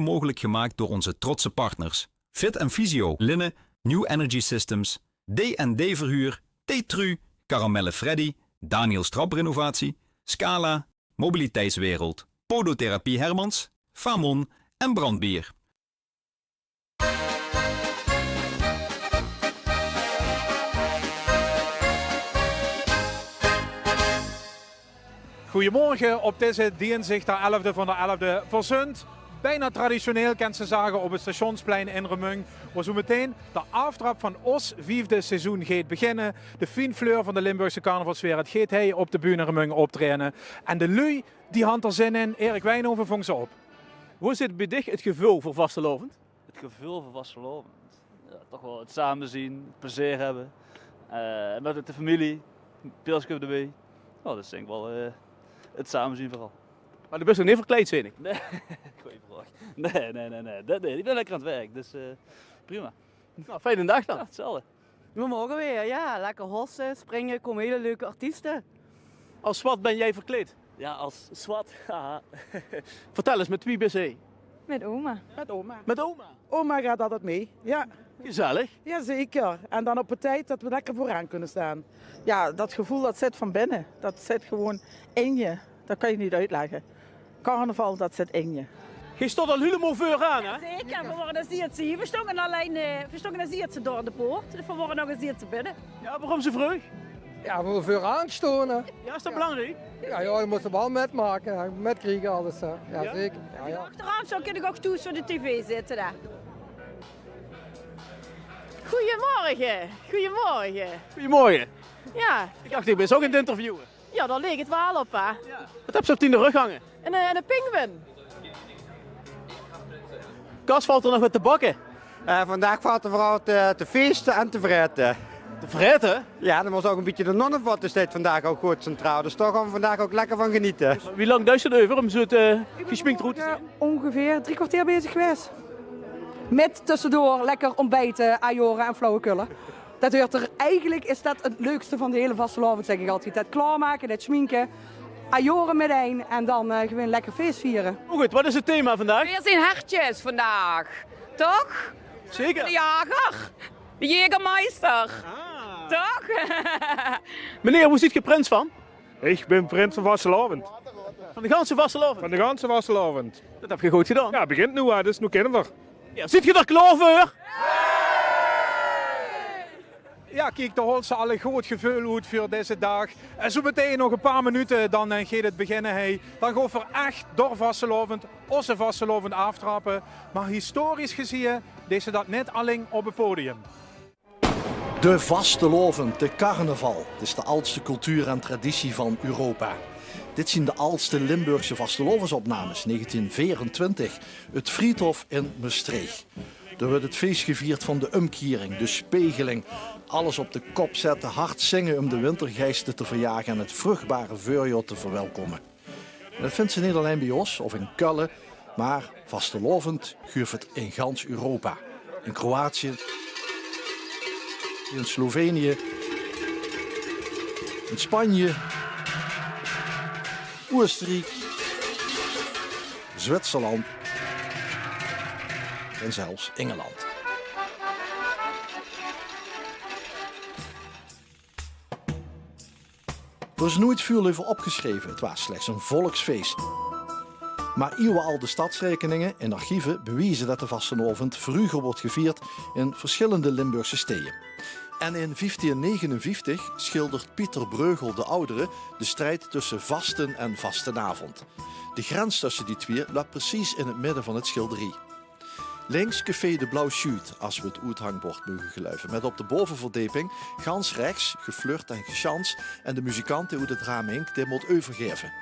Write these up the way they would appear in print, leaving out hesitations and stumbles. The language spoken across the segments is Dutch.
mogelijk gemaakt door onze trotse partners. Fit & Physio, Linne, New Energy Systems, D&D Verhuur, T-Tru, Caramelle Freddy, Daniel Strap Renovatie, Scala, Mobiliteitswereld, Podotherapie Hermans, Famon en Brandbier. Goedemorgen op deze dinsdag, de 11e van de 11e van Zund. Bijna traditioneel kent ze zagen op het stationsplein in Remung. Waar zo meteen de aftrap van ons 5e seizoen gaat beginnen. De fine fleur van de Limburgse carnavalsfeer. Het gaat hij op de bühne Remung optreden. En de lui die hand er zin in. Erik Wijnhoven vangt ze op. Hoe zit bij dich het gevoel voor vastelovend? Het gevoel voor vastelovend? Ja, toch wel het samen zien, het plezier hebben. Met de familie, pilsje erbij. Oh, dat is denk ik wel het samen zien vooral. Maar de bus nog niet verkleed, zeg ik. Nee, goeie vraag. Nee. Ik ben lekker aan het werk, dus prima. Nou, fijne dag dan. Ja, hetzelfde. We mogen weer, ja. Lekker hossen, springen, komen hele leuke artiesten. Als wat ben jij verkleed? Ja, als SWAT. Haha. Vertel eens, met wie ben je? Met oma. Met oma. Met oma. Oma gaat altijd mee, ja. Gezellig. Jazeker. En dan op een tijd dat we lekker vooraan kunnen staan. Ja, dat gevoel dat zit van binnen. Dat zit gewoon in je. Dat kan je niet uitleggen. Carnaval, dat zit in je. Je stond al helemaal vooraan, hè? Zeker, we worden ziet ze hier. We stonden ziet ze door de poort. Dus we worden nog eens ziet ze binnen. Ja, waarom zo vroeg? Ja, we vooraan stonen. Ja, is dat belangrijk? Ja, je moet de bal metmaken, metkriegen alles. Ja, Ja? zeker. Ja. Achteraan zo kun ik ook toe voor de tv zitten daar. Goedemorgen. Goedemorgen. Goedemorgen. Ja, Ik dacht, ik ben zo aan het interviewen. ja, daar leek het wel op, hè. Wat heb je op die in de rug hangen? En een pinguïn. Kas valt er nog wat te bakken. Vandaag valt er vooral te feesten en te vreten. Te vreten? Ja, dan was ook een beetje de nonnenvat is dit vandaag ook goed centraal. Dus daar gaan we vandaag ook lekker van genieten. Wie lang duist het over om zo'n gesminkt route te zijn? Ongeveer 3 kwartier bezig geweest. Met tussendoor lekker ontbijten, ajoren en flauwekullen. Dat hoort er, eigenlijk is dat het leukste van de hele vastelovend, zeg ik altijd. Het klaarmaken, het schminken, ajoren meteen en dan gewoon lekker feest vieren. Goed, wat is het thema vandaag? Weer zijn hartjes vandaag, toch? Zeker. De jager, de Jägermeister, toch? Meneer, hoe ziet je prins van? Ik ben prins van vastelovend. Van de ganse vastelovend? Van de ganse vastelovend. Dat heb je goed gedaan. Ja, begint nu, hè, dus nu kennen we. Ja, ziet je er klaar voor? Ja, kijk, de holste alle goed gevoel uit voor deze dag. En zo meteen nog een paar minuten, dan gaat het beginnen. Hey. Dan gaan we echt door vastelovend, onze vastelovend aftrappen. Maar historisch gezien, deze dat net alleen op het podium. De vastelovend, de carnaval. Het is de oudste cultuur en traditie van Europa. Dit zijn de oudste Limburgse vastelovensopnames, 1924. Het Friedhof in Maastricht. Er wordt het feest gevierd van de umkering, de spegeling. Alles op de kop zetten, hard zingen om de wintergeesten te verjagen en het vruchtbare voorjaar te verwelkomen. En dat vindt ze niet alleen bij ons of in Kullen, maar vastelovend geeft het in gans Europa. In Kroatië, in Slovenië, in Spanje, Oostenrijk, Zwitserland en zelfs Engeland. Er is nooit veel over opgeschreven, het was slechts een volksfeest. Maar eeuwenoude stadsrekeningen en archieven bewijzen dat de vastelovend vroeger wordt gevierd in verschillende Limburgse steden. En in 1559 schildert Pieter Breugel de Oudere de strijd tussen vasten en vastenavond. De grens tussen die twee lag precies in het midden van het schilderij. Links café de Blauw Schuut, als we het uithangbord mogen geluiden. Met op de bovenverdieping, gans rechts, geflirt en gechans en de muzikanten uit het raam hink die moet overgeven.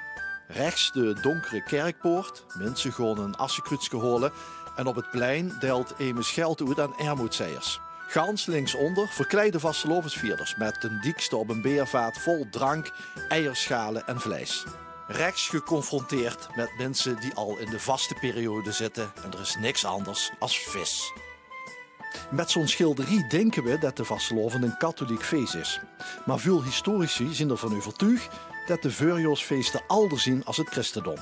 Rechts de donkere kerkpoort, mensen gaan een assenkrutsje holen en op het plein deelt Emes geld uit aan armoedzeiers. Gans linksonder verkleide vastelovensvierders met een dikste op een beervaat vol drank, eierschalen en vlees. Rechts geconfronteerd met mensen die al in de vaste periode zitten en er is niks anders als vis. Met zo'n schilderij denken we dat de vastelovend een katholiek feest is. Maar veel historici zijn ervan overtuigd dat de voorjaarsfeesten alder zien als het christendom.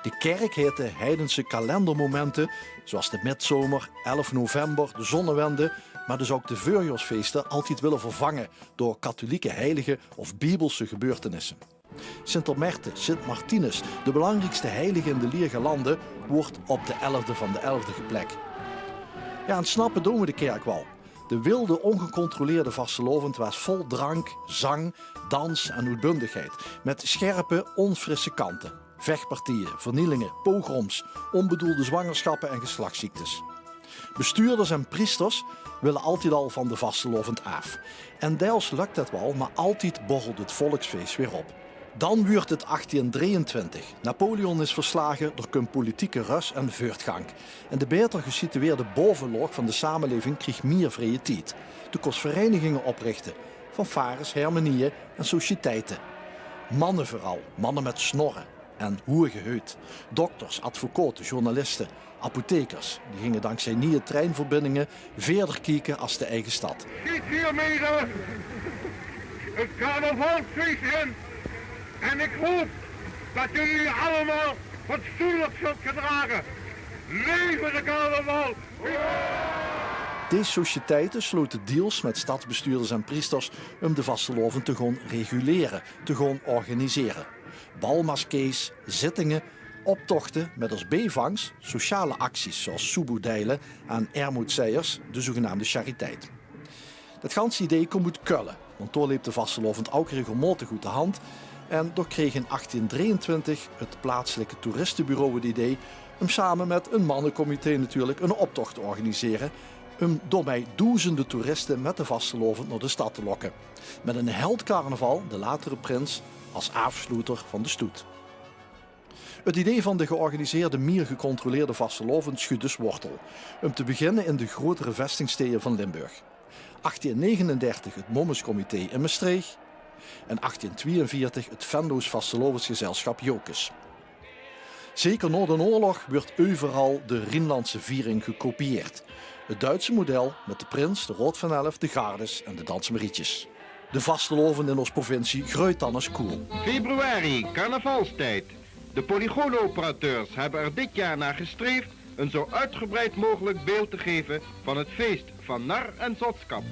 De kerk heeft de heidense kalendermomenten, zoals de midzomer, 11 november, de zonnewende, maar dus ook de voorjaarsfeesten altijd willen vervangen door katholieke heiligen of bibelse gebeurtenissen. Sint-Omerte, Sint-Martinus, de belangrijkste heilige in de Lierge landen, wordt op de 11e van de 11e geplekt. Ja, en snappen doen we de kerk wel. De wilde, ongecontroleerde vastelovend was vol drank, zang, dans en uitbundigheid. Met scherpe, onfrisse kanten. Vechtpartijen, vernielingen, pogroms, onbedoelde zwangerschappen en geslachtsziektes. Bestuurders en priesters willen altijd al van de vastelovend af. En deels lukt dat wel, maar altijd borrelt het volksfeest weer op. Dan wordt het 1823. Napoleon is verslagen door een politieke rust en voortgang. En de beter gesitueerde bovenlaag van de samenleving kreeg meer vrije tijd. De kost verenigingen oprichten, fanfares, harmonieën en sociëteiten. Mannen vooral, mannen met snorren en hoerige huid. Dokters, advocaten, journalisten, apothekers. Die gingen dankzij nieuwe treinverbindingen verder kijken als de eigen stad. Ziet hiermede het carnavalsfeest in. En ik hoop dat jullie allemaal fatsoenlijk zult gedragen. Leven de carnaval! Deze sociëteiten sloten deals met stadsbestuurders en priesters om de vastelovend te gaan reguleren, te gaan organiseren. Balmaskees, zittingen, optochten met als bijvangst sociale acties zoals soeboedijlen en ermoedzeiers, de zogenaamde chariteit. Dat ganse idee komt uit Keulen, want daar liep de vastelovend ook regelmatig goed de hand. En door kreeg in 1823 het plaatselijke toeristenbureau het idee om samen met een mannencomité natuurlijk een optocht te organiseren. Om daarmee duizenden toeristen met de vastelovend naar de stad te lokken. Met een heldcarnaval, de latere prins, als afsluiter van de stoet. Het idee van de georganiseerde, meer gecontroleerde vastelovend schudt dus wortel. Om te beginnen in de grotere vestingsteden van Limburg. 1839 het Mommescomité in Maastricht. En 1842 het Venlo's vastelovensgezelschap Jokes. Zeker na de oorlog werd overal de Rijnlandse viering gekopieerd. Het Duitse model met de prins, de Rood van Elf, de Gardes en de dansmarietjes. De vastelovend in onze provincie groeit dan als cool. Februari, carnavalstijd. De polygoonoperateurs hebben er dit jaar naar gestreefd een zo uitgebreid mogelijk beeld te geven van het feest van nar en zotskap.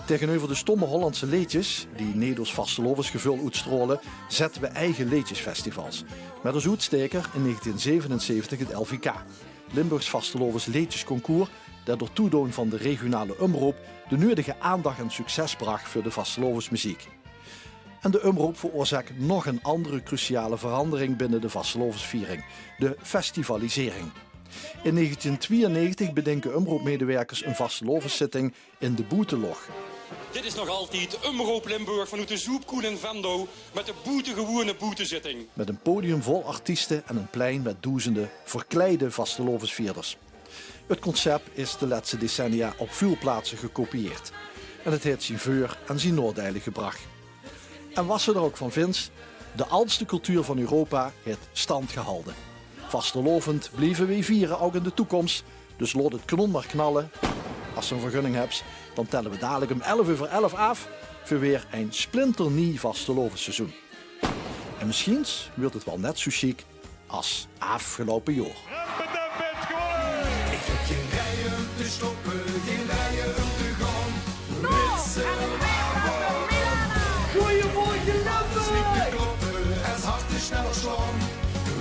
Tegenover de stomme Hollandse leedjes, die Nederlands vastelovensgevul uitstralen, zetten we eigen leedjesfestivals. Met als uitsteker in 1977 het LVK, Limburgs Vastelovens Leedjesconcours, dat door toedoen van de regionale omroep de nodige aandacht en succes bracht voor de vastelovensmuziek. En de omroep veroorzaakt nog een andere cruciale verandering binnen de vastelovensviering, de festivalisering. In 1992 bedenken omroepmedewerkers een vastelovenszitting in de Boetelog. Dit is nog altijd Omroep Limburg vanuit de Zoepkoen in Venlo met de boetegewone boetezitting. Met een podium vol artiesten en een plein met duizenden verkleide vastelovensvierders. Het concept is de laatste decennia op veel plaatsen gekopieerd. En het heeft zijn voor en zijn noordeilen gebracht. En wat ze er ook van vindt, de oudste cultuur van Europa heeft stand gehouden. Vastelovend blijven we vieren ook in de toekomst. Dus laat het kanon maar knallen. Als je een vergunning hebt, dan tellen we dadelijk om 11:11 af voor weer een splinternieuw vastelovensseizoen. En misschien wordt het wel net zo chic als afgelopen jaar. Ik heb geen rijen te stoppen, geen rijen om te gaan. Goeiemorgen, Limburg! Sneek de kloppen en harten sneller slaan.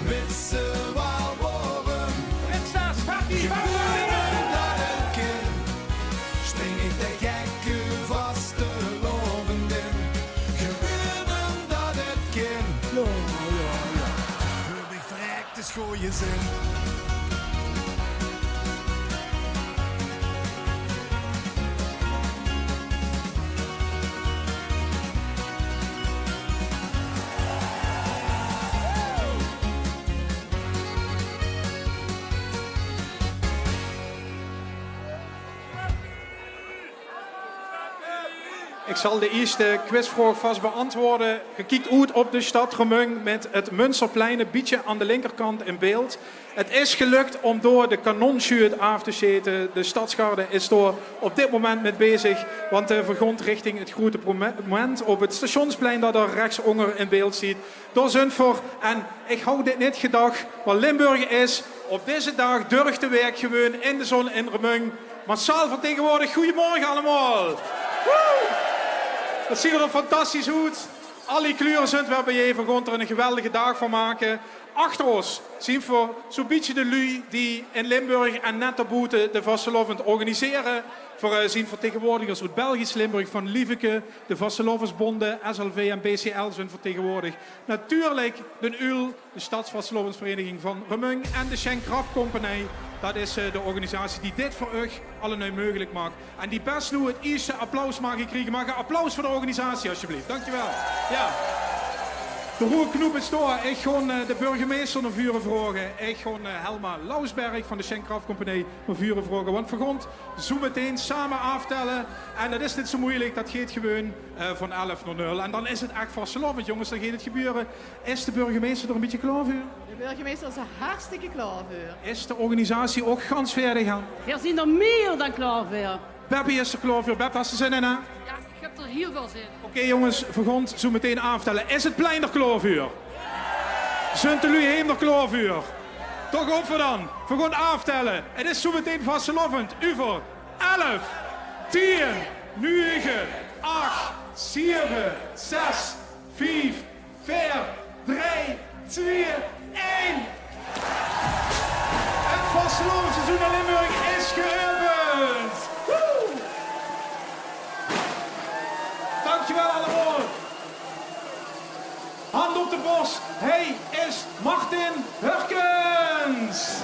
Witse waarborgen. Prinsess, gebeuren dat het kind. Spring ik de gekke vastelovend in. Gebeuren dat het kind. Heb ik verrekt de schooien zin. Ik zal de eerste quizvraag vast beantwoorden. Je kijkt uit op de stad Remung met het Münsterplein een beetje aan de linkerkant in beeld. Het is gelukt om door de kanonschuurt af te zitten. De stadsgarde is door op dit moment mee bezig. Want de vergrond richting het grote moment op het stationsplein dat er rechtsonder in beeld ziet. Door Zundvoort. En ik hou dit niet gedacht. Maar Limburg is op deze dag durft te werk gewoon in de zon in Remung. Massaal vertegenwoordigd. Goedemorgen allemaal. Woe! Dat ziet er fantastisch uit. Alle kleuren zijn we bij even gewoon er een geweldige dag van maken. Achter ons zien we zo'n beetje de lui die in Limburg en net daarbuiten de vastelovend organiseren. We zien vertegenwoordigers uit Belgisch Limburg van Lieveke, de Vastelovendsbonden, SLV en BCL zijn vertegenwoordigd. Natuurlijk de UL, de Stadsvastelovensvereniging van Remung en de Schenk Graf Company. Dat is de organisatie die dit voor u allemaal mogelijk maakt. En die best nu het eerste applaus mag krijgen. Mag een applaus voor de organisatie alsjeblieft. Dankjewel. Ja. De Roer Knoep is door. Ik gewoon de burgemeester naar vuren vragen. Ik gewoon Helma Lausberg van de Schenk Graf Company naar vuren vragen. Want we gaan zo meteen samen aftellen. En dat is niet zo moeilijk. Dat gaat gewoon van 11 naar 0. En dan is het echt vastelovend, jongens. Dan gaat het gebeuren. Is de burgemeester er een beetje klaar voor? De burgemeester is er hartstikke klaar voor. Is de organisatie ook gans verdig aan? We zijn er meer dan klaar voor. Bebby is er klaar voor. Beb, hast er zin in, hè? Ja, ik heb er heel veel zin. Oké, jongens, we gaan zo meteen aftellen. Is het plein er klaar voor? Zijn jullie heen er klaar voor? Toch op voor dan. We gaan aftellen. Het is zo meteen vastelovend. Over 11, 10, 9, 8, 7, 6, 5, 4, 3, 2, 1. Het vastelovenseizoen in Limburg is geopend. Woe! Dankjewel allemaal. Hand op de borst. Hij is Martin Hurkens.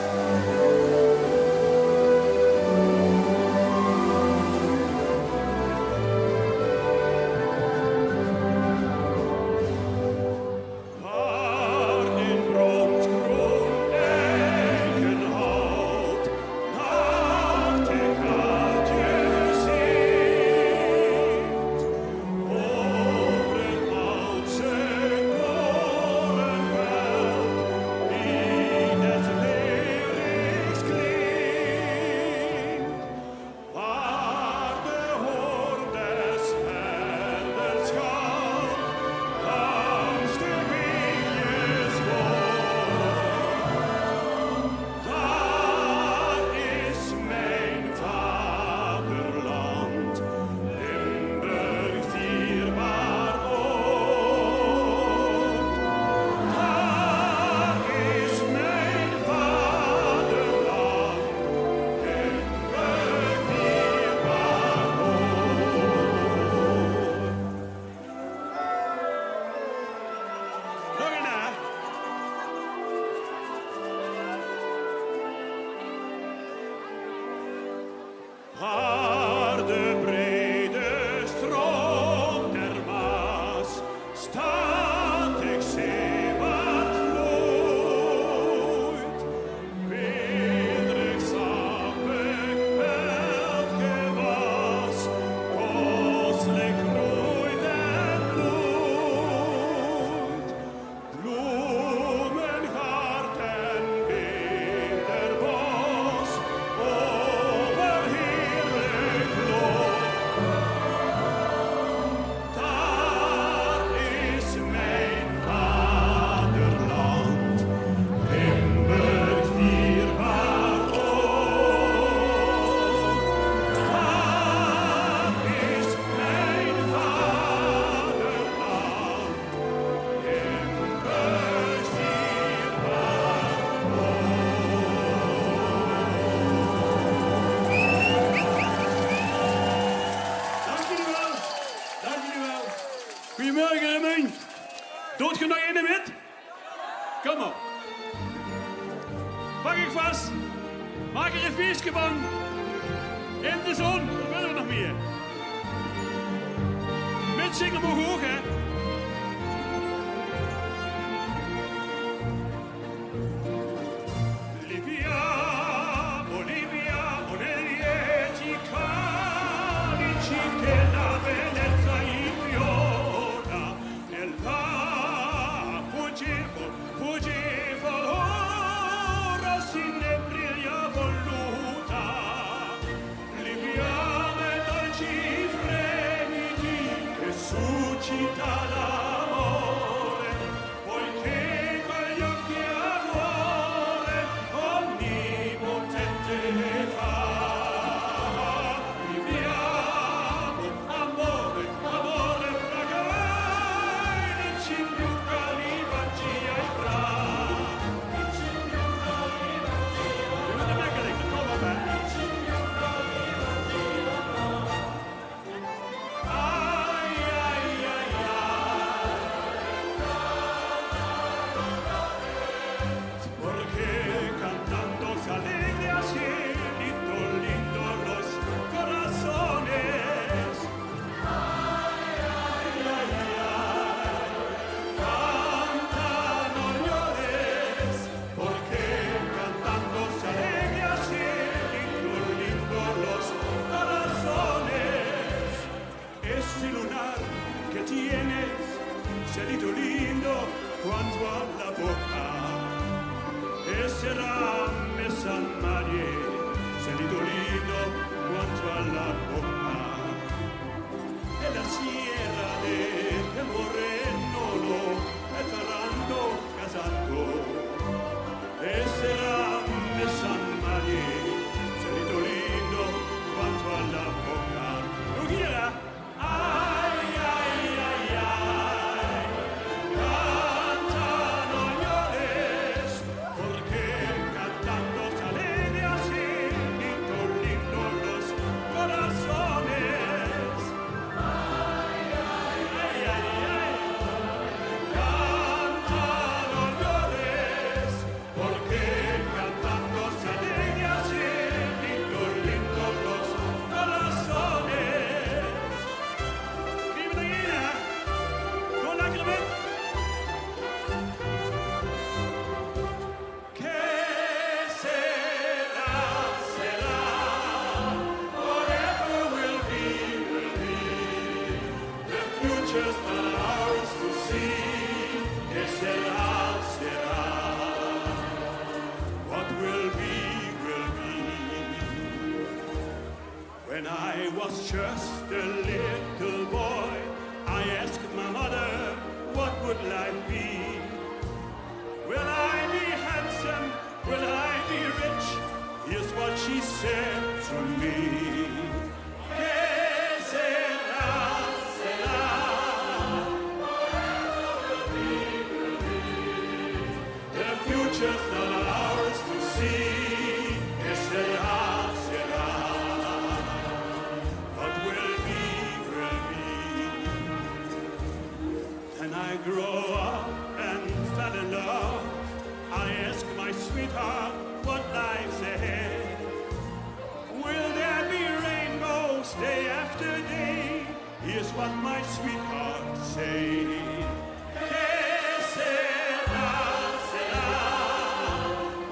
Goedemorgen, Remung. Doet je nog in de wit? Kom op. Pak ik vast. Maak er een feestje van. In de zon. Wat willen we nog meer? Met zingen mogen ook, hè? Bolivia, Bolivia, ci cani, ci che la bellezza was just a little boy, I asked my mother, what would life be? Will I be handsome? Will I be rich? Here's what she said to me. Que sera, sera. The future's not ours to see. Que sera, sera. What will be, will be. And I grow up and fell in love. I asked my sweetheart, what life's ahead? Will there be rainbows day after day? Here's what my sweetheart said. Que sera, sera.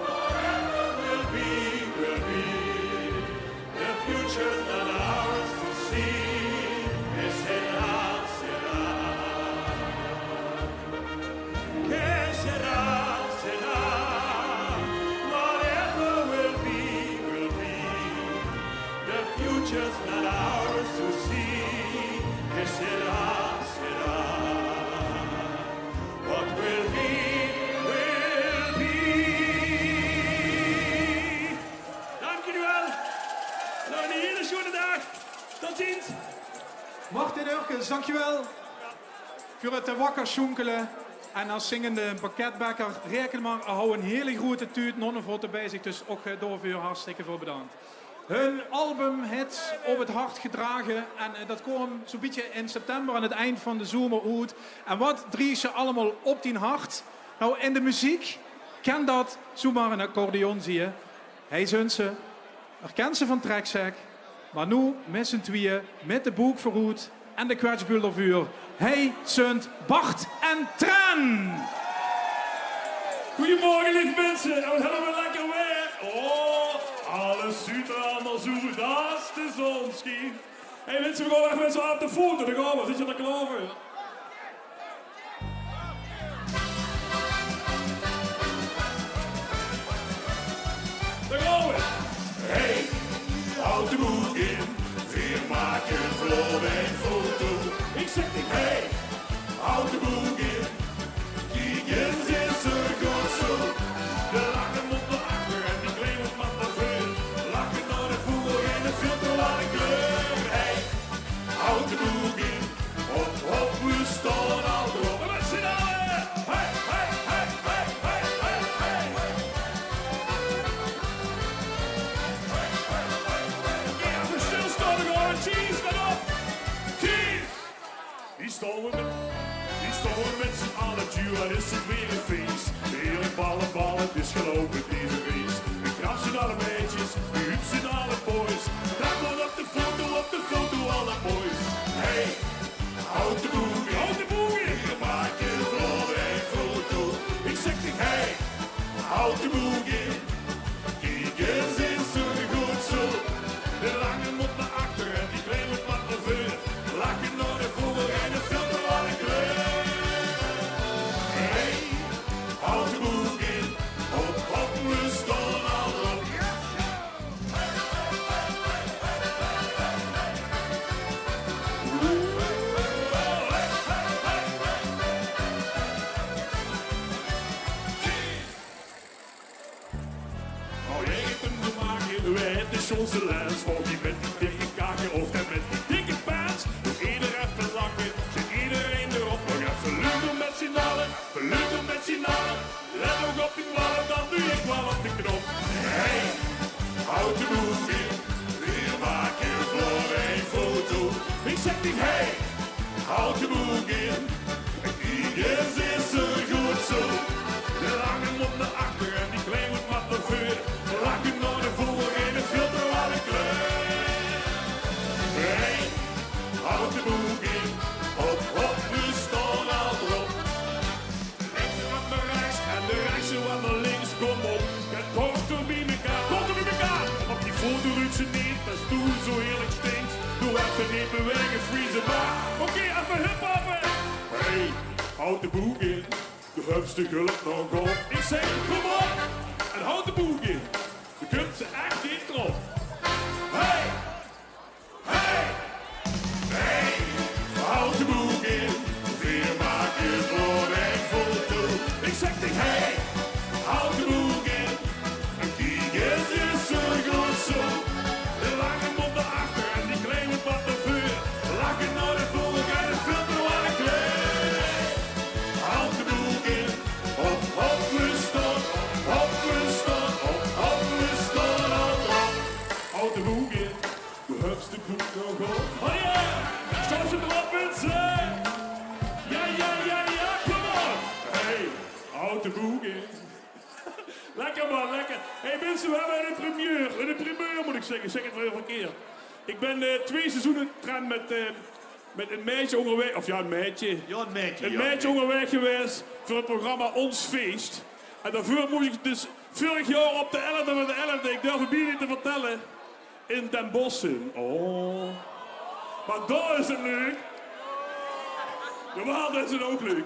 Whatever will be, will be. The future's not ours to see. Que sera, sera. Que sera, sera. Whatever will be, will be. The future's not ours to see. Que sera, sera. What will be, will be. Dank jullie wel. Nog een hele schone dag. Tot ziens. Martin Urkens, dankjewel voor het wakker schoenkelen. En als zingende pakketbakker reken maar, hou een hele grote tuut, nonnenvotte bij zich, dus ook doorvuur, hartstikke veel bedankt. Hun album heeft op het hart gedragen en dat kwam zo'n beetje in september aan het eind van de zomer uit. En wat drie ze allemaal op die hart? Nou, in de muziek kan dat zomaar een accordeon zie je. Hij zunt ze, herkent ze van Trekzek, maar nu met z'n tweeën, met de boek vooruit en de kwetsbuldervuur. Hij zunt Bart en Tran. Goedemorgen lieve mensen, en wat hebben we lekker weer. Oh, alles ziet er allemaal zo goed als de zon schijnt. Hé mensen, we gaan even met z'n allen op de foto, daar gaan we. Zit je er klaar voor? Daar gaan we. Hey, houd de boek in, vier maken voor een foto. Ik zeg niet hey, houd de boek in, kijk eens is er goed zo. De lange mond naar achter en die kleine man naar voor. Lachen naar de voer en de filter aan de kleur. Hey, houd de boek in, hop hop, we staan al erop. En met z'n allen, hey, hey, hey, hey, hey, hey, hey. Ja, even stilstaan, dan gaan we cheese, let op. Cheese! Die staan we met z'n allen, tjoe, wat is het weer een feest. Heerlijk ballen, het is gelopen deze race. De krap zijn alle meisjes, de huub zijn alle boys. Daar wordt op de foto, alle boys. Hey, houd de boek in, we maken voor een foto. Ik zeg niet hey, houd de boek in, kijk eens is er goed zo. De lange mond naar achter en die kleine man naar voor. Lachen naar de voer en de filter aan de kleur. Hey, houd de boek in, hop hop, we staan al op. Oh, jij hebt hem te maken, wij hebben de Johnse lens. Voor die met die dikke kaken of dan met die dikke pants. Doe ieder even lachen, zit iedereen erop. Nog even luiden met z'n allen, luiden met z'n allen. Let ook op die ballen, dan doe ik wel op de knop. Hey, houd de boek in, weer maken voor een foto. Ik zeg niet hey, houd de boek in, kijk eens is er goed zo. De lange mond naar achter en die kleine mat naar voor. Lachen naar de voer en de filter aan de kleur. Hey, houd de boek in, hop hop, we staan al erop. Linkse wat naar rechts en de rechtse wat naar links, kom op. Het komt er bij elkaar, Op die foto ruikt ze niet, dat is toen zo heerlijk stinkt. Doe even niet bewegen, freeze maar. Oké, even hip-hoppen. Hey, houd de boek in, de hupste gulp nog op. Ik zeg, kom op, en houd de boek in. Je kunt ze echt niet erop. Hey, hey. out de boogie. Du hüpfst de Kuh noch hoch. Oh yeah! Stoß hem erop met zijn. Ja, ja, ja, ja, come on! Hey, out de boogie. Lekker man, lekker. Hey mensen, we hebben een primeur. Een primeur moet ik zeggen, zeg het wel verkeerd. Ik ben 2 seizoenen tram met een meisje onderweg, of ja, een meisje. Ja, een meisje. Een meisje onderweg geweest voor het programma Ons Feest. En daarvoor moest ik dus vorig jaar op de 11e met de 11e, ik durf het niet te vertellen, in Den Bossen. Oh. Maar daar is het leuk. Jawel, dat is het ook leuk.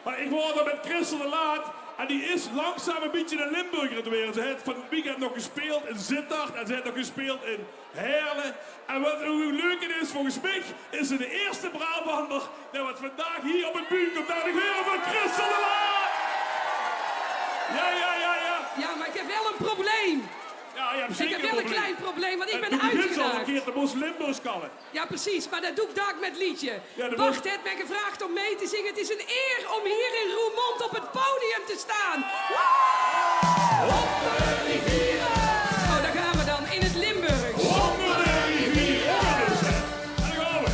Maar ik word er met Christel de Laat. En die is langzaam een beetje een Limburger het weer. Ze heeft van het weekend nog gespeeld in Sittard. En ze heeft nog gespeeld in Heerlen. En wat hoe leuk het is, volgens mij is ze de eerste Brabander die wat vandaag hier op het buurt komt. Naar de heren van Christel de Laat. Ja, ja, ja, ja. Ja, maar ik heb wel een probleem. Ja, je hebt zeker Ik heb wel een klein probleem, want ik ben al een uitgedaagd. keer de Bos Limburgs kallen. Ja, precies, maar dat doe ik daar met liedje. Ja, Bart heeft mij gevraagd om mee te zingen. Het is een eer om hier in Roermond op het podium te staan. Op de rivieren. Oh, daar gaan we dan, in het Limburgs. Onder de rivieren. En daar gaan we.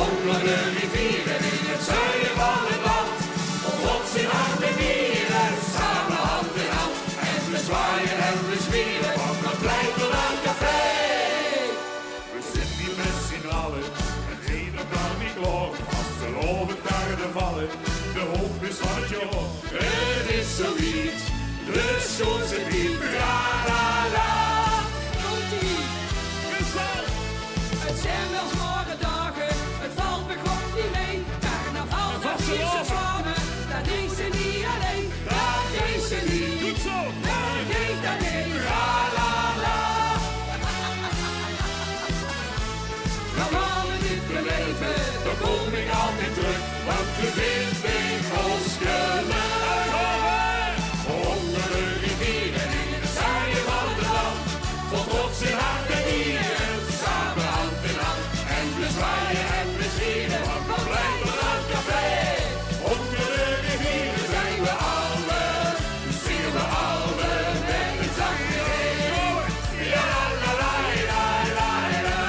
Onder de rivieren in het zuiden van het land. Trots in hart en nieren, samen hand in hand. En we zwaaien en we zwieren, van het plein tot aan het café. We zitten hier met z'n allen, het een of dan niet klaar. Als de loven dagen er vallen, de hoop is van het jaar. Het is zoiets, de schoonste diep, la la la. Komt-ie. Gezellig. Het zijn wel zware dagen, het valt me God niet mee. Carnaval, dat is zo zwaar, dat is ze niet alleen. Dat is ze niet. Goed zo. Vergeet dat niet. La la la. Dan gaan we dit beleven. Dan kom ik altijd terug, want de wind brengt ons geluk. Onder de rivieren in het zuiden van het land. Vol trots in hart en nieren, samen hand in hand. En we zwaaien en we zwieren, van het plein tot aan het café. Onder de rivieren zijn we allen, zingen we allen met een zachte reden. Ja la la la la la la.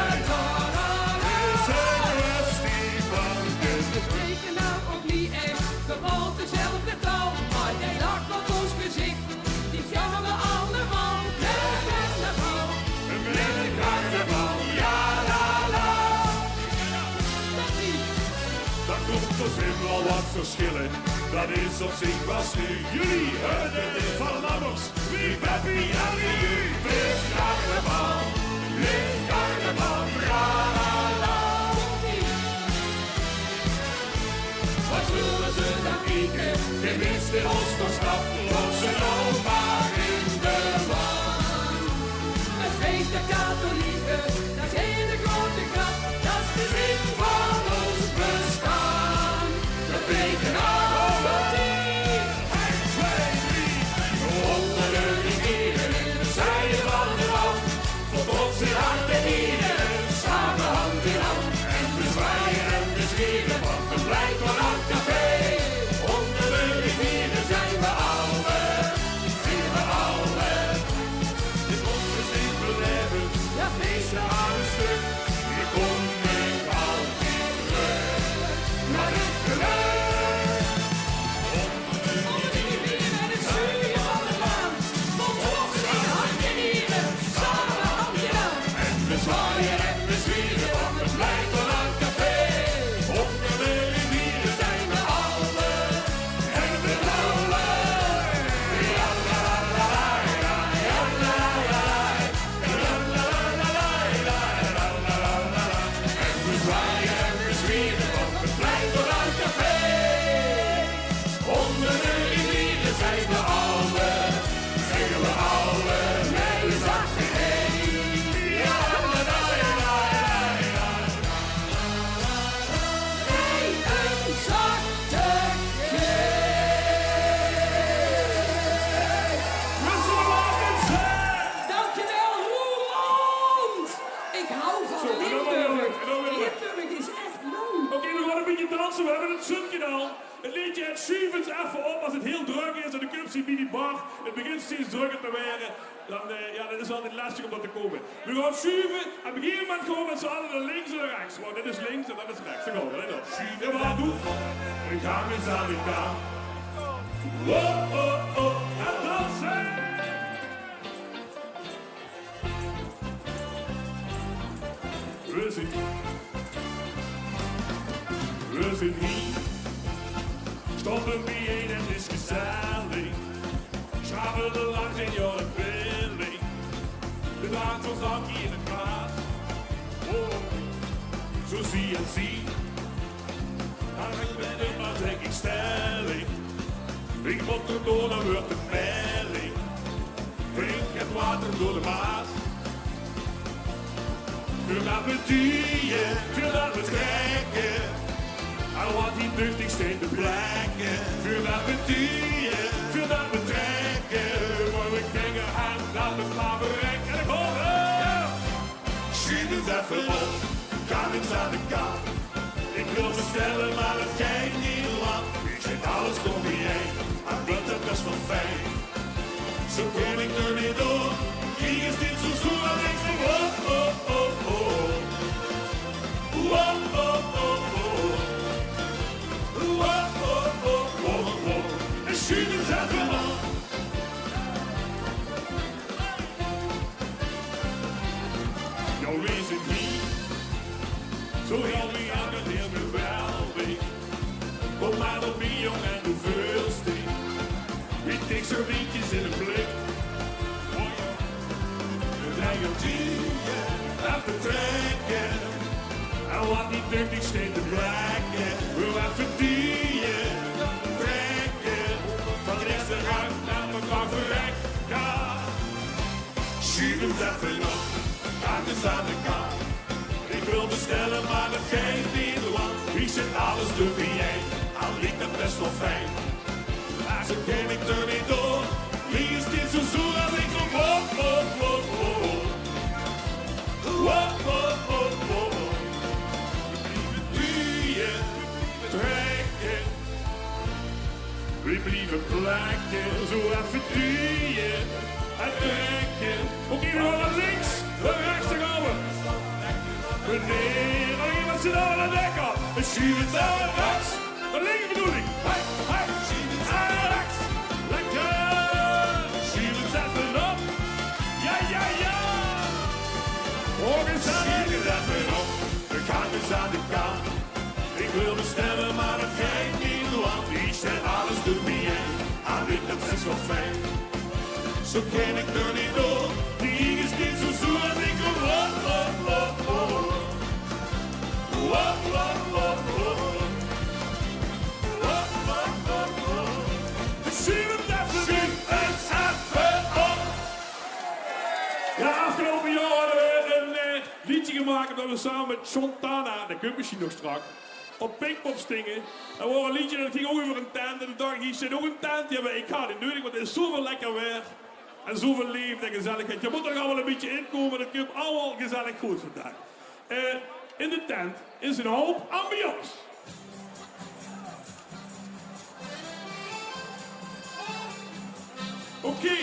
We spreken nou ook niet echt gewoon dezelfde taal, maar jij lacht op ons gezicht. Die gaan we allemaal met carnaval. Met een carnaval, ja la la. Dat komt er zijn wel wat verschillen, dat is op zich wel snu. Jullie hebben dit van Lammers, wie Peppy en wie u. Lift carnaval, ja la la. Wat zullen ze dan kieken, tenminste ons nog stap, op zijn oma in de maan. Het feest der katholieken, dat is hele grote grap. Dat is de zin Van ons bestaan, we breken af. 1, 2, 3. Onder de rivieren in het zuiden van het land. Vol trots in hart en nieren, samen hand in hand. En we zwaaien en we zwieren, want we blijven van het café. Onder de rivieren zijn we allen, zingen we allen. Dit onze simpel leven, Ja, feesten aan een stuk. Hier kom ik altijd terug, naar het geluk. onder de rivieren en het zuiden van het land. Vol trots in hart en nieren, samen hand in hand. En we zwaaien en we zwieren, want we blijven van het café. Onder de rivieren zijn we allen, en we rollen. Ja la la la la, ja la la la, ja la la la la, ja la la la la. En we zwaaien en we zwieren, want we blijven van het café. Onder de rivieren zijn we allen, zingen we allen met een zachte heen. Ja la la la la la. Hey, een zachte Dankjewel, Roermond! Ik hou van Limburg. Limburg is echt leuk. Oké, we gaan een beetje dansen, we hebben het zonkje al. Het liedje, het schuift eens even op als het heel druk is en de club ziet die bar. Het begint steeds drukker te werden. Dan dat is altijd lastig om dat te komen. We gaan schuiven en op een gegeven moment gewoon met z'n allen naar links en naar rechts. Want dit is links en dat is rechts. Dan gaan we erin. Schuiven maar doen. We gaan eens aan de kant. Oh, oh, oh. En dansen. We zijn hier. Stoppen bijeen en het is gezellig. Schaven er langs in jouw billing. De draagt ons zakje in het glas. Oh, zo zie je het zie. Maar ik ben het maar zeg ik stellig. Ik moet er door, dan wordt het melling. Drink het water door de maat. Voordat we duwen, voordat we trekken. En wat die duchtig steen te plekken. Voordat we duwen, voordat we trekken. Maar we kijken aan dat we maar bereiken. En ik hoor het! Schiet eens even op, ga eens aan de kant. Ik wil bestellen, maar dat kijkt niet lang. Ik zet alles door wie heen, en dat is best wel fijn. Zo kom ik er niet door, hier is dit zo zoel en ik zeg oh, oh, oh, oh. Oh, oh, oh, oh. Oh, oh, oh, oh, oh. En schiet eens even op. Jouw wezen niet, zo heel wie aan het heel geweldig. Kom maar op wie jong en doe veel steek. Ik tik zo wientjes in de blik. We rijden duwen, even trekken. En wat niet duchtig steekt te blijken. We even duwen, trekken. Van rechts naar gang naar elkaar verrekken. Schiet eens even op, ga eens aan de kant. Ik wil bestellen, maar dat geeft niet lang. Ik zet alles door wie heen, al liep het best wel fijn. Zo ken ik er niet door. Wie is dit zo zoel als ik kom? Oh, oh, oh, oh. Oh, oh, oh, oh. We duwen, trekken. We blijven plakken. Zo even duwen en trekken. Ook hier gewoon naar links, naar rechts te gaan we. Nee, nog iemand zit aan de dekker. We schuiven het naar rechts. Naar links bedoel ik. Hey, hey. Naar rechts. Lekker. Schiet het even op. Ja, ja, ja. Hoog eens aan. Schiet het even op. We gaan eens aan de kant. Ik wil bestellen, maar het geeft niet lang. Ik zet alles door wie heen. Aan dit dat is wel fijn. Zo ken ik er niet door. Die is niet zo zoel als ik kom. Oh, oh, oh, oh. Oh, oh, oh, oh. Ja, afgelopen jaar hadden we een liedje gemaakt dat we samen met Chontana, dat kun je misschien nog strak, op Pinkpop stingen. Dat was een liedje dat ging ook over een tent en de dag hier zit ook een tent. Ja, maar ik ga dit nodig, want het is zoveel lekker weer en zoveel leven en gezelligheid. Je moet er allemaal een beetje inkomen, dat kun je allemaal gezellig goed vandaag. In de tent is een hoop ambiance. Oké.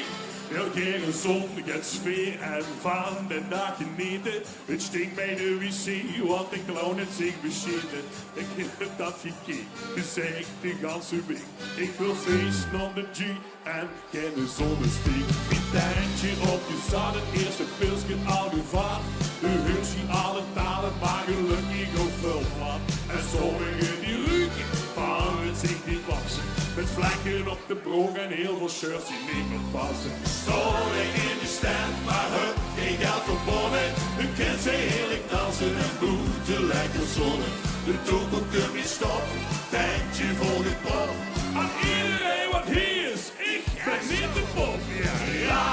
Elke keer een zonnige sfeer en van de dag genieten. Het stinkt bij de wc, want de clown het zich bescheten. Ik heb dat gekeken, gezegd de ganse week. Ik wil feesten op de G en geen zonnesteek. Een tijdje op je zat, het eerste pilsje al gevat. De hulsie alle talen, maar gelukkig ook veel plat. En sommigen die ruiken van het zich niet wassen. Met vlekken op de broek en heel veel shirts die niet meer passen. Storing in de stand, maar hup, geen geld verbonden. De kids zijn heerlijk dansen en boeten lekker zonnen. De toekomst kun je stoppen, tentje vol de pop. Aan iedereen wat hier is, ik ben niet de pop. Ja, la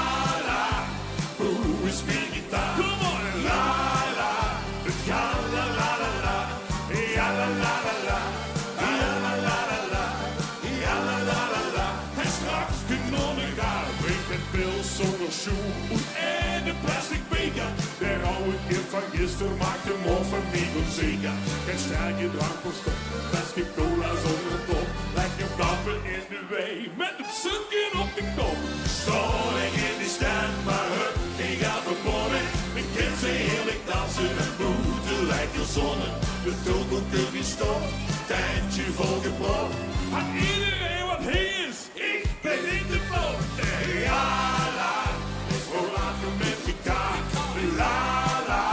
la, hoe is mijn gitaar? Come on, la la, het gaat la la la la. Ja la la la la, ja la la la la. Ja la la la la, en straks genomen gaan. Ik ben Pils zonder schoen en de plastic beker. Der oude kind van gisteren maakt hem over niet onzeker. Geen sterke drank voor stop, flesje cola zonder top. met het sunken op de kop. Storing in de stand, maar hup, ik ga verbonnen. Mijn kind ze heerlijk dansen en boeten lijkt heel zonne. De togeltje die stopt, tandje vol gepropt. Had iedereen wat hij is, ik ben in de boot. Ja, la, voor later met gitaar. La, la,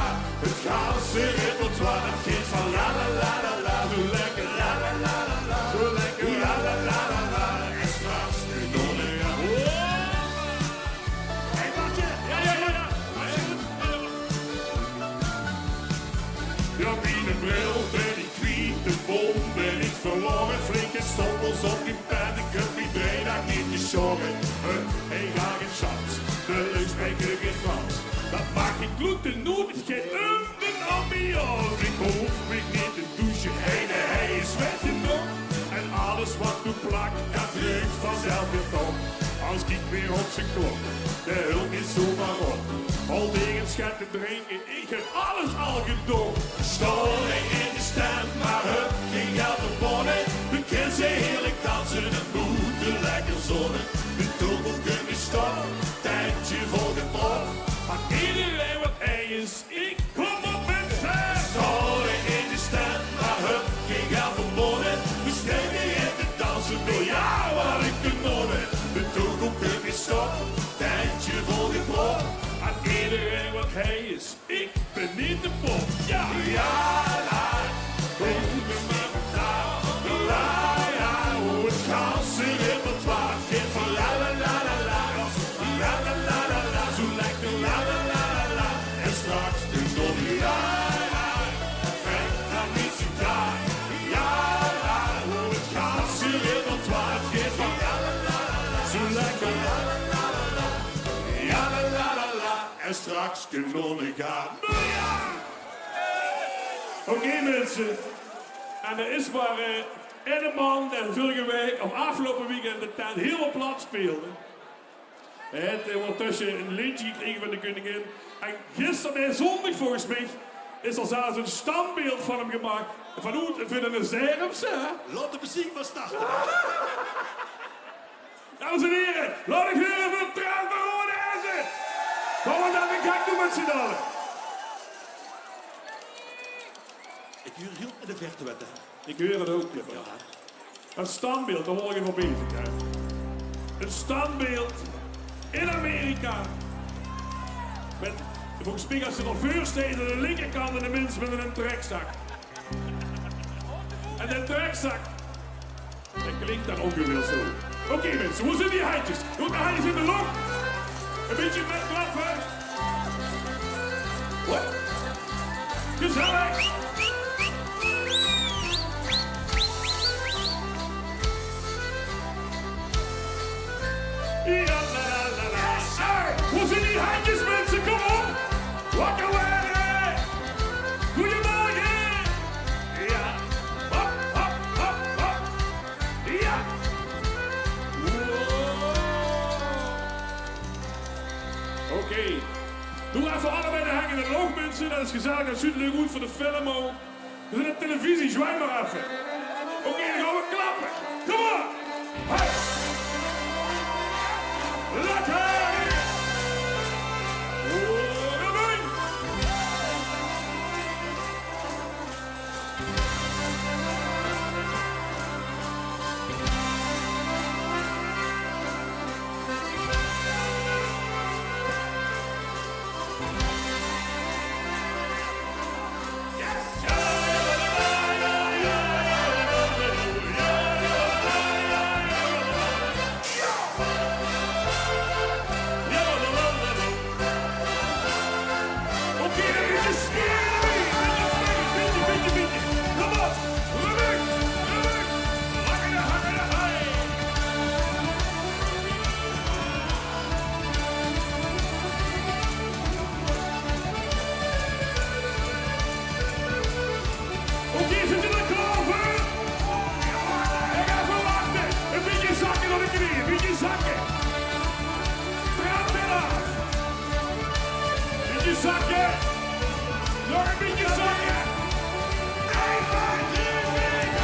het ganse repertoire, dat geeft van la, la, la, la, la. Zo lekker, la, la, la, la, la. Zo lekker, la, la, la, la, la. En straks de nonnen gaan. Hé, Bartje, ja. Ja, wie de bril ben ik kwiet, de bom ben ik verloren. Flinke stoppels op je pijn, ik heb die vrijdag niet gezongen. Hey, ga geen chance, de leuk spreken geen Frans. Dat maakt geen gluten nood, het geen de ambiance. Ik hoef me niet te douchen, hij is weg genoeg. En alles wat nu plakt, dat drukt vanzelf weer op. Als ik weer op zijn klok, de hulp is zo waarop. Al dingen schatten drinken, ik heb alles al gedaan. Storing in de stem, maar hup, ging al verbonden. We kunnen ze heerlijk dansen en moeten lekker zonnen. De toegel kunnen we stoppen, tijdje vol gepropt. Maar iedereen wat hij is, ik kom op met zijn. Storing in de stem, maar hup, ging al verbonden. We steken in te dansen, wil ja wat ik genomen. De toegel kunnen we stoppen, tijdje vol gepropt. Aan iedereen wat hij is, ik ben niet de pop. Ja, ja, la, kom me maar vertalen. La, ja, hoe het ganse repertoire geeft van la, la, la, la, la. La, la, la, la, la, zo lekker la, la, la, la, la. En straks de nonnen, ja, ja, vet aan niet zo klaar. Ja, ja, hoe het ganse repertoire geeft van la, la, la, la, zo lekker la, la, la, la, la. Ja, la, la, la, la. En straks de nonnen gaan. Oké, mensen. En er is maar een man die vorige week of afgelopen weekend de tent helemaal plat speelde. Het ondertussen een lintje gekregen van de koningin. En gisteren en zondag volgens mij is er zelfs een standbeeld van hem gemaakt. Van hoe het vinden een zerfs, hè? Laat de muziek maar starten. Dames en heren, laat ik horen van Traan van Rode Ezen. Kom maar dan een gek doen met z'n allen. Ik huur heel in de verte wetten. Ik hoor het ook, ja. Een standbeeld, daar word je voor bezig, hè. Een standbeeld in Amerika. Met, volgens mij als ze er vuur steeds aan de linkerkant en de mensen met een trekzak. En de trekzak, dat klinkt dan ook weer zo. Oké, mensen, hoe zijn die handjes? Doe de handjes in de lucht. Een beetje met klappen. Wat? Gezellig. Ja, la, la, la, la. Hoe zijn die handjes, mensen? Kom op. Wakker worden. Goedemorgen. Ja. Hop, hop, hop, hop. Ja. Oké. Doe even allebei de hangende loog, mensen. Dat is gezellig. Dat is super goed voor de film ook. We zijn op televisie. Zwaai maar even. Oké, dan gaan we klappen. Kom op. Hey. Lekker! Zakken! Nog een beetje zakken! 1, 2, 3, 4!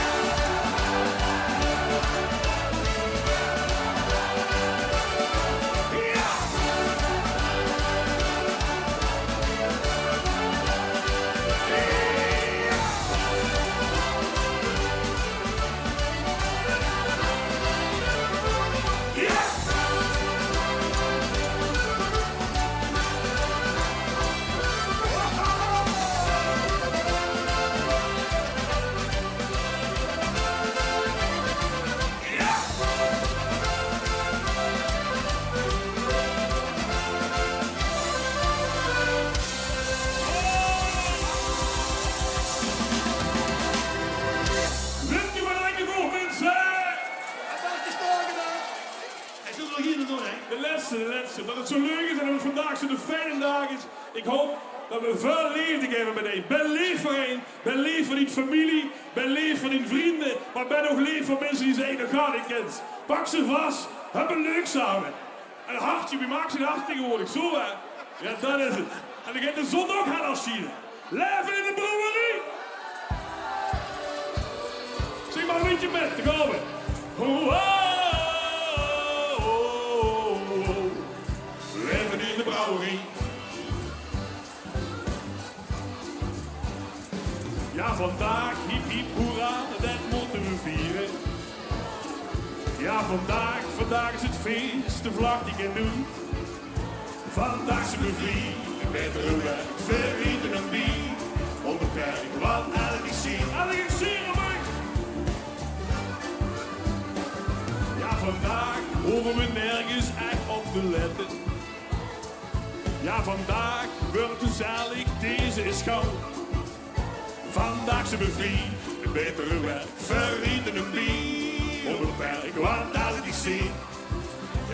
Ik hoop dat we veel liefde geven meteen. Ben lief voor een, ben lief voor die familie, ben lief voor die vrienden, maar ben ook lief voor mensen die zeggen, dat gaat niet, kind. Pak ze vast, hebben leuk samen. En een hartje, wie maakt zijn hart tegenwoordig? Zo hè? Ja, dat is het. En dan gaat de zon ook gaan afschieten. Leven in de brouwerie! Zeg maar een beetje met, daar gaan we. Oh, oh, oh, oh. Leven in de brouwerie. Ja, vandaag, hip hip hoera, dat moeten we vieren. Ja, vandaag is het feest, de vlag die kan doen. Vandaag zijn we vrij, een betere weg, verrieten een bier. Onbeperkt, wat elk is zien. Elk is zien, man! Ja, vandaag hoeven we nergens echt op te letten. Ja, vandaag wordt het gezellig, deze is gauw. Vandaag zijn we vrij, een betere weg, verrieten een bier. Onbeperkt, wat elk is zien.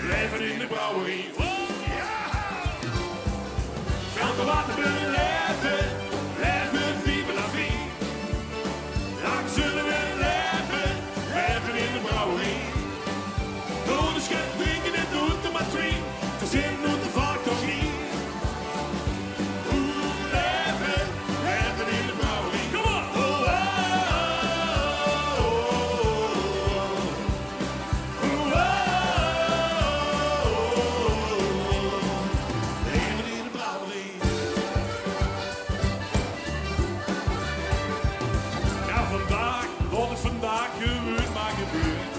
Leven in de brouwerie. Welke water beleven, leven, vive la vie. Lang zullen we leven in de brouwerie. Door de schep drinken en doet de matrie, verzin doet de vark toch niet. Leven in de brouwerie. Kom op! Oh, leven in de brouwerie. Wat is vandaag gebeurd, maar gebeurd.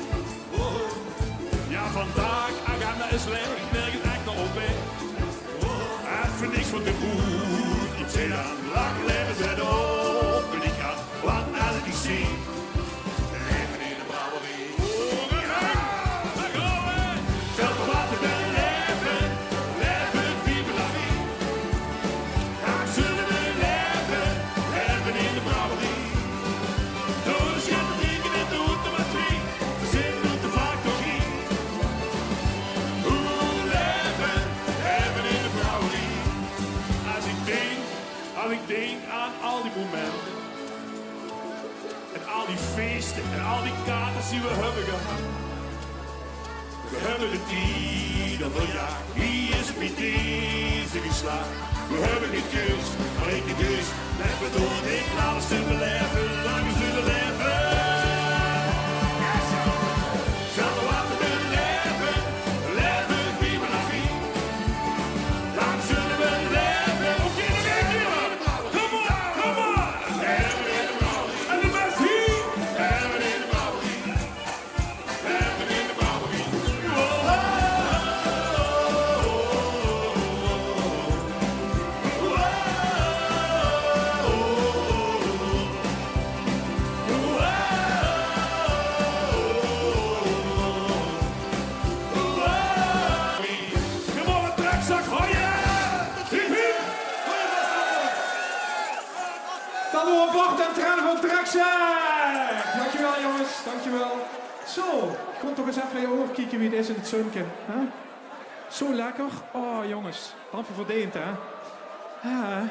Ja, vandaag, agenda is leeg, nergens echt nog op weg. Even niks voor de boer, niet zin aan, lang leven ze op. En ik ga wat als ik zie. Leven in de brouwerie. Daar gaan we! Veel water bij leven, vive la vie. Daar zullen we leven in de brouwerie. Door de schatten drinken en doet de matrie, verzin doet de vaak toch niet. Hoe leven in de brouwerie. Als ik denk aan al die momenten, en al die feesten, en al die katers die we hebben gehad. We hebben de tien van jaar, hier is het met deze geslaagd. We hebben geen keus, maar ik de keus. Leven door dit alles te beleven, lang zullen leven. Zelfde water beleven, leven, vive la vie. Lang zullen we leven. Oké, dan gaan we weer. Kom op. Leven in de brouwerie. En de best hier. Leven in de brouwerie. Leven in de brouwerie. Dan door Bart en Tran van Trekzak. Dankjewel jongens, dankjewel. Zo, kom toch eens even naar je oor kijken wie het is in het zonnetje. Huh? Zo lekker. Oh jongens, amper verdeend hè. Ja.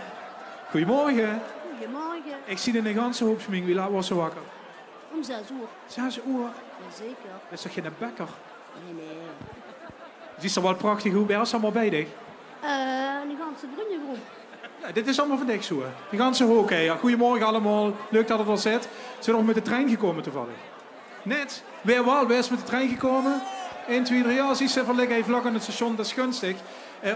Goedemorgen. Goedemorgen. Ik zie in de ganse hoop smink, wie laat was ze wakker? Om 6 uur. 6 uur? Jazeker. Dat is toch geen bakker? Nee. Ziet er wel prachtig hoe, bij is allemaal bij dich? Die ganse vriendengroep. Ja, dit is allemaal van dich zo. Die ganse hoek. Ja. Goedemorgen allemaal, leuk dat het er zit. Zijn we nog met de trein gekomen toevallig? Net? Weer wel, wij is met de trein gekomen. 1, 2, 3 jaar, zie je van liggen, hij vlak aan het station, dat is gunstig.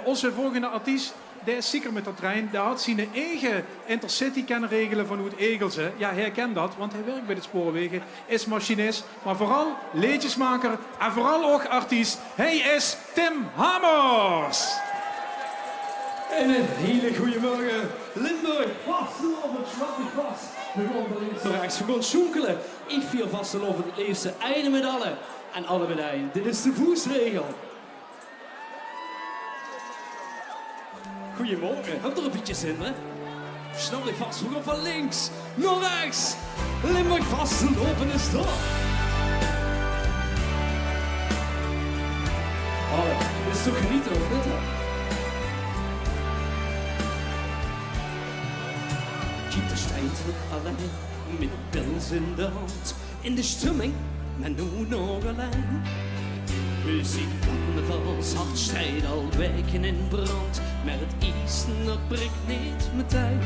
Onze volgende artiest, die is zeker met de trein. Die had zijn eigen intercity kunnen regelen van hoe het Egelse. Ja, hij kent dat, want hij werkt bij de spoorwegen, is machinist, maar vooral liedjesmaker en vooral ook artiest. Hij is Tim Hamers. En een hele goede morgen, Limburg, vastelovend, schat niet vast. We gaan van links naar rechts, we gaan schonkelen. Ik vier vastelovend het leefste, einde met allen. En alle met één. Dit is de voesregel. Goedemorgen, heb er een beetje zin, hè? Snel je vast, we gaan van links naar rechts. Limburg vastelovend is daar. Oh, dit is toch genieten, of dit, hè? Giet de stijter alleen, met een pils in de hand. In de stemming, maar nu nog alleen. We zien carnavals hartstrijd al weken in brand. Maar het ijsen dat prikt niet meteen.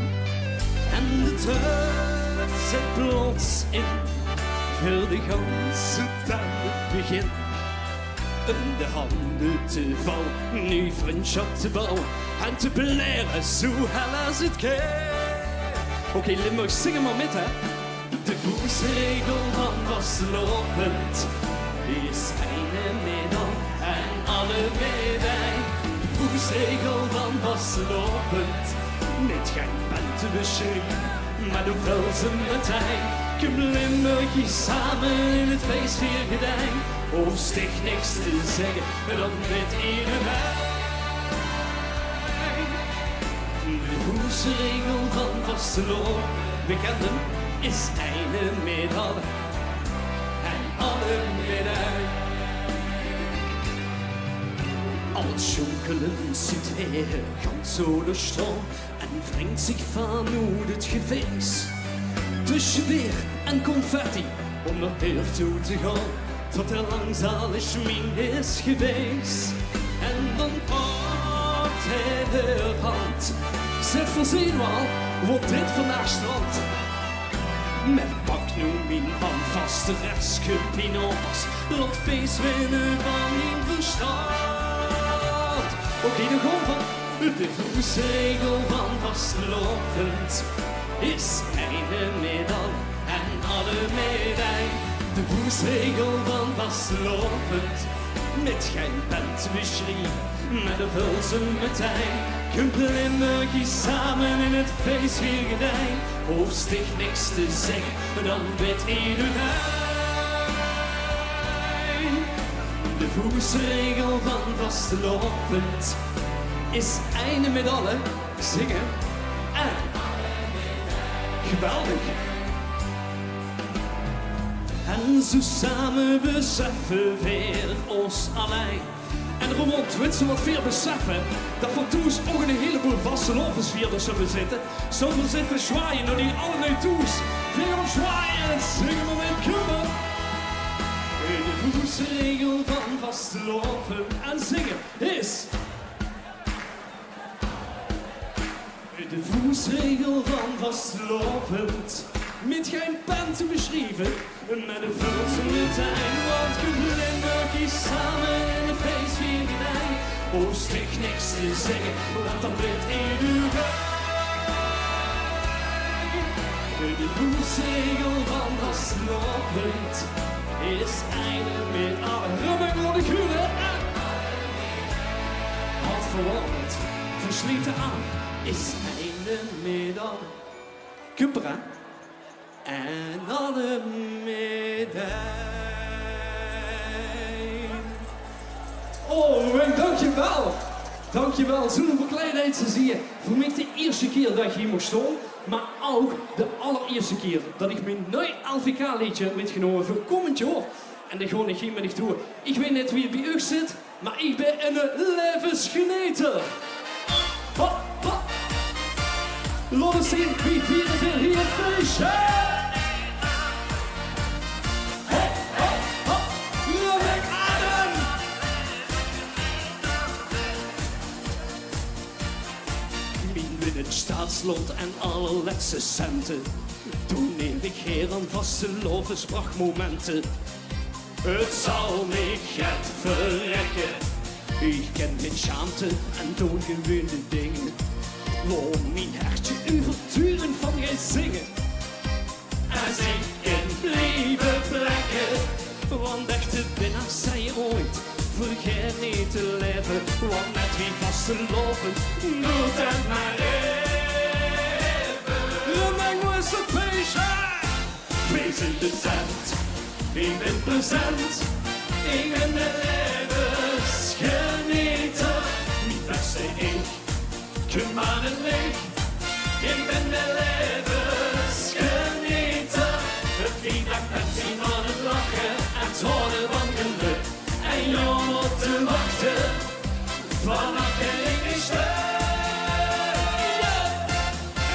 En de tijd zit plots in, voor de ganse tijd begin. In de handen te vallen, nu vriendschap te bouwen en te beleren zo hel als het kan. Oké, Limburg, zing maar met, hè. De voetsregel van vastlovend is een middel en alle wij. De voetsregel van vastlovend, niet geen band te beschrijven, maar de velze meteen. Kom Limburg samen in het feest weer gedijn. Of sticht niks te zeggen, dan weet iedereen. De voetsregel van vasteloop, bekenden, is einde met alle en alle medaille. Al het schonkelen zit weer gans zo de stroom en wringt zich van uit het gefeest. Tussen weer en confetti om naar hier toe te gaan, tot er langs alle schmink is geweest. En dan pakt hij de hand, zet voorzien wel, wordt dit vandaag strand. Met pak nu mijn hand vast, de rest gepinops, laat feest winnen van mijn verstand. Oké, de grond van de voetsregel van vastlovend is einde middel en alle medaille. De voetsregel van vastlovend, met geen band beschreven, met de vulzen meteen. Komt Limburg samen in het feest weer gedijn. Of sticht niks te zeggen, dan weet iedereen. De voetsregel van vastlovend is einde met alle zingen en geweldig. En zo samen beseffen weer ons alleen. En Roermond weet zo wat veel beseffen dat van toes ook een heleboel vastelovensvierders zullen zitten. Zoveel zitten zwaaien door die allerlei toes. Veel zwaaien en zingen we met kummer. De voetsregel van vasteloven en zingen is. De voetsregel van vastlovend, met geen pen te beschrijven, met een vulse meteen. Want Limburg is samen in het feest weer gedijn. Oh, sticht niks te zeggen, want dan weet iedereen. De voetsregel van vastlovend is einde met alle rumming door de kuren. Had verwond, versleten aan, is einde met alle kumpera en alle medaille. Oh, en dankjewel. Dankjewel. Zoveel kleinheid te zien. Voor mij de eerste keer dat ik hier mocht staan, maar ook de allereerste keer dat ik mijn nieuwe LVK-liedje heb metgenomen voor komend jaar. En dan ga ik hier met je toe. Ik weet niet wie bij u zit, maar ik ben een levensgenieter. Hop, hop. Laat eens zien wie vieren weer hier het feestje. Hop, hop, hop. Laat ik adem. Mijn winnen staatslot en allerlaatste centen. Doneer ik hier aan vastelovensprachtmomenten. Het zal me get verrekken. Ik ken geen schaamte en doe gewone dingen. Waarom mijn hertje overturen van jij zingen? En zing in lieve plekken. Want echte winnaars zei je ooit, vergeet niet te leven. Want met wie vastelovend doet het maar even. Remeng was het feestje. Wees in de tent, ik ben present. Ik ben de levensgenieter. Mijn beste ik. Kom aan het licht, ik ben de levensgenieter. Het feedback met zien van het lachen en het horen van geluk. En jou op te wachten, vanaf ik niet stuk.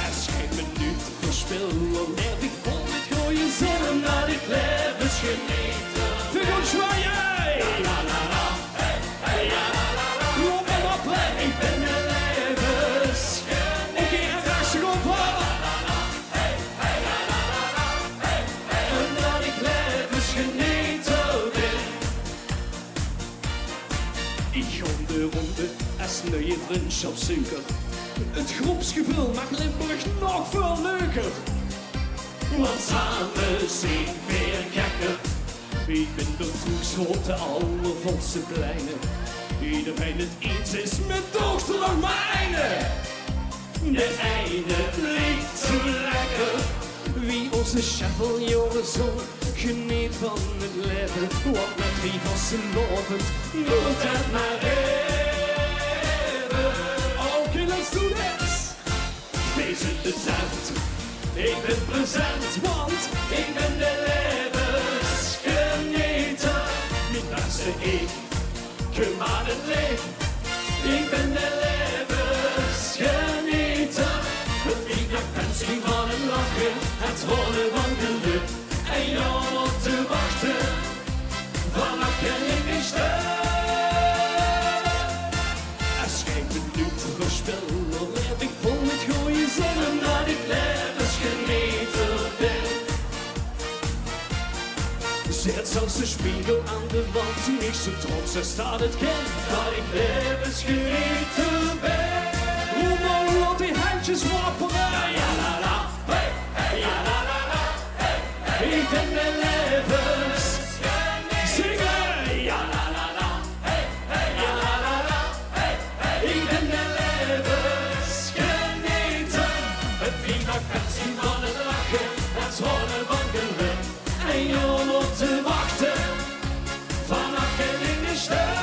Er schijnt minuut voor challenge op suiker. Het groepsgevoel maakt Limburg nog veel leuker. Want samen zijn weer gekker. Ik ben de vroegschoten allervolste pleinen. Iedereen het eens is met doogste lang maar einde. De einde ligt zo lekker. Wie onze chapeljaren zo geniet van het leven. Want met wie van zijn lovend moet het maar even. Oké, let's do this. Wees in de tent. Ik ben present, want ik ben de levensgenieter. Niet mensen ik, maar het leven. Ik ben de levensgenieter. Het lied dat pensie van het lachen, het rollen van geluk. En jou op te wachten, vanaf je in die stuk. Als geen minuut verspillen, leef ik vol met goede zinnen dat ik levensgenieter ben. Zet zelfs de spiegel aan de wand, niet zo trots, er staat het kind dat ik levensgenieter ben. Hoe mooi laat die handjes wapperen. Ja la la, hey, hey, ja la la la, hey, hey. Ik ben de levensgenieter. Zingen. Ja la la la, hey, hey, ja la la la, hey, hey. Ik ben de levensgenieter. Het vliegtuig kan zien van het lachen, het rollen van geluk. En jou op te wachten, vanaf en in de stad.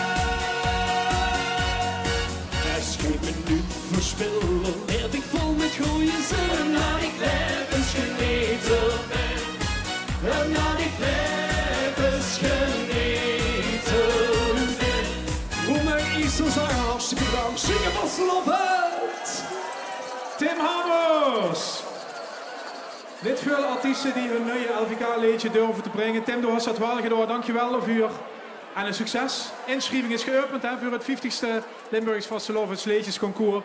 Er is geen minuut verspillen, leef ik vol met goede zinnen. Dat ik levensgenieter ben, en dat ik levensgenieter ben. Hoe mag ik zo zeggen, hartstikke bedankt, zingen Vasselovend! Tim Hamers! Niet veel artiesten die hun nieuwe LVK-liedje durven te brengen. Tim, du hast dat wel gedaan. Dankjewel daarvoor. En een succes. Inschrijving is geopend voor het 50ste Limburgs Vastelovens Liedjesconcours.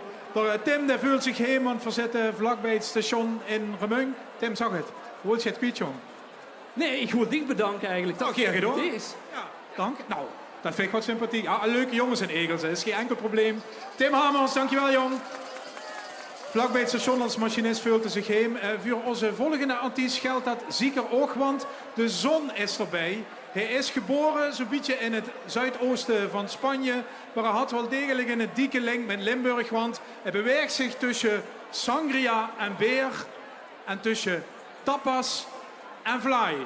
Tim die voelt zich helemaal verzitten vlakbij het station in Remung. Tim, zag het. Hoe is het kwijt, jong? Nee, ik wil dich bedanken eigenlijk. Dank je gedaan. Deze. Ja, dank. Nou, dat vind ik wat sympathiek. Ah, leuke jongens en egels, dat is geen enkel probleem. Tim Hamers, dankjewel, jong. Vlakbij het station als machinist vult hij zich heen. Voor onze volgende artiest geldt dat zeker ook, want de zon is erbij. Hij is geboren zo'n beetje in het zuidoosten van Spanje, maar hij had wel degelijk een dikke link met Limburg, want hij beweegt zich tussen sangria en beer en tussen tapas en fly.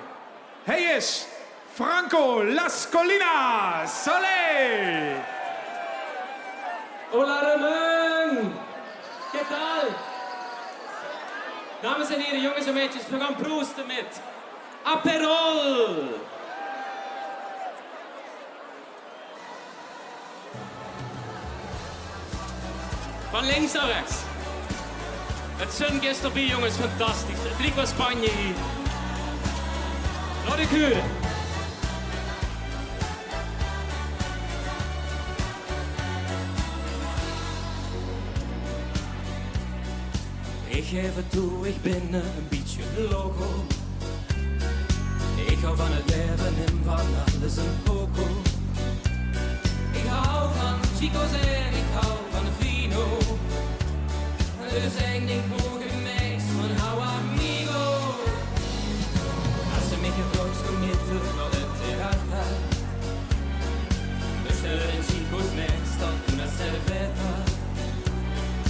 Hij is Franco Las Colinas. Salé! Hola Remung! ¿Qué tal? Dames en heren, jongens en meisjes, we gaan proosten met Aperol! Van links naar rechts. Het zon is erbij, jongens, fantastisch. Het liep van Spanje hier. Laat ik huren. Ik geef het toe, ik ben een beetje loco. Ik hou van het leven en van alles een poco. Ik hou van chicos en ik hou van vino. Dus één ding mogen meis van hou amigo. Als ze mij gevraagd committe naar de terrata. Bestellen chicos meestal una cerveza.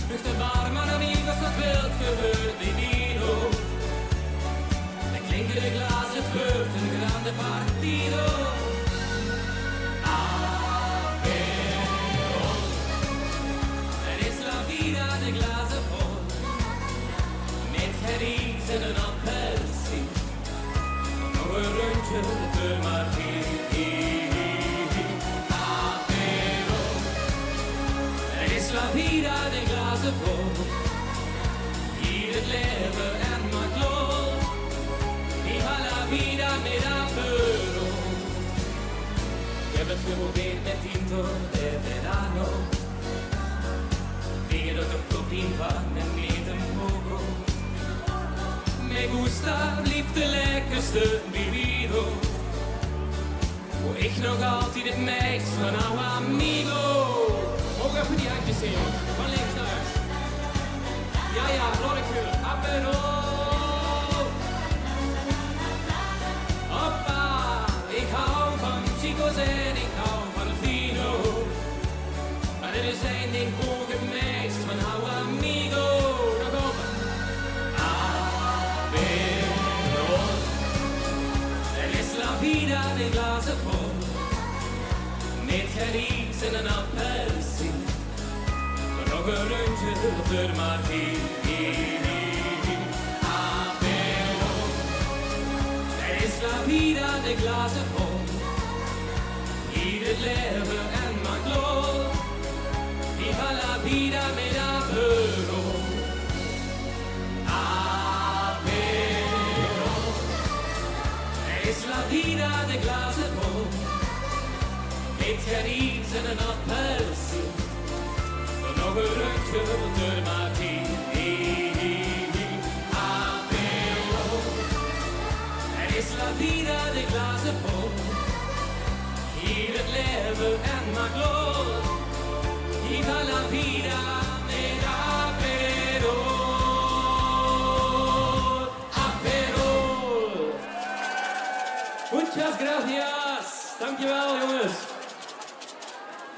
Vlucht de barman amigos, dat wilt gebeurt die vino. Dan klinken de glazen, het wordt een grande partido. Aperol, er is la vida de glazen vol. Met herries en een appelsie. Nog een rondje de martini. Aperol, er is la vida de glazen vol. Hier het leven en maakt lol. Viva la vida met Aperol. Ik heb het geprobeerd met tinto de verano. Tegen dat een kopie van en niet een poco. Me gusta, liefde lekkerste vivido. Hoe ik nog altijd het meest van oude amigo. Ook even die handjes zien, jongens. Van links naar rechts. Ja, ja, laat ik horen. Aperol. Hoppa, ik hou van chicos en ik hou van vino. Maar er is één ding ongemeest van hou amigo. Dan komen. Aperol. Er is la vida de glazen vol. Met geriefs en een appelsin. Nog een rondje ter martini. Aperol. Er is la vida de glazen vol. Ieder leven en maakt lol. Viva la vida met Aperol. Aperol. Er is la vida de glazen vol. Met geriefs en een appelsin. Nog een rondje ter martini. Aperol. Er is la vida de glazen vol. Hier het leven en maakt lol. Viva la vida met Aperol. Aperol. Muchas gracias. Dankjewel jongens.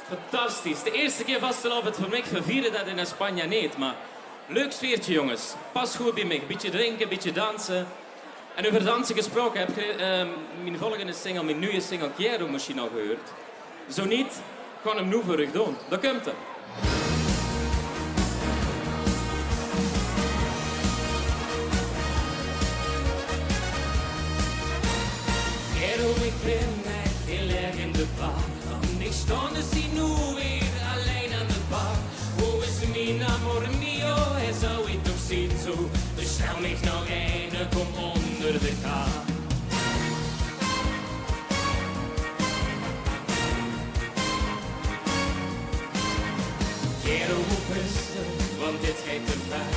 Fantastisch. De eerste keer vastelavond voor mij. We vieren dat in Spanje niet, maar leuk sfeertje jongens. Pas goed bij mij. Beetje drinken, beetje dansen. En over dansen gesproken, heb je mijn volgende single, mijn nieuwe single Quiero misschien al gehoord? Zo niet, gewoon hem nu voor u doen. Dat komt er. Quiero me prende heel erg in de bar. Ik stond dus nu weer alleen aan de bar. Hoe is mijn amor mio? Hij zou ik nog zien zo. Dus stel mij nog een, kom onder de kaart. Quiero oprusten, want dit gaat te ver.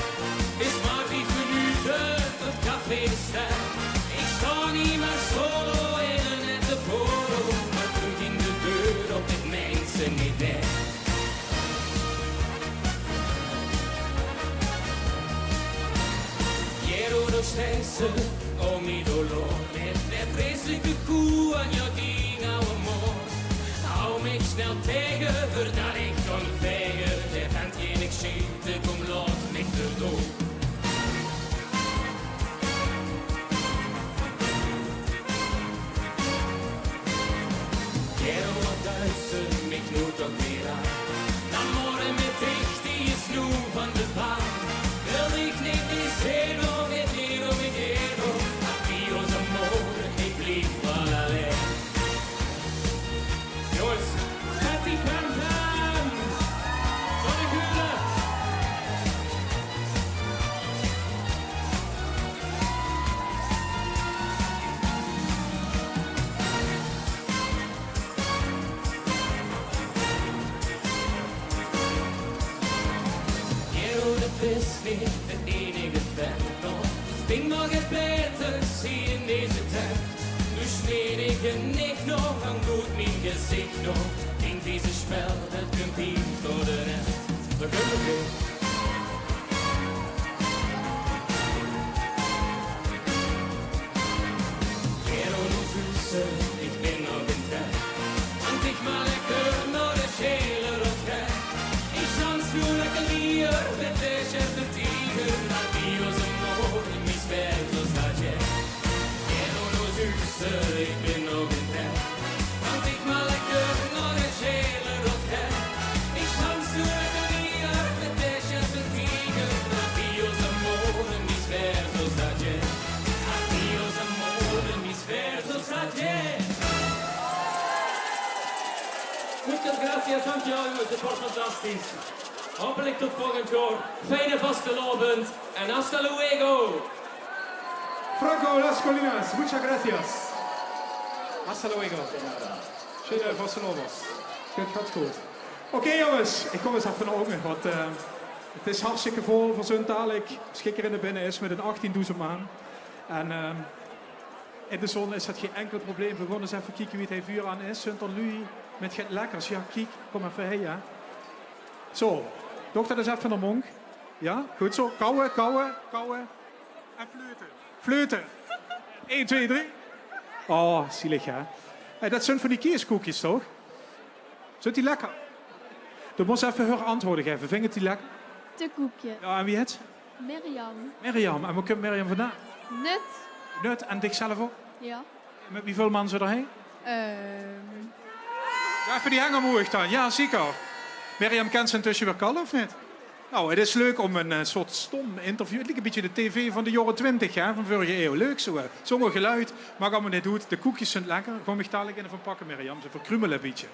Is maar 5 minuten, het café is ster. Ik sta niet meer solo in een nette poro. Maar terug in de deur op dit mensen niet meer. Quiero nog steeds, oh mi dolor. Met de vreselijke koe aan jouw ding, ouwe moord. Hou mij snel tegen, voordat ik kan vegen. De vent geen ik schieten, kom laat mij erdoor. Quiero wat duister, mij knoet toch weer aan. Dan morgen met dicht, die is nu van de baan. Wil ik niet meer zero, met hero, met hero. Adios amore, ik blijf wel alleen. Jongens, met die pam pam. Voor de gule. Quiero de vis niet de enige vent nog. Ding mag het beter zien in deze tijd. Nu smeer ik een nik nog, dan doet mijn gezicht nog. In deze spel, het kunt hier voor de rest. Dat kunnen we weer. Quiero nog vussen, ik ben nog in tijd. Want ik maar lekker naar de schele rotgeit. Ik dans nu lekker hier met deze tiger. Adios amore, mis besos ayer. Quiero nog vussen, ik ben nog in tijd. Want ik maar lekker naar de schele rotgeit. Ik dans nu lekker hier met deze tiger. Adios amore, mis besos ayer. Adios amore, mis besos ayer. Muchas gracias, dankjewel jongens, het wordt fantastisch. Hopelijk tot volgend jaar. Fijne vastelavond en hasta luego. Franco Las Colinas, muchas gracias. Hasta luego. Schöne vastelavond. Het gaat goed. Oké jongens, ik kom eens even naar ogen, want het is hartstikke vol voor zo'n dadelijk. Schikker in de binnen is met een 18.000 man. En in de zon is dat geen enkel probleem. We gaan eens even kijken wie het vuur aan is. Sunter Louis met het lekkers. Ja, kijk, kom even heen, ja. Zo, toch dat eens even naar Monk. Ja, goed zo. Kauwen, kauwen, kauwen. En fleuten. Fleuten. 1, 2, 3. Oh, zielig hè. Hey, dat zijn van die kieskoekjes toch? Zit die lekker? Dan moest even haar antwoorden geven. Vindt die lekker? De koekje. Ja, en wie het? Mirjam. Mirjam. En waar komt Mirjam vandaan? Nut. Nut. En dich zelf ook? Ja. Met hoeveel man ze erheen? Ja, even die hengermoeig dan. Ja, zeker. Mirjam kent ze intussen weer kallen, of niet? Nou, het is leuk om een soort stom interview. Het lijkt een beetje de tv van de jaren 20, hè, van vorige eeuw. Leuk zo. Zonder geluid. Maar als men dit doet, de koekjes zijn lekker. Gewoon mich dadelijk in van pakken, Mirjam. Ze verkrumelen een beetje.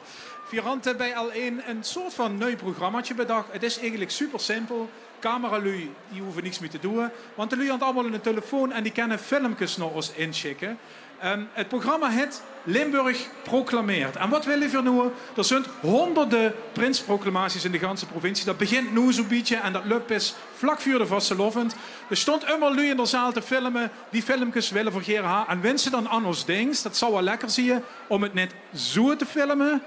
Vieranten bij L1 een soort van nieuw programmaatje bedacht. Het is eigenlijk super simpel. Cameralui, die hoeven niks meer te doen. Want de lui had allemaal een telefoon en die kunnen filmpjes naar ons inschikken. Het programma heet Limburg proclameert. En wat wil je voor nu? Er zijn honderden prinsproclamaties in de ganse provincie. Dat begint nu zo'n beetje en dat loopt is vlak voor de vastelovend. Er stond immer lui in de zaal te filmen. Die filmpjes willen voor GRH. En wensen dan aan ons dings. Dat zou wel lekker zien om het net zo te filmen.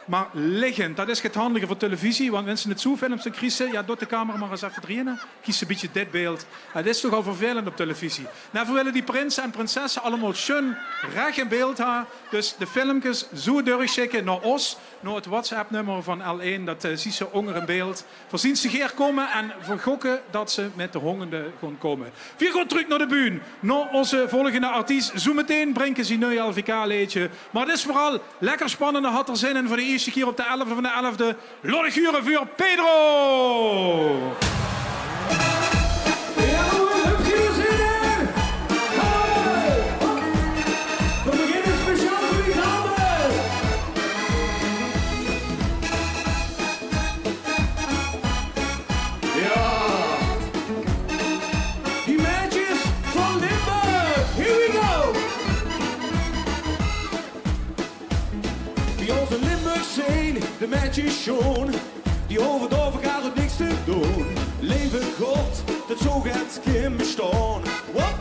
Maar liggend, dat is het handige voor televisie. Want mensen het zo filmen, ze kiezen, ja, doet de camera maar eens even draaien. Kies een beetje dit beeld. Dat is toch al vervelend op televisie. Nou, we willen die prinsen en prinsessen allemaal schön recht in beeld hebben. Dus de filmpjes zo doorschikken naar ons, naar het WhatsApp-nummer van L1. Dat zien ze onder in beeld. Voorzien ze geer komen en vergokken dat ze met de hongende gaan komen. Vier gaat terug naar de bühne. Naar onze volgende artiest. Zo meteen brengen ze een nieuw LVK-leedje. Maar het is vooral lekker spannend. Had er zin in voor de eerste keer op de 11e van de 11e. Lordig uren voor Pedro! We beginnen speciaal voor die dames. Ja, die meisjes van Limburg. Here we go. Die onze Limburg zijn, de meisjes schoon. Die hoeven door elkaar ook niks te doen. Leven God, dat zo gaat geen bestaan. What?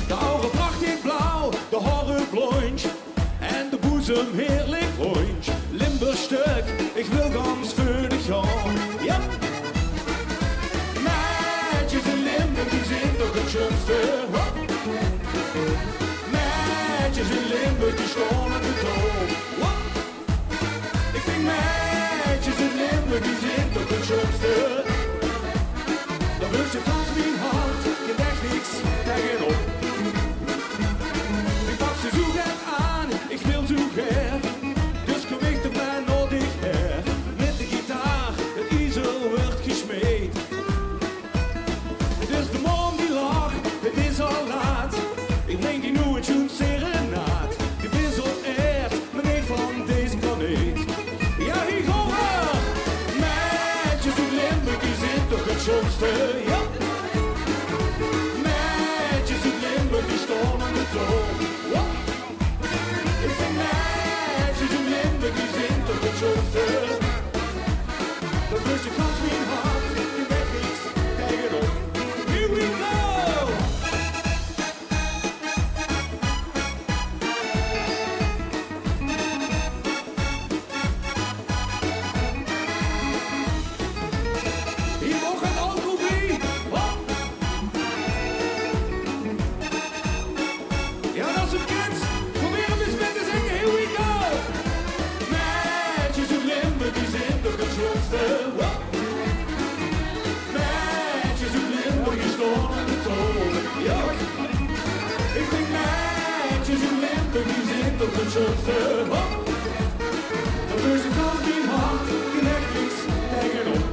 De oude pracht in blauw, de haren blond en de boezem heerlijk rond. Limburg stuk, ik wil gans vurig gaan. Ja. Meisjes in Limburg, die zijn toch het schönste. Meisjes in Limburg, die staan aan de toon. Ik vind meisjes in Limburg, die zijn toch het schönste. Dan wist je kans mijn hart, je denkt niks tegenop. Ik pak ze zo graag aan, ik speel zo graag. Dus kom ik er bij nog dichther. Met de gitaar, het ijzer wordt gesmeed. Het is de man die lacht, het is al laat. Ik breng die nu een tune serenaat. Je bent zo echt, meneer van deze planeet. Ja, hier gaan we! Meisjes in Limburg, die zijn toch het schoonste, ja. Meisjes in Limburg, die staan aan de toon. Ja. Ik vind meisjes in Limburg, die zijn toch het schoonste. Dat rust je kans mijn hart, je bent niks tegenop. Here we go! Hier mag het alcohol bij. Hop. Ja, dat is het kind. Probeer hem eens met te zingen. Here we go. Meisjes in Limburg, die zijn toch het schoonste. Hop. Meisjes in Limburg, die staan aan de toon. Ja. Ik denk meisjes in Limburg, die zijn toch het schoonste. Hop. Dan rust het als mijn hart, je legt niks tegenop.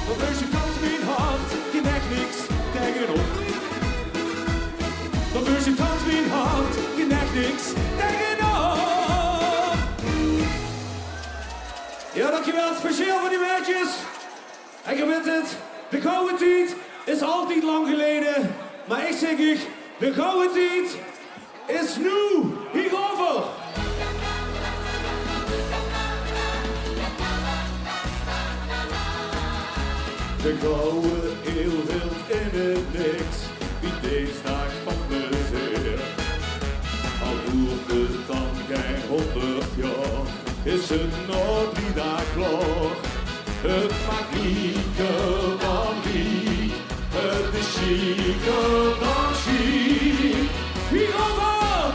Dan rust je kans mijn hart, je legt niks tegenop. Dan rust je kans mijn hart, je legt niks tegenop. Ja, dankjewel. Speciaal voor die meisjes. En je weet het, de gouden tijd is altijd lang geleden. Maar ik zeg u, de gouden tijd is nu hierover. De gouden eeuw hield in het niks, wie deze dag van plezier. Al duurt het dan geen 100 jaar, is het nog 3 dagen klaar. Het maakt lieker dan Riek, het is chiquer dan chic. Hierover!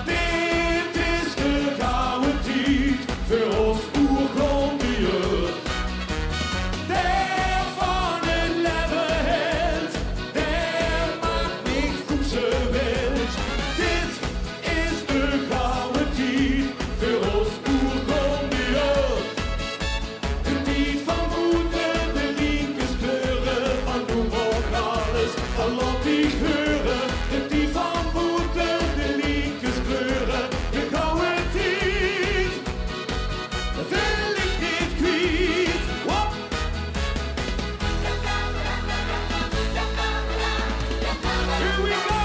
Dit is de gouden tijd voor ons Bourgondië. Der van het leven het, der maakt niks goed ze wilt. Dit is de gouden tijd voor ons Bourgondië. De tijd van voeten, de linkers kleuren, van doen ook alles, van laat die geuren. De tijd van voeten, de linkers kleuren, de gouden tijd. Dat wil ik niet kwijt. Hop! Here we go!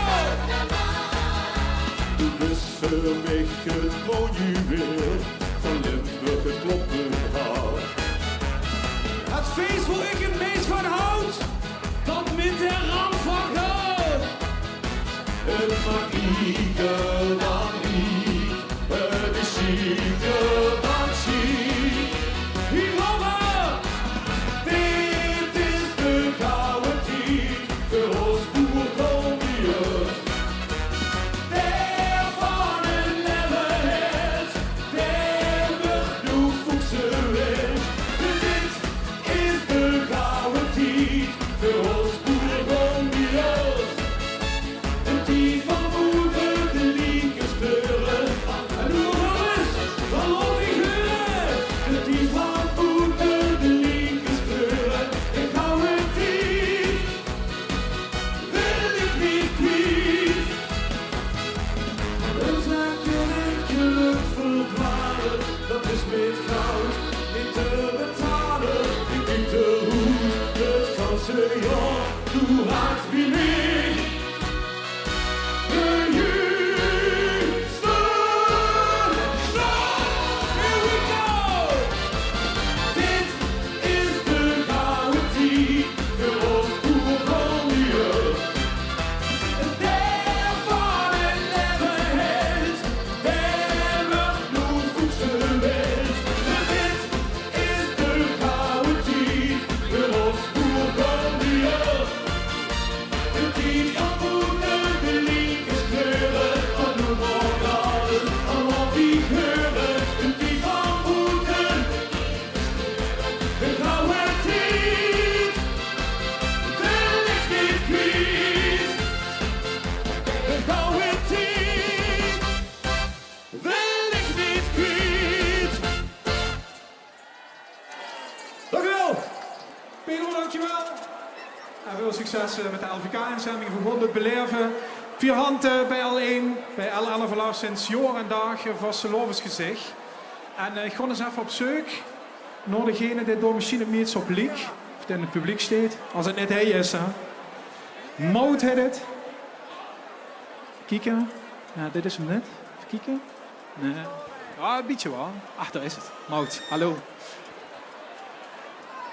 Du bist für mich het monument van Limburg, het kloppenhaar. Het feest waar ik het meest van houd, dat met de rand van goud. Het maakt lieker dan Riek, het is chiquer dan chic. Hierover! Dit is de gouden tijd voor ons Bourgondië. Der van het leven het, der wordt nu voedsel is. Dit is de gouden tijd voor ons Bourgondië. Een tijd van moeder, de linkers kleuren. En hoe alles van al die geuren. Een tijd van moeder, de linkers kleuren. Ik hou het tijd, wil ik niet kwijt. Een zaakje in geluk verdwalen, dat is met goud niet te betalen. Ik denk de hoed, het ganse jaar, toen raakt wie niet. De juiste slag. Here we go! Dit is de gouden tijd voor ons Bourgondië. Der van het leven het, der wordt nu voedsel wilt. Dit is de gouden tijd voor ons Bourgondië. De tijd van moeder, de linkers kleuren, van doen ook alles, allemaal die geuren. De tijd van moeder, de gouden tijd, wil ik niet kwijt. De gouden tijd, wil ik niet kwijt. Dank u wel. Pedro, dankjewel. En veel succes met de LVK-inzending voor het beleven. 4 handen bij L1, bij L11 sinds jaar en dag van gezicht. En ik ga eens even op zoek naar degene die door misschien het meest op liek, of die in het publiek staat, als het net hij is. Hè. Mout heet het. Kijken. Ja, dit is hem net. Even kijken. Nee. Ja, een beetje wel. Ach, daar is het. Mout, hallo.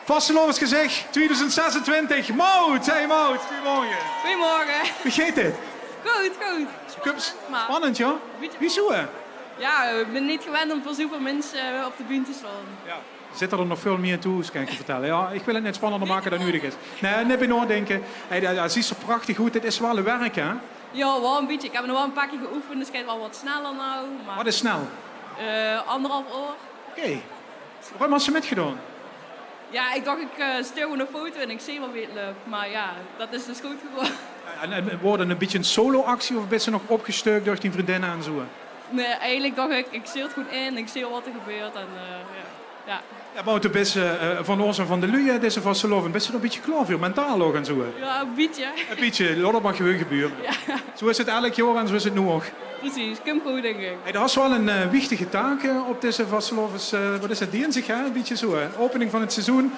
Vastelovensgezicht 2026. Mout, hey Mout. Goedemorgen. Goedemorgen. Wie gaat dit? Goed, goed. Spannend, joh. Wie zo? Ja, ik ben niet gewend om voor zoveel mensen op de bühne te staan. Ja. Zit er nog veel meer toe, kan ik je vertellen. Ja, ik wil het net spannender maken dan nodig is. Nee, net bij nadenken. Hey, dat is zo prachtig goed. Dit is wel een werk, hè? Ja, wel een beetje. Ik heb nog wel een paar keer geoefend, dus het gaat wel wat sneller nou. Maar... Wat is snel? 1,5 uur. Oké. Waarom had ze metgedaan? Ja, ik dacht ik stuur gewoon een foto en ik zie wel weer het lukt. Maar ja, dat is dus goed geworden. En wordt het een beetje een solo-actie of ben ze nog opgestuurd door die vriendinnen en zo? Nee, eigenlijk dacht ik zie het goed in, ik zie wat er gebeurt en ja. Ja, maar toen best van ons en van de Luie, deze van Seloven, best er een beetje klaar voor, mentaal ook en zo. Ja, een beetje. Een beetje, dat mag gewoon gebeuren. Ja. Zo is het elk jaar en zo is het nu ook. Precies, kom goed denk ik. Hey, dat was wel een wichtige taak op deze Vastelovens, wat is het, dinsdag, hè? Een beetje zo, hè? Opening van het seizoen.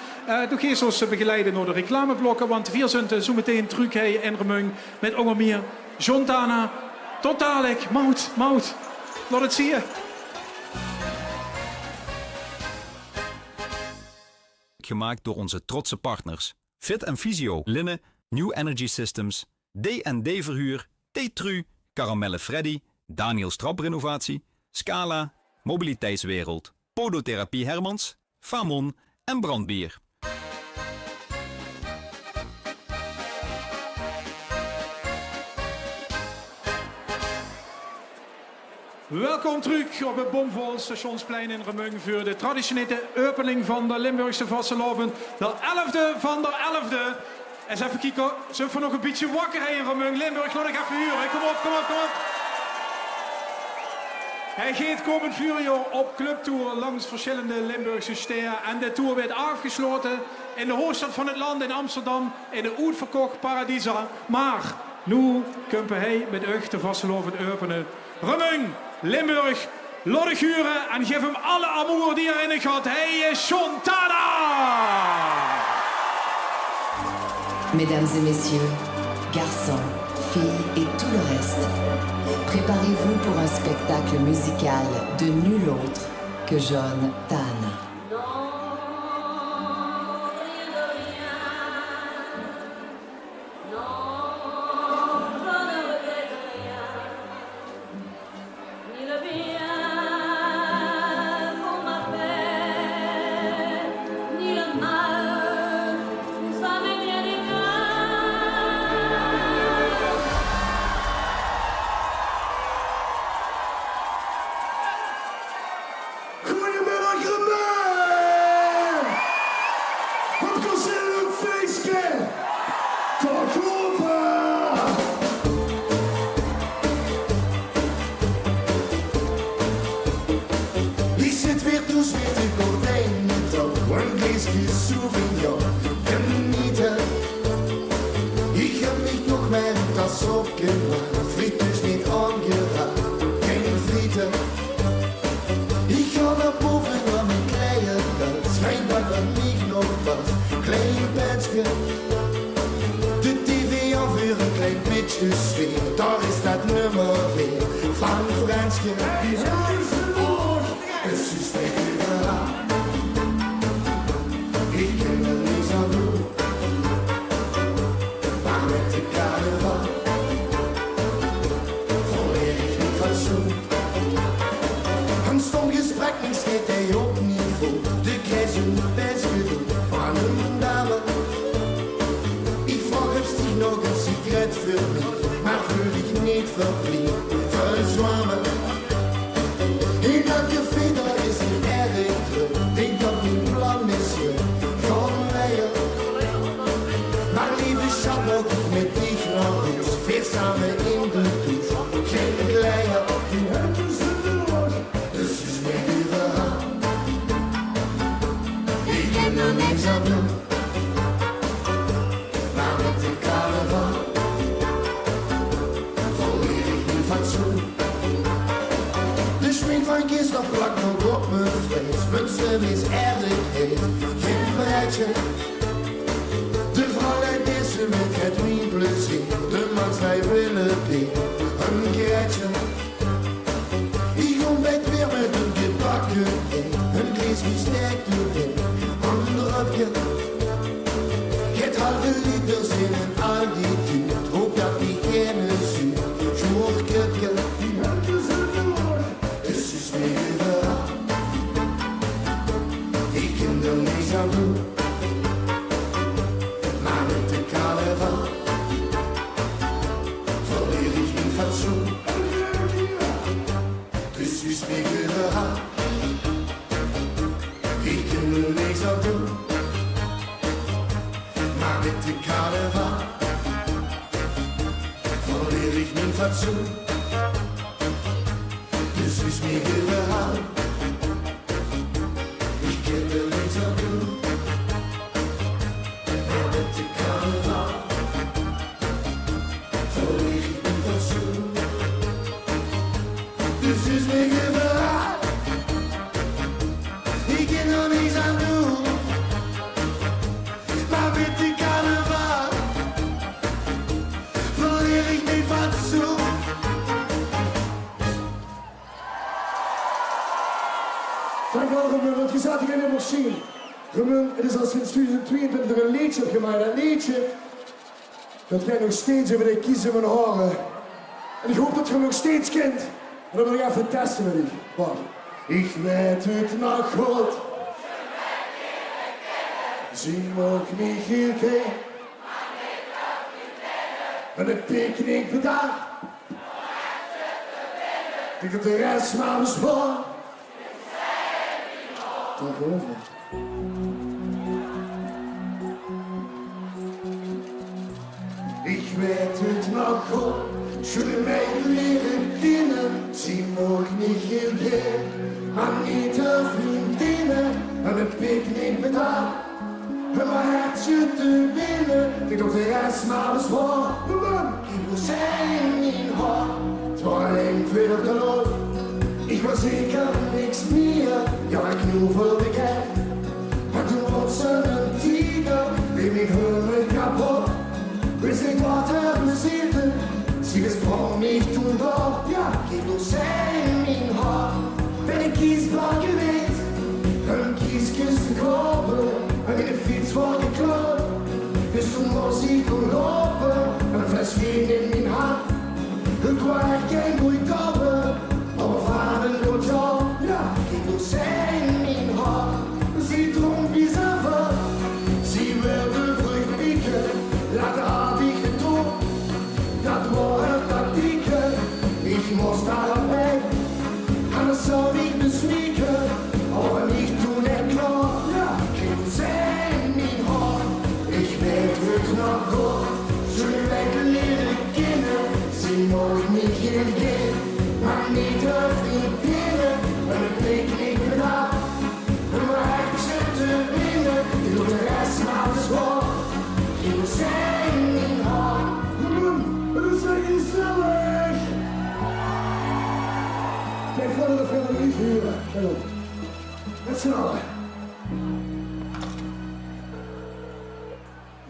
Toen ga je ons begeleiden door de reclameblokken, want we zijn zo meteen terug in Remung met ook meer John Tana. Tot dadelijk, Mout. Laat het zien. Gemaakt door onze trotse partners Fit & Physio, Linnen, New Energy Systems, D&D Verhuur, T-Tru, Caramelle Freddy, Daniels Traprenovatie, Scala, Mobiliteitswereld, Podotherapie Hermans, Famon en Brandbier. Welkom terug op het bomvol Stationsplein in Remung voor de traditionele opening van de Limburgse Vastelovend. De 11e van de 11e. Eens even kijken, zullen we nog een beetje wakker in Remung? Limburg, laat ik even huren. Kom op, kom op, kom op. Hij gaat komend 4 jaar op clubtour langs verschillende Limburgse steden. En de tour werd afgesloten in de hoofdstad van het land, in Amsterdam, in de uitverkocht Paradisa. Maar nu komt hij met euch de Vastelovend openen. Remung, Limburg, laat ik huren en geef hem alle amour die erin gaat. Hij is Chontana! Mesdames et messieurs, garçons, filles et tout le reste, préparez-vous pour un spectacle musical de nul autre que John Tana. Dankjewel Remung, want je zat hier helemaal zien. Remung, het is al sinds 2022 een liedje opgemaakt. Dat liedje, dat wij nog steeds over de kiezen van horen. En ik hoop dat je hem nog steeds kent. En dan wil ik even testen met u. Wacht. Ik weet het nog goed. Ze mag niet heel geen. En het picknick bedacht. Ik heb de rest maar bespaard. Dag over. Ik weet het nog goed. Zullen mij leren kennen. Ze mag niet heel geen. Maar niet de vriendinnen. En het picknick bedacht. En mijn hartje te winnen. Ik doe de rest maar bespaard. Ik wil zijn in haar. Het was alleen voor de loop. Ik was zeker niks meer. Ja, ik knuffelde gek. Maar toen was ze een tiger. Weem ik hulp kapot. Wist ik wat er plezierde. Sie sprong mich toen door. Ja, ik wil zijn in haar. Ben ik kiesbaar geweest. Een kieskist gekopen. En in de fiets voor geklopt. Dus toen was ik kon lopen. En een fles wien in mijn hand. Het was geen goeie kopen. Maar vader goed job. Ja, ik wil zijn in haar. Ze dronk wie ze wil. Ze wilde vrucht pieken. Later had ik gedoe. Dat was het tactieken. Ik moest daarbij. Anders zou ik bezwieken. Aber nicht tun etwa. Ja, ik wil zijn in haar. Ik weet het nog goed. Zullen wij leren kennen. Ze mag niet heel geen. Maar niet de vriendinnen. En het picknick bedacht. En mijn hartje te winnen. Ik doe de rest maar bezwaar. Ik wil zijn in haar. Het is echt gezellig. Kijk, verder de verder niet huren. Kijk op. Met z'n allen.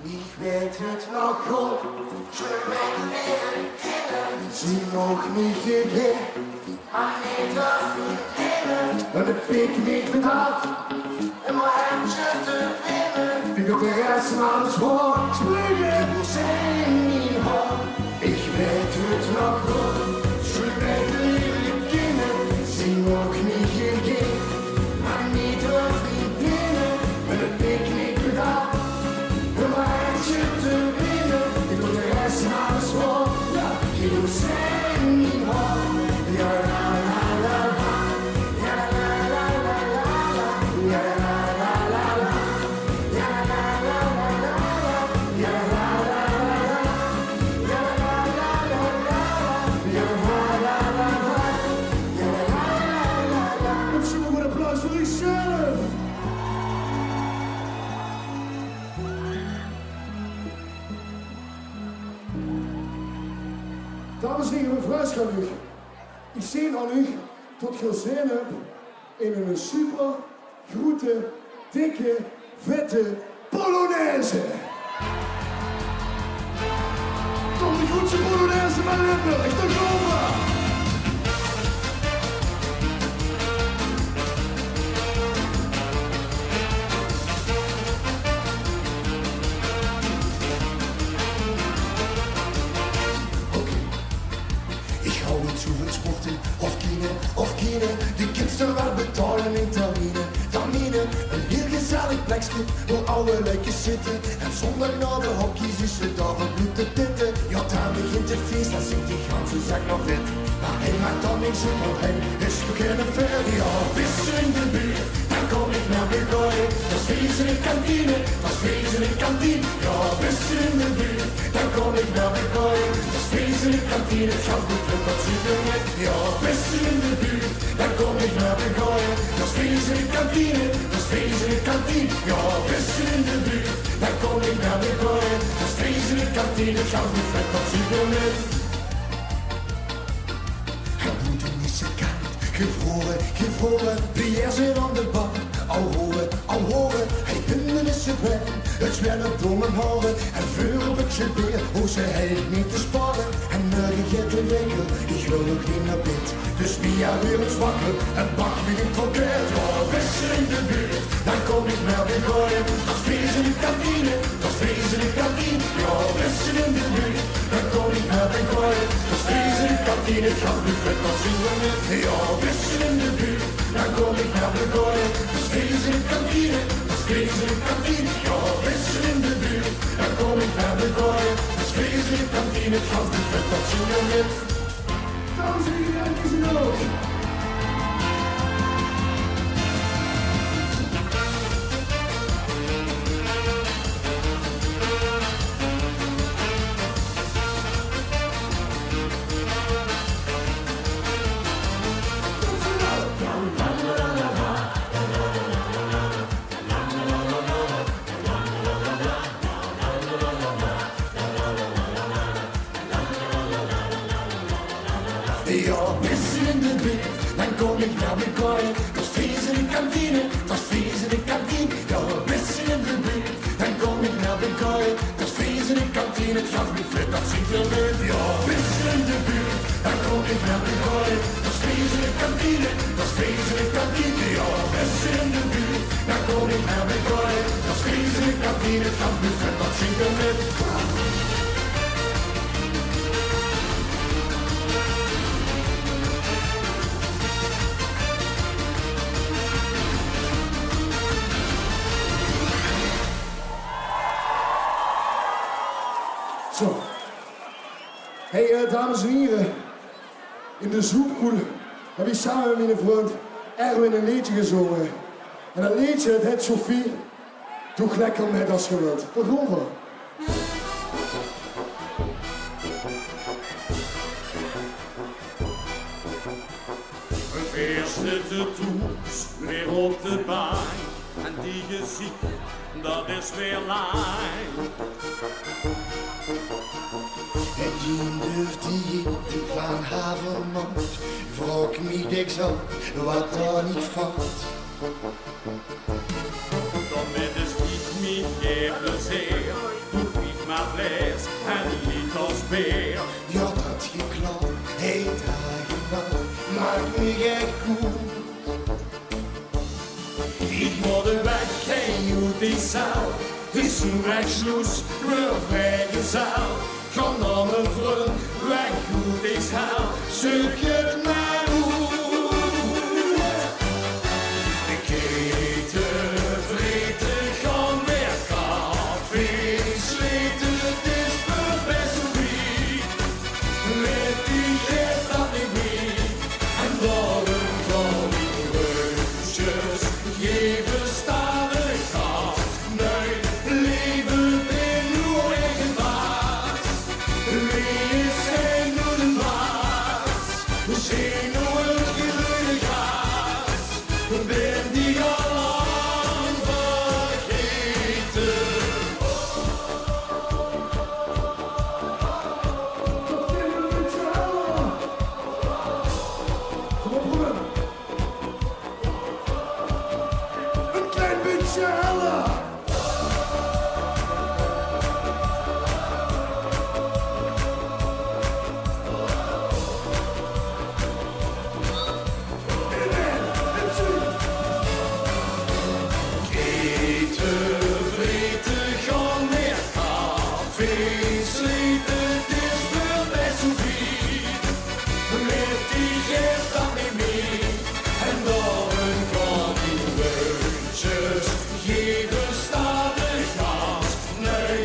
Ik weet het nog goed. Zullen wij leren kennen. Ze nog niet geen. Maar niet de vriendinnen. En het picknick bedacht. En mijn hartje te winnen. Ik doe de rest maar bezwaar. Springen. Ik wil zijn in haar. Ik weet het nog goed. Zullen wij leren kennen. Ze nog niet geen. Maar niet de vriendinnen. En het picknick bedacht. En mijn hartje te winnen. Ik doe de rest maar bezwaar. Ja, ik wil zijn in haar. Ja, la la la la. Ja, la la la la la. Ja, la la la la. Ja, la la la la la. Ja, la la la la. Ja, la la la la. Ja, la la la la. Ja, la la la la. Een zomer applaus voor uzelf. Dames en heren, mevrouw Schanuch. Ik zie aan u tot je zin hebt in een super, grote, dikke, vette Polonaise. Kom de grootste Polonaise van Limburg, tot over! Ich hou niet zo van sporten, of kine. Die kinderen wel betalen in termine. Een heel gezellig plekje waar oude lekker zitten. En zondag na de hokjes is het daar van bloed te titten. Ja, daar begint het feest, dan zingt die ganse zak nog vet. Maar hij maakt dan niks uit, want hij is toch geen ver. Ja, bist du in de buurt, dan kom ik naar Bulgarije. Dat is feesten in kantine, dat is feesten in kantine. Ja, bist du in de buurt, dan kom ik naar Bulgarije. Dat is feesten in kantine, het gaat goed met dat supernet. Ja, bist du in de buurt, dan kom ik naar Bulgarije. Dat is feesten in kantine, dat is feesten in kantine. Ja, bist du in de buurt, dan kom ik naar Bulgarije. Dat is feesten in kantine, het gaat goed met dat supernet. Het bloed is zo koud, gevroren, Pierre zit aan de bar. Al horen, hij binnen is het weg. Het zwellen door mijn haren en vuur op het gebeer. Hoe ze hij niet te sparen en morgen gaat de winkel. Ik wil nog niet naar bed, dus Mia weer eens wakker en bak me een kroket. Ja, best in de buurt, dan kom ik naar de gooien. Dat is feest in de kantine, dat is feest in de kantine. Ja, best in de buurt, dan kom ik naar de gooien. Dat is feest in de kantine. kantine, het gastbuffet, dat zien we met. Ja, vissen in de buurt, dan kom ik naar de gooien. Dat is feest in de kantine, dat is feest in de kantine. Ja, vissen in de buurt, dan kom ik naar de gooien. Dat is feest in de kantine, het gastbuffet, dat zien we met. Dames en heren, dank je wel. Ja, vissen in de buurt, dan kom ik naar de gooien. Dat is feest in de kantine, dat is feest in de kantine. Ja, vissen in de buurt, dan kom ik naar de gooien. Dat is feest in de kantine, het gastbuffet, dat ziet er leuk. Ja, vissen in de buurt, dan kom ik naar de gooien. Dat is feest in de kantine, dat is feest in de kantine. Ja, vissen in de buurt, dan kom ik naar de gooien. Dat is feest in de kantine, het gastbuffet, dat ziet er leuk. Zo. Hey, dames en heren. In de zoepkoel heb ik samen met mijn vriend Erwin een liedje gezongen. En dat liedje, het heet Sophie. Doe lekker met als je wilt. Tot over. Het eerste te toets, weer op de bank. En die gezicht, dat is weer lang. En die durft die eten van havermout. Vroeg me dik zo, wat daar niet valt. Dan met is niet meer geen plezier. Doe niet maar vlees en niet als beer. Ja, dat je klaar, heet haar gedaan. Maakt me gek goed. Ik moet er weg, geen goed is zelf. Het is een rechtsloes, ik wil vrijgezel. Ga naar mijn vriend, weg goed is hel. Zoek het maar goed. Ik eten, vreten, gaan weer koffie. Sleten, het is voor best zo wie. Met die geeft dat niet meer. En daarom gaan die reusjes geven staan de gas. Nee, leven in uw eigen baas. Wie is hij nu de baas? Zijn nu het groene gras. Ben die al lang vergeten. Een klein beetje heller. Eten, vreten, gaan weer koffie. Sleten, het is voor best zo wie. Met die geeft dat niet meer. En daarom gaan die reusjes geven staan de gas. Nee,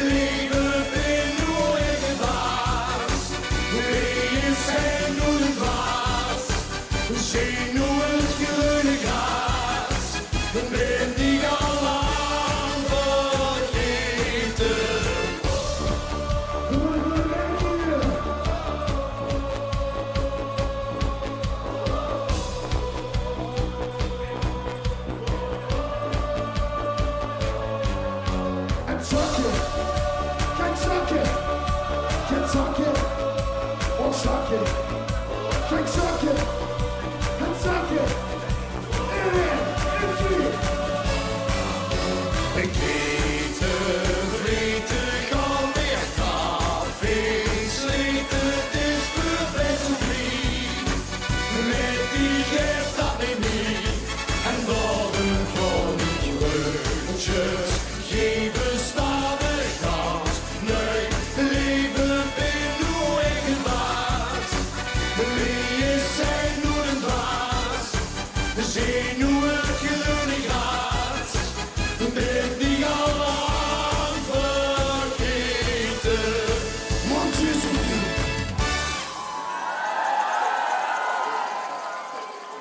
leven in uw eigen baas. Wie is hij nu de baas? Zijn nu het groene gras. Ben die al lang vergeten.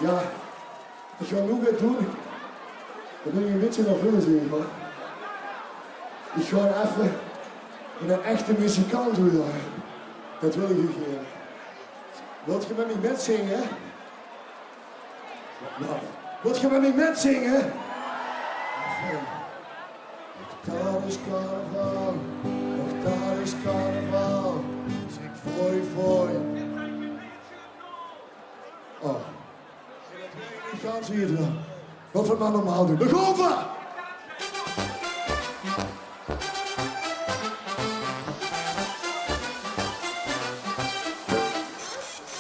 Ja, ik ga nu weer doen. Dan ben ik een beetje nerveus hiervan. Ik ga even in een echte muzikant doen. Dat wil ik u geven. Wilt je met me metzingen? Nou, wilt je met me metzingen? Dat is carnaval, och dat is carnaval. Zeg fooi, fooi. Oh. Ik ga zie je het wel. Wat we maar normaal doen. De golven!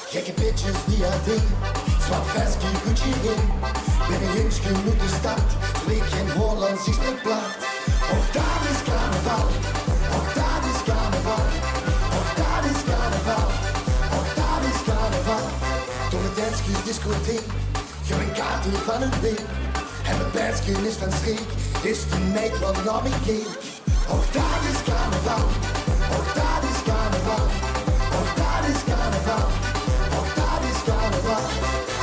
Gekke bitches die haar ding, zwart veski, Gucci ring. Ben een jongst genoeg de stad, spreek geen Hollands, ik spreek plat. Och dat is carnaval, och dat is carnaval, och dat is carnaval, och dat is carnaval. Door het Denskis discotheek, je een kaart in van het week. En mijn pijsje is van streek, is de meid wat naar me keek. Och dat is carnaval, och dat is carnaval, och dat is carnaval.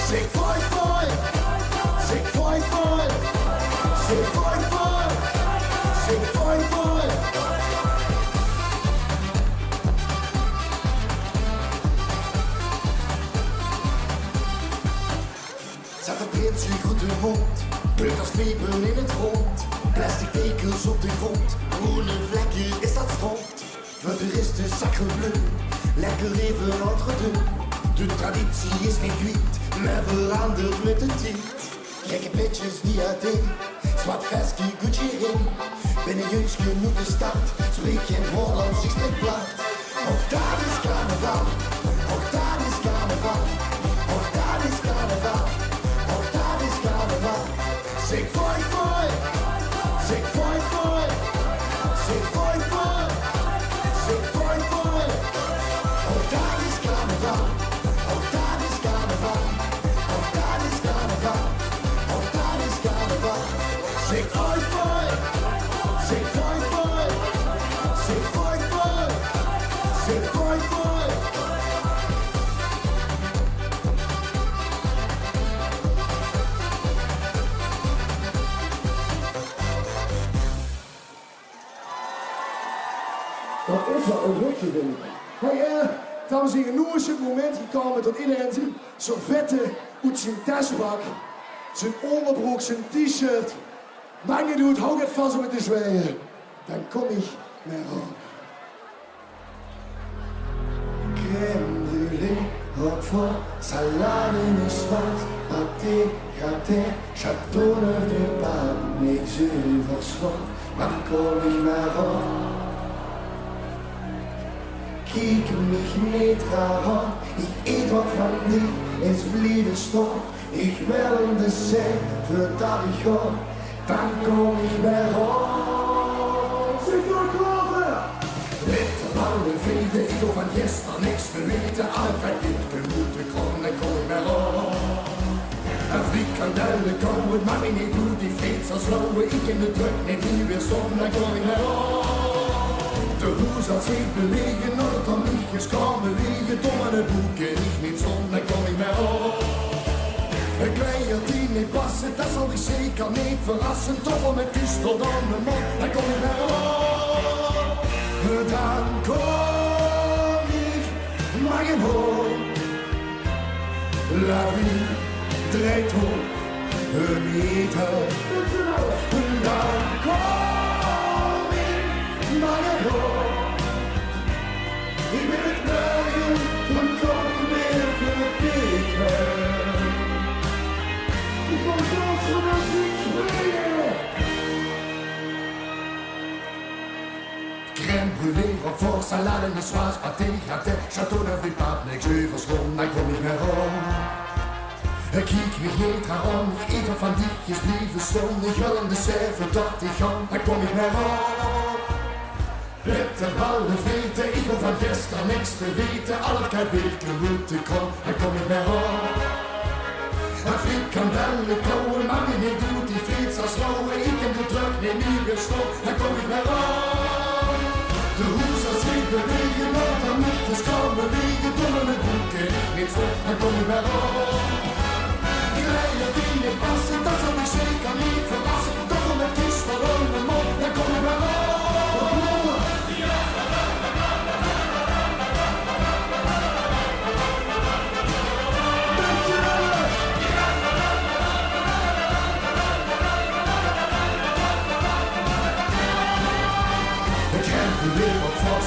Zeg fooi, fooi, zeg fooi, fooi, zeg fooi, fooi, zeg fooi, fooi. Zat een beertje goed in de mond, bleut als feber in het rond. Plastic bekers op de grond, groene vlekken is dat stront. Voor de rest is sacre bleu, lekker even entre deux. De traditie is niet kwiet, maar verandert met de tijd. Gekke bitches die haar ding, zwart veski, Gucci ring. Ben een jongst genoeg de stad, spreek geen Hollands, ik spreek plat. Och dat is carnaval, och dat is carnaval, och dat is carnaval, och dat is carnaval. Zeg fooi, fooi, zeg fooi, fooi, zeg fooi, fooi, zeg fooi, fooi. Och dat is carnaval. Zeg fooi, fooi, zeg fooi, fooi, zeg fooi, fooi, zeg fooi, fooi. Dat is wel een rukje, vind ik. Hey, dames en heren, nu is het moment gekomen dat iedereen zijn servetten uit zijn tas pakt, zijn onderbroek, zijn t-shirt. Maakt niet uit, hou het vast met de zweeën. Dan kom ik naar op. Crème brûlée, roquefort, salade in de zwart, pâté, gratin, Châteauneuf-du-Pape, niks overschot, dan kom ik naar op. Kijk mich niet raar aan, ik eet wat van die, is blijven staan. Ik wil een dessert, voordat ik ga. Dan kom ik weer op. Zeg door kloven! Witte blauwe vrienden, ik hoef van gisteren niks te weten. Altijd dit gemoete krom, dan kom ik weer op. Een frikandelle komen, maar ik niet doe die vreeds als lauwe. Ik in de druk, neem niet weer stom, dan kom ik weer op. De hoes als ik bewegen, nooit om lichtjes kan bewegen. Dom aan het boeken, ik niet zon, dan kom ik weer op. Een kleier die niet passen, dat zal ik zeker niet verrassen. Toch met kus tot aan de mond, dan kom ik naar op. Dan kom ik maar in hoor. La vie draait op, een meter. Dan kom ik maar in hoor. Ik ben het bergen, dan kom ik weer verbeteren. Ik kom zelfs vanaf niet springen. Crème brûlée, roquefort, salade, niçoise, pâté, gratin, Châteauneuf-du-Pape, niks overschot, dan kom ik naar op. Kijk mich niet aan, ik eet wat van dietjes blijven staan. Ik wil een dessert voordat ik ga, dan kom ik naar op. Bitterballen vreten, ik wil van gisteren niks te weten. Al het kabeltje moet ik kom, dan kom ik naar op. Een frikandelle kouwen, maar wie niet doet die vreeds als lauwe. Ik in de druk, neem niet weer stop, dan kom ik naar op. De hoes als ik bewegen, want dan moet je kan bewegen. Domme met boeken, niet stop, dan kom ik naar op. je die passen, dat zal ik zeker niet verrassen. Toch om het kies voor een mond, dan kom ik weer op.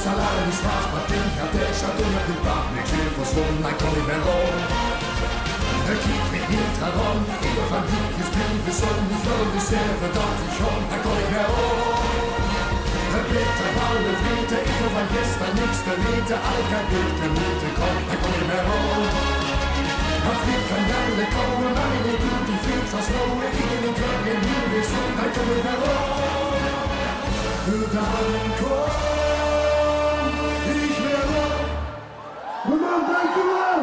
Salaris is vast, maar tegen gaat ik zat toen op de bank. Niks meer verslonden, dan kon ik weer om. Ik kiek me niet herom, ieder van die geschreven zon. Die vlogen sterven dat ik gewoon, dan kon ik weer om. Het blitte oude vrienden, ieder van gisteren niks te weten. Altijd dit de moeite komt, dan kon ik weer om. Dan vliegt van de komen, maar ik doe die vliegt als lowe. Iedereen terug in nieuw is, dan kom ik weer om. Dan kom dankjewel!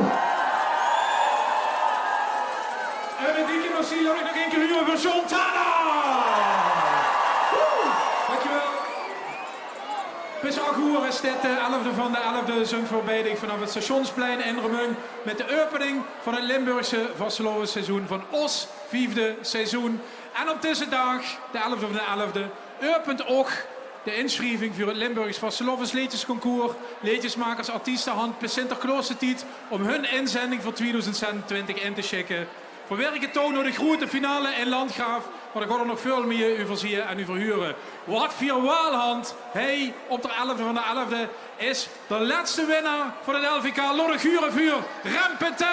En een dikke merci, laat ik nog één keer huren voor John Tana! Dankjewel! Bis 8 uur is dit de 11e van de 11e zangvoorbereiding vanaf het Stationsplein in Remung met de opening van het Limburgse vastelovenseizoen van ons 5e seizoen. En op deze dag, de 11e van de 11e, opent ook de inschrijving voor het Limburgs Vastelovensliedjesconcours. Liedjesmakers, artiesten, hand per Sinterklaas-tijd om hun inzending voor 2020 in te schikken. Voor werken tonen de grote finale in Landgraaf, maar dan gaat er nog veel meer u voorzien en u verhuren. Wat voor waalhand hij op de 11e van de 11e is de laatste winnaar van het LVK Loddergurenvuur, Rempetem!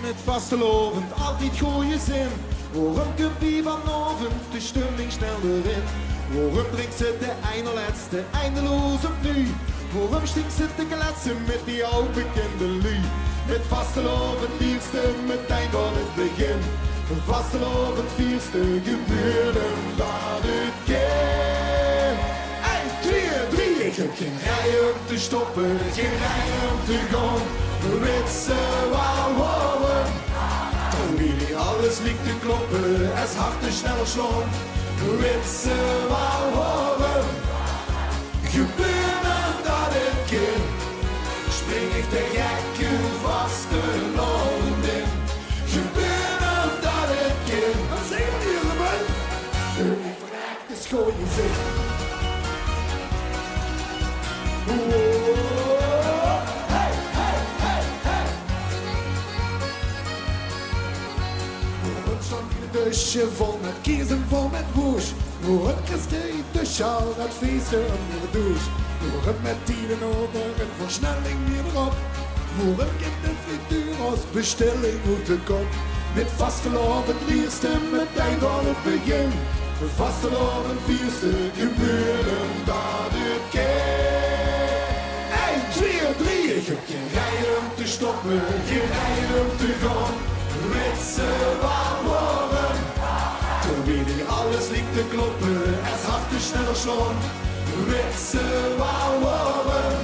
Met vastelovend, altijd goeie zin. Waarom kopie vanavond de stemming snel erin? Waarom drinkt ze de ene laatste eindeloos opnieuw? Waarom stinkt ze te kletsen met die oude bekende lui? Met vastelovend vierste meteen van het begin. Vastelovend vierste gebeuren dat het kind. 1, 2, 3, ik heb geen rij om te stoppen, geen rij om te gaan. Witse wou horen, toen wie alles liep te kloppen, es harten sneller slaan. Witse wou horen, gebeuren dat het kind, spring ik de gekke vaste loven in. Gebeuren dat het kind, wat zeggen die allemaal? Ik vraag de schooien zin. Dusje vol met kiezen, vol met woes. Hoe het gesteed de sjaal, dat feesten onder de douche. Hoe het met tienen over een versnelling weer erop. Hoe het in de frituur als bestelling moeten komen. Met vastelovend lierste meteen van het begin. Vastelovend vierste gebeuren dat het kind. 1, 2, 3, ik heb geen rij om te stoppen, geen rij om te gaan. Witse wou horen, toen wie alles liep te kloppen, es harten sneller slaan. Witse wou horen,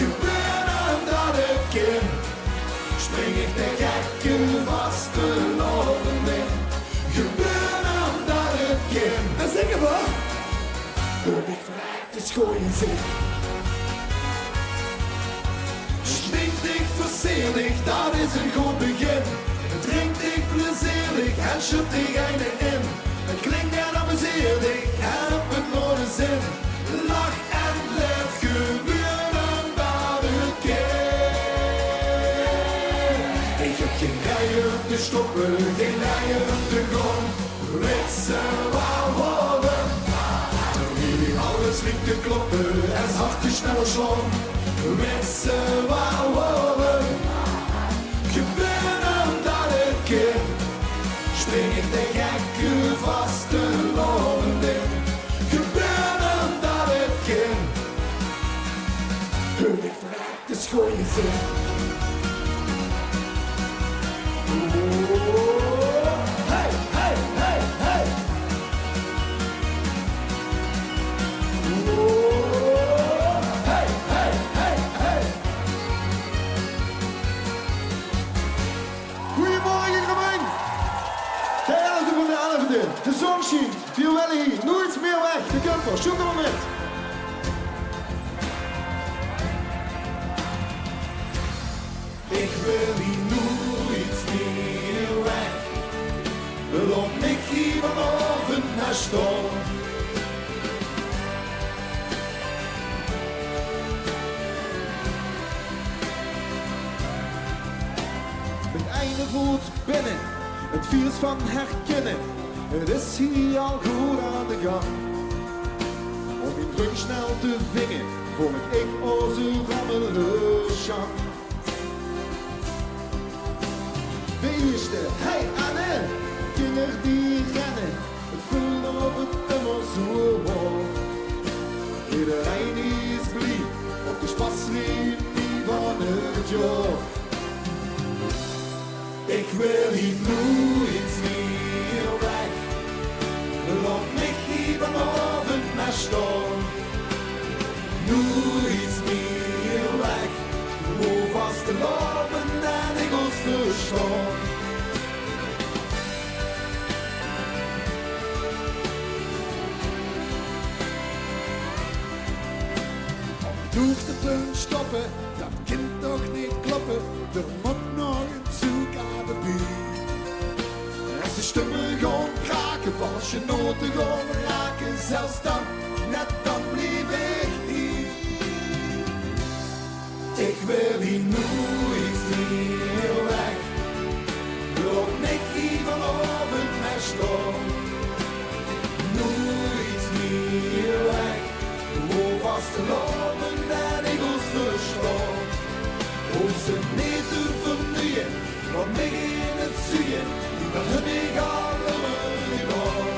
gebeuren dat het kind, spring ik de gekke vaste loven in. Gebeuren dat het kind, en zingen we, door ik vraag de schooien zin. Schminkt ik versierlijk, dat is een goed begin. Drinkt ik plezierlijk en schut ik eine in. Het klinkt en amuseert ik en op het noorde zin. Lach en blijf gebeuren dat het kind. Ik heb geen rij om te stoppen, geen eieren op de grond. Witse wou worden. Terwijl die alles liep te kloppen en zijn hartje sneller slong. Witse wou worden. Gebeuren dat het kind. Spring ik de gekke vaste lovend in. Gebeuren dat het kind. Ik vraag de schooien zin. Hey, hey, hey, hey. Hey, hey, hey, hey. Goedemorgen, gemeen. De 11e van de 11e. De zon schijnt. Viel wel hier. Nooit meer weg. De Kumper. Zoek hem met. Ik wil hier nooit meer weg. Loop ik hier vanavond naar stal. Het einde voelt binnen. Het virus van herkennen. Het is hier al goed aan de gang. Om in druk snel te vingen. Voor ik onze rammelde chant. De eerste, hey Anne, kinder die rennen, het vullen op het immer zo wol. Iedereen is blij, op de spasriem van het job. Ik wil hier nooit meer weg. Loop ik hier vanavond naar stal. Nooit meer weg. Hoe vast te lopen en ik ons verstaan. Hoogtepunt stoppen, dat kind toch niet kloppen. Er moet nog een zoek aan de buurt. En ze stemmen gewoon kraken, als je noten gewoon raken. Zelfs dan, net dan blijf ik hier. Ik wil hier nooit meer weg. Loop ik hier vanavond naar stal. Nooit meer weg. Hoe vast te lopen en ik ons verstaan. Hoe ze niet te vernieuwen, wat mij in het zien, dat heb ik allemaal gedaan.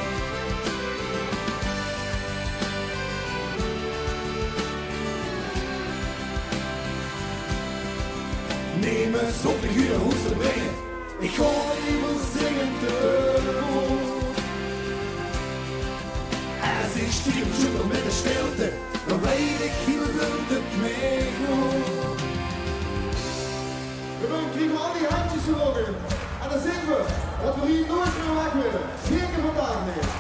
Neem eens op de uur hoe ze brengen. Ik ga even zingen te voet. Als ik stierf zoeken met de stilte, dan weet ik heel veel dat mee goed. We kriegen al die handjes gelogen. En dan zien we dat we hier nooit meer weg willen. Zeker vandaag niet.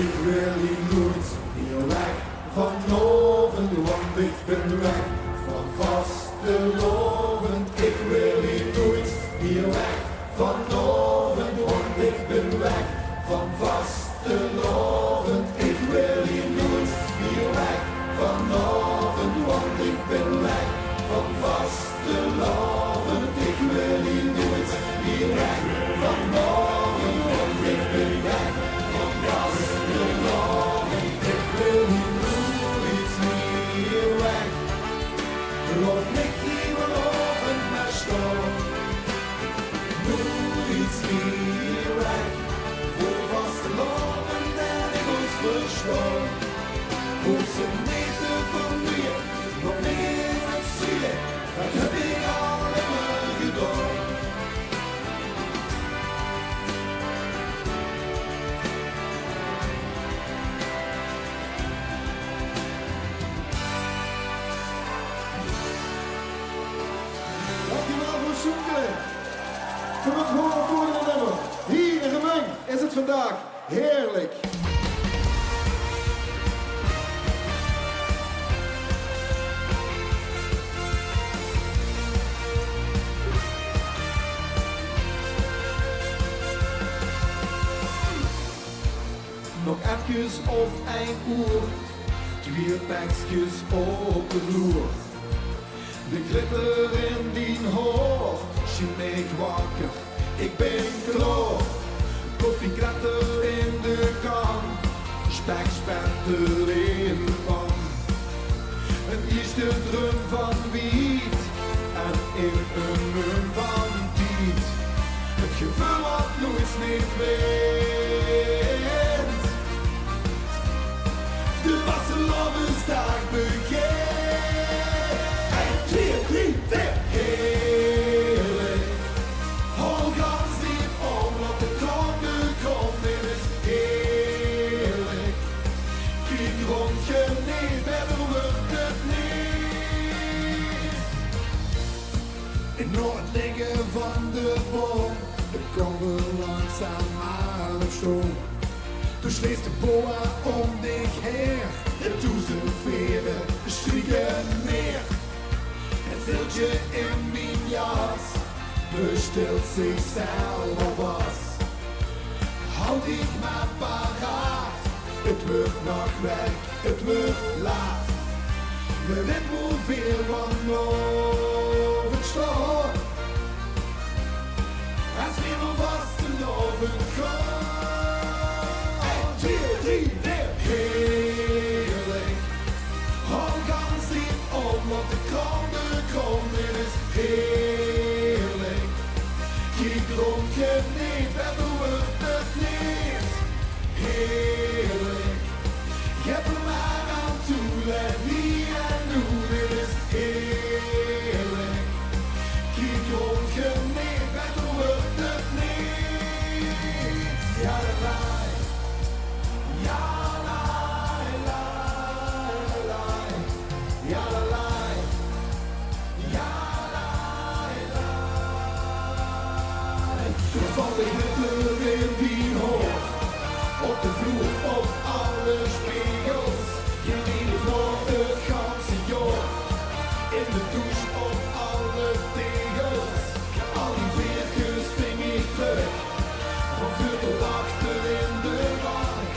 Ik wil hier nooit meer weg vanavond, want ik ben weg van vastelovend. Ik wil hier nooit meer weg vanavond, want ik ben weg van vastelovend. Ik wil hier nooit meer weg vanavond, want ik ben weg van vastelovend. Ik wil hier nooit meer weg vanavond, want ik ben weg van vastelovend. Ik wil hier nooit meer weg. Loop ik hier vanavond naar stal. Nooit meer weg. Voor vastelovend en ik ons verstaan. Hoef ze niet te vermoeien, nog meer het zien. Dat heb ik allemaal gedaan. Dankjewel voor het zoeken. Kom het horen voor de nummer. Hier in Gemeng is het vandaag heerlijk. Nog even op een uur, twee pakjes op de vloer. De klipper in die hoofd je mij wakker. Ik ben klaar. Koffie kletter in de kan. Spekspenter in de pan. Een eerste drum van wiet. En in een munt van tiet. Het gevoel wat nooit niet wint. De Vastelovensdag begint. 1, 2, 3, 4. Heerlijk. Hol gans niet om, laat de konde kom. Dit is heerlijk. Kijk rond je niet, verder wordt het niet. En door het liggen van de boom, het komt weer langzaam maar op stoom. Toen sleest de boa om dich her, en toen zijn veren strieken neer. Het viltje in mijn jas bestelt zichzelf was. Houd ik maar paraat, het wordt nog werk, het wordt laat. We weten hoeveel van boven staat. Als we nog vast te loven gaan. 1, 2, 3, 4. Heerlijk. Hou gans niet om, want de komende kom. Dit is heerlijk. Kijk rond je niet, verder wordt het niet. Heerlijk. Geef er maar aan toe, let wie en hoe. Dit is heerlijk. Kijk rond je niet, verder wordt het niet. Ja, la la. Ja, la la la. Ja, la la. Ja, la la. Dan val ik met de weer wie hoog. Op de vloer, op alle spiegels. Geen ene voor het ganse jaar. In de douche, op alle tegels. Al die veertjes ving ik terug. Van vuur tot achter in de bank.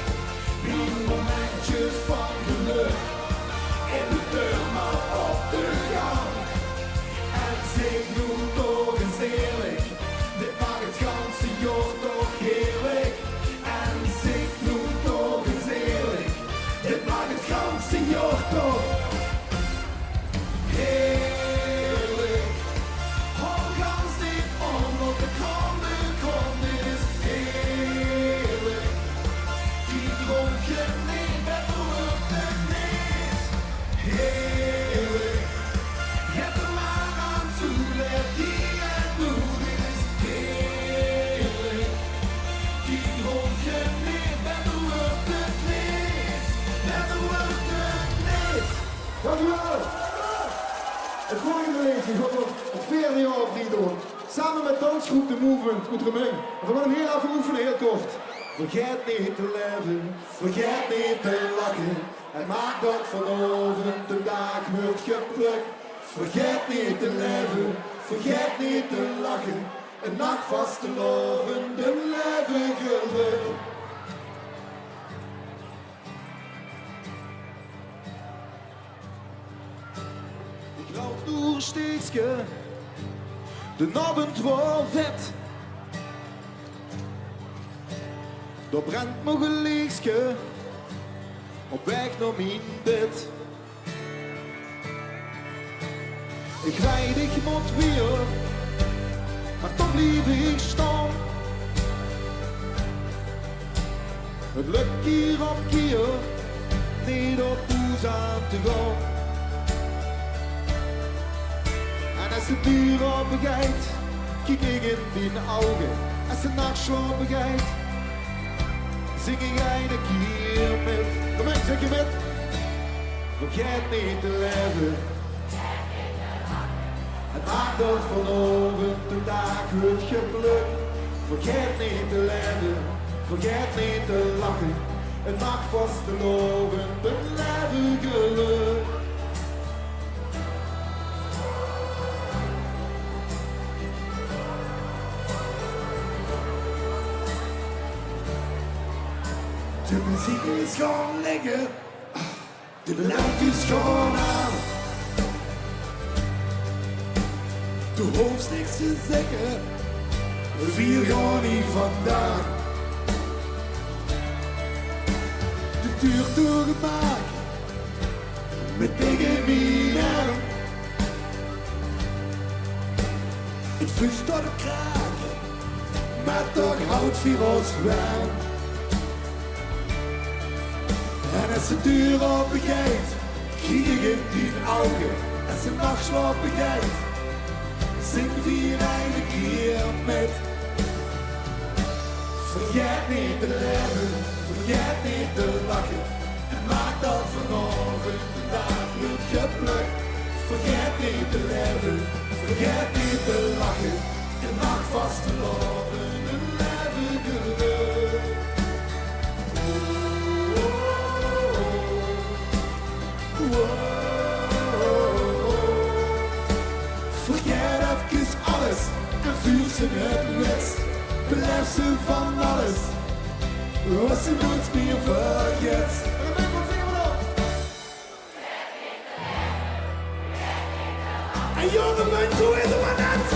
Wie momentjes van geluk. In de deur, maar op de gang. En zeg nu toch eens eerlijk. Dit maakt het ganse jaar toch heerlijk. En zeg nu toch eens eerlijk. Dit maakt het ganse jaar toch heerlijk. Hou gans niet om, want de komende kom. Dit is heerlijk. Die dronk je niet, beter wordt het niet. Heerlijk. Geef er maar aan toe, let die en doe. Dit is heerlijk. Die dronk je niet, beter wordt het niet. Beter wordt het niet. Dankjewel. Het volgende liedje gaat nog het vierde jaar opnieuw door. Samen met dansgroep De Movement Oetremung. We gaan hem heel even oefenen, heel kort. Vergeet niet te leven, vergeet niet te lachen. En maak dat vanavond de dag wordt geplukt. Vergeet niet te leven, vergeet niet te lachen. Een nacht vast te loven, de leven geluk. Ik loop door steeksje, de avond wordt vet. Er brandt nog een lichtje op weg naar mijn bed. Ik weet ik moet weer, maar toch blijf ik staan. Het lukt keer op keer niet op huis aan te gaan. En als de deur opgaat, kijk ik in mijn ogen. Als de nacht slapen gaat, zing ik een keer met. Kom eens, zeg je met. Vergeet niet te leven. Het maakt dat vanavond de dag wordt geplukt. Vergeet niet te leven. Vergeet niet te lachen. Het maakt vast te loven. Het leven geluk. De muziek is gewoon lekker, de lamp is gewoon aan. Du hoefst niks te zeggen, wir gaan niet vandaan. De deur toegemaakt, met tegen mijn arm. Het vuur tot op kraak, maar toch houdt voor ons warm. En als de deur open gaat, kijk ik in die ogen. Als de nacht slapen gaat, zingen we een keer met. Vergeet niet te leven, vergeet niet te lachen. En maak dat vanavond de dag wordt geplukt. Vergeet niet te leven, vergeet niet te lachen. En maak vast te loven een leven geluk. Vergeet even alles en vuur ze het west. Blijf ze van alles, wat ze nooit meer vergeet. En jongen mensen, hoe is het maar net?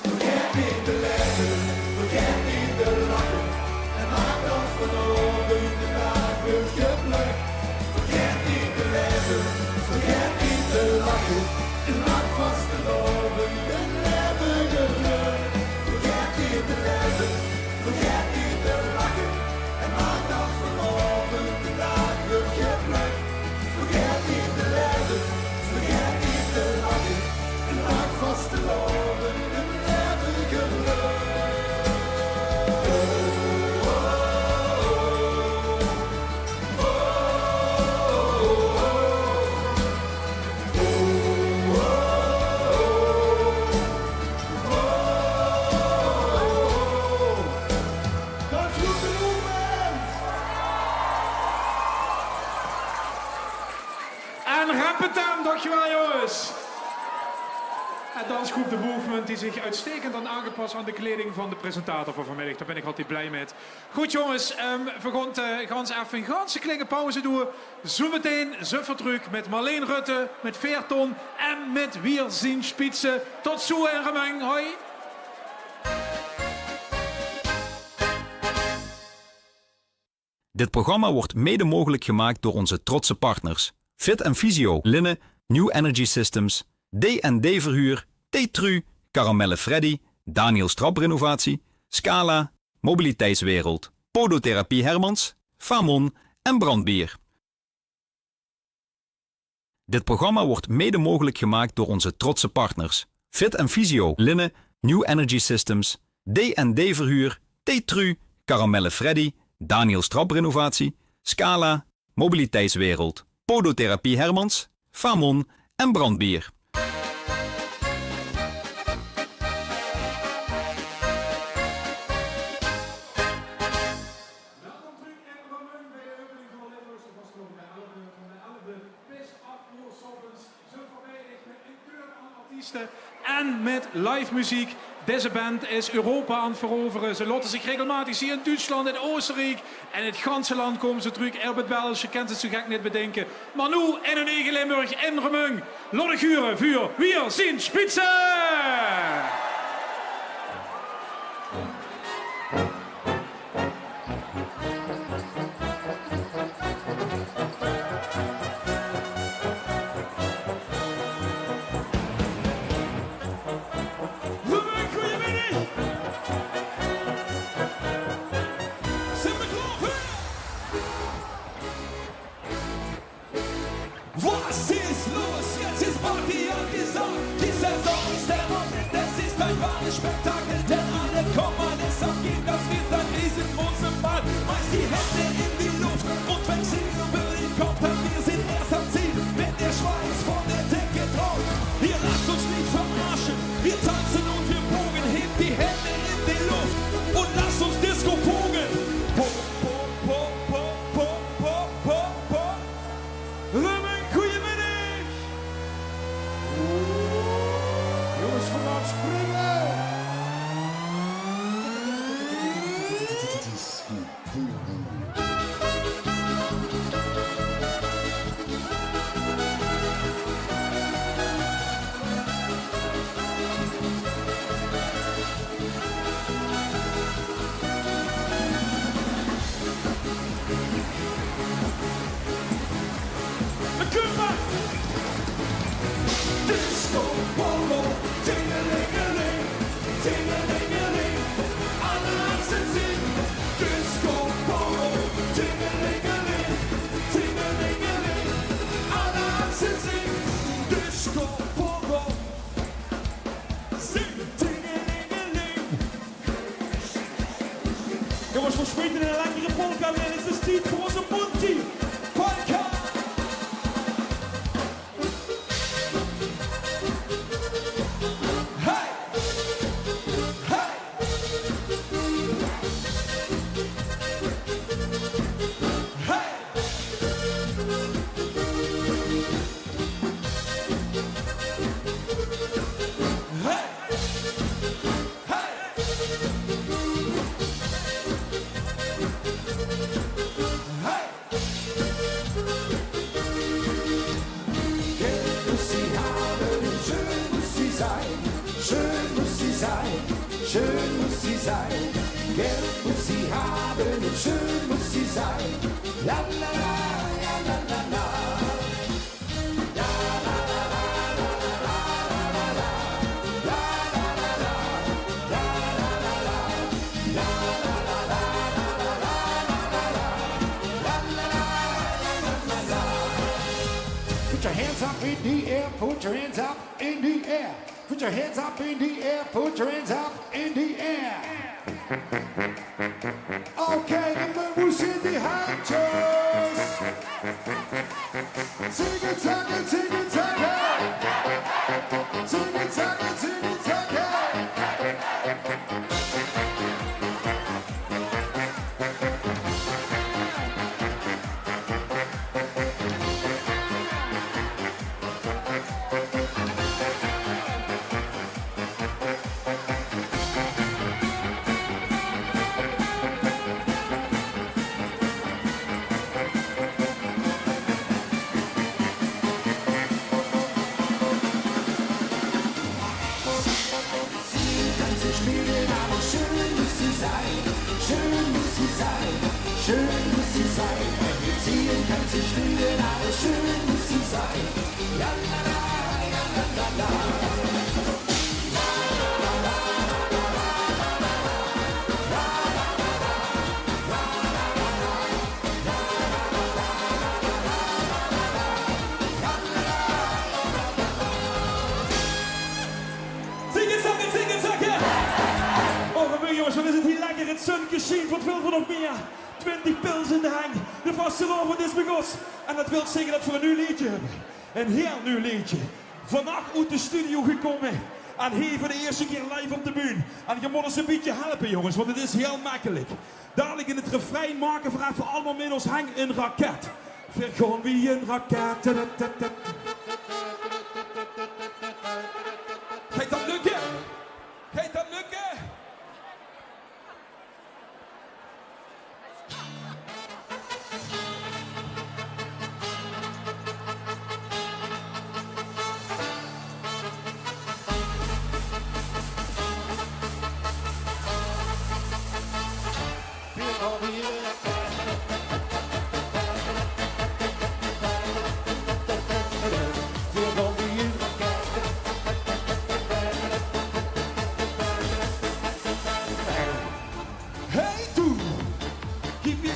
Vergeet niet te leven, vergeet niet te lachen. En maak dat vanavond de dag wordt geplukt. Vergeet niet te leven, vergeet niet te lachen. En maak vast te loven, een leven geluk. Vergeet niet te leven, vergeet niet te lachen. En maak dat vanavond de dag wordt geplukt. Vergeet niet te leven, vergeet niet te lachen. En maak vast te loven, een leven geluk. Dankjewel jongens. En dansgroep The Movement die zich uitstekend aan aangepast aan de kleding van de presentator van vanmiddag. Daar ben ik altijd blij mee. Goed jongens, we gaan even een ganse kleine pauze doen. Zometeen Zuffertruc met Marleen Rutte, met Veerton en met Wir sind Spitze. Tot zo en Remeng, hoi. Dit programma wordt mede mogelijk gemaakt door onze trotse partners Fit & Physio, Linne, New Energy Systems, D&D Verhuur, T-Tru, Caramelle Freddy, Daniels Traprenovatie, Scala, Mobiliteitswereld, Podotherapie Hermans, Famon en Brandbier. Dit programma wordt mede mogelijk gemaakt door onze trotse partners Fit & Physio, Linne, New Energy Systems, D&D Verhuur, T-Tru, Caramelle Freddy, Daniels Traprenovatie, Scala, Mobiliteitswereld, Podotherapie Hermans, Famon en Brandbier. En met live muziek. Deze band is Europa aan het veroveren. Ze laten zich regelmatig zien in Duitsland, in Oostenrijk. En in het ganse land komen ze terug. Herbert Bels, je kent het zo gek niet bedenken. Maar nu in een eigen Limburg, in Remung. Lotte Guren voor Wir sind Spitze! Was ist los? Jetzt ist Party angesagt. Die Saison ist der Moment, es ist ein wahres Spektakel. Denn alle kommen, es abgeht, das wird ein riesengroßer Ball. Meist die Hände in die Luft und wenn sie über den Kopf, dann wir sind erst am Ziel, wenn der Schweiß von der Decke tropft. Ihr lasst uns nicht verarschen, wir tanzen und wir bogen, hebt die Hände in die Luft und lasst uns Disco pogen. Po, po, po, po, po, po, po, po. Jongens, vanaf springen! Jongens, we spelen in een lekkere polka en het is tijd voor onze Monty. Polka! Hey! Hey! Hey! Schön muss sie sein, Geld muss sie haben und schön muss sie sein. La la la, ja la la la. Ja la la la la la la la la. La la la la, la la la la. La la la la la la la la la. La la la la la la. Put your hands up in the air, put your hands up in the air. Put your hands up in the air, put your hands up in the air. Okay, en we moesten die handjes. Zingen, zakken, zingen, zakken. Zingen, zakken, zingen, zakken. Schön muss sie sein, wenn wir ziehen, kann sie spielen, aber schön muss sie sein. Ja la la, ja la la la. La la la la la la la la. La la la la, la la la la. La la la la la la la. La la la la la. Zingen, zakken, zingen, zakken! Oh, wat jongens, wat is het hier lekker, het zonnetje schijnt, wat wil van nog meer? 20 pils in de hang, de vastelovend is begonnen. En dat wil zeggen dat we een nieuw liedje hebben. Een heel nieuw liedje. Vannacht uit de studio gekomen. En hier voor de eerste keer live op de bühne. En je moet ons een beetje helpen jongens, want het is heel makkelijk. Dadelijk in het refrein maken vragen we allemaal met ons hang een raket. Vergon wie een raket. Gaat dat lukken? Gaat dat lukken?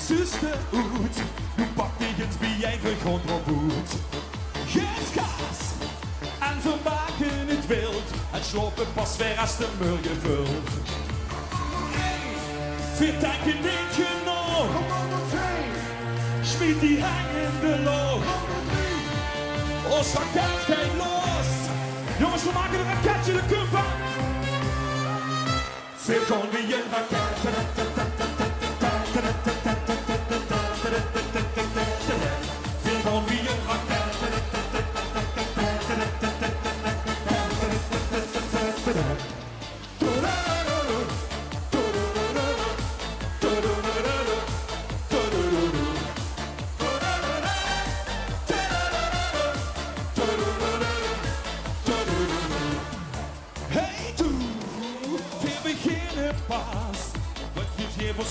Zuster uit, nu pakt eens bij jij vergrond op hoed. Geef gas en we maken het wild. Het slopen pas weer als de morgen vult. Vertank een beetje nog, schmied die hangende loog. Ons raket gaat los. Jongens, we maken een raketje de kumpa. Vergon wie een raket.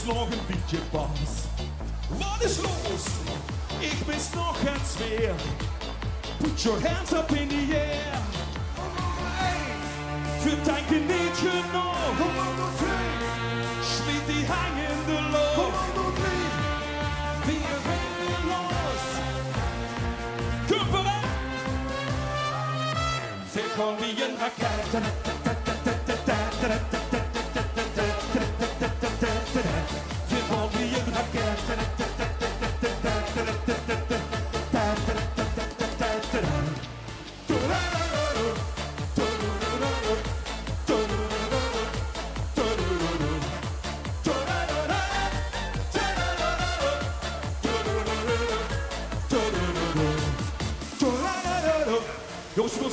Nog een beetje pas. Wat is los? Ik mis nog het sfeer. Put your hands up in the air. Vertanken niet genoeg. Schmied die hangende loog. Weer los. Kom vooruit. Vergon wie een raket.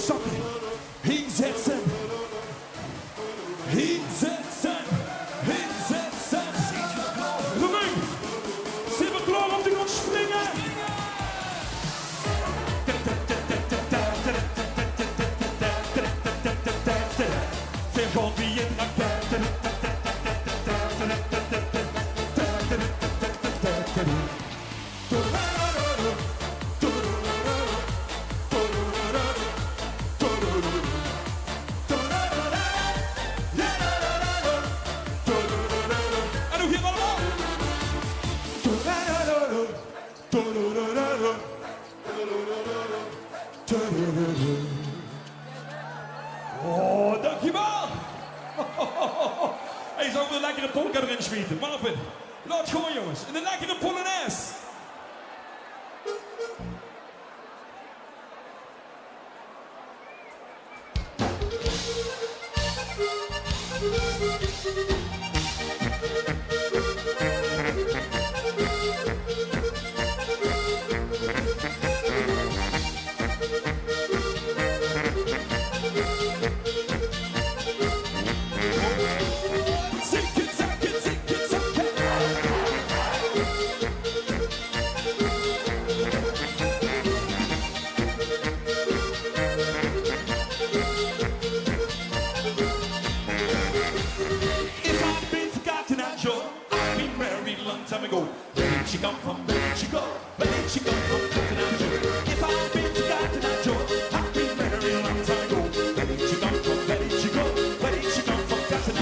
stoppen. Inzetten. Inzetten. Inzetten. Remung. Zijn we klaar om te gaan springen? Ver gaat wie in raketten. Oh, dankjewel! Hij zou ook een lekkere polka erin schieten. Marvin, laat gewoon jongens. In een lekkere polonaise. Time ago, where did she come from? Where did she go? Where did she come from? If I've been forgotten, I Joe, I've been married a long time ago. Where did she come from? Where did she go? Where did she come from? Forgotten, I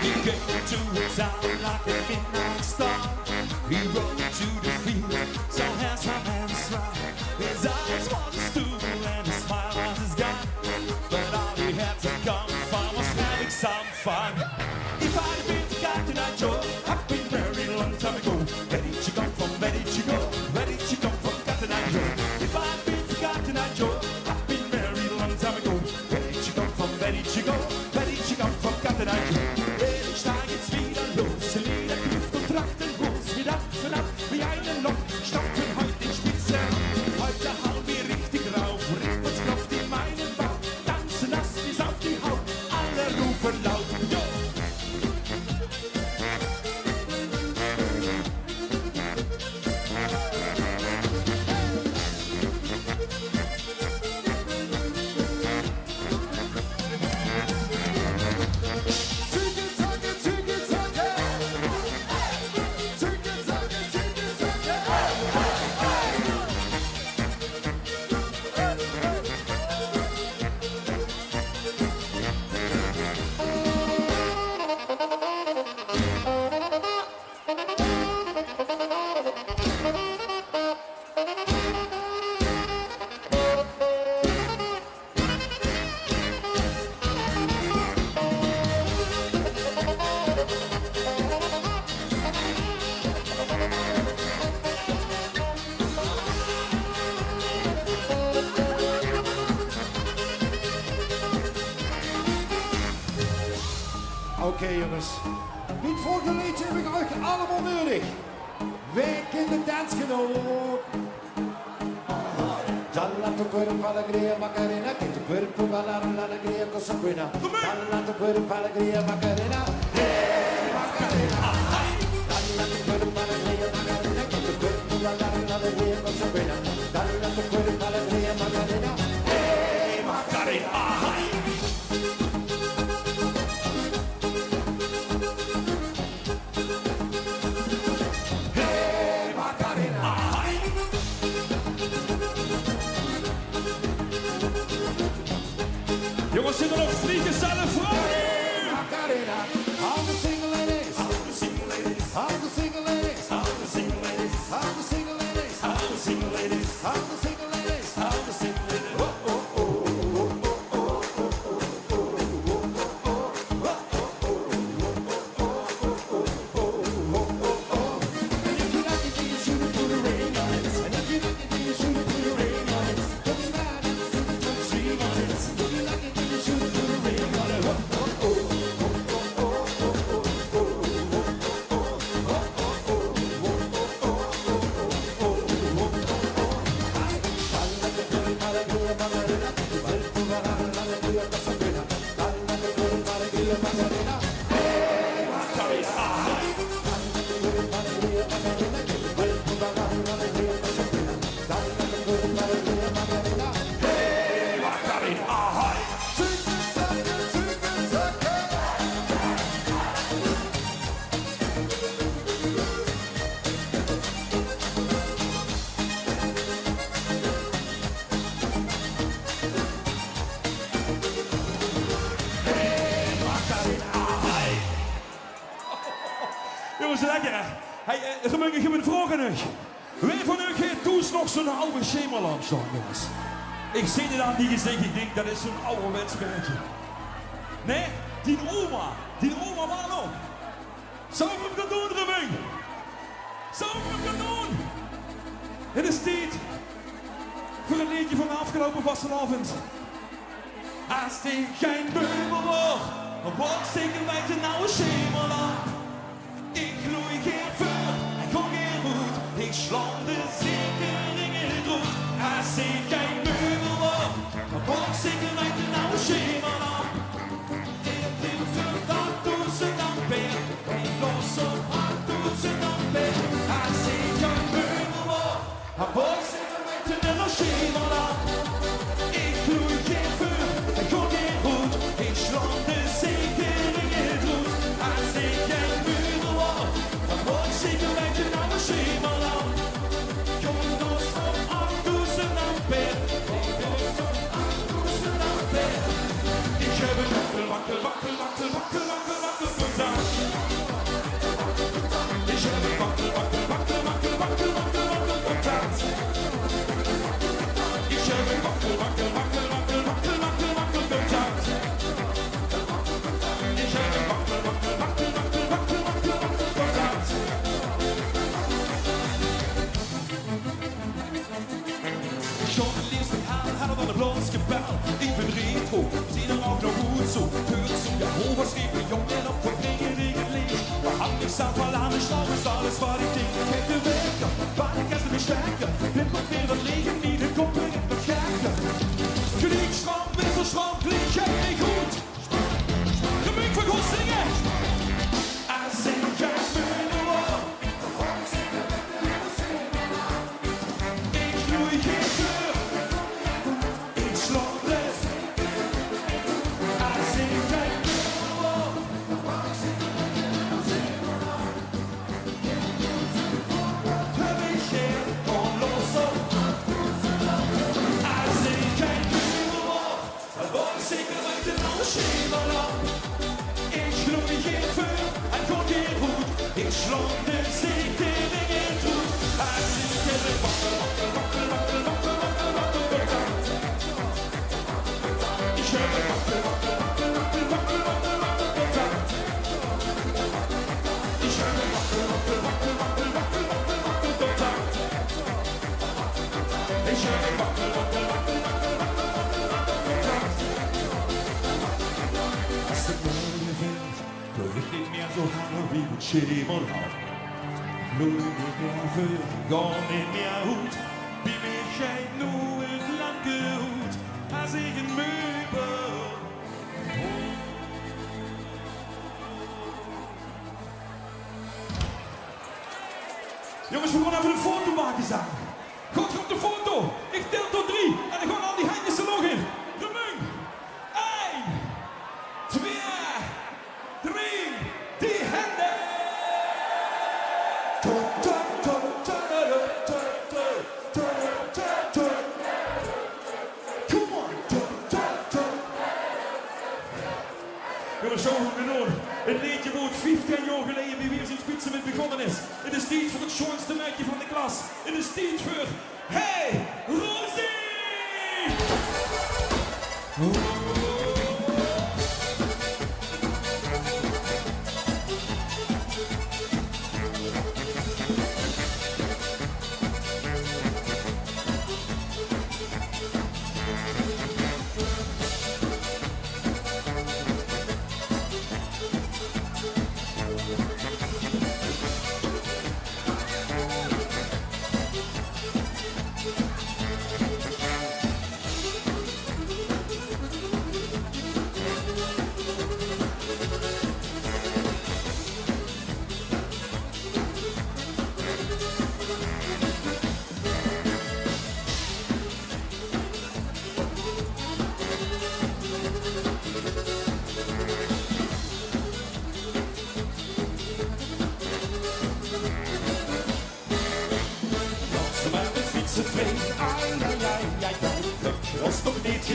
He came to a town like a midnight star. He rode to the field, so handsome and strong. His eyes was a stool and his smile was his gun. But all he had to come from was having some fun. If I'd been forgotten, I'd Joe, I've been married a long time ago. Where did she come from? Where did she go? Where did she come from? Forgotten, I'd Joe. If I'd been forgotten, I'd Joe, I've been married a long time ago. Where did she come from? Where did she go? Where did she come from? Forgotten, I'd Joe. Ich steig jetzt wieder los, Lieder, Luft und Trachten, groß wie Nacht für Nacht, wie eine Lok, stopfen heute die Spitze. Heute hauen wir richtig rauf, Rhythmus klopft in meinen Bauch, tanzen nass bis auf die Haut, alle rufen laut, yo! Oké jongens, dit volgende liedje heb ik euch allemaal nodig. Wij kennen de dansgenoot. Dalla tu cuerpo alegría Macarena, que tu cuerpo bailar la alegría cosa buena. Dalla tu cuerpo alegría Macarena, hey Macarena. Dalla tu cuerpo alegría Macarena, que tu cuerpo bailar la alegría cosa buena. Dalla tu cuerpo alegría Macarena, hey Macarena. Jongens, zitten nog vliegenzellen vrouwen? Macarena, all the single ladies, all the single ladies, all the single ladies, all the single ladies, all the single ladies, all the single ladies, all the single ladies, all the single ladies. Oh oh oh oh oh oh. And if you like it, you shoot it, put a ring on it. And if you like it, you shoot it, put a ring on it. Looking bad, it's the street on it. Macarena. Hey, Macarena. Hey, Macarena. Jongens, lekker hè? Hey, gelukkig heb ik een vraag aan u. Wie van u heeft toen nog zo'n oude schemerlamp staan, jongens? Ik zie dit aan die gezicht, ik denk dat is zo'n ouderwets spelletje. Nee, die oma waar nog? Zou ik hem gaan doen, Reming? Zou ik hem gaan doen? Het is tijd voor een liedje van de afgelopen vastenavond. Als dit geen meubel wordt zeker bij de oude schemerlamp. Ik gloei geen vuur en kom geen roet. Ik slaan de zekeringen erop. Als ik geen meubel wordt zeker bij de oude schemerlamp. Ik wil voor dat doen ze dan weer. En los op hart doen ze dan weer. Als ik geen meubel wordt zeker bij de oude schemerlamp. Ik gloei geen vuur en kom geen roet. Ik slaan de zekeringen erop. Als ik geen zeker weet je nou een schemerlamp. Kom los op 8000 ampère. Ik heb een wakkel contact. Ik heb een wakkel contact. Ik heb een wakkel contact. Ik heb een Journalisten hadden wel een blootgebel. Ik ben retro, zie er ook nog goed zo. Hört zu Jehovas Reden, Jungen op verbringen in het licht. Maar ik zat wel aan de slag, is alles wat ik denk. Ik heb de werken, waar ik als de bestijken. Dit komt weer wat liggen, niet de koppen in de kerken. Kriegschram, wisselschram, klinkt jij niet goed. Gemink van God zingen. Als ik jij binnen word. Ik gloei geen vuur. Ik slaan les. Als ik jij binnen word. Heb ik geen onlos op. Als ik jij binnen word. Dan word ik zeker uit een oude schemerlamp. Ik gloei geen vuur en kon geen roet. Ik slaan de zekeringen toe. Als ik jij wakkel contact. Ik heb een wakkel contact. Ik heb een wakkel contact. Ik heb een wakkel contact. Als het mooie vindt, doe ik niet meer zo hangen wie het schemerlamp. Gloei niet meer vuur, ga niet meer goed. Wie mij jij nooit lang gehoed. Als ik een meubel. Jongens, we gaan even een foto maken samen. Goed, op de foto. Ik tel tot 3 en dan gaan al die handjes er nog in. Reming. 1, 2, 3. Die handen. Come on. Jongens, zo goed gedaan. Een liedje wordt 15 jaar geleden bij weer zijn spitsen met begonnen is. Het is tijd voor het schoonste meisje van de klas. Het is tijd voor Hey Rosie!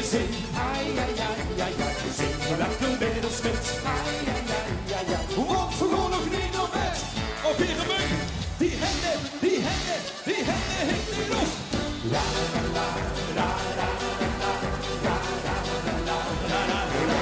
zing. Ai, ai, ai, ai, ai. Zing lekker met ons met. Ai, ai, ai, ai, ai. Want we gaan nog niet naar bed. Op hier gemuk. Die handen, die handen, die handen in de lucht. La la la la la la la la la la la la.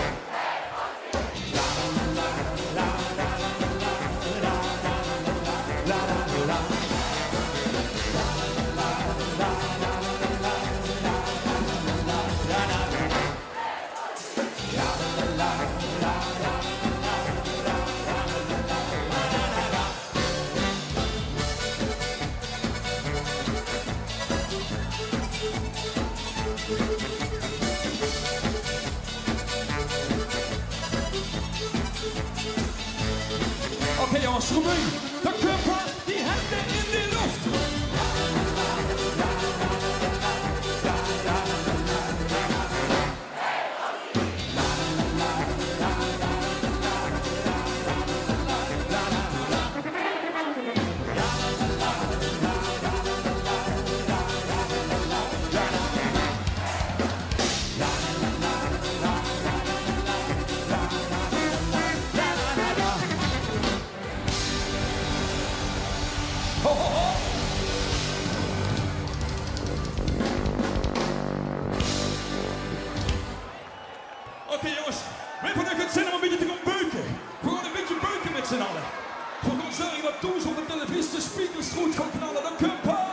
Oké jongens, Romein, de Kumper, die handen in de lucht. Oké jongens, wie van u het zin om een beetje te gaan beuken? We gaan een beetje beuken met z'n allen. We gaan zorgen dat toen ze op de televisie de speakers goed gaan knallen. De Kumper!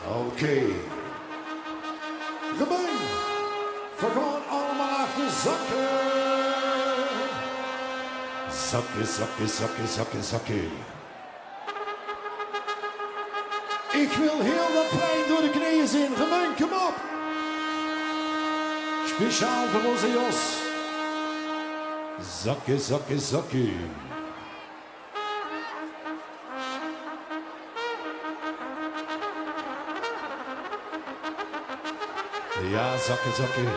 Oké. Gemeen. We gaan allemaal even zakken. Zakken, zakken, zakken, zakken, zakken. Ik wil heel dat plein door de knieën zien. Gemeen, kom op. Speciaal voor onze Jos. Zakken, zakken, zakken. Ja, zakken, zakken.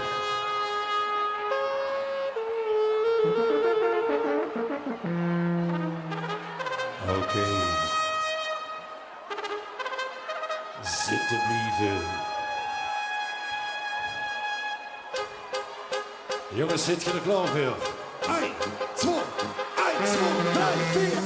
Oké. Zitten blijven. Jongens, zit je er klaar voor? 1, 2, 3, 4.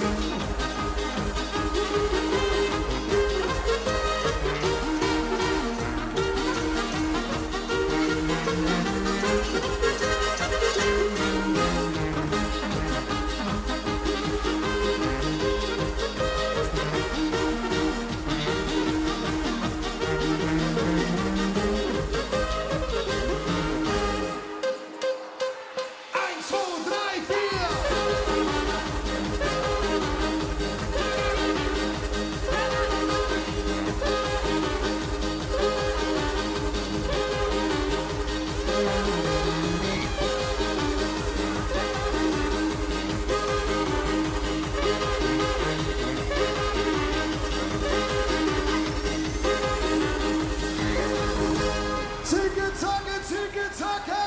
Tiki-taka, tiki-taka.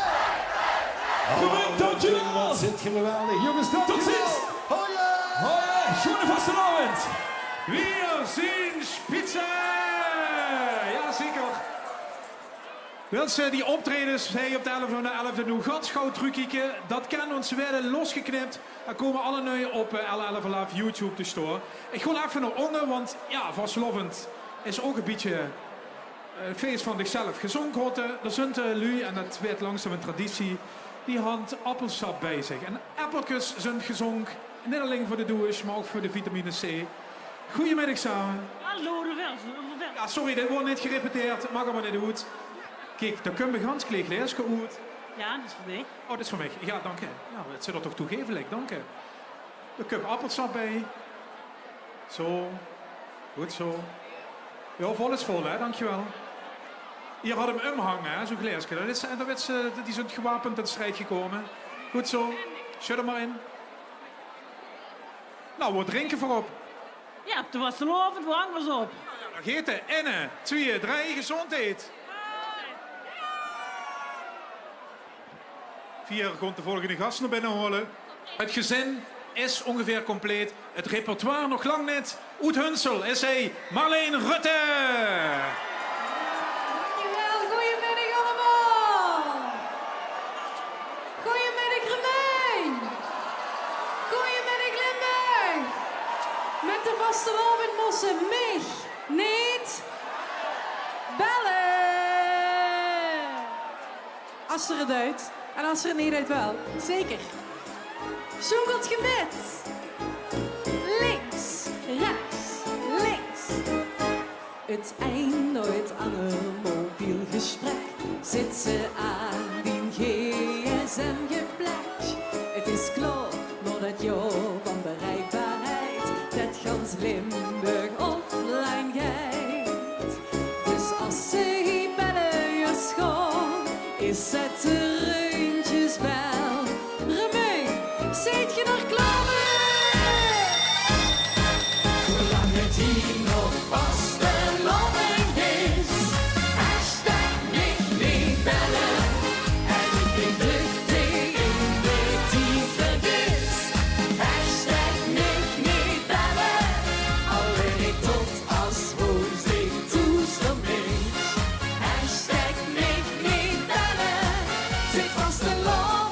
Gemeen, dankjewel. Wat zit je geweldig. Jongens, dankjewel. Tot ziens. Hoi! Hoi, schöne vastenavond. Wir zien Spitze! Ja, zeker. Mensen, die optredens hij op de 11e van de 11e doen gatschouwtruckieke, dat kan ons werden losgeknipt. Dan komen alle nu op LL Live YouTube te staan. Ik ga even naar onder, want ja, vastelovend is ook een beetje een feest van zichzelf. Gezonken hotten, er zijn lui, en dat werd langzaam een traditie, die hand appelsap bij zich. En appeltjes zijn gezonken, niet alleen voor de douche, maar ook voor de vitamine C. Goedemiddag samen. Hallo, Ja, sorry, dit wordt niet gerepeteerd, mag maar niet goed. Kijk, dan kunnen we gans kleeg lezen goed. Ja, dat is voor mij. Oh, dat is voor mij. Ja, dank je. Ja, het zit er toch toegevelijk, dank je. Er komt appelsap bij. Zo. Goed zo. Ja, vol is vol, hè, dankjewel. Hier had hem omhangen, hè, zo'n glaasje. Die zijn gewapend in de strijd gekomen. Goed zo. Shut er maar in. Nou, wat drinken voorop? Ja, toen was de lovend, waar hangen we op? Vergeten, 1, 2, 3, gezondheid. 4 komt de volgende gast naar binnen halen. Het gezin is ongeveer compleet. Het repertoire nog lang net. Oet Hunsel is hij Marleen Rutte. Dankjewel, goedemiddag allemaal. Goedemiddag Remijn. Goedemiddag Limburg. Met de vastelovend moesten mij niet bellen. Als er het uit. En als er een niet uit wel, zeker. Zoekelt gebed. Links, rechts, links. Het eind uit aan een mobiel gesprek. Zit ze aan die gsm geplek. Het is klaar, maar dat jou van bereikbaarheid. Dat gans Limburg offline gaat. Dus als ze bellen je schoon, is het terug. Wel, Remee, zit je nog klaar mee? Zolang het hier nog vastelovend is, hashtag niet bellen. En ik ben druk in de tyfus. Hashtag niet bellen. Alleen ik tot als woensdag toestand is. Hashtag niet bellen. Zit vastelovend.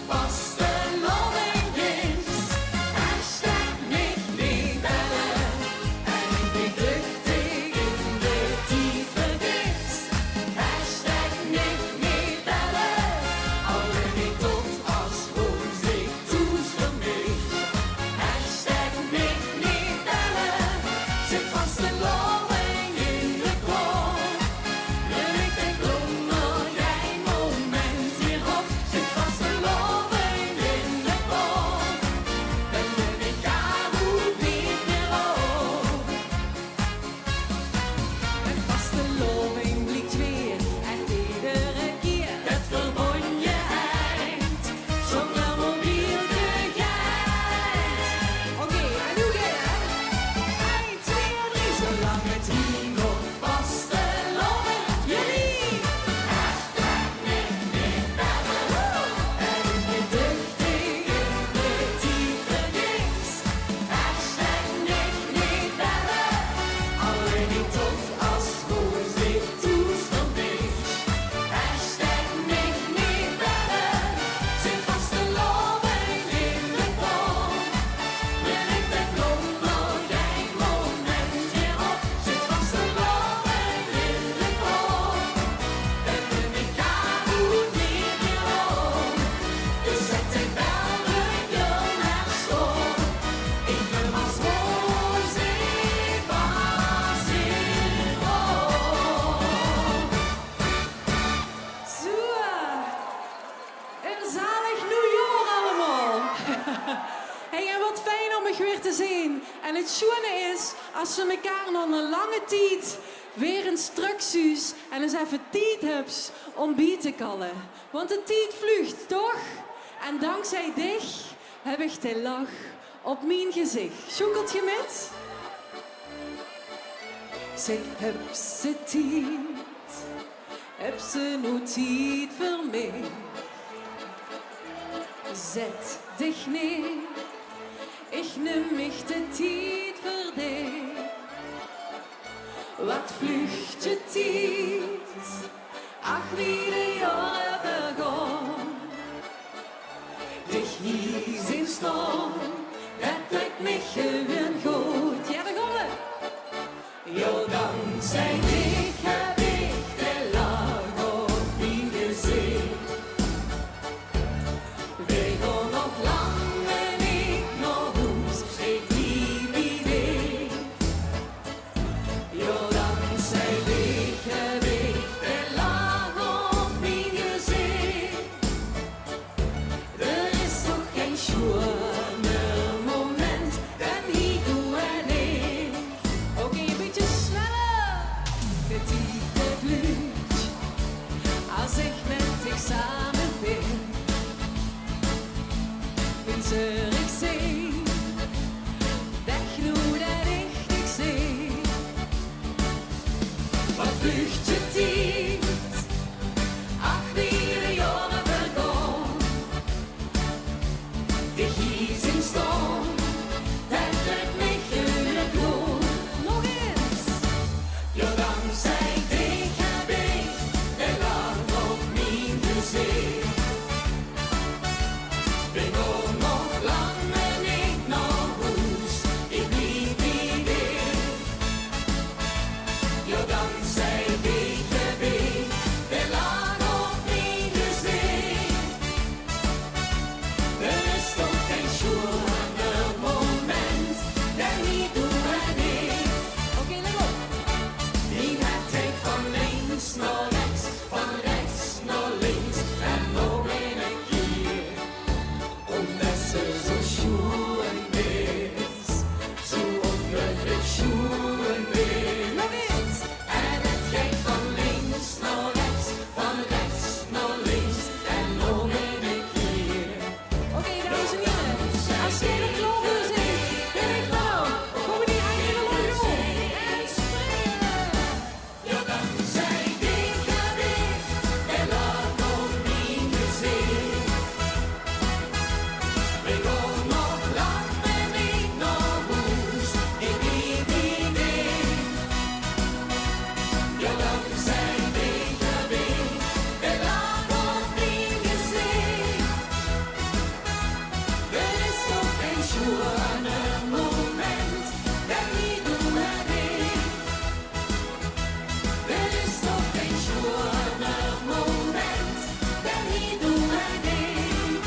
Vast een zalig nieuwjaar allemaal. Hey, en wat fijn om je weer te zien. En het schoene is, als we elkaar nog een lange tijd weer instructies en eens even tijd hebben om bij te kallen. Want de tijd vlucht, toch? En dankzij dich heb ik de lach op mijn gezicht. Sjoekelt je met? Zeg, heb ze tijd? Heb ze nu tijd voor mij? Zet dich neer, ik neem mich de tijd voor dich. Wat vlucht je tijd, ach wie de jaren vergaan. Dich hier zien staan, dat lijkt mich gewoon goed. Ja, daar gaan we. Jo, dankzij dich heb ik de lach op mijn gezicht. We gaan nog lang en ik naar huis, ik liep bij dich. Jo, dankzij dich heb ik de lach op mijn gezicht. Er is toch geen schoner moment dan hier doe en ik. Oké, een beetje sneller. De tijd vlucht als ik met dich samen ben. Winter ik zie, weg nu dat ik dich zie. Wat vlucht je tijd, ach wie de jaren vergaan. Dich hier zien staan, dat lukt mij gewoon. Nog eens. Jo, dankzij dich heb ik de lach op mijn gezicht. We gaan nog lang en ik naar huis, ik liep bij dich. Jo, dankzij dich heb ik de lach op mijn gezicht. Er is toch geen schoner moment dan hier doe en ik. Oké, let op. Die net ik van links naar rechts, van rechts naar links en nog een keer. Omdat ze zo schoen is, zo onmogelijk schoen is. Nog eens. En het gaat van links naar rechts, van rechts naar links en nog een keer. Oké, dames en heren, als jij er klaar voor zit, ben ik nou. Kom die eigen lach op en springen. Jo, dankzij dich heb ik de lach op mijn gezicht. We gaan nog lang en ik naar huis, ik liep bij dich. Jo, dankzij dich heb ik de lach op mijn gezicht. Er is toch geen schoner moment dan hier doe en ik. Er is toch geen schoner moment dan hier doe en ik.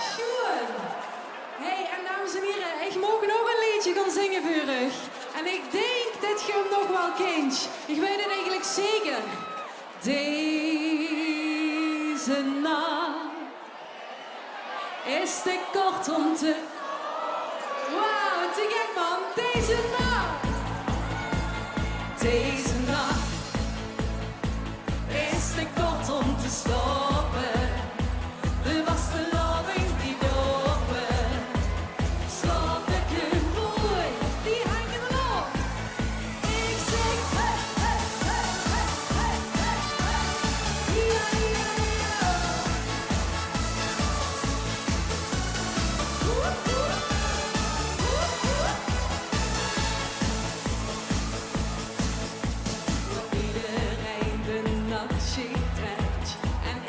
Schoen. Hey, en dames en heren, ik mag nog een liedje gaan zingen voor u. En ik denk dat je hem nog wel kent. Ik weet het eigenlijk zeker. Deze nacht is te kort om te... Wauw, te gek man. Deze nacht. Deze nacht is te kort om te stoppen. De vaste loving die dopen. Slaap lekker mooi, die hangen erop. Ik zeg hey, hey, hey, hey, hey, hey, hey. Ja, ja, ja. Iedereen de nachtschicht trekt en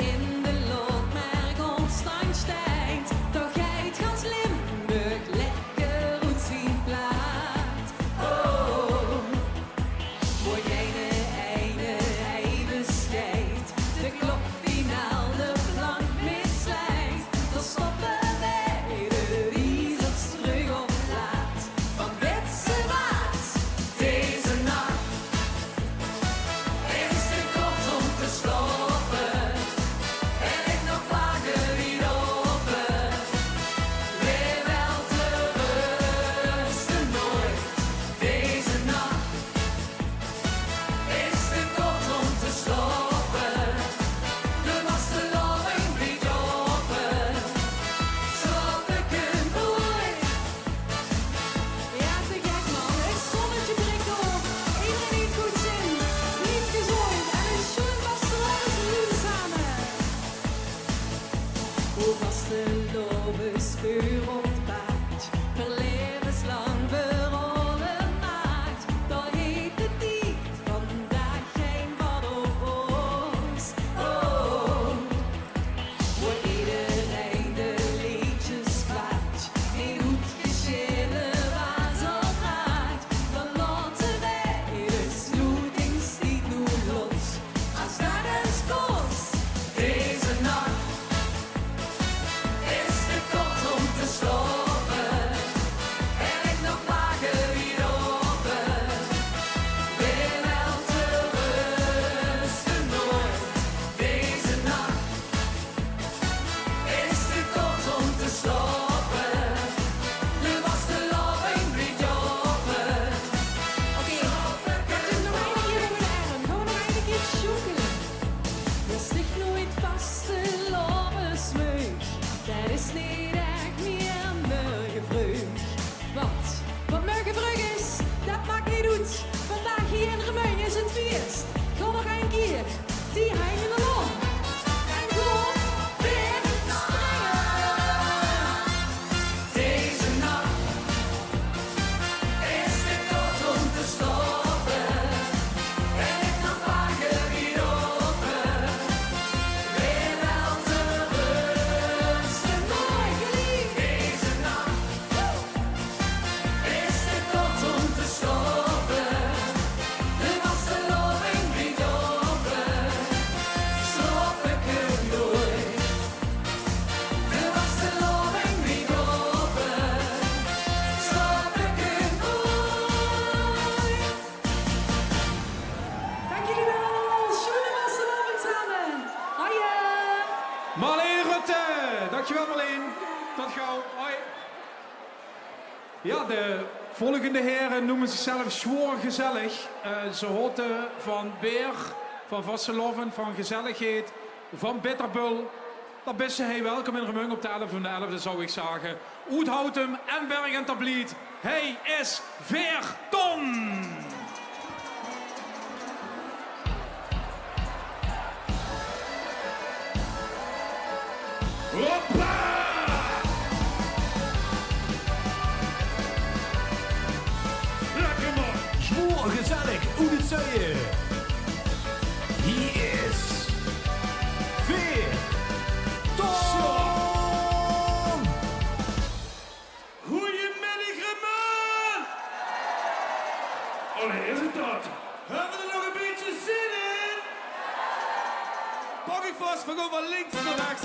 Dankjewel Marleen. Tot gauw. Hoi. Ja, de volgende heren noemen zichzelf Schwoorgezellig. Ze houden van Beer, van Vasseloven, van gezelligheid, van Bitterbul. Dan best hij welkom in Remung op de 11e zou ik zeggen. Oudhoutem en Berg en Tabliet. Hij is Veerton. Hoppa! Lekker man! Schmoor gezellig, hoe het zou je? Hier is Veerton! Goedemiddag, man! Allee, is het dat? Hebben we er nog een beetje zin in? Pak ik vast, we gaan van links naar rechts.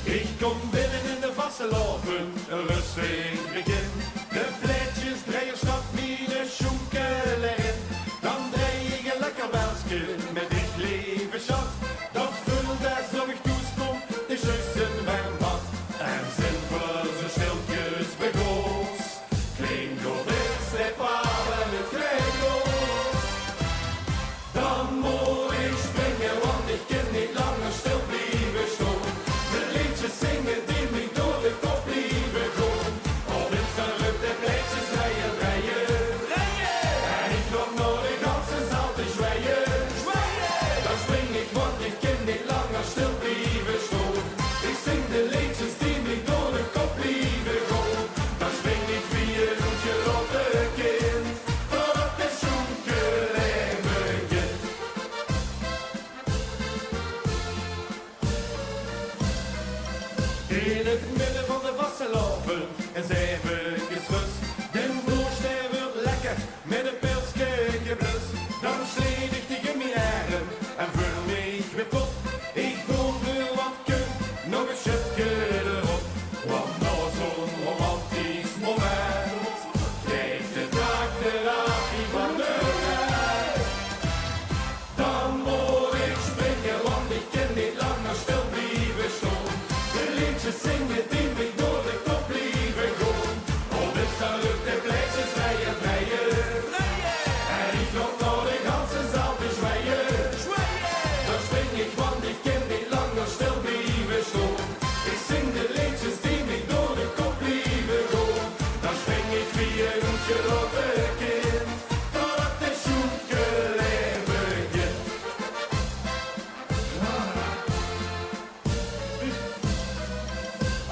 Ik kom binnen in de Vasseloven, een rustig begin. De pleitjes draaien stap mine schoenkel erin. Dan draai ik een lekker welsje met dit lieve schat. Dat vult daar zorg toesprong, de zussen mijn bad. En zinvol zo stiltjes begoos. Klinkt op het steppaal en het krijgoos. Dan moet ik springen, want ik kan niet langer stil blijven staan. De liedjes zingen die me door de kop blijven gaan. Op Instagram de pleitjes rijden, rijden, rijden. En ik loop naar de ganse zaal te zwijgen, zwijgen. Dan spring ik, want ik kan niet langer stil blijven staan. Ik zing de liedjes die me door de kop blijven gaan. Dan spring ik wie een ontgelotte kind, totdat de schoenkelijn begint. In het midden van de Vasseloven en zeven rust. De broerster wordt lekker met een pilsje geblus. Dan sleen ik die in mijn haren en vul me weer op. Ik doe veel wat kun, nog een schutje erop. Want nou zo'n romantisch moment. Kijk de dag eraf die van de rij. Dan moet ik springen, want ik kan niet langer stil blijven staan. De liedjes zingen die me door de kop blijven gaan. Op de salut de pleitjes rijden, rijden, rijden. En ik loop naar de ganse zaal te zwijgen, zwijgen. Dan spring ik, want ik kan niet langer stil blijven staan. Ik zing de liedjes die me door de kop blijven gaan. Dan spring ik wie een ontgelotte kind, totdat de schoenkelijn begint.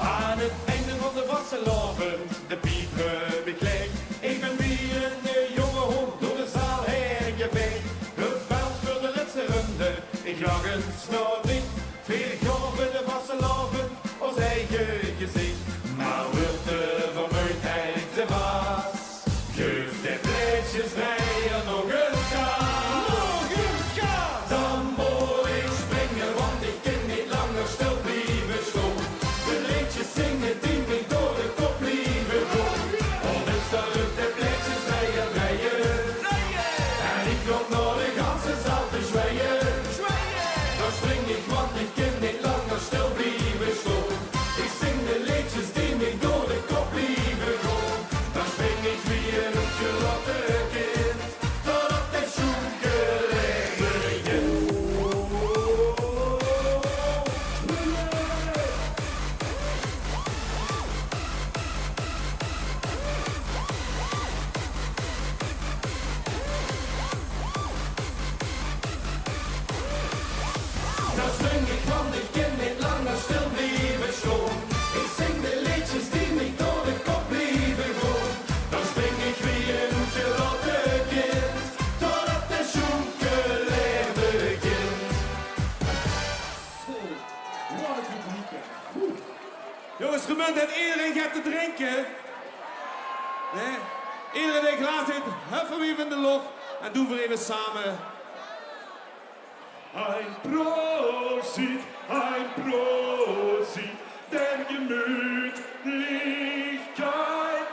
Aan het einde van de Vasseloven, de pieper bekleed. Ik ben weer een jonge hond door de zaal heen geveegd. Gebeld voor de laatste ronde, ik lag een snor dicht. Veer golven de Vasseloven, ons eigen gezicht. Maar wordt de vermoeidheid te was, geef de pleitjes rijden nog een kans. Nog een kans! Dan moet ik springen, want ik kan niet langer stil blijven staan. De liedjes zingen die me door de kop blijven gaan. Op het salut de pleitjes rijden, rijden, rijden. En ik loop naar de ganse zaal te zwijgen, zwijgen. Dan spring ik, want ik kan niet langer stil blijven staan. Ik zing de liedjes die me door de kop blijven gaan. Dan spring ik wie een ontgelotte kind, totdat de schoenkelijn begint. Dan spring ik, want ik kan niet langer stil blijven staan. Ik zing de liedjes die me door de kop blijven gaan. Dan spring ik wie een ontgelotte kind, totdat de schoenkelijn begint. Wat een publiek, hè. Jongens, gemunt dat iedereen gaat te drinken. Nee? Iedereen die klaar zit, huffen weer in de loch en doen we even samen. Ein Prosit, der Gemütlichkeit.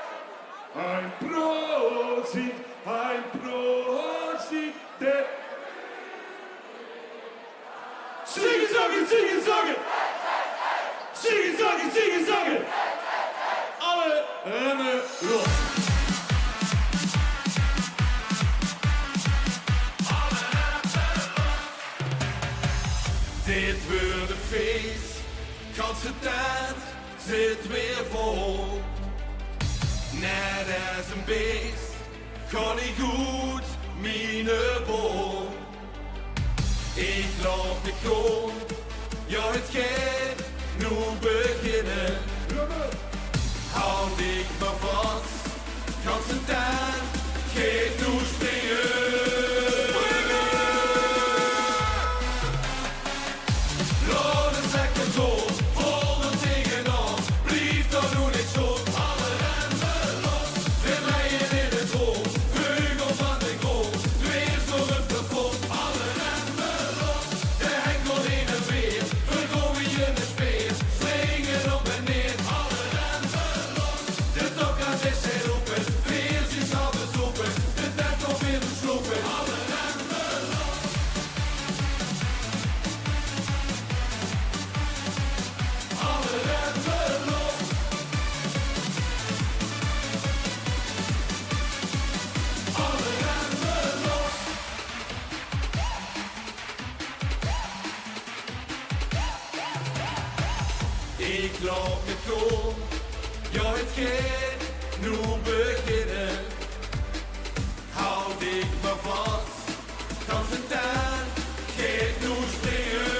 zingen, zangen. Alle remmen los. Dit wordt een feest, ganse tijd zit weer vol. Net als een beest, kan ik goed mijn bol. Ik loop de grond, ja het gaat nu beginnen. Houd ik me vast, ganse tijd gaat nu springen. Ik loop met grond, ja het gaat nu beginnen. Houd ik me vast, dan zijn tijd gaat nu springen.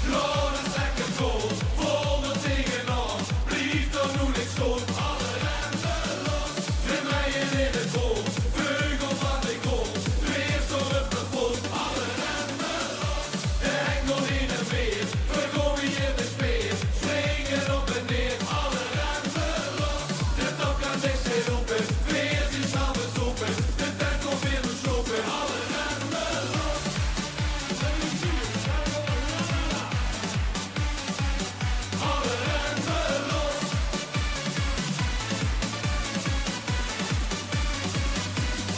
Laat een lekker goal, vol de tegenaan, blijf er nu niks goed. Alle remmen los, vind mij in het goal, vleugel van de goal, weer zo op het plafond. Alle remmen los, de hengel in het weer, vergooi je de speer, springen op en neer. Alle remmen los, de top kan zich weer roepen, weer zien samen zoeken, de tijd komt weer te slopen. Alle remmen los. Alle remmen los.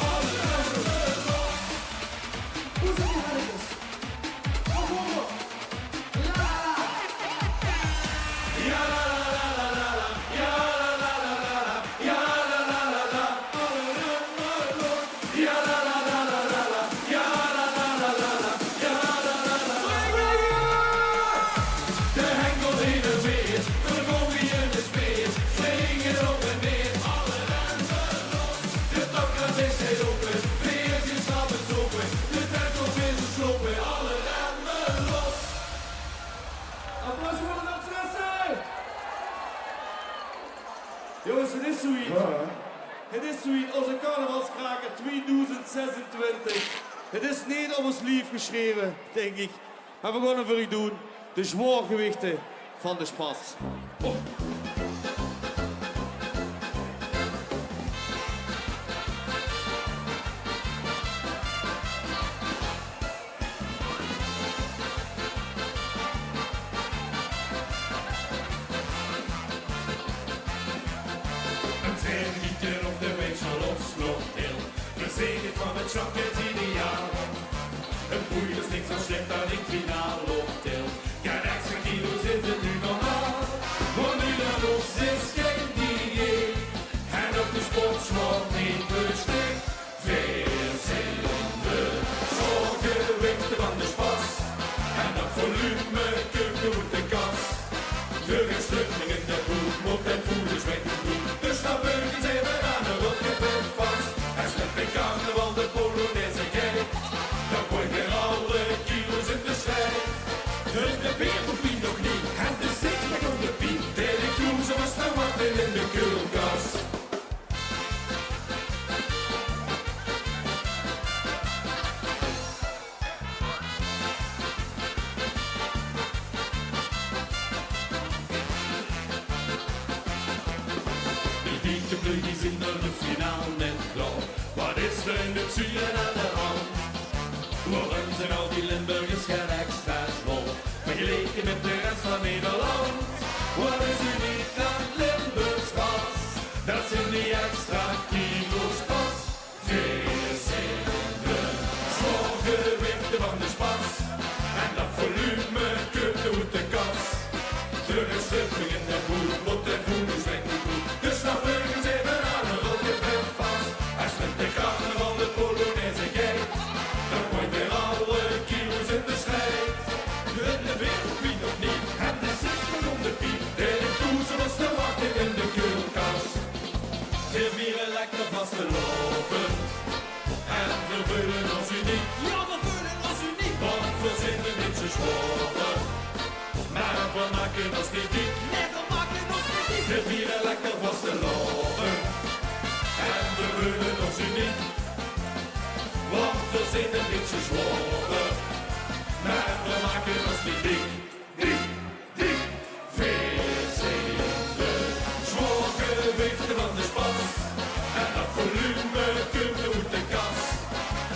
Alle remmen los. Hoe zijn die hartjes? Kom op. Ja la la la la la. Ja la la la la la. Ja la la la la. Alle remmen los. Ja la la la la la. Ja la la la la la. Ja la la la la. De hengel in het weer, vergooi in de speer, springen op en neer. Alle remmen los, de top kan zich steeds open, weer zien samen zoeken, de tijd komt weer te slopen. Alle remmen los. Applaus voor de danseressen! Jongens, het is zoiets. Het is zoiets, onze carnavalskraker 2026. Het is niet op ons lief geschreven, denk ik. Maar we gaan het voor u doen. De zwaargewichten van de spas. Oh. Een thermieter op de week zal opsloopt heel. Verzekerd van het shock het ideaal. Een boei is niks zo slecht dat ik finaal optel. Ja, extra kilo's is het nu normaal. Want nu dan nog is geen dieet. En op de sportschool niet bestek. Veercilinder, zorggewichten van de spas. En dat volume keuken moet de kas. De rechtslukking in de broek moet en voeders met de broek. Dus dan beugels even aan de rot gevet vast. En slept in carnaval de Polonaise gek. Dan gooi weer alle kilo's in de strijd. De beerpopie nog niet, en de sixpack op de piep. Terry Crews was te wachten in de koelkast. Die dikke pluggies in de finale net klaar. Wat is er in het zuren aan de hand? Waarom zijn al die Limburgers geen extra rol? Vergeleken met de rest van Nederland. Wat is uniek aan Limburgs ras? Dat zijn die extra kilo's pas. Veercilinder, zorggewichten van de spas. zworen. Maar we maken ons niet dik. We vieren lekker vastelovend. En we voelen ons uniek. Want we zijn een beetje zworen. Maar we maken ons niet dik. Dik. Veel zijn de zwoorgewichten van de spas. En dat volume kunnen uit de kas.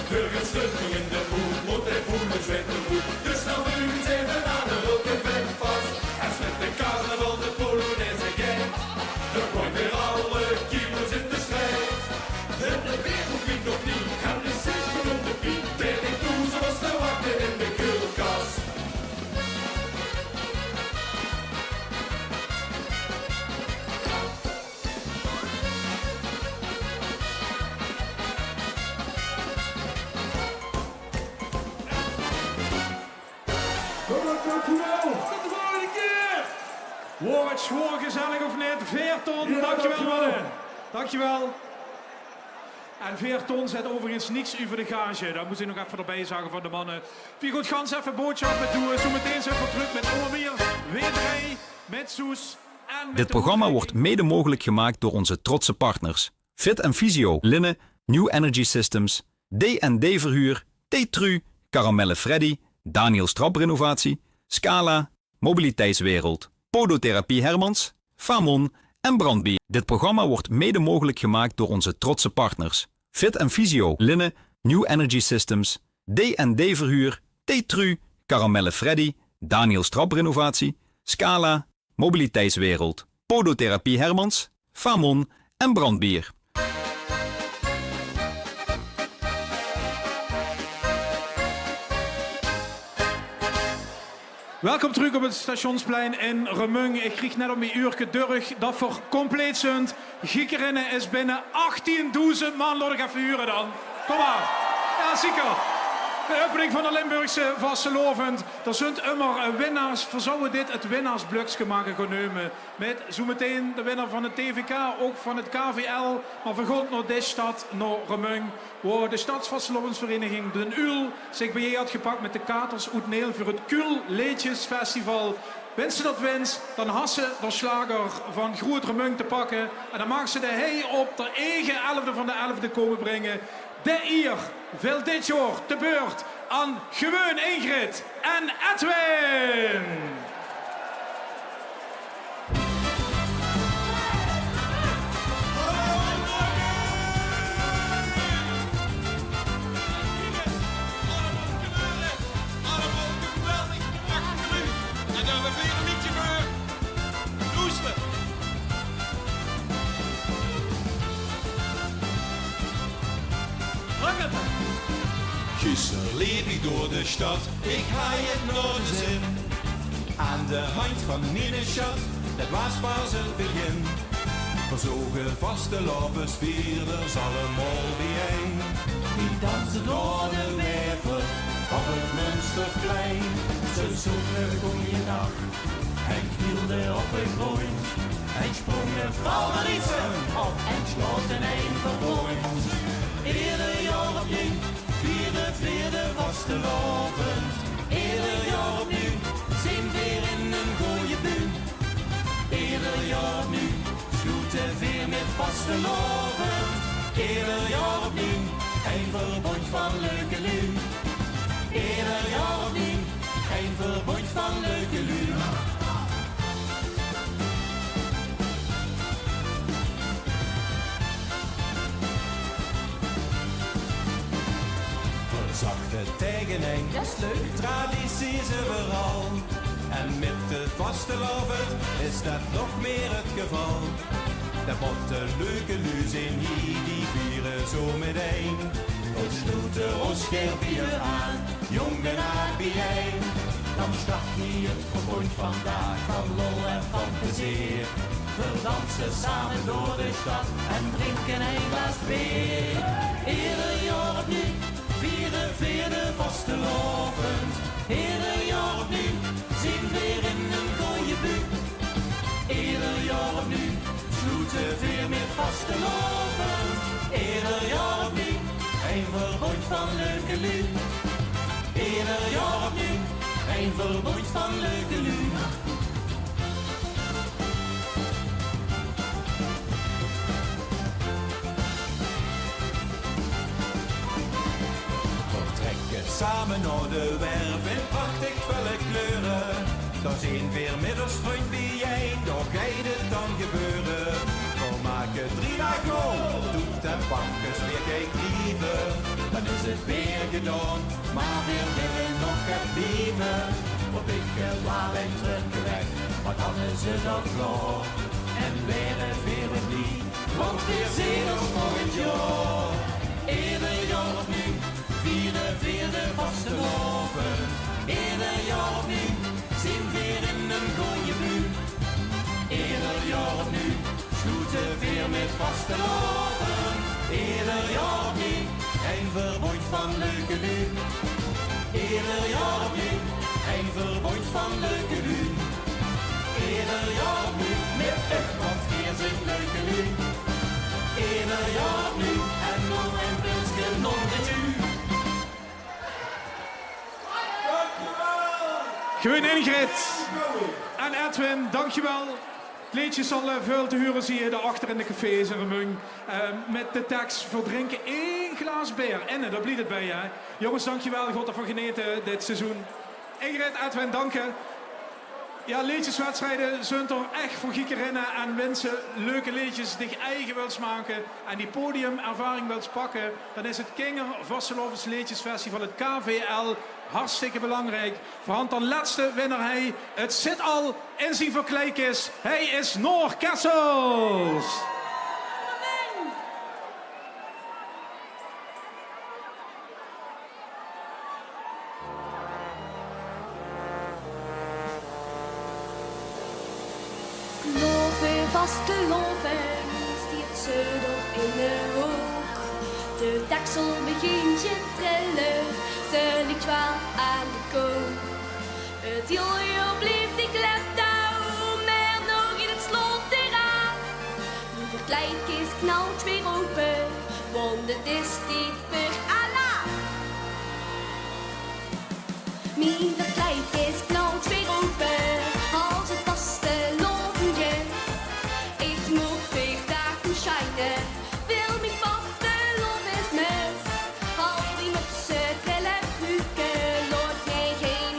We gaan stukken in de boel, want hij voelt zweten goed. Dus nou nu zijn we aan de roke vet vast. En met de carnaval de Polonaise gang. Er gooien weer alle kilo's in de strijd. En de wereld wint nog niet, gaan de 6 op de piek. Ben ik toe zoals te wachten in de koelkast. Dankjewel. Tot de volgende keer. Wow, het zwoer gezellig of net. 4 ton, Ja, dankjewel dankjewel. mannen. Dankjewel. En 4 ton zet overigens niks over de gage. Dat moet ik nog even erbij zeggen van de mannen. Wie goed gans even boodschap met doen. Zometeen zijn we terug met Oormeer, Wederij, met Soes en met Dit de programma wordt mede mogelijk gemaakt door onze trotse partners. Fit & Physio, Linne, New Energy Systems, D&D Verhuur, T-Tru, Caramelle Freddy, Daniels Traprenovatie, Scala, Mobiliteitswereld, Podotherapie Hermans, Famon en Brandbier. Dit programma wordt mede mogelijk gemaakt door onze trotse partners. Fit & Physio, Linne, New Energy Systems, D&D Verhuur, T-Tru, Caramelle Freddy, Daniels Traprenovatie, Scala, Mobiliteitswereld, Podotherapie Hermans, Famon en Brandbier. Welkom terug op het Stationsplein in Remung. Ik kreeg net om mijn uurtje durg dat voor compleet zijn. Giekerinnen is binnen 18.000 man. Laat ik even huren dan. Kom maar. Ja, zeker. De opening van de Limburgse vastelovend. Er zijn immer winnaars. We zouden dit het winnaarsblokje maken genomen. Met zometeen de winnaar van het TVK, ook van het KVL. Maar we gaan naar deze stad, naar Remung. Waar de Stadsvastelovensvereniging Den Uul zich bij je had gepakt met de katers uit Neel voor het Kul Leedjesfestival. Wens ze dat wens, dan hassen de slager van Groot Remung te pakken. En dan mag ze de hei op de eigen 11e van de 11e komen brengen. De hier veel dit jaar te beurt aan Gewoon Ingrid en Edwin. En dan hebben we weer een liedje voor Roesten. Gisteren liep ik door de stad, ik ga het naar de zin. Aan de hand van mijn schat, dat was pas het begin. Verzogen vaste lopers, vierders allemaal bijeen. Die dansen door de werven op het Münsterplein. Ze zoeken goeiedag en knielden op een grond. En sprongen van de riezen op en sloten een verbond. Ieder jaar opnieuw, vierde vastelovend. Ieder jaar opnieuw, zien weer in een gooie buurt. Ieder jaar opnieuw, sloeten weer met vastelovend. Ieder jaar opnieuw, een verbond van leuke lui. Ieder jaar opnieuw, een verbond van leuke lui. Zachte tegening, dat is leuk. Traditie is overal. En met de vastelovend is dat nog meer het geval. De botte leuke luus in hier, die vieren zo meteen. Dan sloot er ons scherpje aan, jong en aard bijeen. Dan start hier het verbond vandaag van lol en van plezier. We dansen samen door de stad en drinken een glas bier. Ieder jaar opnieuw. Vierde vastelovend, ieder jaar opnieuw, zien weer in een gooie buurt. Ieder jaar opnieuw, sloeten weer met vastelovend. Ieder jaar opnieuw, een verbond van leuke lui. Ieder jaar opnieuw, een verbond van leuke lu. Vertrekken samen naar de werf in prachtig felle kleuren. Dan zien weer middelsvriend wie jij, dan gaat het dan gebeuren. We maken 3 dagen om, doet en bakkes weer geen lieven. Dan is het weer gedaan, maar we willen nog gaan blijven. Op ik laat en terugweg, maar dan is het al klaar. En weer het weer opnieuw, want weer zien ons volgend jaar. Ieder jaar opnieuw, vierde vastelovend. Ieder jaar opnieuw, zien weer in een gooie buurt. Ieder jaar opnieuw, sloeten weer met vastelovend. Ieder jaar opnieuw, een verbond van leuke lu. Ieder jaar opnieuw, een verbond van leuke lu. Ieder jaar opnieuw, met echt wat hier zit leuke lu. Ieder jaar opnieuw, en nog een pilsje nog met u. Gewoon Ingrid en Edwin, dankjewel. Het liedje zal veel te huren zie je daarachter in de cafés in Remung. Met de tekst voor drinken 1 glaas bier. En daar blijft het bij je. Hè? Jongens, dankjewel. God ervan geneten dit seizoen. Ingrid, Edwin, danken. Ja, liedjeswedstrijden zijn er echt voor giekerinnen en mensen leuke liedjes die je eigen wilt maken en die podiumervaring wilt pakken. Dan is het Kinger Vastelovens Liedjesfestival, het KVL, hartstikke belangrijk. Voorhand dan laatste winnaar hij. Het zit al in zijn verkleikis. Hij is Noor Kessels. Vasteloven stiert ze door in de hoek. De deksel begint te trillen, ze ligt wel aan de kook. Het jojo blijft die kleptouw, maar nog in het slot eraan. Nu de kleinkist knalt weer open, want het is dit voor Allah. Mijn kleinkist knalt weer open, als het vasteloventje. Ik moet weer dagen schijnen, wil mijn vastelovens mis. Al die mutsen, trillen, pruiken, laat jij geen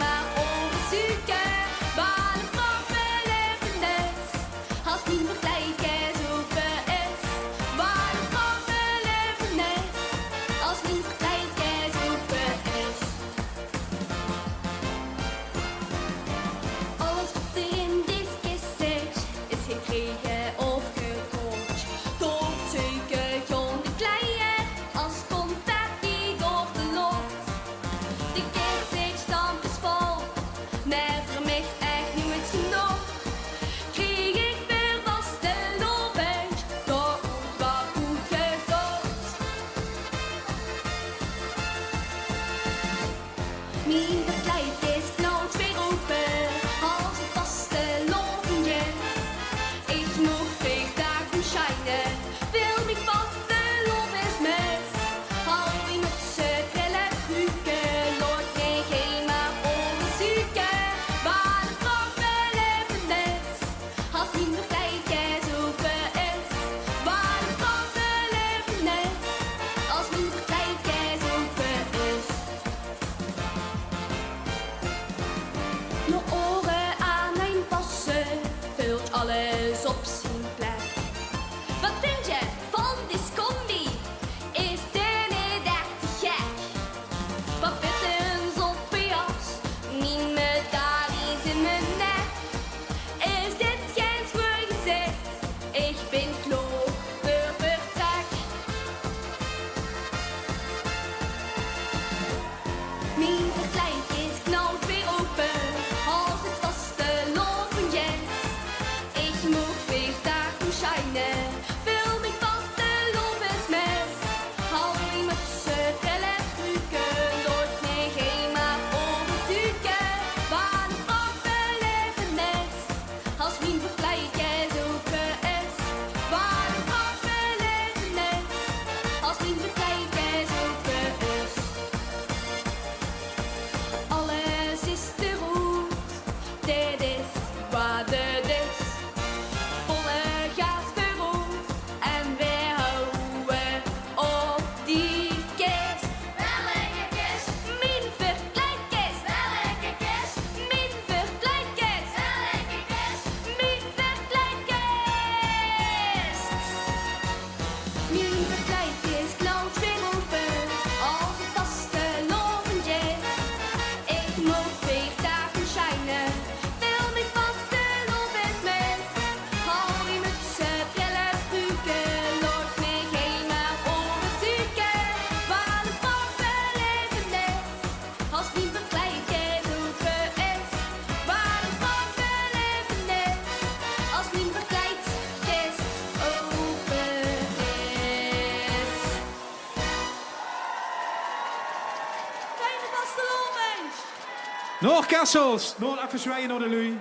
Noor Kessels. Noor, even zwaaien naar de lui.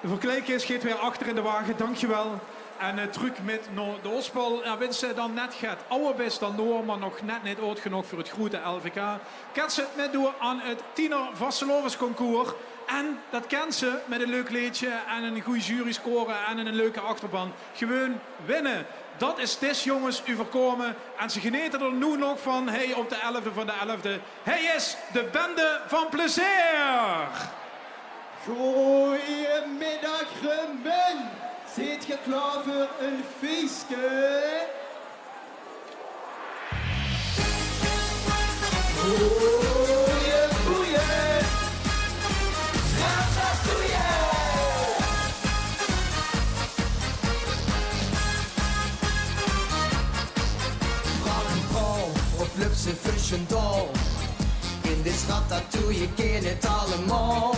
De verkleedkist gaat weer achter in de wagen, dankjewel. En truc met de Ospel, winst ze dan net gaat ouder best dan Noor, maar nog net niet oud genoeg voor het grote LVK. Kent ze met door aan het tiener vastelovensconcours. En dat kent ze met een leuk liedje en een goede jury scoren en een leuke achterban. Gewoon winnen. Dat is dit, jongens, u voorkomen. En ze genieten er nu nog van, hey, op de 11e van de 11e. Hij is de bende van plezier. Goedemiddag, Rummen. Zit je klaar voor een feestje? Goeie boeien. Ratatouille. Bravenbrouw of Lupse Fish en Dal. In dit ratatouille ken het allemaal.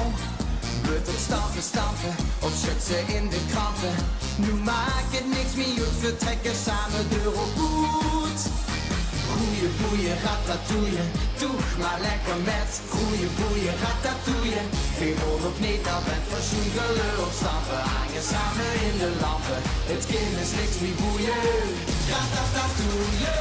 Butter stampen, stampen of schutsen in de kranten. Nu maakt het niks meer uit, we trekken samen deur op goed. Goeie boeien, ratatouille, doe maar lekker met. Goeie boeien, ratatouille, geen rol op niet, dan bent verzoen gelul stampen. Hangen samen in de lampen, het kind is niks meer boeien. Ratatouille.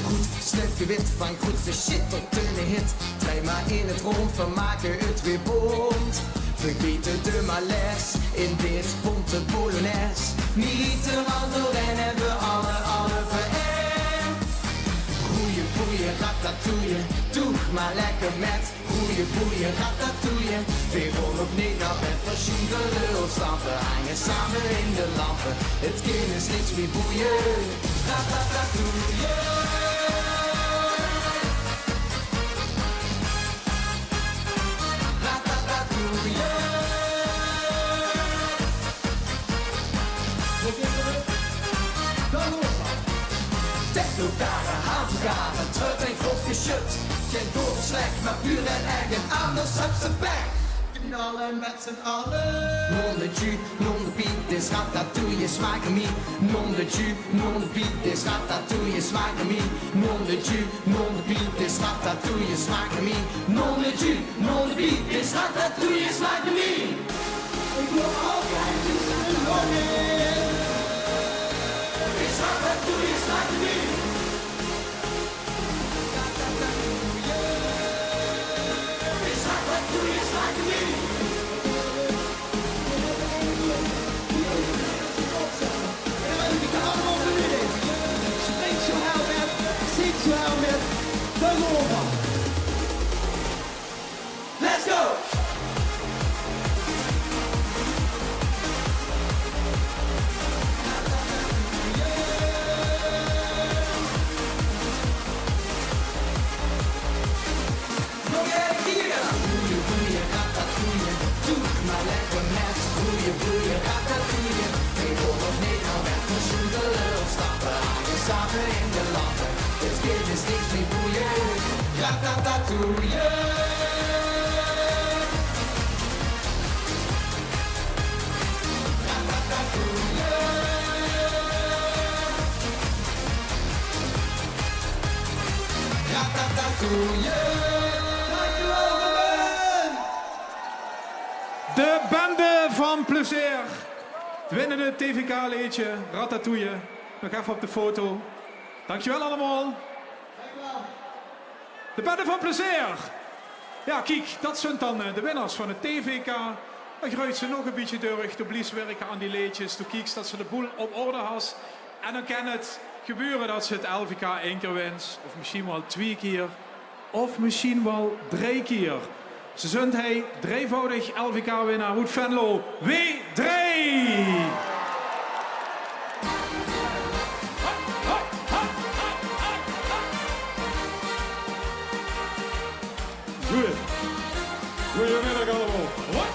Goed, snuf je wit van goedste shit op de hit. Draai maar in het rond, we maken het weer bond. Vergeten de malaise in dit bonte polonaise. Niet er al doorheen hebben we alle vereerd. Goeie boeien, ratatouille, doe maar lekker met. Goeie boeien, ratatouille, weer rol op niet naar bed. Verzoen gelul stampen, hangen samen in de lampen. Het kind is niks meer boeien. Ratatouille. Technogaren, havengaren, trut en grof geschut. Geen goed slecht, maar puur en eigen, anders heb ze pech. Knallen met z'n allen. Non de jus, non de piet, dit ratatouille smaakt me. Non de jus, non de piet, dit ratatouille smaakt me. Non de jus, non de piet, dit ratatouille smaakt me. Non de jus, non de piet, dit ratatouille smaakt me. Ik wil altijd dus nog in. Dit ratatouille smaakt me. Let's go! Samen in de lampen, het kind is niks meer boeien. Ratatouille. Ratatouille. Ratatouille. De bende van plezier. Het winnende TVK-liedje, Ratatouille. Nog even op de foto. Dankjewel allemaal. De bende van plezier. Ja, kijk, dat zijn dan de winnaars van het TVK. Dan gruit ze nog een beetje door. Toen blies werken aan die liedjes. Toen kieks dat ze de boel op orde has. En dan kan het gebeuren dat ze het LVK 1 keer wint. Of misschien wel 2 keer. Of misschien wel 3 keer. Ze zijn hij drievoudig LVK-winnaar Hoed Venlo. W3! Goedemiddag allemaal.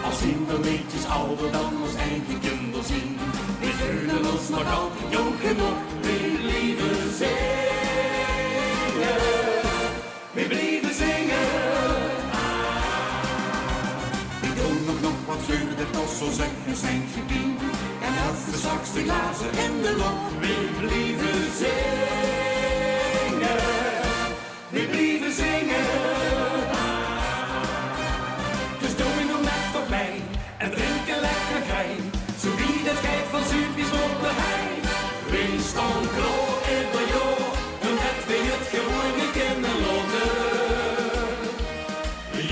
Als kinderliedjes ouder dan ons eigen kinderen zien. We voelen ons nog altijd jong genoeg. We blijven zingen. We blijven zingen. We doen nog wat voor de tos zo zeggen zijn gedien. En even straks de glazen in de lok. We blijven zingen. We blijven zingen. Dus doe je nog net op mij. En drink een lekker gein. Zo wie dat geit van Zuidwies op de hei. We staan klaar in de joh. En het weer het gewoon niet in de loten.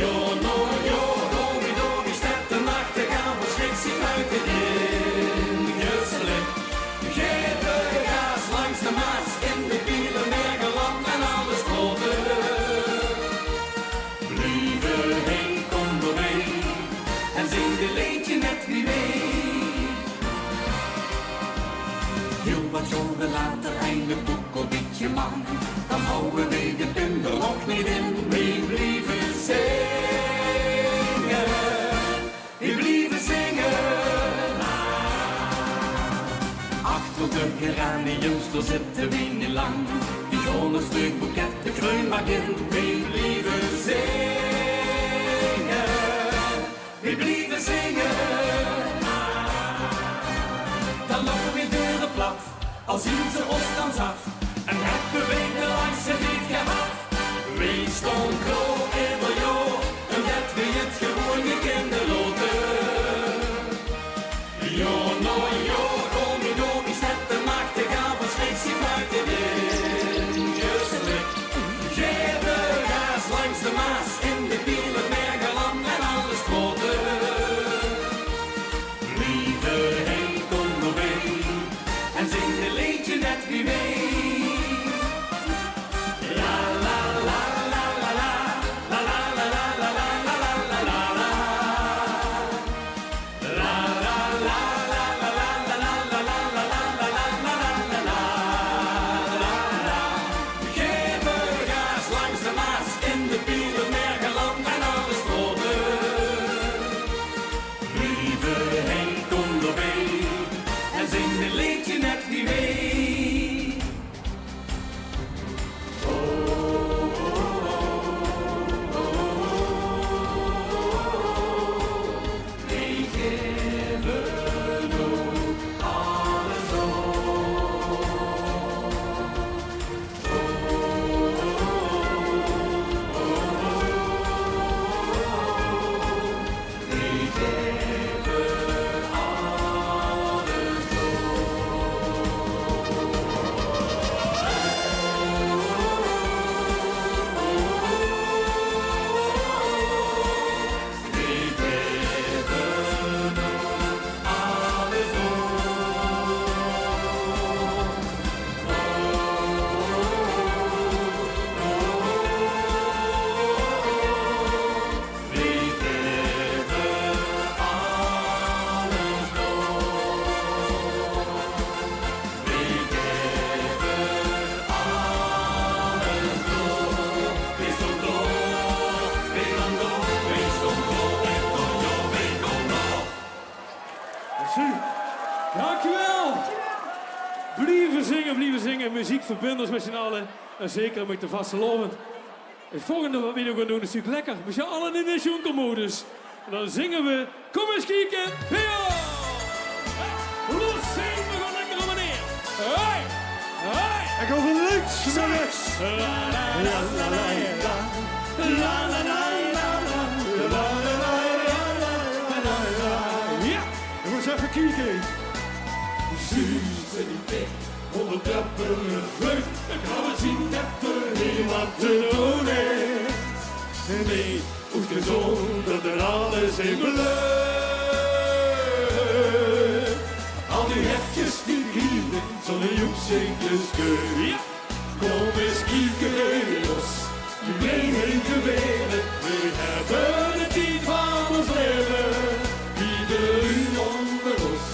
Jo, no, jo, domi, domi, step de nacht te gaan. Verschrikt zich uit het ingeslik. Geef de gaas langs de Maas. In de Bielen, Mergeland en alles grote. Blijven heen, kom door mee. En zing de liedje net wie weet. Heel wat jaren later, eindelijk ook al beetje man. Dan houden we de bundel nog niet in. We blijven zingen. We blijven zingen. Achter de geraniums, daar zitten we niet lang. Die gaan een stuk boeket, de kruin mag in. We blijven zingen. We blijven zingen. Dan lopen we door de plat, als zien ze ons dan zat. En hebben we de langste niet gehad. We staan klaar in de joh, en dat we het gewoon niet in de loten. Jo, no, jo, domi, domi, zet de nacht te gaan, verschrikt zich uit de ingeslik. Geef de gaas langs de Maas, in de Bielen, Mergeland en alles grote. Lieve heen, kom door mee, en zing de liedje net wie weet. Dankjewel. Blijven zingen. Muziek verbindt met z'n allen. En zeker met de vastelovend. Het volgende wat we nu gaan doen is natuurlijk lekker. We zijn allen in de jonkelmodus. En dan zingen we. Kom eens kijken. Pio. Los zingen we gewoon lekker op en neer. Hey. Hey. Ik ga van links naar rechts. La la la la la la. La la la la la. La la la la. Ja. We moeten even kijken. Suus en die pik, onder trappen vlucht. Dan gaan we zien dat er heel wat te doen is. Nee, hoeft gezond dat er alles in bloed. Al die hekjes die krielen, zo'n joekzinkjes keur. Ja. Kom eens kijken los, die mening geweren. We hebben het niet van ons leven, iedereen onder ons.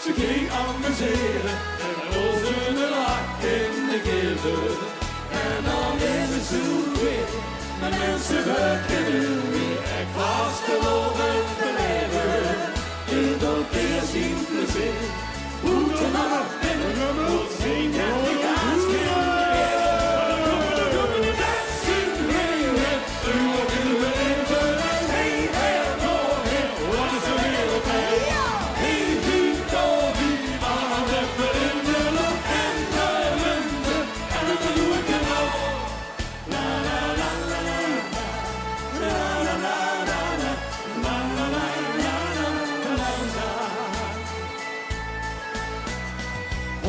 Ze ging amuseren en ons een lach in de gilde. En dan is het zo weer, de mensen beginnen weer echt vast geloven te leven. In dat keer zien plezier, hoe te lang binnen, wat zing en de gaas in de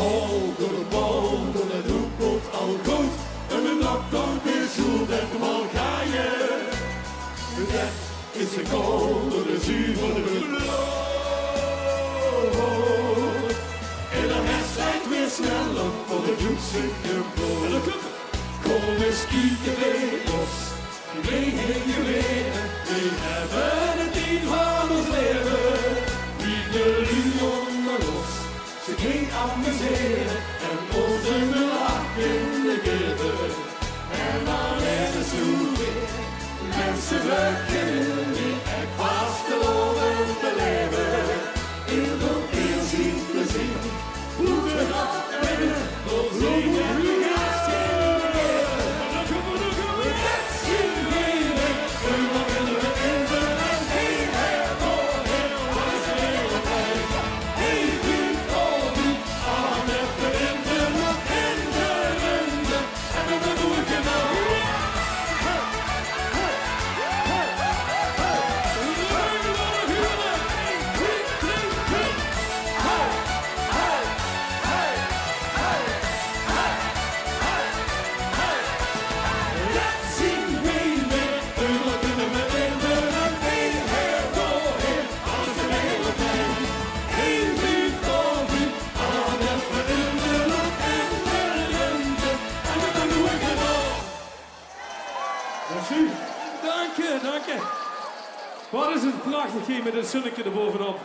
hol, door de bol, door de doek wordt al goed. En mijn dokter bezoekt het mal ga je. Dat is de kool, door de zuur van de bloed. En de rest lijkt weer sneller voor de doekzige brood. Kom eens kijken bij ons, wij heen weer. We hebben het niet van ons leven. Wie de luur onder ons, ze geen amuseren. En ons in de lach in de geven. En dan is het zo weer. Mensen beginnen die echt vast geloven te leven. In de heel zien plezier. Moeten we dat winnen, tot zingen we haast in de leven. Het zien winnen, we mogen we in de en heen en door heel alles de hele tijd. Hey, goed, oh, goed, aan even in de lucht, in de runde, en we doen het genau. Dank je, dank je. Wat is het prachtig hier met het zonnetje erbovenop.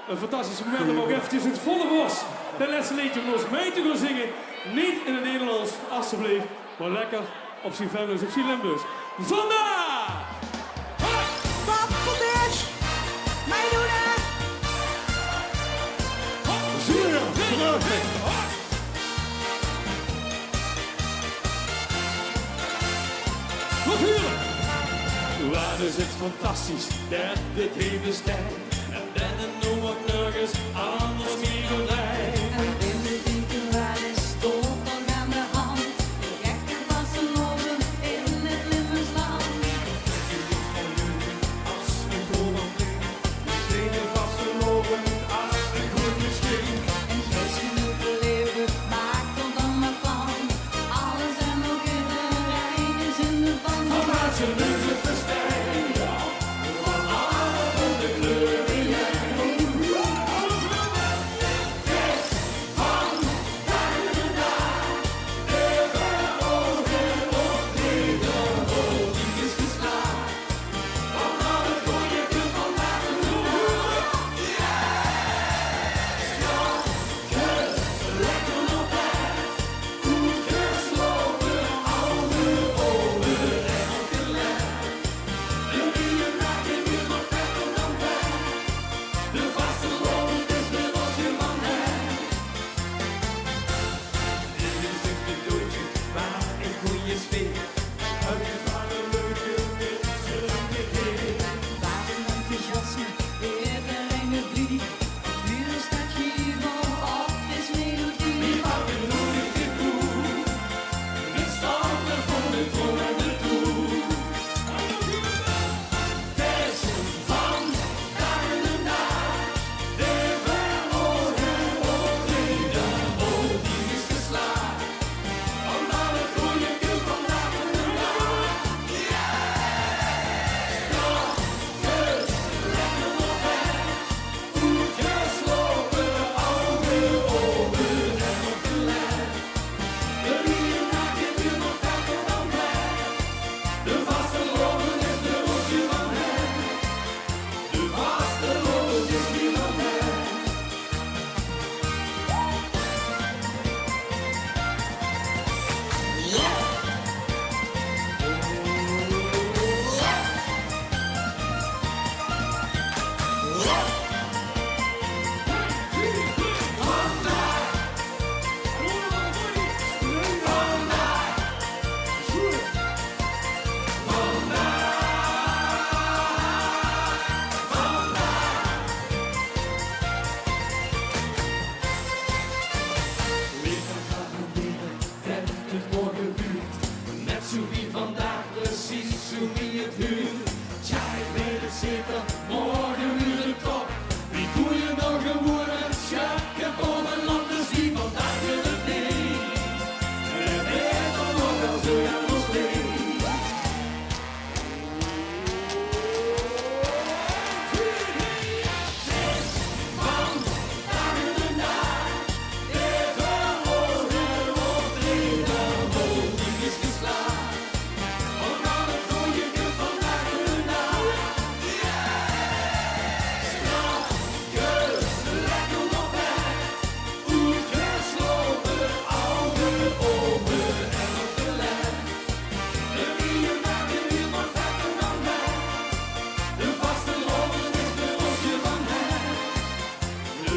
Een fantastisch moment om ook eventjes het volle bos de laatste liedje van ons mee te gaan zingen. Niet in het Nederlands, alsjeblieft, maar lekker op zijn Venlo's, op zijn Limburgs. Vandaag! Wat voor dit? Mij doen het! Zeer terug! Natuurlijk! Waar is het fantastisch dat dit hele stijl. En dan noem ik nog eens anders Miguelij. En in de diekenwaard is stoot nog aan de hand. De gekke Vasteloven in het Limburgsland. Als een Holland steden Vasteloven als een goed misschien. En grijs genoeg leven maakt er dan maar van. Alles en nog in de rij is in de band. Van waar ze nu het verstijgen, van alle de kleuren jij.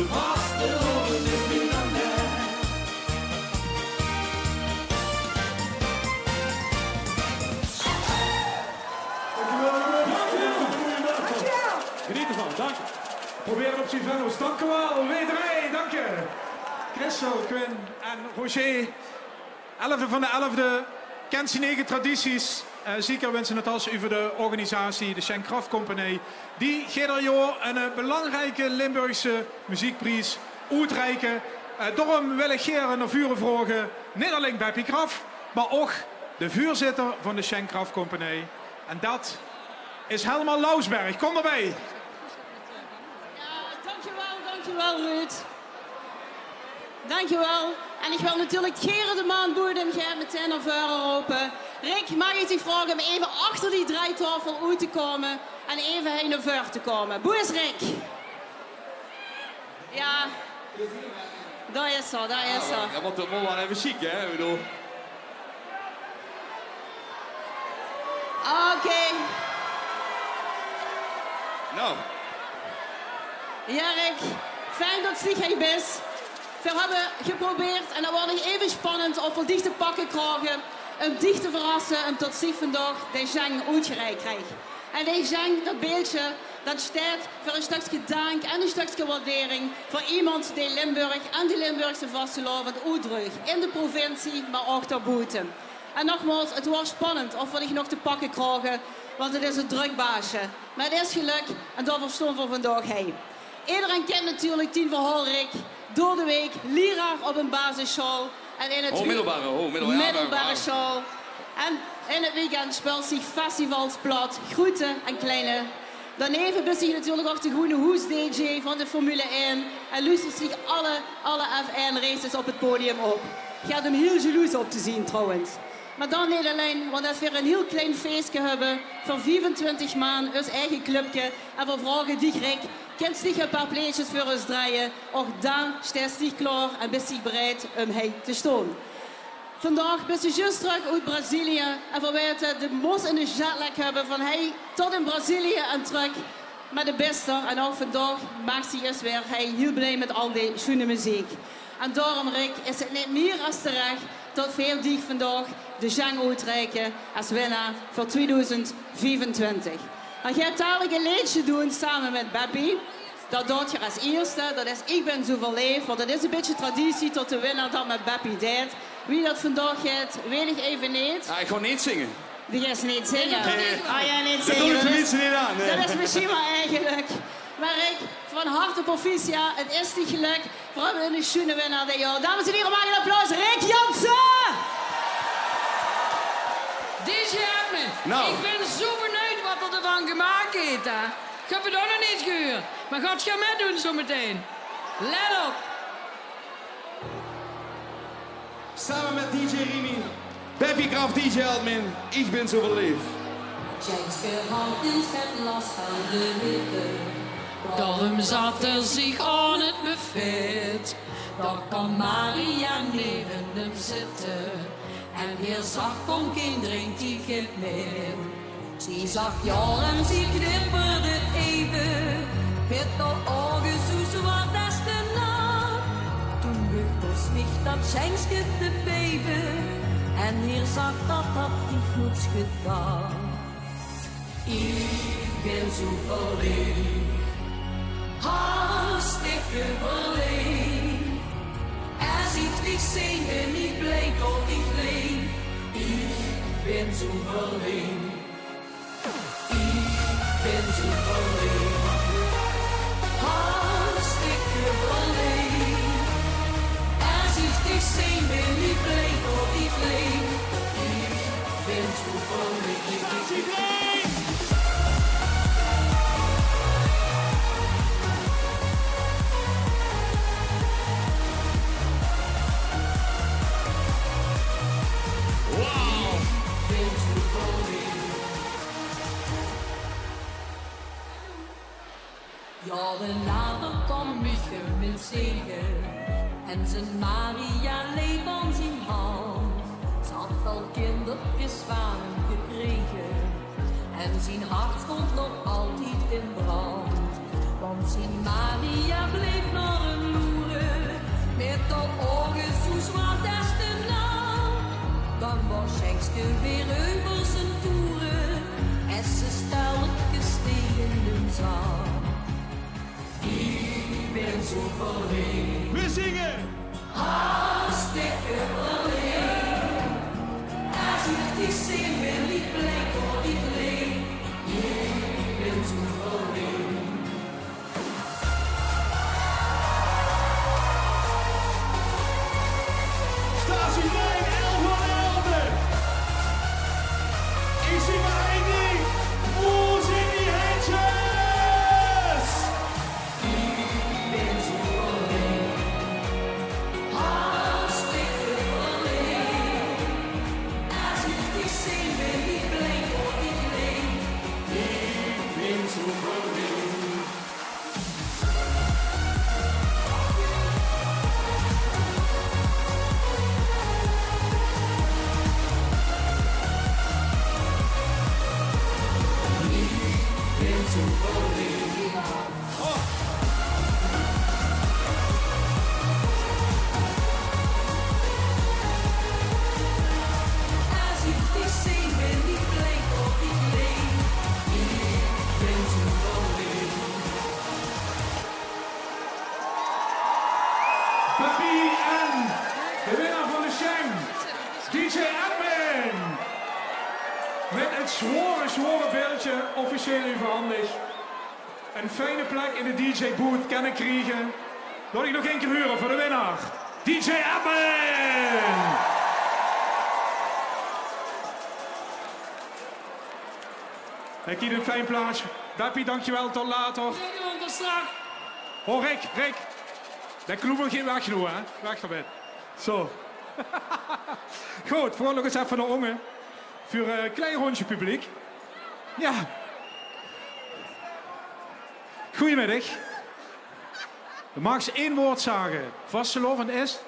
de vastelovend is meer dan mij. Geniet ervan, dank. Probeer op zijn venno's. Dank u wel. Wederij, dank je. Christel, Quinn en Roger. 11e van de 11e. Kent zijn eigen tradities. Zeker wensen het als over de organisatie, de Schenk Kraft Company. Die gaat er een belangrijke Limburgse muziekprijs uitreiken. Daarom wil ik hier naar vuren vragen. Niet alleen Beppie Kraf, maar ook de voorzitter van de Schenk Kraft Company. En dat is Helma Lausberg. Kom erbij. Dankjewel Ruud. Dankjewel. En ik wil natuurlijk Gerard de Maanboedem meteen naar voren roepen. Rick, mag ik je vragen om even achter die draaitafel uit te komen en even heen naar voren te komen. Boe is Rick. Ja, daar is zo, daar is zo. Ja, want we waren even ziek, hè? Ik bedoel. Oké. Nou. Ja, Rick. Fijn dat je hier bent. We hebben geprobeerd, en dat wordt nog even spannend, of we dicht te pakken krijgen, om dicht te verrassen en tot zich vandaag de zang uitgereikt krijgen. En die zang, dat beeldje, dat staat voor een stukje dank en een stukje waardering voor iemand die Limburg en de Limburgse vastelovend uitdraagt. In de provincie, maar ook daarbuiten. En nogmaals, het wordt spannend of we die nog te pakken krijgen, want het is een druk baasje. Maar het is geluk en daar verstaan we vandaag heen. Iedereen kent natuurlijk Tien van Holrik. Door de week leraar op een basisschool. En in het middelbare school. En in het weekend speelt zich festivals plat, groeten en kleine. Daarneven is hij natuurlijk ook de groene hoes DJ van de Formule 1. En luistert zich alle F1 races op het podium op. Gaat hem heel jaloers op te zien trouwens. Maar dan niet alleen, want als we weer een heel klein feestje hebben van 25 man, ons eigen clubje. En we vragen die Rick, kent zich een paar plaatjes voor ons draaien. Ook dan staat zich klaar en bent zich bereid om hij te staan. Vandaag ben je juist terug uit Brazilië en we weten de mos in de jetlag hebben van hij tot in Brazilië en terug met de beste. En ook vandaag maakt hij eens weer hij heel blij met al die schöne muziek. En daarom, Rick, is het niet meer als terecht dat veel die vandaag de zang uitreiken als winnaar voor 2025. En je gaat dadelijk een liedje doen samen met Beppie. Dat doet je als eerste, dat is Ik ben zo verleefd, want dat is een beetje traditie tot de winnaar dat met Beppie deed. Wie dat vandaag gaat, weet ik even niet. Ja, ik ga niet zingen. Die gaat niet zingen. Nee. Ah, jij niet Dat zingen. doe ik tenminste niet aan. Nee. Dat is misschien wel eigenlijk. Maar Rick, van harte proficiat. Het is niet geluk. We hebben een schöne winnaar die jou. Dames en heren, maak een applaus. Rick Jansen! DJ Edme, Nou. ik ben zo benieuwd wat er ervan gemaakt is. Hè. Ik heb het ook nog niet gehoord. Maar gaat je meedoen zo meteen. Let op. Samen met DJ Remy, Beppie Kraf, DJ Admin, Ik ben zo verliefd. Jack's gehouden het last van de hitte. Daarom zat er zich aan het buffet. Daar kan Maria neben hem zitten. En weer zacht kon kind drinkt die kind mee. Ze zag ja en ze knipperde even. Met de ogen zo zwart als de nacht. Toen begon mich dat Schenkje te beven. En hier zag dat niet goed gedaan. Ik ben zo verliefd. Hartstikke verliefd. Er ziet dich zingen, ik bleek tot ik leef. Ik ben zo verliefd. Ik ben zo verliefd. Hartstikke verliefd. Er ziet dich zingen, ik bleek tot ik leef. Ik ben zo verliefd. Jaren later kwam Mieke met zegen en zijn Maria leef aan zijn hand. Ze had al kindertjes van hem gekregen en zijn hart stond nog altijd in brand. Want zijn Maria bleef naar hem verlegen. We zingen. Hartstikke alleen. Als ik die zingen wil, niet blijk of niet leen. Ik ben zo verlegen. Statielijn 11 van 11. Ik zie maar één ding. Moes in die handjes. Ik ben zo verlegen. Hartstikke alleen. Als ik die zingen wil, niet blijk of niet leen. Ik ben zo verlegen. Als ik die zing ben, niet blijk of niet leen. Ik ben zo verlegen. Papi en de winnaar van de Shang, DJ Admin. Met het zware beeldje officieel in verhandigd. Een fijne plek in de DJ-booth kunnen krijgen. Laat ik nog één keer horen voor de winnaar. DJ Admin! Ik hier een fijn plaatsje. Dappie, dankjewel, tot later. Oh, Rick. Dat kloemen geen weg genoeg, hè? Weg daarmee. Zo. Goed, vooral nog eens even naar Ongen. Voor een klein rondje publiek. Ja. Goedemiddag. Mag eens één woord zeggen. Vastelovend is?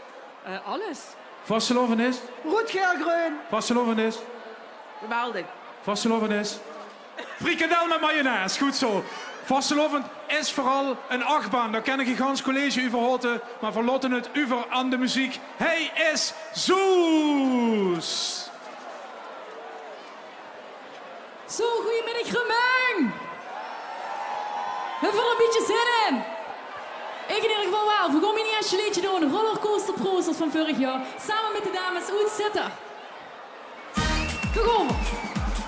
Alles. Vastelovend is? Rood-geel-groen. Vastelovend is? Geweldig. Vastelovend is? Frikandel met mayonaise, goed zo. Vastelovend is vooral een achtbaan. Daar ken ik een gans college over houden, maar we laten het over aan de muziek. Hij is Zoes! Zo, goedemiddag Remung. We hebben er een beetje zin in. Ik in ieder geval wel. We gaan hier niet een liedje doen. Rollercoaster Proosters van vorig jaar. Samen met de dames uit Sitter. Kom op.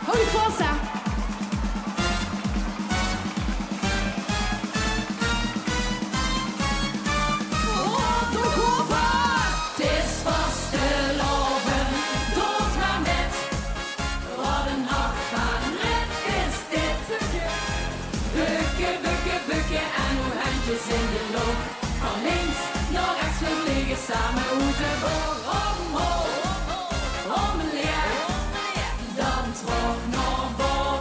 Hou je vast, hè. Het is vastelovend, dood maar met. Wat een achtbaanrit is dit. Bukken en uw handjes in de lucht. Van links naar rechts we vliegen samen uit de boog. Omhoog, omleer, dan terug naar boven.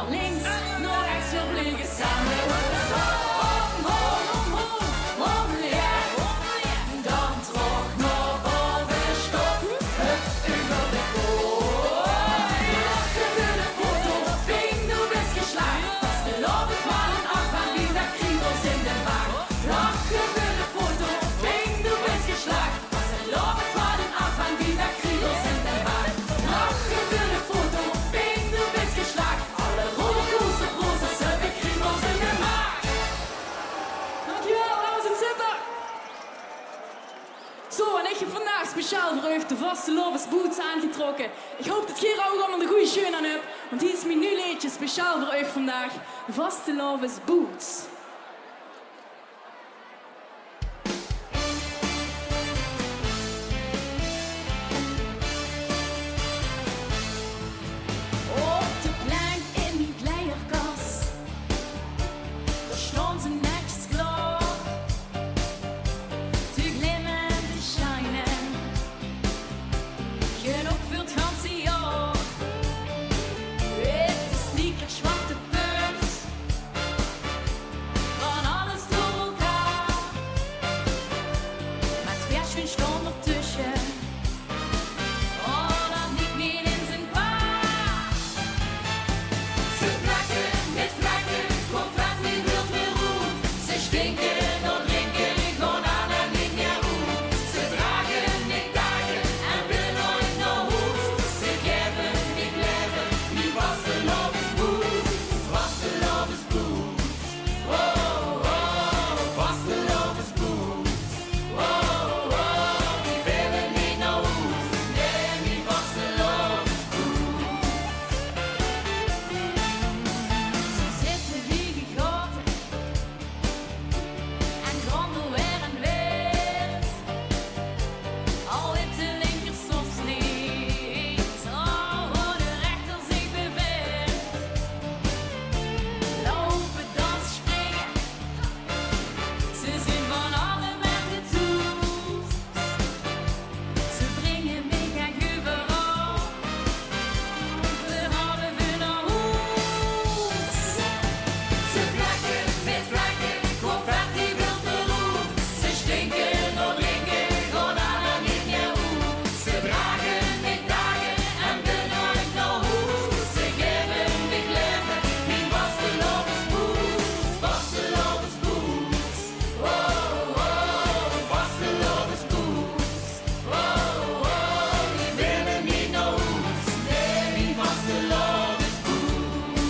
Van links naar rechts weer vliegen samen. Omhoog, omhoog, omleer. Dan terug naar boven, stop. Hup, über de kooi. Lachen voor de foto, ping, du bist geslagen. Was de lopen van een afgang, wie de kriebels in de maag. Lachen voor de foto, ping, du bist geslagen. Was de lopen van een afgang, wie de kriebels in de maag. Lachen voor de foto, ping, du bist geslagen. Alle rollercoasterbroeders hebben kriebels in de maag. Dankjewel, dames en zitten. Zo, en ik heb vandaag speciaal voor u de vaste Lovers Boots aangetrokken. Ik hoop dat jij er ook allemaal de goede schoen aan hebt, want hier is mijn nieuw liedje speciaal voor u vandaag. De vaste Lovers Boots. Op de plank in die kleierkast, daar staan ze netjes klaar. Te glimmen, te shinen, genoeg voor het ganse jaar. Witte sneakers, zwarte pumps, van alles door elkaar. Maar het weerschoen stond ertussen, oh, dat niet meer in zijn paard. Ze plakken met vlakken, confetti wie wild weer roet. Ze stinken door drinken, gewoon aan en niet meer goed. Ze dragen niet dagen en willen nooit naar huis. Ze geven niet leven, wie was de Lovers Boots? Was de Lovers Boots? Oh, oh, was de Lovers Boots? Oh, oh, die willen niet naar huis. Nee, wie was de Lovers Boots? Ze zitten wie gegoten en grondel weer en weer. Al weet de linker soms niet, oh, hoe de rechter zich beweegt. Lopen, dansen, springen, ze zien van alle met de toets. Ze brengen mega overal, we houden we naar huis. Ze plakken met vlakken, confetti wild de roet. Ze stinken door drinken, gewoon aan en niet meer goed. Ze dragen niet dagen en willen nooit naar huis. Ze geven niet leven, wie was de Lovers Boots? Was de Lovers Boots? Oh, oh, was de Lovers Boots? Oh, oh, die willen niet naar huis. Nee, wie was de Lovers Boots?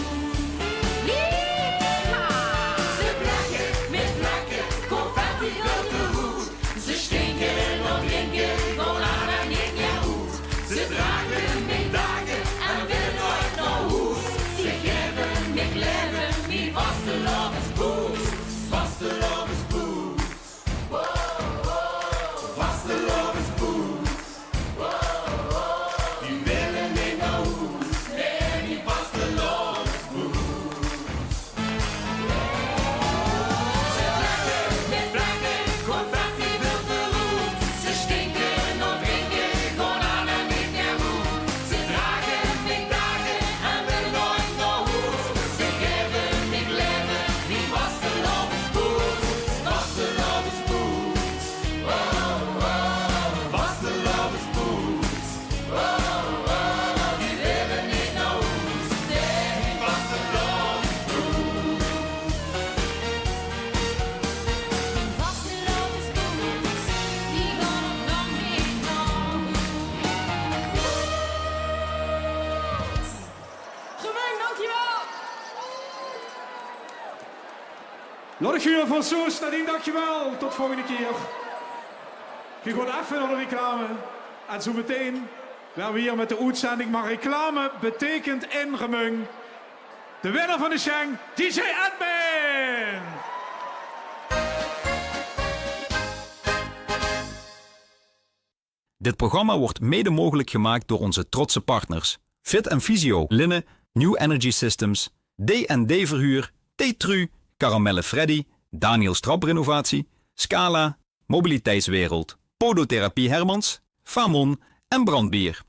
Ze plakken met vlakken, confetti wild de roet. Ze stinken door drinken, gewoon aan en niet meer goed. Ze dragen niet dagen en willen nooit naar huis. Ze geven niet leven, wie was de Lovers Boots? Was de Lovers Boots? Oh, oh, was de Lovers Boots? Oh, oh, die willen niet naar huis. Nee, wie was de Lovers Boots? Ze plakken met vlakken, confetti wild de roet. Ze stinken door drinken, gewoon aan en niet meer goed. Ze dragen niet dagen en willen nooit naar huis. Ze geven niet leven, wie was de Lovers Boots? Was de Lovers Boots? Oh, oh, was de Lovers Boots? Oh, oh, die willen niet naar huis. Nee, wie was de Lovers Boots? Was de Lovers Boots? Die gaan op dan niet naar huis. Gemeen, dankjewel! Loddeguur van Soest, Nadine, dankjewel. Tot volgende keer. Ik ga even naar de reclame. En zo meteen gaan we hier met de uitzending. Maar reclame betekent in Remung. De winnaar van de Schenk, DJ Edmin! Dit programma wordt mede mogelijk gemaakt door onze trotse partners. Fit & Physio, Linne, New Energy Systems, D&D Verhuur, T-Tru, Caramelle Freddy, Daniels Traprenovatie, Scala, Mobiliteitswereld, Podotherapie Hermans, Famon en Brandbier.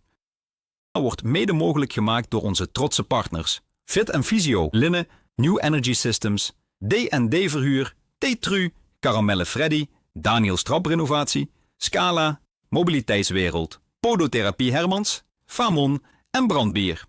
Wordt mede mogelijk gemaakt door onze trotse partners. Fit en Fysio, Linnen, New Energy Systems, D&D Verhuur, T-Tru, Caramelle Freddy, Daniels Traprenovatie, Scala, Mobiliteitswereld, Podotherapie Hermans, Famon en Brandbier.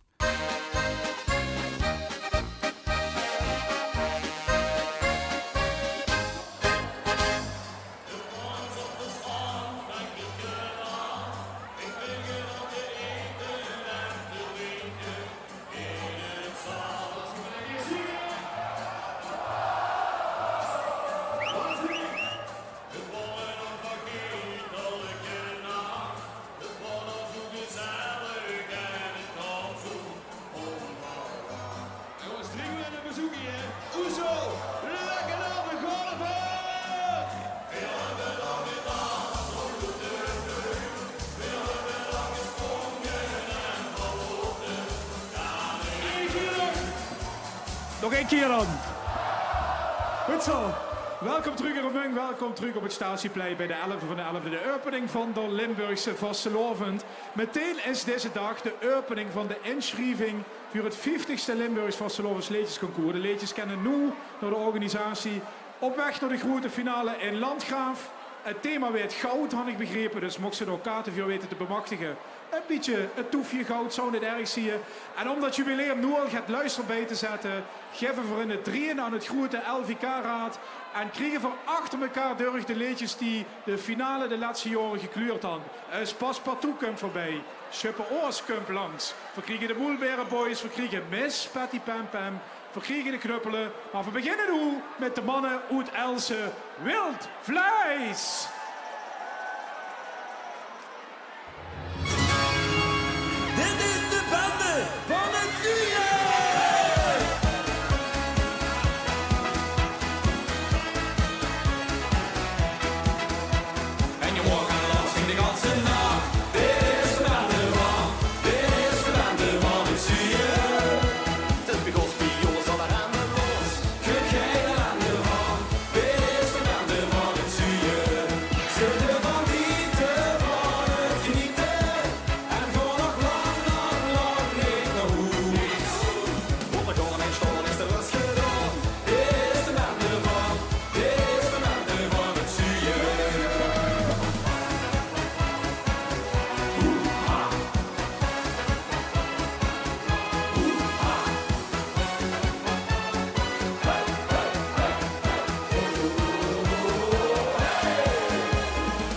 Nog één keer dan. Goed zo. Welkom terug in Remung, welkom terug op het Statieplein bij de 11e van de 11e. De opening van de Limburgse Vastelovend. Meteen is deze dag de opening van de inschrijving voor het 50ste Limburgs Vastelovens Leedjesconcours. De leedjes kennen nu door de organisatie op weg naar de grote finale in Landgraaf. Het thema werd goud, had ik begrepen, dus mocht ze door kaarten voor weten te bemachtigen. Een beetje het toefje goud, zou niet erg zie je. En om dat jubileum nu al gaat luisteren bij te zetten, geven we in het drieën aan het grote LVK-raad. En krijgen we achter elkaar door de leedjes die de finale de laatste jaren gekleurd hadden. Passepartout komt voorbij. Schuppe Oors komt langs. We krijgen de Moelberen Boys, we krijgen Miss Patty Pam Pam. We krijgen de knuppelen. Maar we beginnen nu met de mannen uit Else. Wild Vlees! Dit is de bande van het vuur! En je morgen langs in de ganse nacht. Dit is de bande van, dit is de bande van het vuur. Het begon spionnen zal er aan de los. Kun jij de bande van, dit is de bande van het vuur. Zullen van genieten van het genieten. En gewoon nog lang, lang, lang niet naar huis. Op de golven en stolen is de rust gedaan. Dit is de bande van, dit is de bande van het vuur.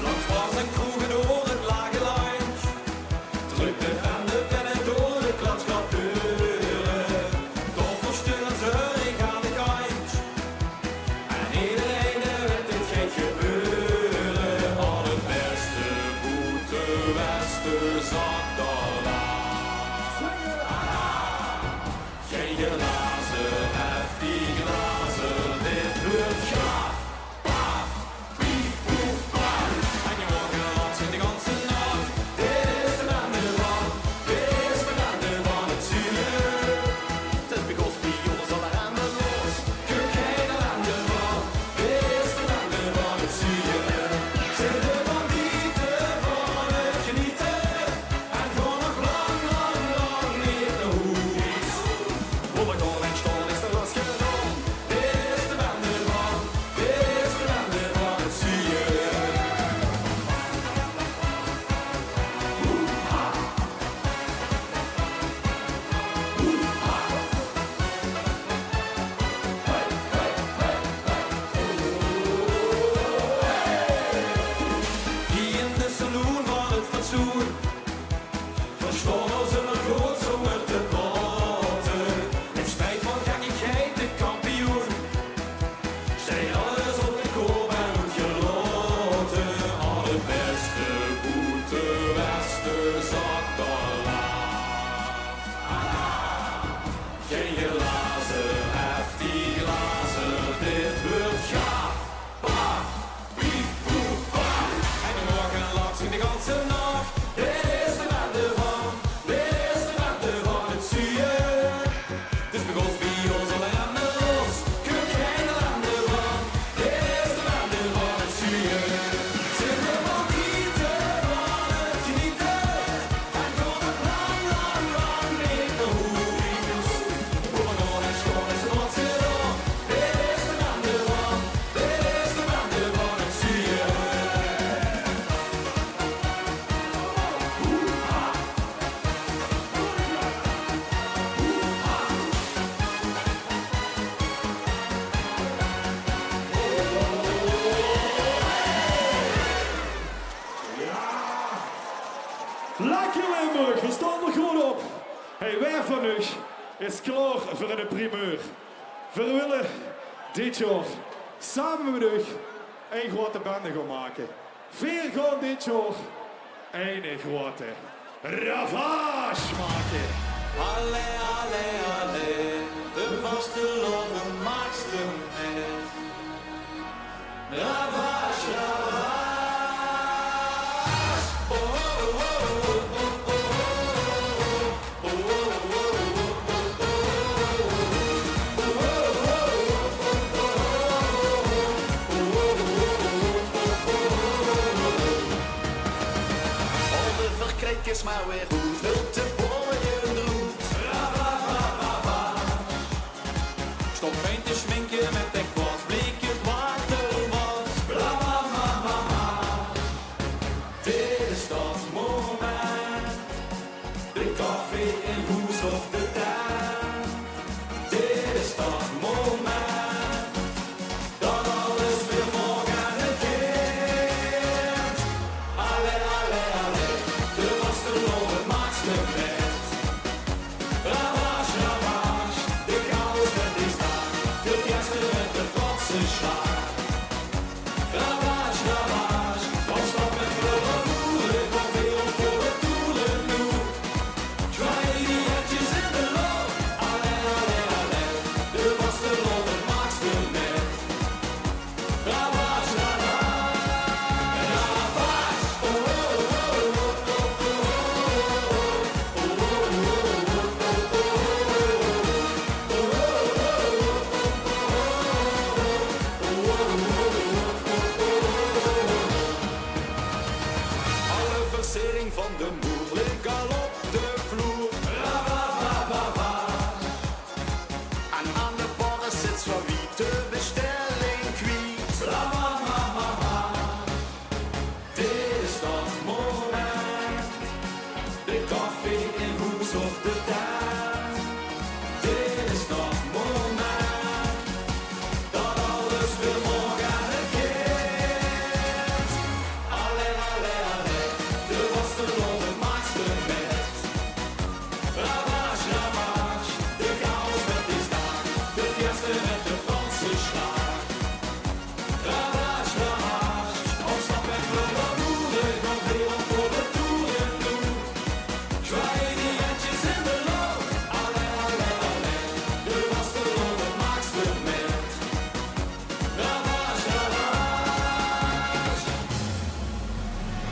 Langs bars en kroegen door het lage lijntje. Drukt de bende pennen door de klatschapdeuren. Toch verstellen ze ik aan de kantje. En iedereen weet dit gaat gebeuren. Al het beste boete westen zat al laat. Geen glazen, heftig glazen, dit wordt gaaf. Paf, piep, poep, paf. En je morgen langs in de ganse nacht. Dit is de bende van, dit is de bende van het zuur. Het begon spionnen zal er aan de los. Kijk jij de bende van, dit is de bende van het zuur. Zijn de bandieten van het genieten. En gewoon nog lang, lang, lang niet naar huis. Op de golven en stolen is de rust gedaan. Dit is de bende van, dit is de bende van het zuur. Die in de saloon van het fatsoen verstaan als een groot zomer te praten. In spijt van gekkigheid de kampioen. Zij alles op de koop en moet gelaten. Al het beste boete westen zat al laat. Geen glazen, heftig glazen, dit wordt gaaf. Paf, piep, poep, paf. En de morgen langs in de ganse Lekker Limburg, we staan er gewoon op. Hey, wij van u is klaar voor de primeur. We willen dit jaar samen met u een grote bende gaan maken. Veel gaan dit jaar een grote ravage maken. Alle, alle, alle, de vasteloven maakste met. Ravage, ravage. Oh, oh, oh, oh, oh, oh, oh, oh, Kijk eens maar weer goed, wilt de boeien roet. Stop geen te schminken met de kwast, bleek het water was. Bla bla bla bla bla. Dit is dat moment. De koffie in hoes of de tuin. Dit is dat moment. Dat alles weer morgen begint. Alle, alle, alle. De vasteloven maakste met. Ravage, ravage, de chaos met die staat. De fiesta met de Franse schaar. Ravage, ravage, opstap met volle boeren. Van veel voor de toeren nu. Zwaaien die hetjes in de loop. Alle, alle, alle, de vasteloven maakste met. Ravage, ravage, ravage, oh, oh, oh, oh, oh, oh. Alle versiering van de moer ligt al op de vloer. Ravavavava. En aan de barren zit zo wie de bestelling kwiet. Ravavavava. Dit is dat moment. De koffie in hoes of de tuin. Dit is dat moment. Dat alles weer morgen begint. Alle, alle, alle, de vasteloven maakste met. Ravage, ravage, de chaos met die staat. De fiesta met de Franse schaar. Ravage, ravage, opstap met volle boeren. Van veel voor de toeren doen. Zwaaien die hetjes in de loop. Alle, alle, alle, de vasteloven maakste met. Ravage, ravage.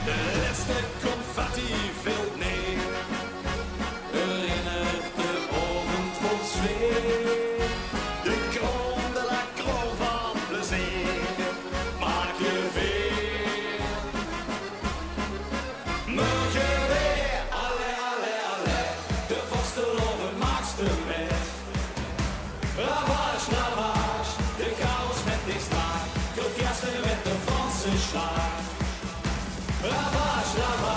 De laatste confetti valt neer. Herinnert de oven vol sfeer. De kroon de la kroon van plezier. Maak je weer. Morgen weer. Alle, alle, alle. De vasteloven maakste met. Ravage, ravage. De chaos met die straat. De fiesta met de Franse schaar. Ravage, ravage.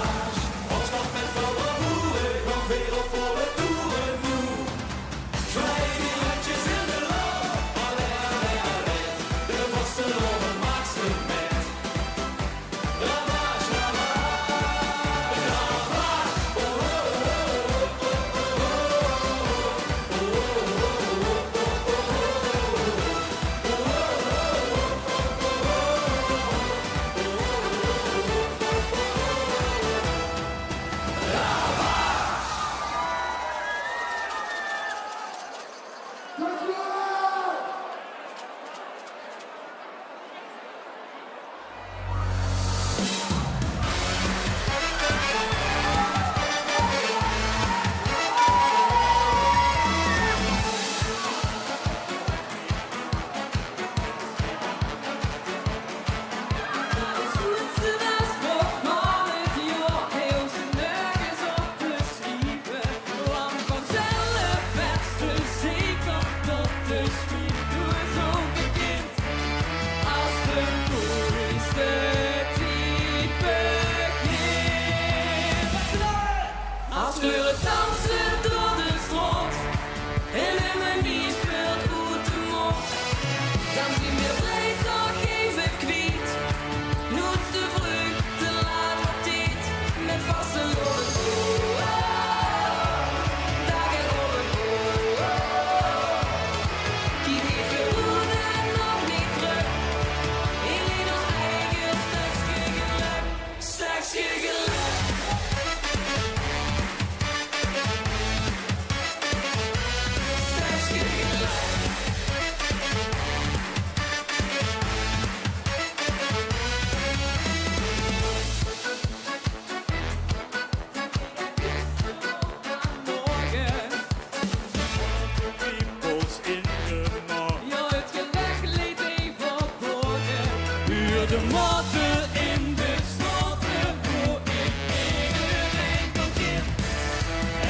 de motten in de sloten, hoe ik iedereen begin.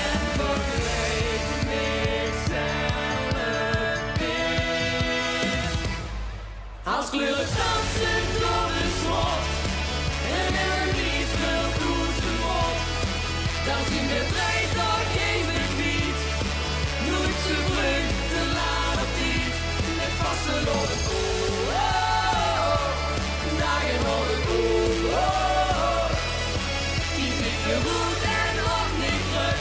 En begrijp mezelf weer. Als kleuren dansen door de slot, en er niet veel goed wordt, dan zien we breed nog even niet. Nooit te vlug, te laat of niet, met vaste lopen. Dagen worden die niet meer goed en nog niet terug.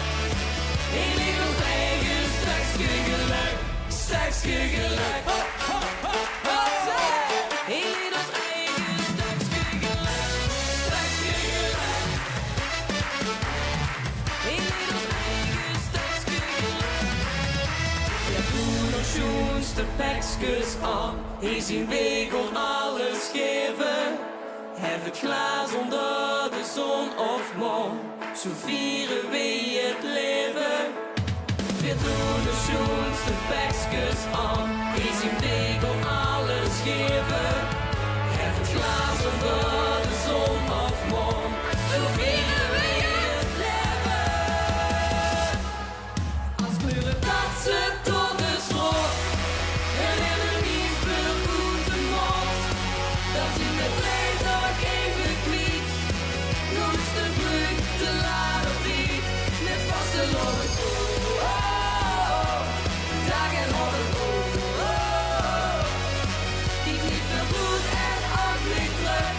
In ieder eigen stukje geluk, stukje geluk. In ieder eigen stukje geluk, stukje geluk. In ieder eigen stukje geluk. Ja, doe nog schoens de pekjes aan, die zien weg om alles geven. Hef het glas onder de zon of maan, zo vieren we het leven. We doen de schoens de pekjes aan, die zien weg om alles geven. Hef het glas onder de zon of maan, zo vieren we het leven. Als kleuren dansen door de sloot, en er niet veel goede mond, dat zien we breed nog even kwiet. Nooit te vlug, te laat of niet, met vaste lopen. Dagen worden die niet veel goed en ook niet terug.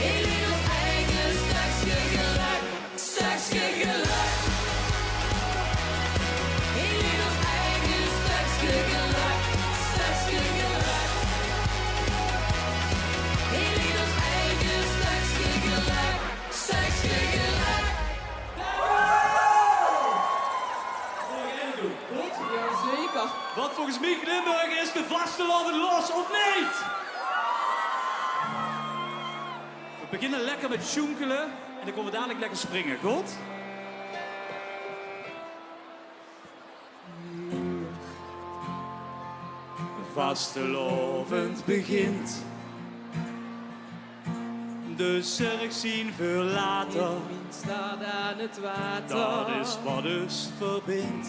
In ieder eigen stukje geluk, stukje geluk. In ieder eigen stukje geluk, stukje geluk. In ieder eigen stukje geluk, stukje geluk. Goed? Jazeker. Wat volgens Mieke Limburg is de vastelavond los of niet? We beginnen lekker met sjoenkelen en dan komen we dadelijk lekker springen, goed? Vastelovend begint, dus zeg zien veel later. Wind staat aan het water. Dat is wat dus verbindt.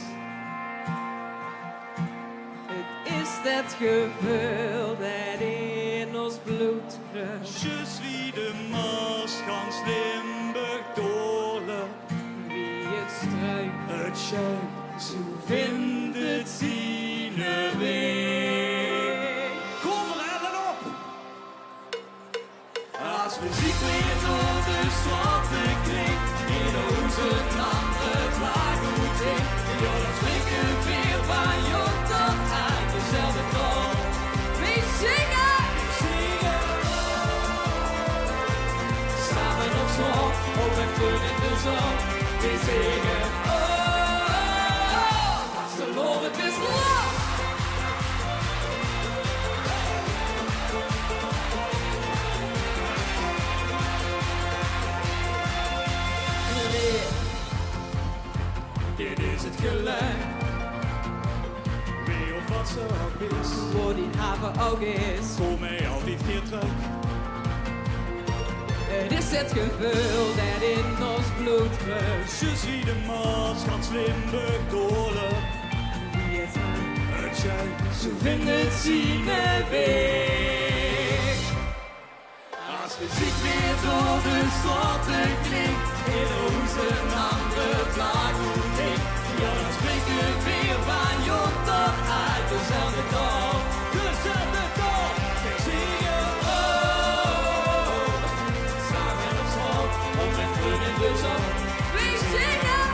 Het is dat gevoel dat in ons bloed kruipt. Je suis de Mars, gans Limburg doorloopt. Wie het struikt, het schuim, zo vindt het zien weer. Kom er en op! als muziek weer door de straten klinkt, in onze andere vlak moet ik. Ja, dan springt het weer van jong tot uit dezelfde toon. We zingen! Samen op zon, op en voor in de zon. We zingen, Vastelovend, het is los! Dit is het geluid. Wie of wat zo ook is, voor die haven ook is, kom mij altijd weer terug. Het is het gevoel dat in ons bloed kruipt. Je suis de Mars, gans Limburg doorloopt. Wie het het jij, zo vindt het zien weg. Als muziek weer door de straten klinkt, in onze andere vlag moet ik. Ja, dan springt het weer van jong tot uit dezelfde toon. Dezelfde toon, we zingen samen op zon, op en terug in de zon. We zingen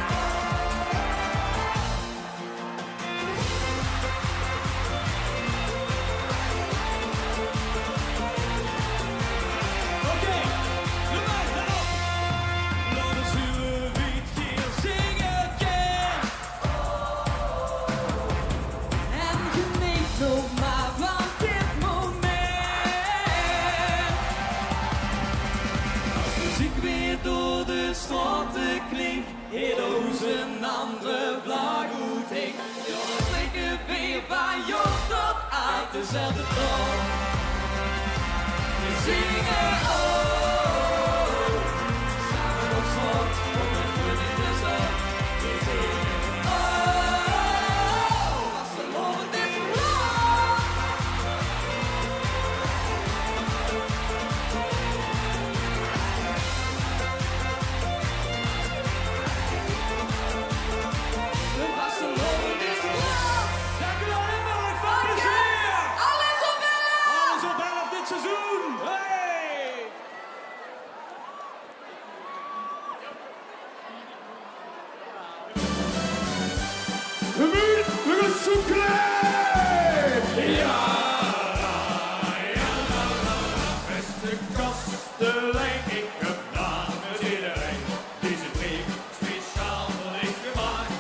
klinkt, in onze andere vlag moet ik. Ja, dan springen weer van jong tot uit dezelfde toon. We zingen. Oh, samen op slot, op een voet in de zon. We zingen. Oh, vastelovend is rond. De vastelovend is rond. Dank u wel, Limburg. Van plezier. Alles op 11! Alles op 11 dit seizoen. Hey! Gemuur, we gaan zoeken. Ja, beste kastelein, ik heb namens iedereen deze brief speciaal voor ik gemaakt.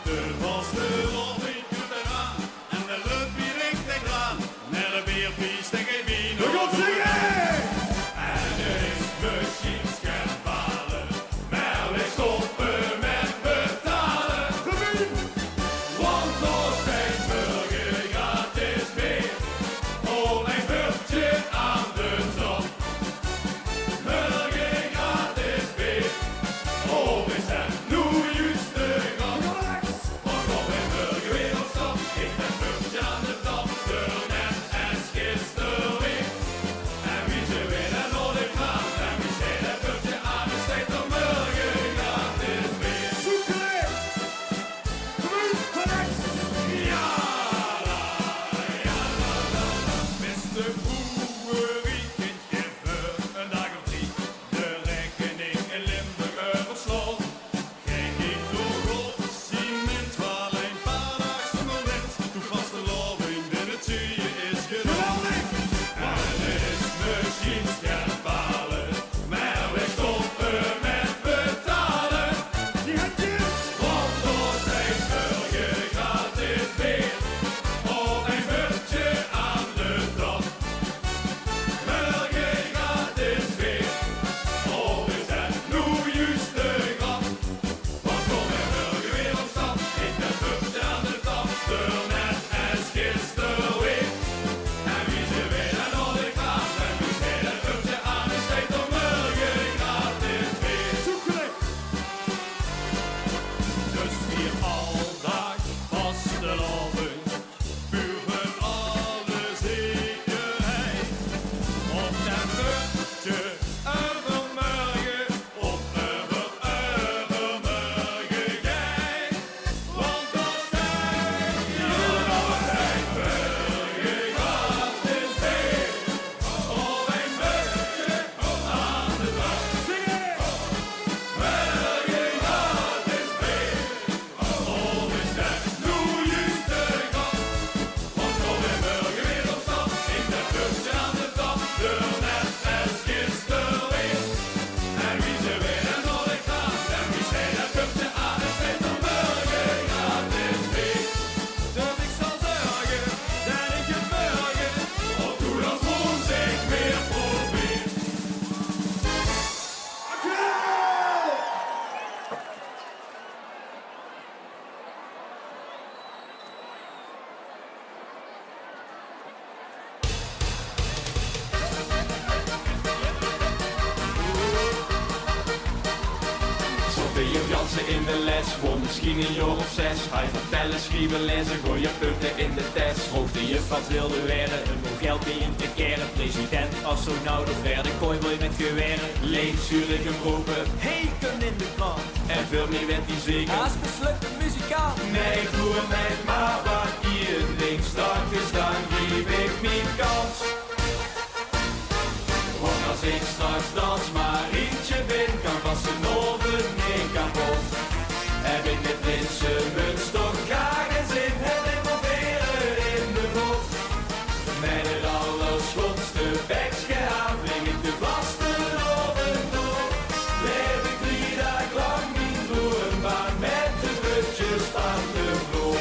De vaste rolling doet eraan en de luppie ligt eraan. Naar de beerpies, denk ik wie nog. We gaan zingen. En er is misschien schandalen, maar we stoppen met betalen. Want nog steeds burger gratis meer. Oh, mijn burgertje aan de top. Burger gratis meer. Oh, we zijn nu juist de grap. Want op een burger weer op stap. Ik ben burgertje aan de top. De net en gisteren weer. En wie ze weer en nodig gaan. En wie zei dat burgertje aan de steek. Dan burger gratis meer. Ja, beste boerie, kindje, een dag of 3. De rekening in Limburg oversloot. Geen hydrogroot, cement, wel een paar dags moment. Toen vast de loving in het zuur is geweldig. En er is misschien schandalen, maar we stoppen met betalen. Want nog steeds burger gratis weer. Oh, een burgertje aan de top. Burger gratis weer. Oh, we zijn nu juist de grap. Want kom en burger weer op stap. Ik ben burgertje aan de top. De net als gisteren weer. En wie ze weer en nodig gaan. En wie zei dat burgertje aan de steek. Dan burger gratis weer. Dus weer aldag vastelovend, puur van alle zekerheid. Op dat burgertje overmorgen, op overmorgen gij. Want dat zijn jullie nog zijn burger gratis weer. Op een burgertje aan de dag. Burger gratis weer. Oh, we zijn nu juist de grap. Want kom en burger weer op stap. Ik ben burgertje aan de top. De net als gisteren weer. En wie ze weer en nodig gaan. En wie zei dat burgertje aan de steek. Dan burger gratis weer. Dat ik zal zorgen dat ik je burger. Of doe dat gewoon zich weer probeer. Sofie of Jansen in de les, woon misschien een jaar of 6. Hij vertellen, schrijven, lezen, gooi je punten in de test. Vroeg de juf wat wilde werden, een moe geld mee in te keren. President, astronaut of werden cowboy met geweren. Leeg, zuurig en roepen, heken in de krant. En veel meer werd hij zeker. Als mislukte muzikant. Nee, voer mij maar wat hier links strak is, dan geef ik mijn kans. Want als ik straks dans maar eentje ben, kan vast een oven niet kapot. Heb ik met prinsenmuts toch graag en zin het involveren in de god. Met het allerschotste bekje aan vling ik de vaste oven door. Leef ik 3 dagen lang niet vloerbaan met de voetjes van de vloer.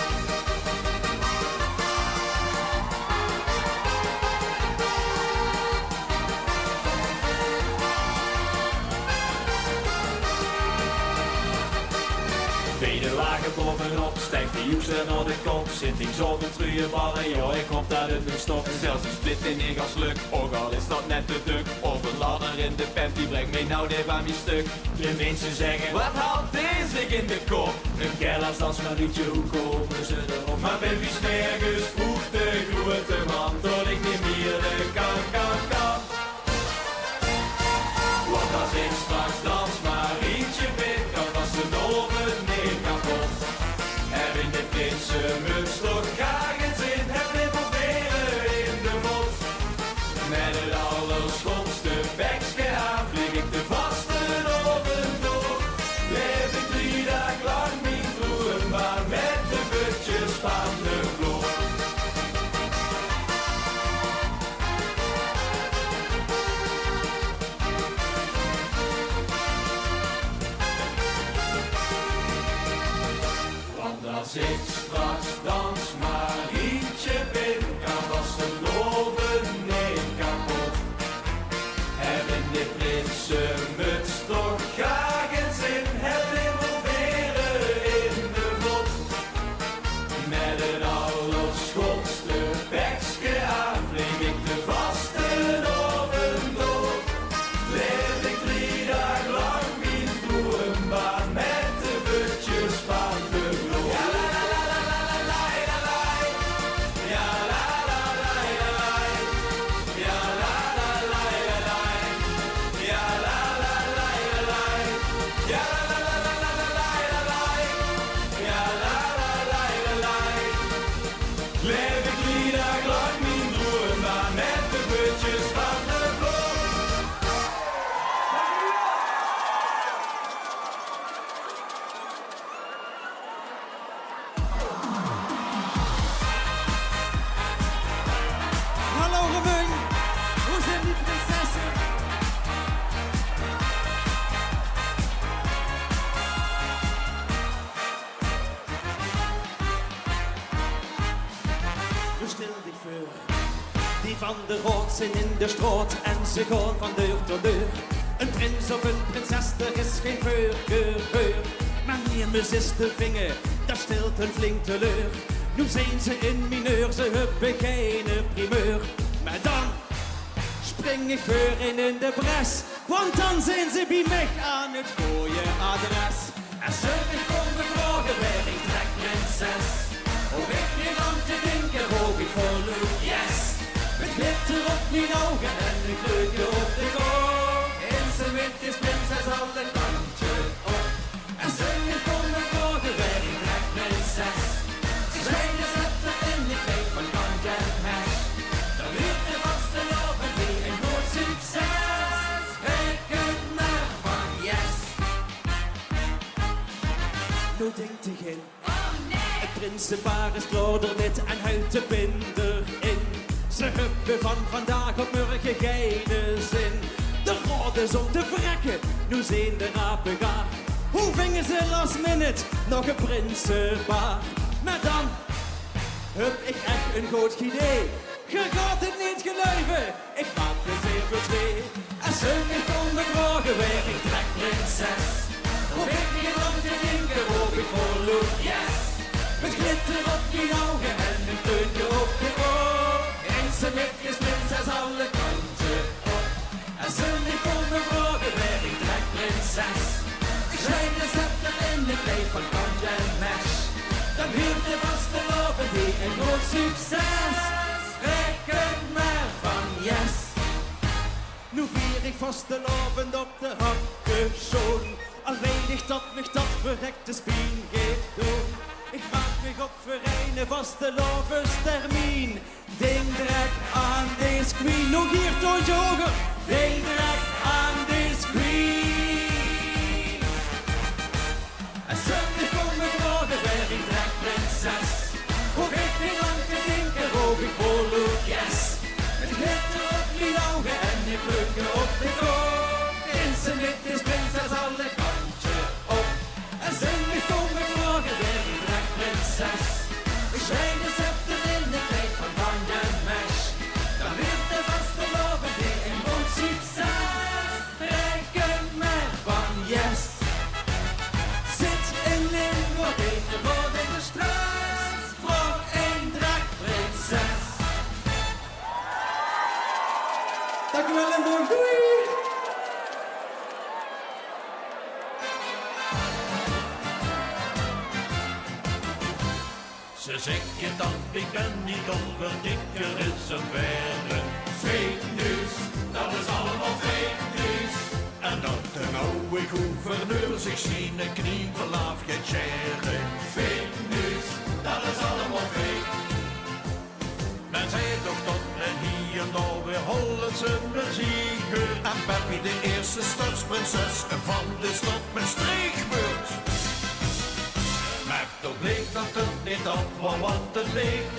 lager bovenop, stijgt de joekster naar de kop. Zit ik zo de truienballen, joh, ik hoop dat het nu stopt. Zelfs een split in één gas lukt, ook al is dat net te druk. Of een ladder in de pep, die brengt mij nou even aan die stuk. De mensen zeggen, wat haalt deze in de kop? Een keilers als maar liedje, hoe komen ze erop? Maar ben wie nergens vroeg de grote man, tot ik niet meer de kan. Want als ik straks dans maar eentje ben, dan was de oven niet kapot. Heb in de prinsenmuts toch graag een zin, heb lippen veren in de bot. Met het allerschotste bekske aan, vlieg ik de vaste oven door. Leef ik 3 dagen lang niet roeren, maar met de voetjes van de vloer. Als ik straks dans maar eentje ben, kan vast de loven niet kapot. Hebben de prinsenmuts toch graag een zin, het revolveren in de vlot. Met het allerschotste bekske aan, vlieg ik de vaste oven door. Leef ik 3 dagen lang niet roerenbaar met de voetjes van de vloer. Leef ik 3 dagen lang niet roerenbaar met de voetjes van de vloer. Hallo Remung, hoe zijn die prinsessen? Nu stel dich voor, die van de rood zijn in de stroot en ze gaan van deur tot deur. Een prins of een prinses, er is geen voorkeur. Maar niemand is te vingen, dat stelt een flink teleur. Nu zijn ze in mineur, ze hebben geen primeur. Maar dan spring ik voor in de bres, want dan zijn ze bij mij aan het goede adres. En ze me komen vragen, ben ik trekprinses? Of ik niet aan te denken, hoog ik voor Luke, yes! Met glitter op mijn ogen en een kleurtje op de oog. En ze wit is prinses alle kantje op. En ze me komen vragen, ben ik trekprinses? Ze zijn de zetter in de kleed van kant en hash. Dan wordt de vaste loven die een groot succes. Reken maar van yes! Nu denkt hij in. Het prinsenpaar is klaar er net en huid de binder in. Ze hebben van vandaag op morgen geen zin. De rode is om te verrekken, nu zijn de rapen gaar. Hoe vingen ze last minute nog een prinsenpaar? Maar dan heb ik echt een goed idee. Je gaat het niet geloven, ik maak het zeer voor 2. En ze me komen vragen, ben ik trekprinses? Of ik niet aan te denken, hoog ik voor Luke, yes! Met glitter op mijn ogen en een kleurtje op de oog. En ze met je prinses alle kanten op. En ze me komen vragen, ben ik trekprinses? Zijn de zetter in de kleed van kant en mesh. Dan huurt de vaste loven die een groot succes. Reken maar van yes! Nu vier ik vastelovend op de hakkezoon. Al weet ik dat mich dat verrekte spien gaat doen. Ik maak mich op voor een vastelovenstermijn. Denk direct aan deze queen. Nog hier toontje hoger. Denk direct aan deze queen. En ze me komen vragen, ben ik trekprinses? Hoef ik niet lang te denken, hoog ik voor Luke, yes! Met glitter op mijn ogen en een kleurtje op de oog. En ze met is prinses alle kantje op. En ze me komen vragen, ben ik trekprinses? Ik zijn de zetter in de kleed van kant en mesh. Dan wordt de vaste loven die een groot succes. Reken Dankjewel Limburg, doei! Ze zeggen dat ik ben niet onder dikker is een verre. Fake news, dat is allemaal fake news. En dat de oude gouverneur zich zien een knieverlaaf gaat scheren. Fake news, dat is allemaal fake. Men zei toch dat men hier nou weer Hollandse muziek hoort. En Peppy de eerste stadsprinses van de stad met streekbeurt. Maar toch bleek dat het niet dat was wat het leek.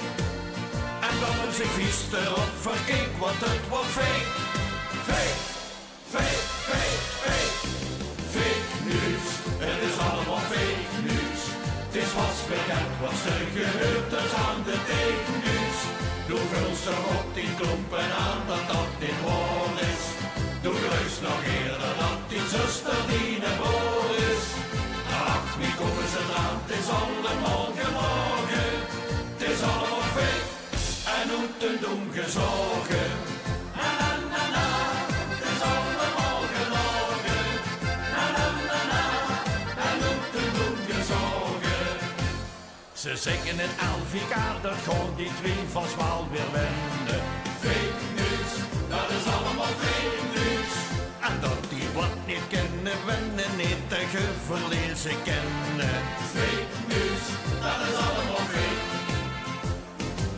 En dat men zich vies erop verkeek, want het was fake. Fake, fake, fake, fake. Fake news, het is allemaal fake news. Het is vast bekend wat ze gehoord is aan de tekennieuws. Doe vulster op die klompen aan dat dat niet waar is. Doe juist nog eerder dat die zuster die een boor is. Ach, wie komen ze eraan? Het is allemaal gelogen. Het is allemaal fake en hoe te doen gezogen. Na na na na, het is allemaal gelogen. Na na na na, en hoe te doen gezogen. Ze zeggen het LVK, dat gewoon die twee van Zwaal weer wenden. Fake news, dat is allemaal fake news. En dat die wat niet kennen, wennen niet tegen verlezen kennen. Fake news, dat is allemaal fake.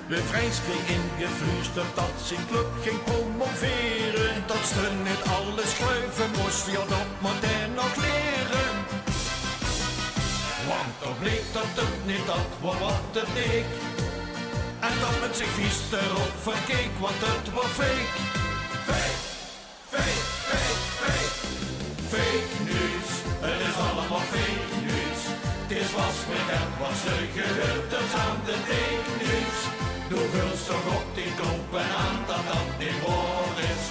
De Vrijs kreeg ingefluisterd dat zijn club ging promoveren. Dat ze niet alles schuiven moest, ja dat moet hij nog leren. Want toch bleek dat het niet dat was wat het leek. En dat men zich vies erop verkeek, want het was fake. Fake, fake, fake, fake. Fake news, het is allemaal fake news. Het is was bekend wat ze gehoord is aan de tekennieuws. Doe vulst toch op die klompen aan dat dat niet waar is.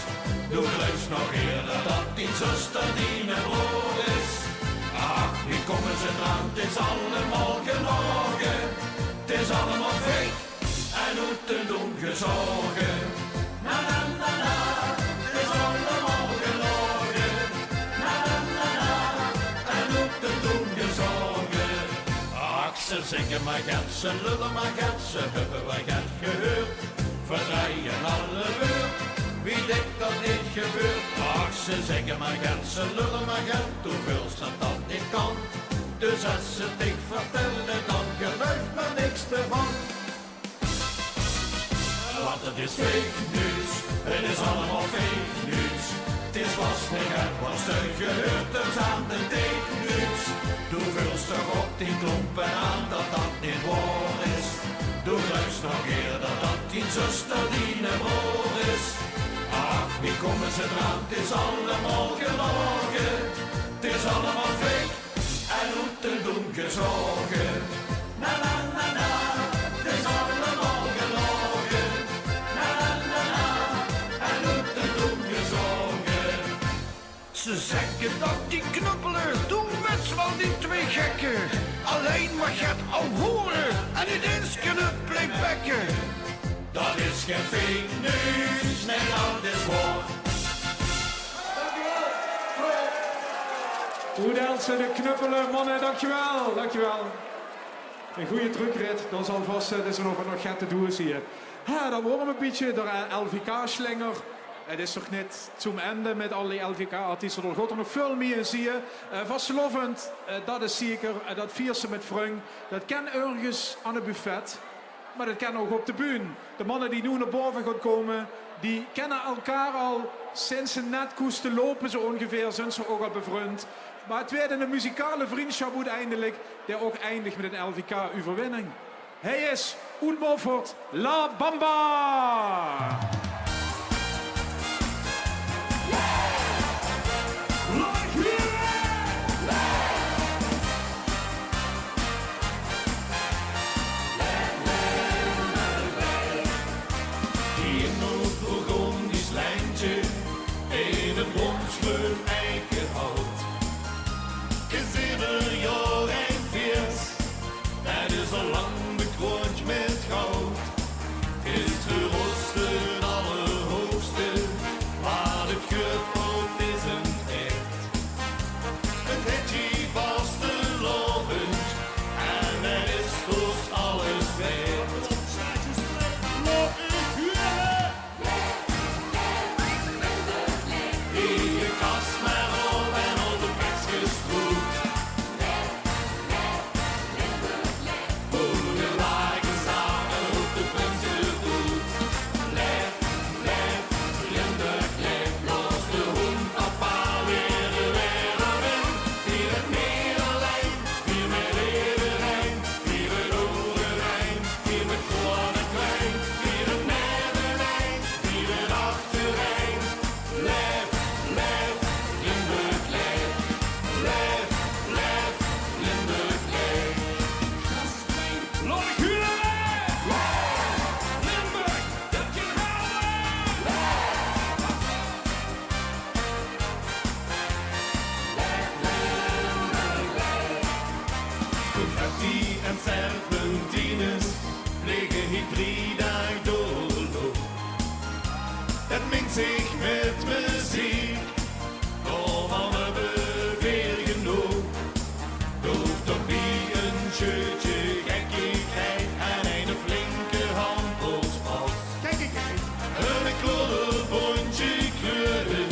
Doe luister nog eerder dat die zuster die een broer is. Ach, wie komen ze eraan? Het is allemaal gelogen. Het is allemaal fake en hoe te doen gezogen. Na na na na, het is allemaal gelogen. Na na na na, en hoe te doen gezogen. Ach, ze zingen maar gaat, ze lullen maar gaat, ze hebben wij gaat gehoord. Verdraaien alle woord, wie denkt dat dit gebeurt? Ach, ze zeggen maar gaat, ze lullen maar gaat, hoeveel ze dat niet kan. Dus als ze het ik vertellen, dan gelooft me niks ervan. Want het is fake news, het is allemaal fake news. Het is vast bekend wat ze gehoord is aan de tekennieuws. Doe vulst toch op die klompen aan dat dat niet waar is. Doe luister nog eerder dat die zuster die een broer is. Ach, wie komen ze eraan? Het is allemaal gelogen. Het is allemaal fake en hoe te doen gezogen. Na na na na, het is allemaal gelogen. Na na na na, en hoe te doen gezogen. Ze zeggen dat die knuppelen doen met van die twee gekken. Alleen maar gaat al horen en ineens kunnen playbacken. Dat is geen fake news, nee dat is waar. Hoe dansen de knuppelen, mannen, dankjewel, dankjewel. Een goede terugrit, dan zal vast dat er nog gaat te doen zie je. Ja, dan worden we een beetje door een LVK-slinger. Het is toch niet zum einde met al die LVK-artiesten. Er gaat er nog veel meer zie je. Vastelovend, dat is zeker. Dat vierste met Frung. Dat kan ergens aan het buffet. Maar dat kan ook op de bühne. De mannen die nu naar boven gaan komen, die kennen elkaar al sinds ze net koesten lopen zo ongeveer. Zijn ze ook al bevriend. Maar het werd een muzikale vriendschap uiteindelijk, die ook eindigt met een LVK-overwinning. Hij is Oen Moffert, La Bamba! Die nood begon die slijntje in het bronskleur eikenhout. Is ieder jaar een feest, dat is al lang bekroond met goud. Is gerosten al ik 3 dagen doorloop. Dat mengt zich met muziek, daarvan hebben we weer genoeg. Doe toch wie een scheutje gekkigheid en een flinke handbalspas. Kijk, een klodderbondje kleuren,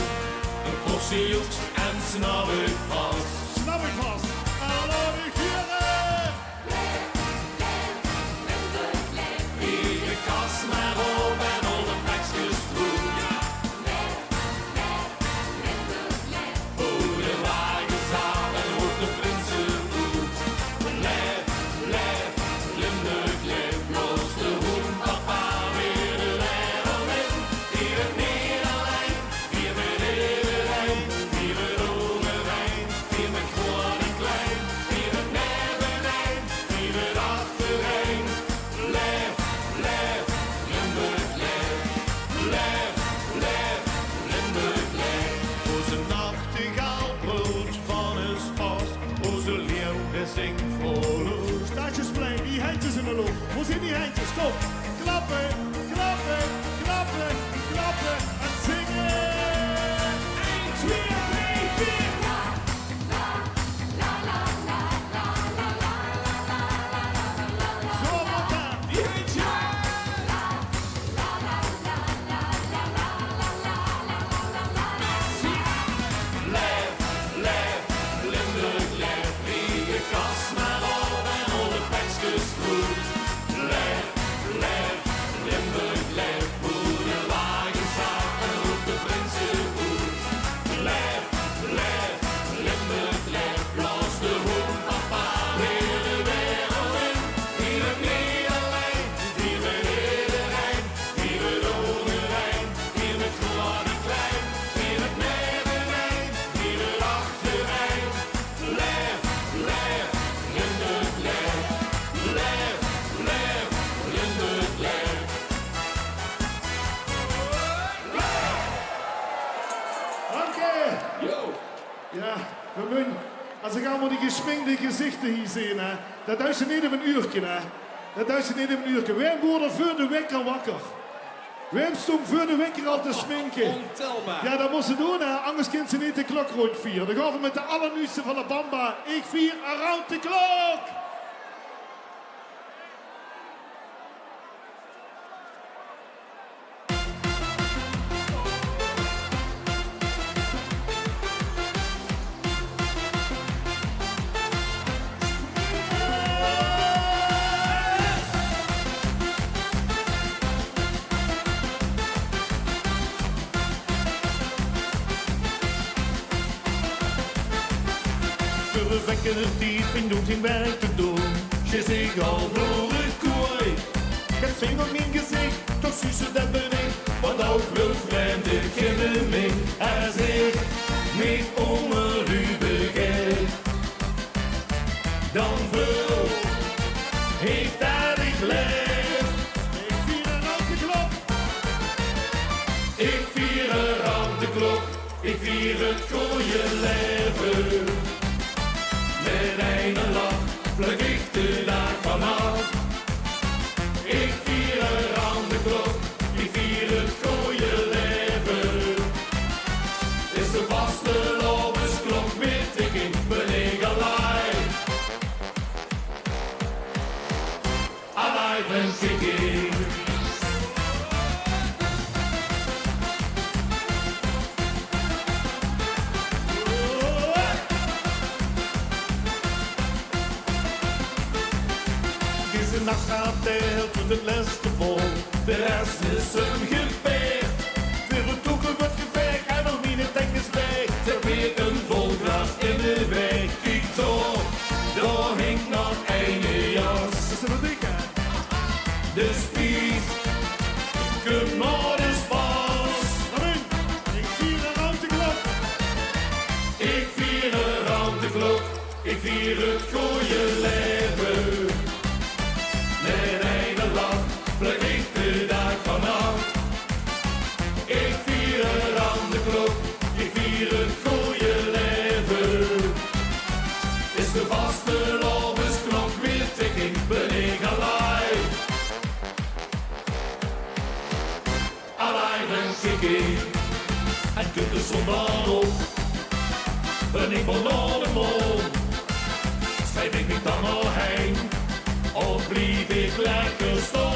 een portie joeks en snap ik vast. Snap ik vast, alle figuren! Iedere kast maar op en al de plekjes vroeg. Hoe de wagens aan en op de prinsenhoed. Lef, lef, Limburg, lef, los de hoen, papa weer de wereld in. Hier het Nederland, hier met Nederland, hier met Overijn, hier met groot en klein, hier met nevenijn, hier met achterijn. Lef, lef, Limburg, lef, lef, lef, Limburg, lef. Onze nachtegaal brood van een spas, onze leeuw zingt vrolijk. Staatjesplein, die handjes in de lucht. Hoe zijn die handjes? Stop. Klappen, klappen, klappen, klappen en zingen. 1, 2, 3, 4. Zo, wat aan, die handjes. Lef, lef, Limburg, lef, wie je kast maar op en alle plekjes goed. Lef, lef, Limburg, lef, hoe de wagen staat en roept de prinsenhoed. Lef, lef, Limburg, lef, los de hoen, papa, weer de wereld in. Hier het Nederland, hier met Nederland, hier met Overijn, hier met groot en klein, hier met nevenijn, hier met achterijn. Lef, lef, Limburg, lef, lef, lef, Limburg, lef. Dank je. Ja, we moeten, als ik allemaal die gesminkte gezichten hier zie, hè, dat duist niet op een uurtje, hè. Dat duist niet op een uurtje. Wij worden voor de wekker wakker. Wij stond voor de wekker al te sminken. Ontelbaar. Ja, dat moest ze doen, hè. Anders kunnen ze niet de klok rond vieren. Dan gaan we met de allernieuwste van de Bamba. Ik vier around the clock. We wekken het diep en doen geen werk te doen. Je zegt al door het kooi. Ik heb zin op mijn gezicht, toch zussen dat ben ik. Want ook wil vreemde kennen mij. Als ik niet onder u begeef, dan voel ik dat ik leef. Ik vier around de klok. Ik vier around de klok. Ik vier het goeie leven. Met een lach pluk ik de dag vanaf. Ik vier around de klok, ik vier het goeie leven. Is de vaste lobensklok met tikking, ben ik alive. Alive and kicking. Deze nacht gaat telt tot het laatste vol. De rest is een gevecht. Weer het toeken wordt gevecht en nog niet het denk is bij. Ter weer een vol gras in de weg. Kijk toch, daar hinkt nog een jas. Is er een dik, hè? De spies, kom maar de spas. Ik vier around de klok. Ik vier around de klok. Ik vier het goeie leven. Met een lach pluk ik de dag vanaf. Ik vier around de klok, ik vier het goeie leven. Is de vaste lobensklok weer tikking, ben ik alive. kikken. En kukken zonder op. En ik wil naar de mond. Schrijf ik niet dan nog heen. Of blijf ik lekker staan?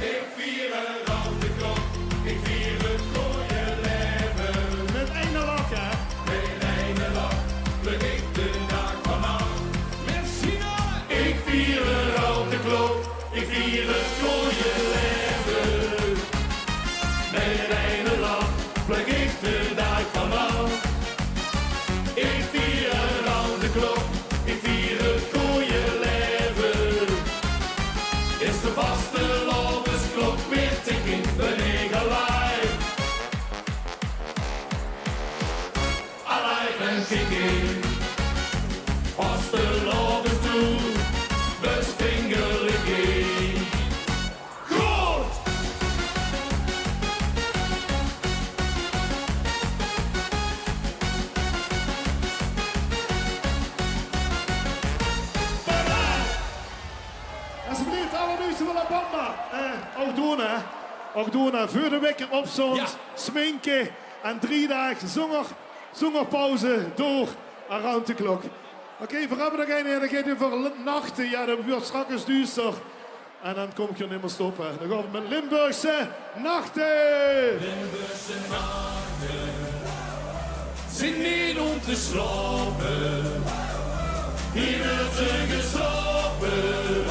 Ik vier een rode klok. Ik vier het mooie leven. Met één lach, hè? Met één lach. Pluk ik de dag vanaf. Ik vier een rode klok. Ik vier het mooie leven. Met één lach. Pluk ik de dag vanaf. Ik vier een rode klok. Ik vier het mooie leven. Is de vaste levensklok weer tikken, ben ik alive. Alive en kicking. Vaste levens toe, dus vingerlicking. Goed! Alsjeblieft, allerliefste van La Bamba. Ook doen, hè. Ook doen, hè. Voor de wekker op zond, sminken en 3 dagen zongerpauze door around de klok. Oké, we hebben nog één, dan gaat je voor nachten. Ja, dan wordt straks duister. En dan kom je niet meer stoppen. Dan gaan we met Limburgse nachten. Limburgse nachten zijn niet om te slapen. Hier wordt er geslapen.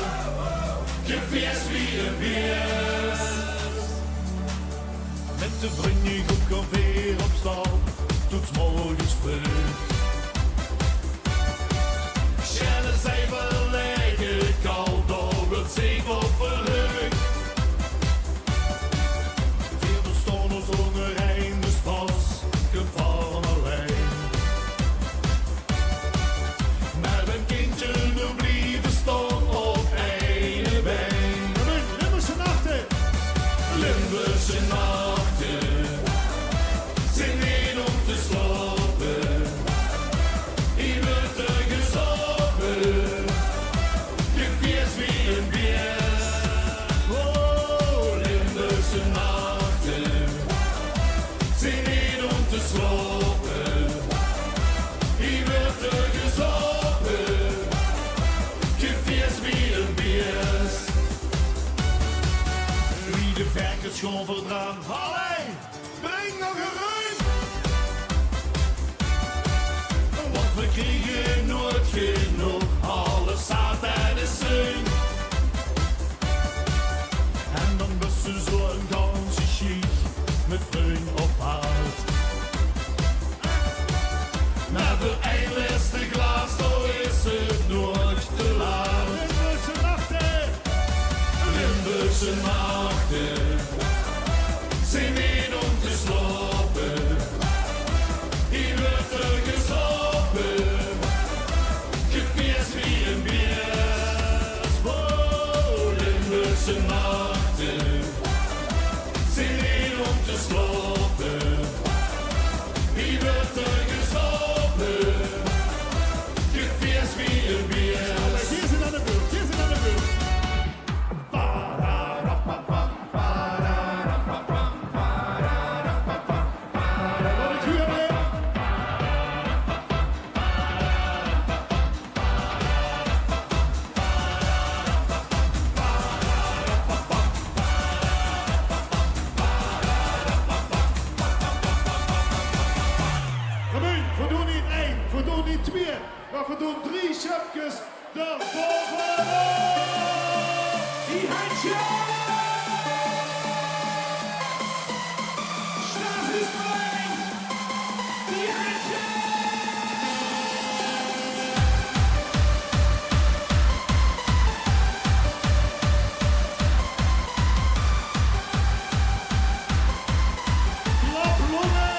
Gefeest wie een beest. Met de vriendengroep kan weer op stap. Tot morgens vroeg. Schellen zijn wel lekker koud, daar wordt zich op verheugd. Veel verstanders onder een de spas, kunt van alleen. Met een kindje nu blijven staan op één been. Limburgse nachten. Limburgse nachten zijn niet om te slapen. Hier wordt er gezopen. Gefeest wie een beest. Oh, Limburgse nachten zijn niet om te slapen. Hier wordt er gezopen. Gefeest wie een beest. Wie de verkers gewoon verdraan. Allee, breng nog een ruim. Want we kriegen nooit genoeg, alles staat en is zin. En dan bussen zo een ganse chic, met vriend op paard. Maar voor één laatste glas, dan is het nooit te laat. Limburgse nachten. Limburgse nachten zijn niet om te slapen. Hier wordt er gezopen. Gefeest wie een beest. Oh, Limburgse nachten zijn niet om te slapen. Hier wordt er gezopen. Gefeest wie een beest. Hier zit aan de beurt, hier zit aan de beurt. Wat ik hier heb. We doen niet 1, we doen niet 2, maar we doen 3 schepjes erbovenop. Die handje! Staatsbespreking! Die handje! Klap longen!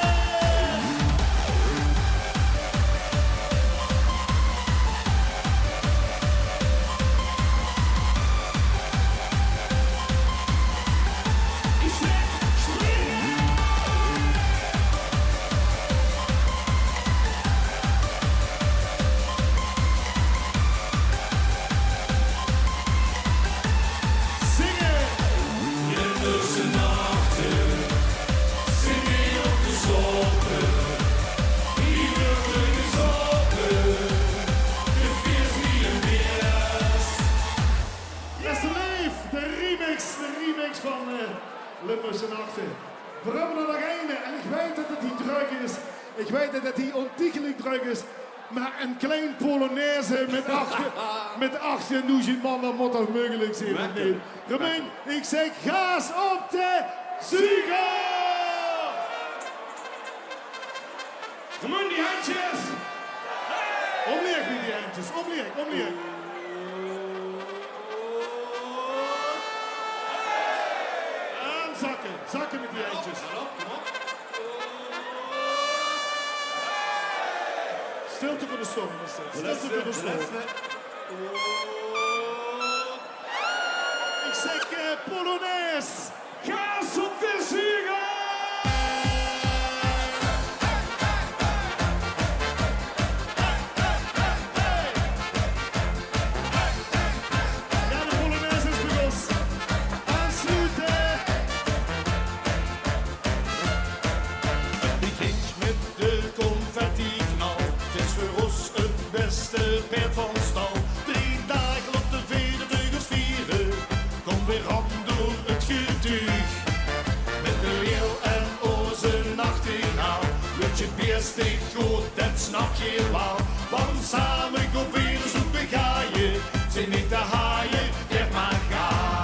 We hebben er nog één en ik weet dat het niet druk is. Ik weet dat het hier ontiegelijk druk is. Maar een klein Polonaise met 18.000 man, dat moet toch mogelijk zijn, of niet? Romein, ik zeg gaas op de Züger! Romein, die handjes! Omleeg met die handjes, omleeg. En zakken met die handjes. Stilte voor de storm is dit. Stilte voor de storm. Ik zeg Polonaise. Gaas op de Züger! Ja, de Polonaise is begonnen. Aansluiten. Het begint met de confetti-knal. Het is voor ons het beste paard van stal. 3 dagen op de veerdeugers vieren. Kom weer aan door het getuig. Met de leeuw en onze nachtegaal. Moet je beestig goed, dat snap je wel. Want samen op weer zoeken ga je. Zijn niet te haaien, geef maar gas.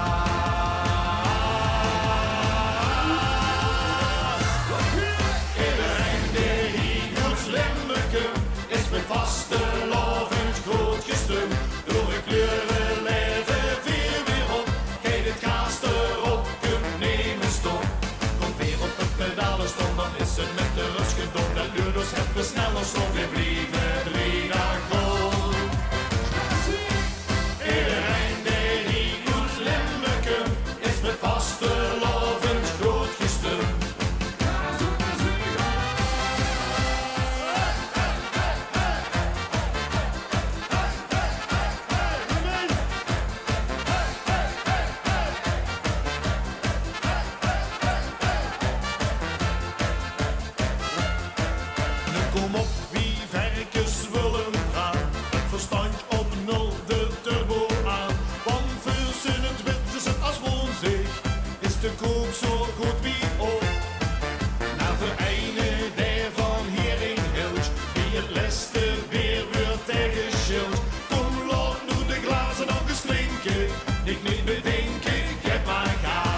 Iedereen die hier moet slimmeken, is met vaste lovend groot gestum. Door een kleuren leven weer op. Kijk het gaas erop, kunt nemen stop. Komt weer op het pedalenstom, dan is het met de rust gedaan. De luurders hebben sneller stop, weer blijven 3 dagen. Iedereen die hier moet limmerken, is met vaste lovend groot gestum. Nu kom op, wie verkens willen gaan. Het verstand op 0 de turbo aan. Want voor het wit is het als woonzee. Is de kook zo goed wie ook. Na vereinen daarvan hier in Hilsch. Wie het leste weer wordt tegenschild. Kom laat nu de glazen nog eens drinken. Ik niet bedenken, geef maar gas.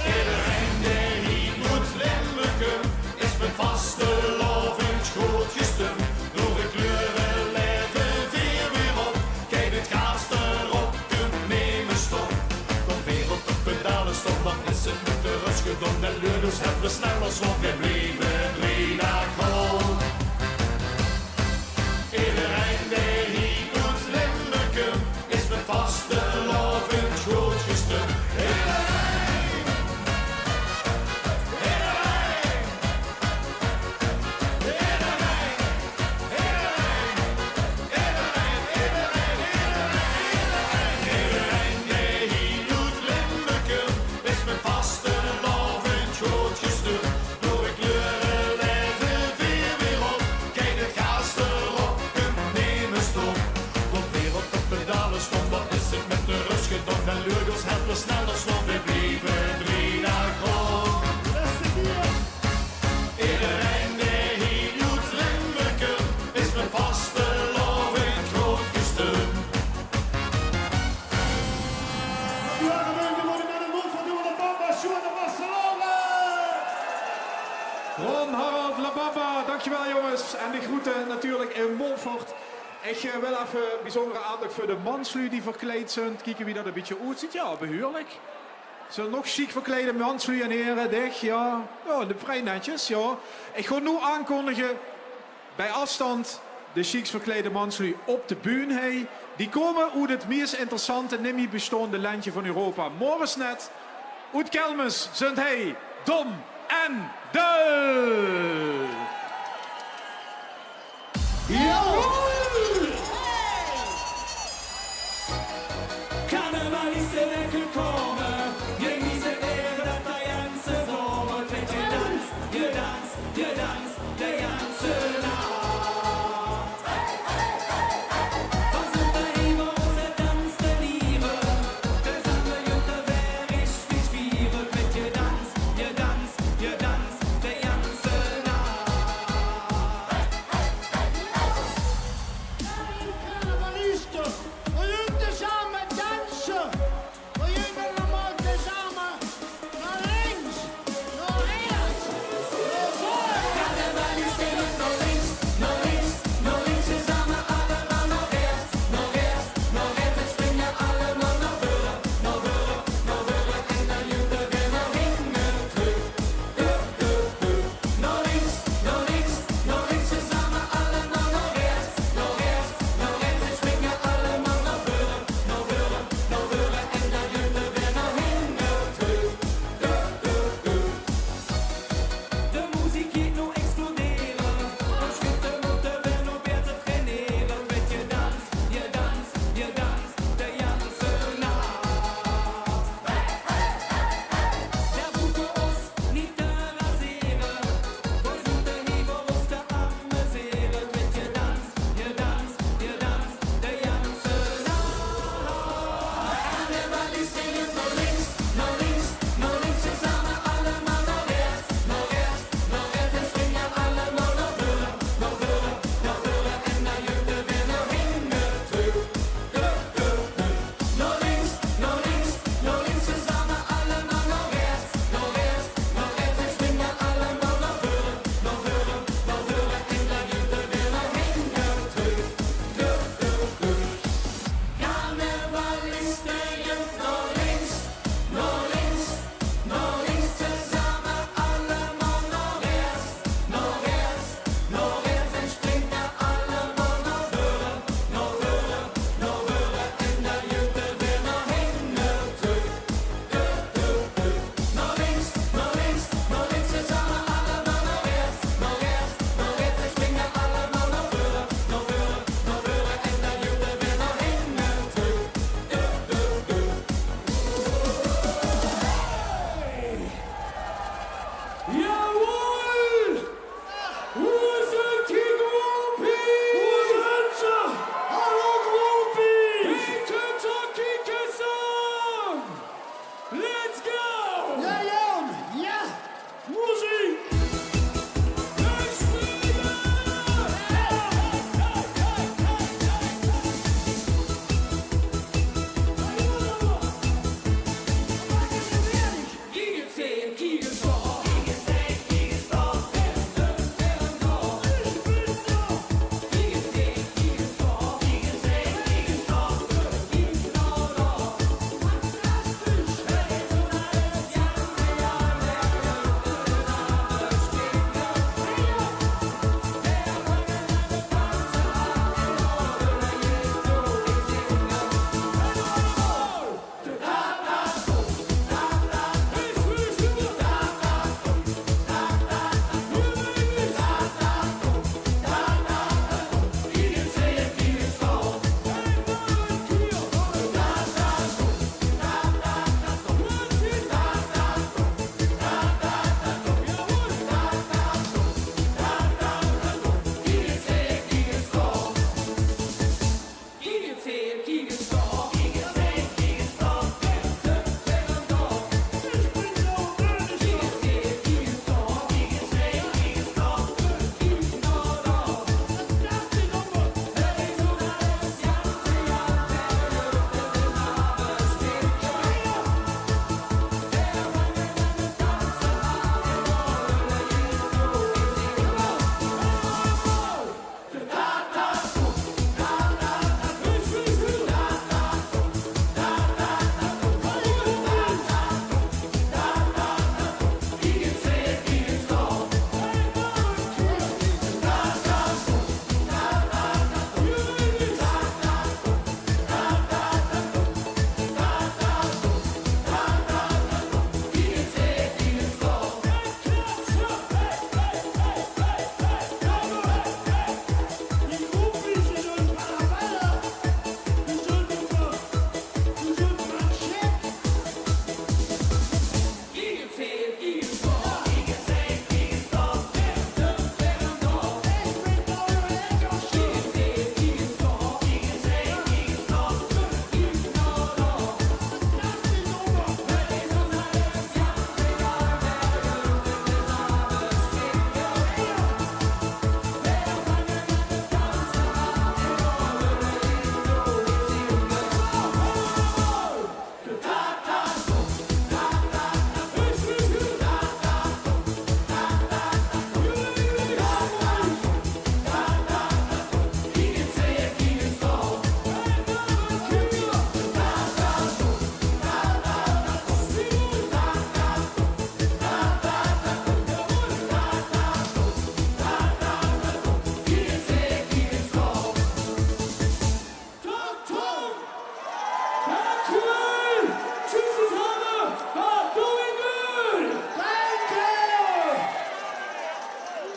Iedereen die hier moet limmerken, is met vaste lovend groot gestum. Door de kleuren leven weer op. Kijk het gaas erop, kunt nemen stop. Kom weer op de pedalenstop, dan is het met de rust gedaan. De luurders hebben sneller slot, weer blijven 3 dagen. Iedereen die hier moet limmerken, is met vaste lovend groot gestum. Iedereen die hier moet limmerken, is met vaste lovend groot gestum. Door de kleuren leven weer op. Kijk het gaas erop, kunt nemen stop. Komt weer op de pedalenstop, dan is het met de rust gedaan. De luurders hebben sneller slot, weer blijven 3 dagen. Iedereen die hier moet limmerken, is met vaste lovend groot gestum. Ja, Romein, die worden met een mond van de Bamba, Sjoerd de Barcelona! Ron, Harald, La Bamba, dankjewel jongens. En de groeten natuurlijk in Montfort. Ik wil even bijzondere aandacht voor de manslui die verkleed zijn. Kijken wie dat een beetje uitziet. Ja, behoorlijk. Zullen nog chic verklede manslui en heren, dicht, ja. Ja, vrij netjes, ja. Ik ga nu aankondigen, bij afstand, de chics verklede manslui op de bühne. Hey. Die komen uit het meest interessante, nimmer bestaande landje van Europa. Morgens net, uit Kelmis, zijn hij, Dom en Dul. Karnevalisten enkel komen, genießen ihre dat ganze Wort. Wenn je dans, de ganze Nacht. Van zonder hemel onze dans de lieve,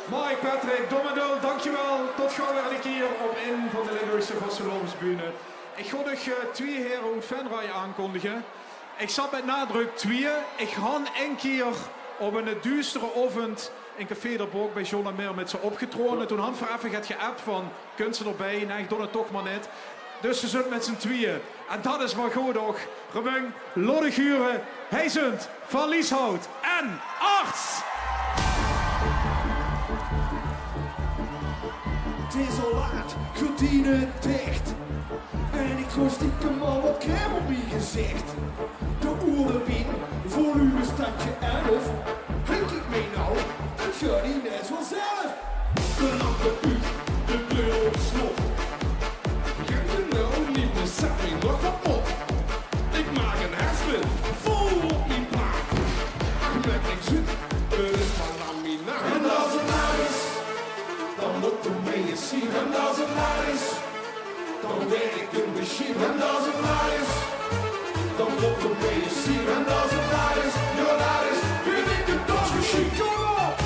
Mike, Patrick, Dommedul, dankjewel. Tot gauw weer een keer op in van de Limburgse Vastelovensbühne. Ik ga nog twee heren uit Venray aankondigen. Ik zat met nadruk twee. Ik ga een keer op een duistere ochtend in Café de Bok bij John en Meer met ze opgetrokken. Toen had voor even geappt van, kunt ze erbij? Nee, ik doe het toch maar niet. Dus ze zitten met z'n tweeën. En dat is maar goed ook. Remung, Loddeguren, Heizend, Van Lieshout en Arts. Het is al laat, gordijnen dicht. En ik gooi stiekem al wat crème op mijn gezicht. De oerenbien, volume stadje 11. Henk ik mee nou, het gaat niet net vanzelf. De lampen uit, de kleur op slot. Heb je nou niet de sapping nog kapot? Ik maak een herspin, vol op mijn plaat. Ach, met niks zit, het is maar laminaat. En als het naar is, dan moet er mee je zien. En als het naar is, dan weet ik een machine. En als het naar is, dan moet er mee je zien. En als het naar is, ja daar is, weet ik een dansmachine. Kom op!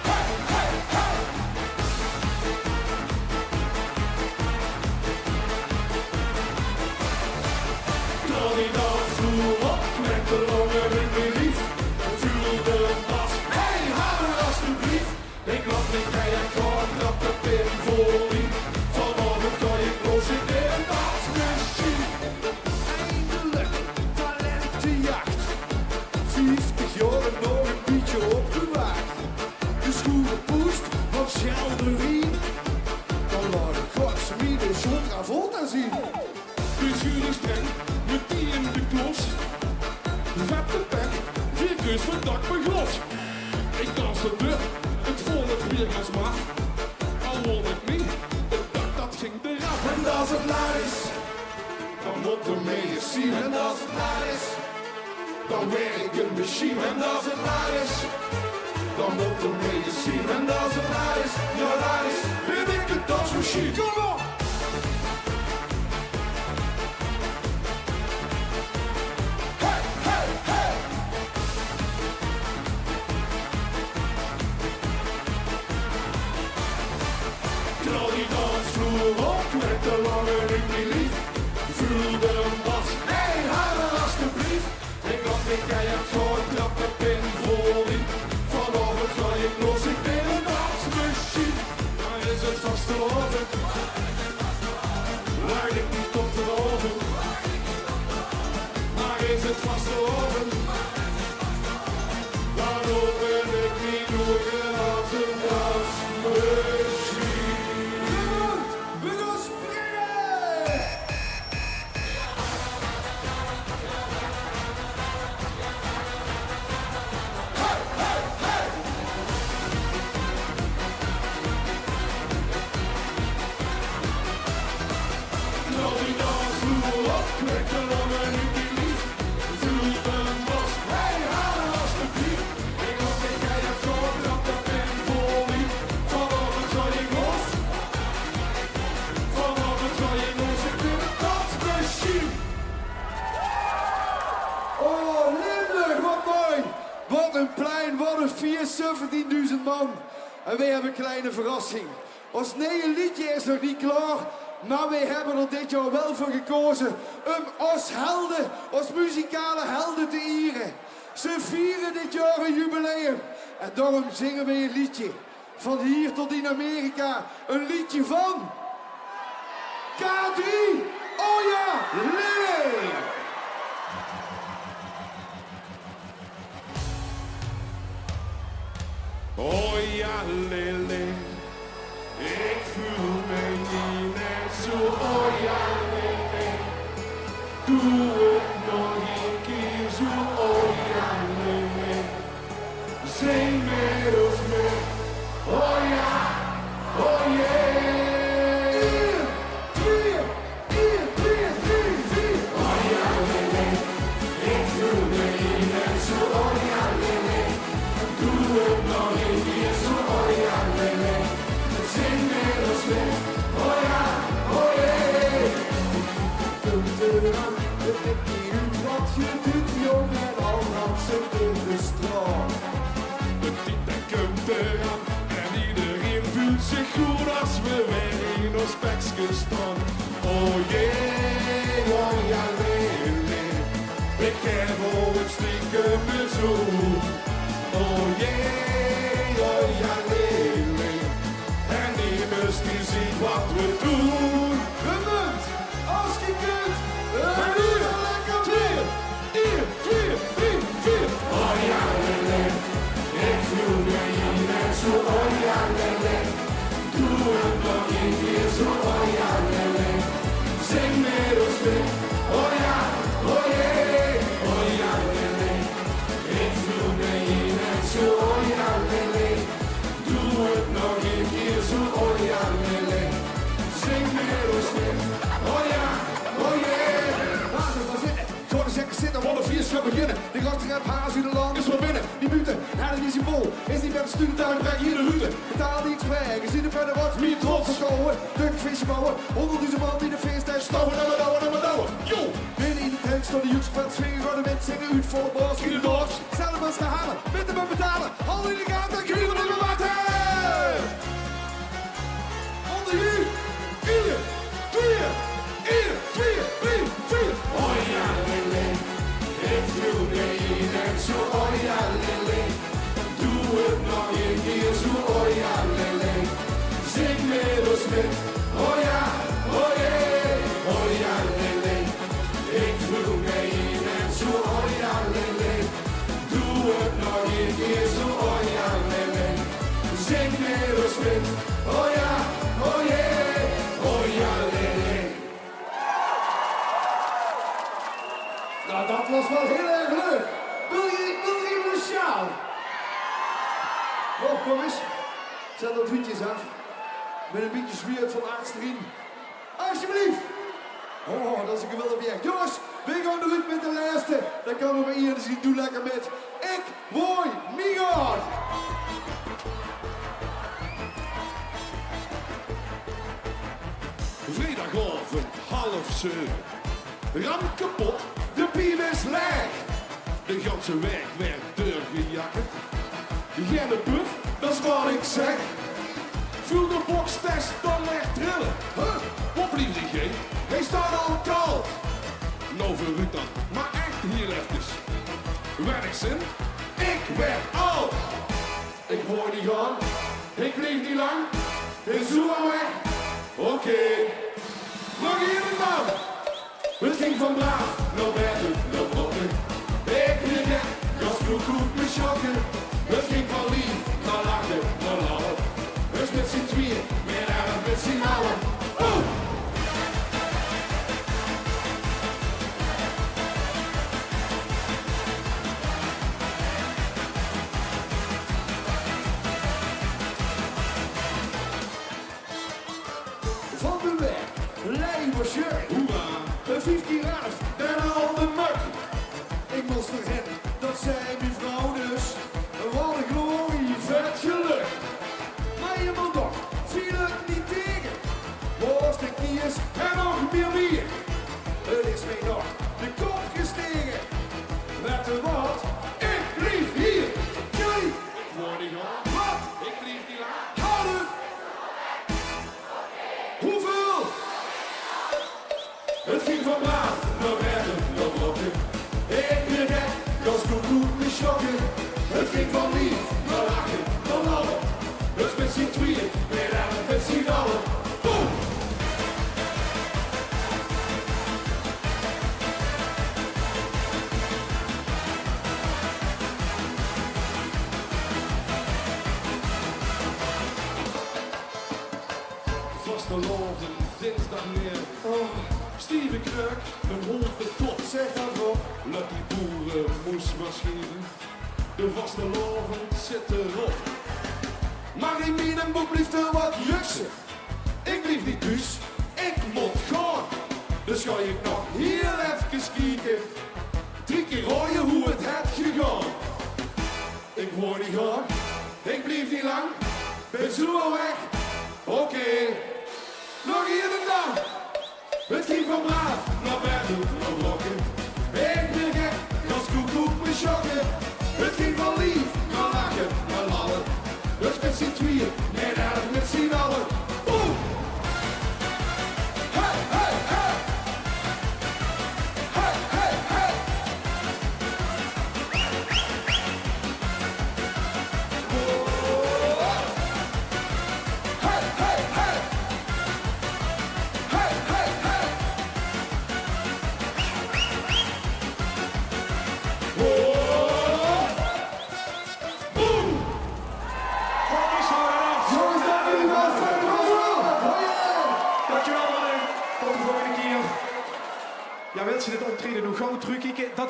Hey, hey, hey! Knal die dansvloer op, met de longen in mijn lief. Voel de bas, hey, hou er alsjeblieft. Ik lach niet bij een kort, knap de pin voor wie. Vanavond kan je los in de dansmachine. Eindelijk, talentenjacht. 50 jaar en nog een beetje opgewaakt. De schoenen poest van Schelderien. Dan laat ik godsmie de John Travolta zien. De jury streng, met die in de klos. Vet de pen, 4 keus van dak mijn glas. Ik dans de deur, het volk weer als mag. Al won ik niet, het dak dat ging eraf. En als het laat is, dan moet er mee je zien. En als het laat is, dan werk ik een machine. En als het laat is, dan moet er mee je zien. En als het laat is, ja laat is, ben ik een dansmachine. Kom op! Knal die dansvloer op met de lange in mijn lief. Voel de bas, hey, haal er alsjeblieft. Ik lach niet keihard, gewoon trap de pin voor wie. Vanavond ga ik los, ik ben een dansmachine. Maar is het vastelovend? Wacht ik niet tot de oven. Maar is het vastelovend? Dan open ik niet ogen als een dansmachine. We gaan springen! Hey, hey, hey! Knal die dansvloer op, kwek de longen in die lief. Voel de bas, hey, haal er alsjeblieft. Ik hoop dat jij het gewoon trapt de pin voor wie. Vanavond ga ik los. Vanavond ga je los, ik ben een dansmachine. Oh, Limburg, wat mooi. Wat een plein, wat een 17.000 man. En wij hebben een kleine verrassing. Ons nieuwe liedje is nog niet klaar, maar wij hebben er dit jaar wel voor gekozen om ons helden, ons muzikale helden te eren. Ze vieren dit jaar een jubileum en daarom zingen wij een liedje. Van hier tot in Amerika, een liedje van K3, oh ja, Lily! Oh ja, Lily, ik voel me niet net zo. Oh ja, Lily, doe het nog een keer zo. Oh ja, Lily, zing met ons mee. Oh ja, oh yeah. 1, 2, 1, 2, 3, 4. Oh ja, Lily, ik voel me niet net zo. Oh ja, Lily, doe het nog een keer zo. Oh ja, Lily, zing met ons mee. Oh ja, oh yeah. gestaan. Oh jee, oh ja, nee. Ik heb voor het stiekem bezoek. Oh jee, oh ja, nee. En niemand die ziet wat we doen. We munt, als je kunt. En nu lekker 2, 1, 2, 3, 4. Oh ja, nee. Ik voel me hier net zo. Oh ja, nee. Doe het nog een keer zo. Oh ja, nee. Zing met ons mee. Oh ja, oh jee. Oh ja, nee. Ik voel me hier net zo. Oh ja, nee. Doe het nog een keer zo. Oh ja, nee. Zing met ons mee. Oh ja, oh jee. Laten we maar zitten. Zorg eens lekker zitten, want de vier gaan beginnen. Die gasten hebben haast in de lang is van binnen. Die muten, hij is die bol. Is niet met de studentuin, breng hier de route. De taal die ik spreek, is niet de verder wat. Meer trots verkouden, druk visje bouwen. 100.000 man die de feesthuis stouwen. En we douwen. Yo! Binnen in de tent staan de jungs van het swingen. Gaan de mensen zingen uit voor het bos. Schieten door. Zelf eens gaan halen, met hem betalen. Handen in de gaten, kriegen we de water. Onder u, 1, 2, 1, 2, 3, 4. Oh ja, lele, ik voel me hier net zo. Oh ja, lele, doe het nog een keer zo. Oh ja, lele, zing met ons mee. Oh ja, oh jee. Oh ja, lele, ik voel me hier net zo. Oh ja, lele, doe het nog een keer zo. Oh ja, lele, zing met ons mee. Oh ja, oh jee. Oh ja, lele. Nou, dat was wel heel erg leuk. Wil je even een sjaal? Oh, kom eens. Zet dat wietjes af. Met een beetje zwiert van achter in. Alsjeblieft. Oh, dat is een geweldig object. Jongens, we gaan eruit met de laatste. Dan kan we maar hier zien. Doe lekker met Ik Word Migon. Vrijdagavond, 6:30. Ram kapot, de bier is leeg. De ganse weg werd doorgejakkerd. Geen buff, dat is wat ik zeg. Vul de bokstest, dan echt trillen. Huh? Wat blieft die geen? Hij staat al koud. Nou voor u dan, maar echt hier even. Werkzin, ik werd oud. Ik word niet gaan, ik leef niet lang. Ik zoek al weg. Oké. Nog hier een man. Het ging van braaf, nou werd het nog brokken. Ik liep net, gas goed me schokken. Het ging van lief, naar lachen, naar lachen. Dus met z'n tweeën, meer erg met z'n allen. Van de weg, lijn was je. Een 15 raaf, en al de muk. Ik moest rennen, dat zei mijn vrouw dus. Wat een glorie, vet geluk. Maar je moet toch, viel het niet tegen. Was de kiers en nog meer bier. Het is mij nog de kop gestegen. Met de wat, ik blief hier. Jullie, Ik word niet gaan. wat? Ik blief niet lang. Houden. Hoeveel? Het ging van braaf, nou werd het nog brokken. Ik liep net, gas goed me schokken. Het ging van lief, naar lachen, naar lachen. Dus met z'n tweeën, meer erg met z'n allen. Boom! Vastelovend, dinsdag meer. Oh, Steven Kruk, een hond de top. Zeg dat op. Laat die boeren moesmachine. De vastelovend zit erop. Maar in mijn boek blieft er wat juksen. Ik blief niet thuis, ik moet gaan. Dus ga ik nog heel even kijken. 3 keer rooien hoe het heeft gegaan. Ik word niet gaan, ik blief niet lang. Ben zo al weg, oké. Nog hier en dan. Het ging van braaf naar Bertel, naar Blokken. Ik ben gek, gas goed me schokken. Het ging van lief naar lachen, naar lallen. Dus met z'n tweeën, meer erg met z'n allen. Boom!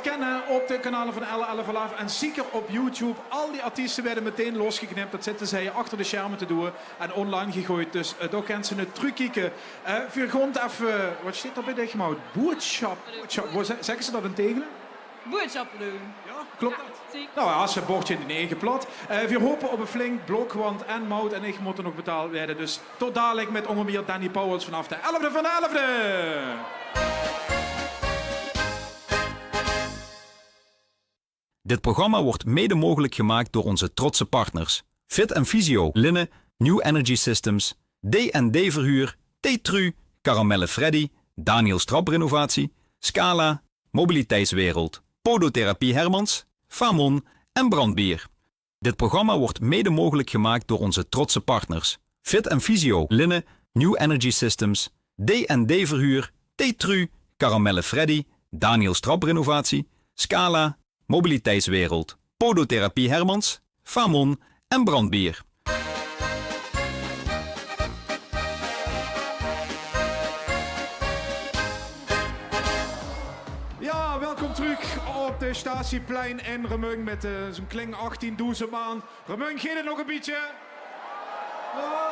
kennen op de kanalen van Elle 11 Live en zeker op YouTube. Al die artiesten werden meteen losgeknipt. Dat zitten zij achter de schermen te doen en online gegooid. Dus daar kunnen ze het terugkijken. Voor grond even, wat staat er bij de gemaakt? Boodschap. Zeggen ze dat in Tegelen? Boodschappen doen. Ja, klopt dat? Zeker. Nou ja, ze bordje in de 9 plat. We hopen op een flink blok, want en Mout en ik moeten nog betaald worden. Dus tot dadelijk met ongeveer Danny Pauwels vanaf de 11e van de 11e. Dit programma wordt mede mogelijk gemaakt door onze trotse partners. Fit & Physio, Linne, New Energy Systems, D&D Verhuur, T-Tru, Caramelle Freddy, Daniels Traprenovatie, Scala, Mobiliteitswereld, Podotherapie Hermans, Famon en Brandbier. Dit programma wordt mede mogelijk gemaakt door onze trotse partners. Fit & Physio, Linne, New Energy Systems, D&D Verhuur, T-Tru, Caramelle Freddy, Daniels Traprenovatie, Scala, Mobiliteitswereld, Podotherapie Hermans, Famon en Brandbier. Ja, welkom terug op de Statieplein in Remung met zo'n kling 18.000 man. Remung, gaat het nog een beetje? Ja,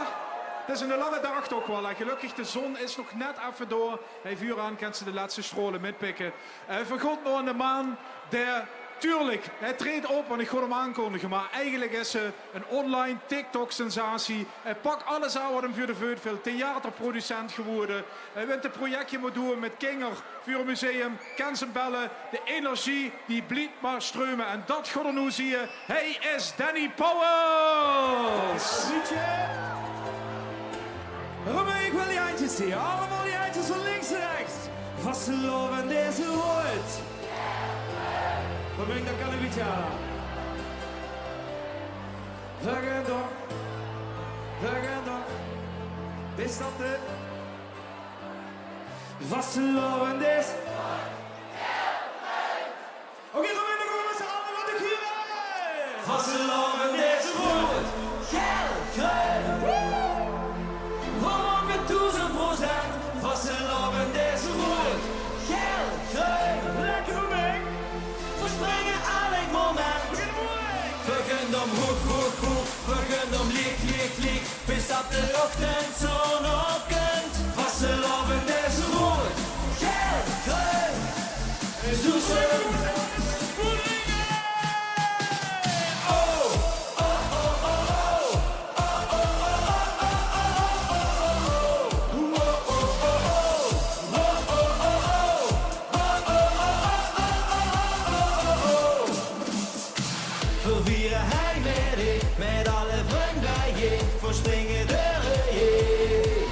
het is een lange dag toch wel. En gelukkig, de zon is nog net even door. Bij vuur aan kan ze de laatste strolen metpikken. Vergod nog aan de maan, tuurlijk, hij treedt op, want ik ga hem aankondigen. Maar eigenlijk is ze een online TikTok-sensatie. Hij pakt alles aan wat hem voor de veut veel. Theaterproducent geworden. Hij wint een projectje moet doen met Kinger voor een museum. Kan ze bellen. De energie die blijft maar stromen. En dat gaat er nu zie je. Hij is Danny Pauwels. Romein, ik wil die eindjes zien. Allemaal die eindjes van links en rechts. Vastgelopen deze woord. Romein, dat kan ik niet aan. Vergendo. Dit staat de. Vastgelopen deze. Oké, Romein, dan komen we z'n allen wat ik hier heb. Vastgelopen deze woord. Vastgelopen deze woord. Lekker Romein. Verspringen elk moment. Vergun om hoog. Vergun om licht. Bis op de ochtendzon opkomt. Vastgelopen deze woord. Zoeken. Springen de reë.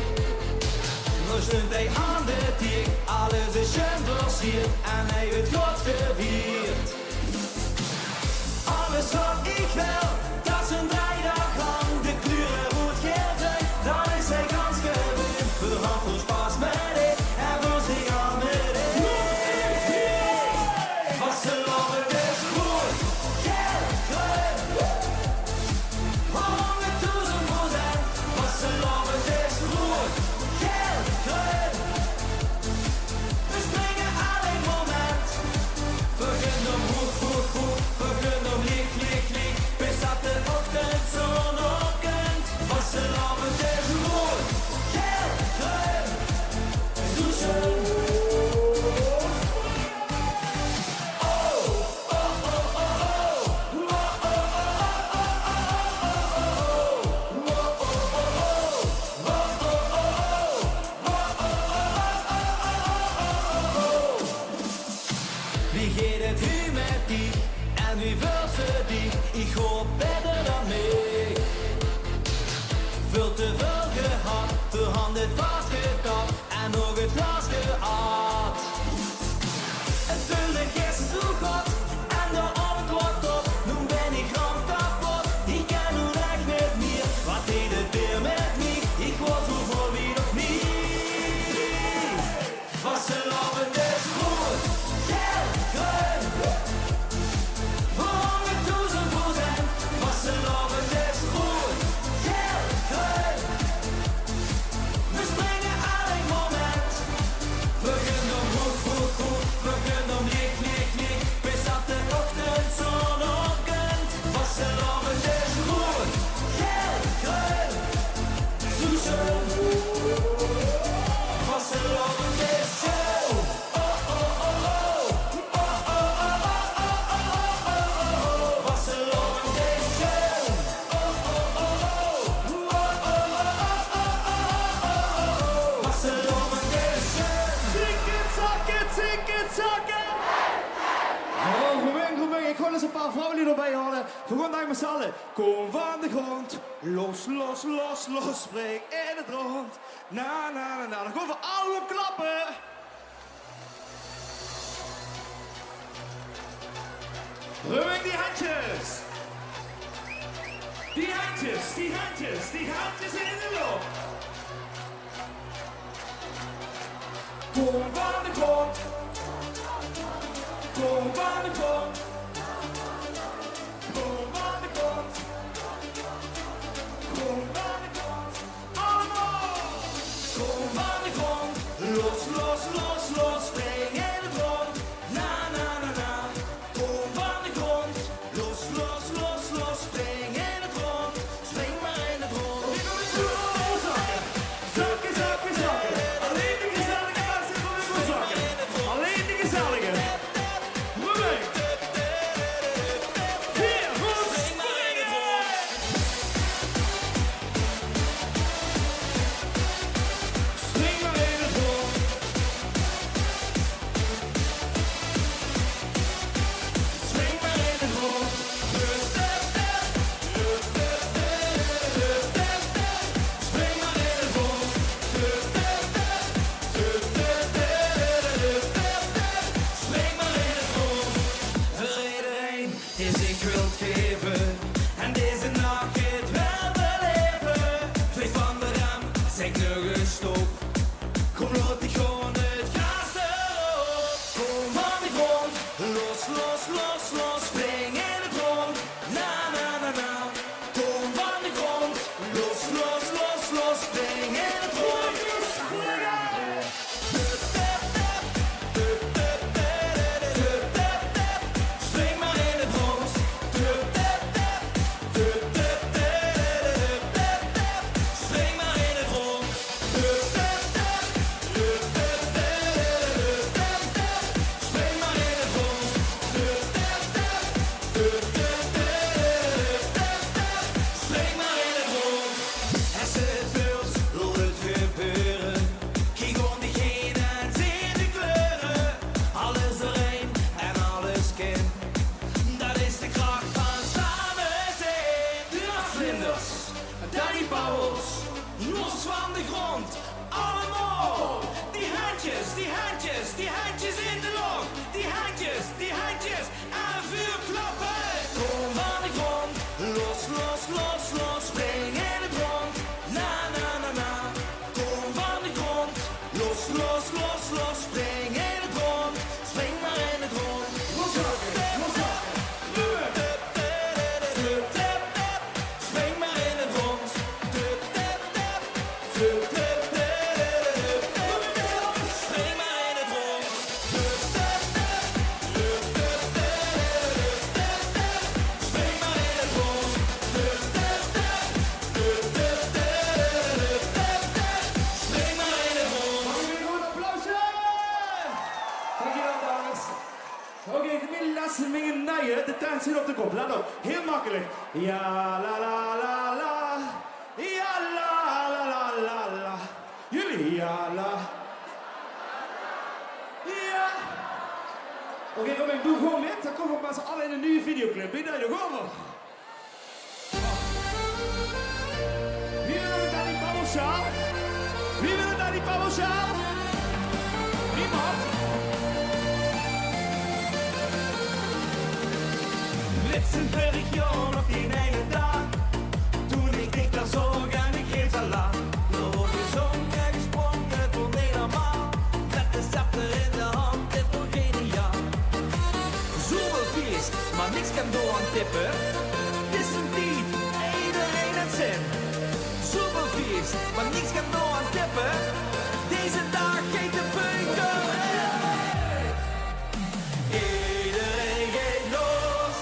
We stond hij aan de tiek, alles is schön versierd en hij wordt God gevierd. Alles wat ik wil, dat is een drijdag lang. De kleuren rood, geel, bruin, dan is hij ganz gewoon. We gaan voor Spaß met hij en voor zich aan met hij. Vastgelopen is goed, geel, groen. Vastgelopen is goed, geel, groen. We springen elk moment. Vergun om hoog. Vergun om licht. Bis op de ochtendzon opkomt. Vastgelopen is goed, geel, groen. Zoeken. Wie geht het nu met die en wie wil ze die? Ik hoop beter dan mij. Veel te veel gehad, verhandeld vastgekapt en nog het glas gehaald. Het vulde gisteren zo goed en de antwoord op. Nu ben ik gewoon kapot, ik kan nu echt niet meer. Wat deed het weer met mij? Ik was zo voor wie nog niet. Vastgelopen is goed. Geel, groen. Voor 100.000%. allen. Vandaag met z'n allen. Kom van de grond. Los, los, los, los. Spring in het rond. Na, na, na, na. Dan gaan we allemaal klappen. Ruwing die handjes. Die handjes, die handjes, die handjes in de lucht. Kom van de grond. Kom van de grond. Kom van de grond. Kom van de grond. Allemaal. Kom van de grond. Los, los, los, los. Spring in het rond. Na, na, na, na. Kom van de grond. Los, los, los, los. Spring in het rond. Spring maar in het rond. Ik wil het doen. Zakken. Zakken, zakken, zakken. Alleen de gezellige mensen willen gewoon zakken. Alleen de gezellige. Ruwing. 4, goed. Springen. Spring maar in het rond. Spring maar in het rond. Spring maar in het rond. Spring maar in het rond. Voor iedereen die zich wilt geven en deze nacht het wel beleven. Vlieg van de rem, zeg nog eens stop. Kom, laat die gewoon het gas erop. Kom van de grond, los, los, los, los. Spring in het rond, na, na, na, na. Kom van de grond, los, los, los, los. Spring in het rond. Spring maar in het rond. Spring maar in het rond. Spring maar in het rond. Spring maar in het rond. Er zit veel, wil het gebeuren. Kijk om diegene en zie de kleuren. Alles erin en alles kind. Dat is de kracht van samen zijn. De vlinders, Danny Pauwels, los van de grond. Allemaal. Die handjes, die handjes, die handjes in de lucht. Die handjes, aan het vuur klappen. Kom van de grond, los, los, los, los. Spring in het rond, na, na, na, na. Kom van de grond, los, los, los, los. Spring in het rond, spring maar in het rond. Los zakken, los zakken. Spring maar in het rond. Spring maar in het rond. Spring maar in het rond. Spring maar in het rond. Mag ik een goed applausje? Dankjewel, dames. Oké, de middenlaatste mingen naaien. De tuin zit op de kop. Laat op. Heel makkelijk. Ja, la, la, la, la. Ja, la, la, la, la, la. Jullie, ja, la. Ja. Oké, Robin, doe gewoon met. Dan komen we met z'n allen in een nieuwe videoclip. Ben je daar nog over? Wie wil het naar die babbelsjaal? Wie wil het naar die babbelsjaal? Niemand? Letzten Region auf die ene dag. Toen ik dik daar zorg en ik geef al lang. Er wordt gezongen, gesprongen, het wordt niet normaal. Met de scepter in de hand, dit wordt geniaal. Zoveel feest, maar niks kan door aan tippen. Het is een lied, iedereen het zin. Zoveel feest, maar niks kan door aan tippen. Deze dag geeft de bunker. Iedereen gaat los,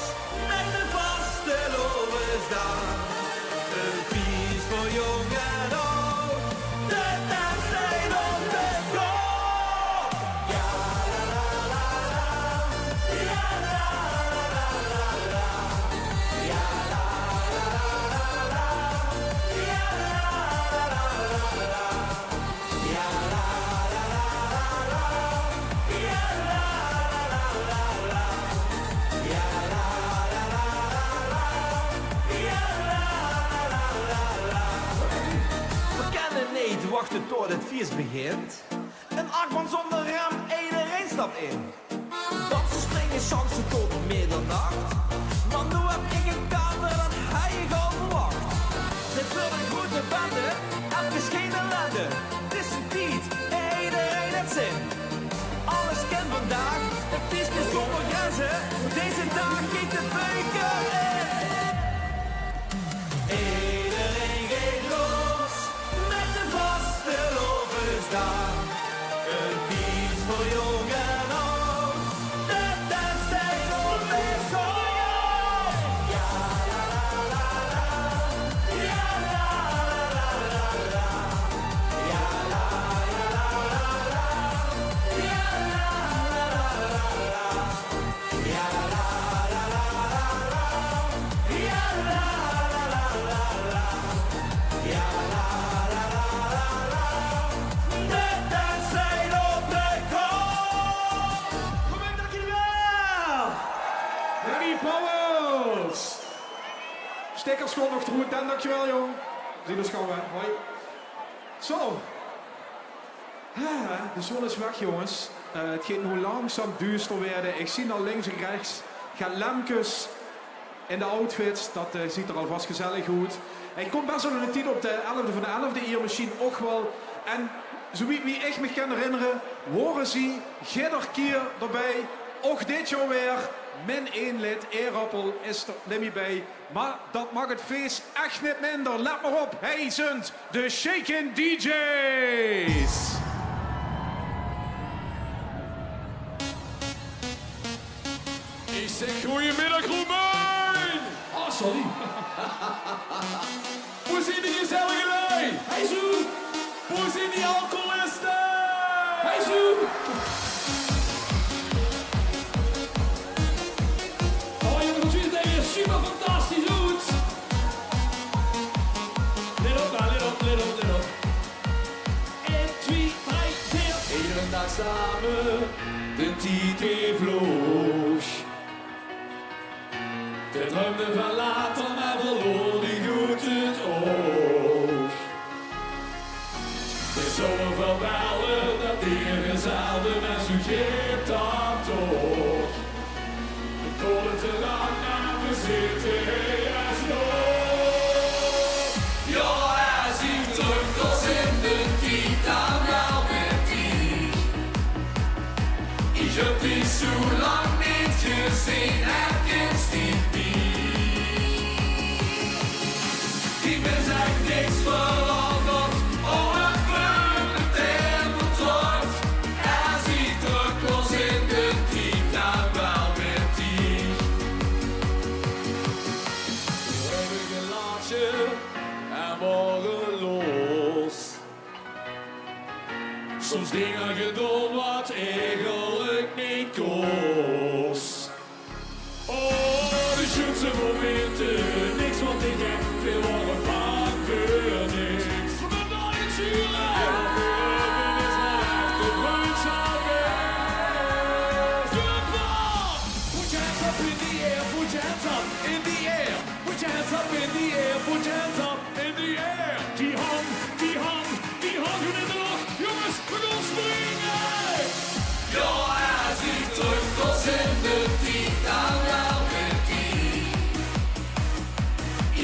met de vaste lovensdag. Een feest voor jong en oud, de dans zijn op de klok. Ja, la, la, la, la. Ja, la, la, la, la, la. Ja, la, la, la, la, la. Ja, la, la, la, la, la. wachten tot het feest begint. Een achtbaan zonder rem, iedereen stapt in. Dansen, springen, chansen tot middernacht. Maar nu heb ik een kater, dat hij je al verwacht. Dit wordt een goede bende, even geen ellende. Het is een tiet, iedereen heeft zin. Alles kent vandaag, het feest is zonder grenzen. Deze dag geht de beuken in. Iedereen gaat los, met de vaste overstaan. Een feest voor jong en oud, de danstijd op is zo. Ja la la la la, ja la la la la, ja la la la la, ja la la la la, ja la la la la, ja la la la la, ja la la la la. De danstijd op de kop. Kom ik, dank jullie wel. Danny Powels. Stickers gewoon nog goed, Dan, dankjewel jong. Zie ons gauw, hè. Hoi. Zo. De zon is weg jongens. Het gaat nu langzaam duister worden. Ik zie al links en rechts gaan lampjes in de outfits. Dat ziet er alvast gezellig uit. Ik kom best wel in de tijd op de 11e van de 11e hier misschien ook wel. En zo wie ik me kan herinneren, horen ze iedere keer erbij. Ook dit jaar weer. Min 1 lid, Eerappel is er niet meer bij. Maar dat mag het feest echt niet minder. Let maar op, hij zijn de Shaken DJ's. Ik zeg goedemiddag Romein! Oh, sorry. Hoe zijn die gezellige lui? Hey, zo. Hoe zijn die alcoholisten? Hey, zo. Oh, jongens, wat jullie tegen super fantastisch doet. Let op, nou, let op, let op, let op. 1, 2, 3, 4. Iedere dag samen, de tijd vloog. De droomde van later, maar verloor die goed het oog. De zomer van bellen, dat die gezaalde mensen geeft dan toch. De kolen te lang aan verzitten, hij is nog. Ja, hij ziet terug als in de tijd, dan wel met die. Ik heb die zo lang niet gezien, heb je stief niet. Die mens heeft niks veranderd, oh een vreugde en vertrouwd. Hij ziet terug als in de tijd, dan wel met die. Een laatje en morgen los. Soms dingen gedaan wat eigenlijk niet kost. Oh, de schutse momenten, niks wat ik heb, veel worden bang voor niks. Maar dan is jullie, ja, voor is maar echt de bruidschap is. Super! Put your hands up in the air, put your hands up in the air. Put your hands up in the air, put your hands up in the air. Die hand in de lucht. Jongens, we gaan springen! Ja, hij ziet terug als in de tijd, dan wel met die.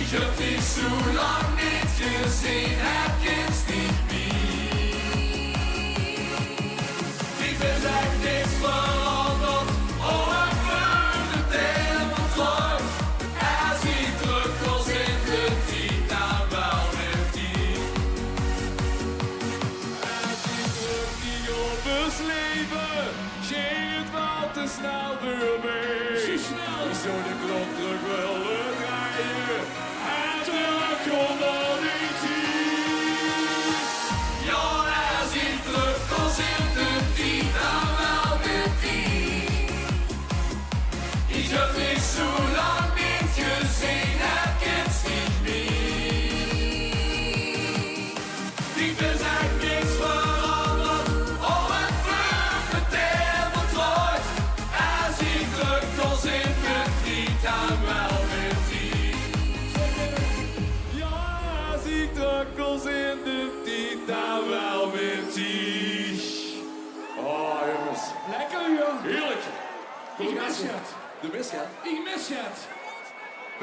Ik heb die zo lang niet gezien, heb je niet meer. Die is echt niks veranderd, oh een vreugde en vertrouwd. Hij ziet terug als in de tijd, dan wel met die. Hij ziet terug die op het leven, ging het wel te snel door mee. Zo snel, zo de klok terug willen draaien. En terug kon er niet zien.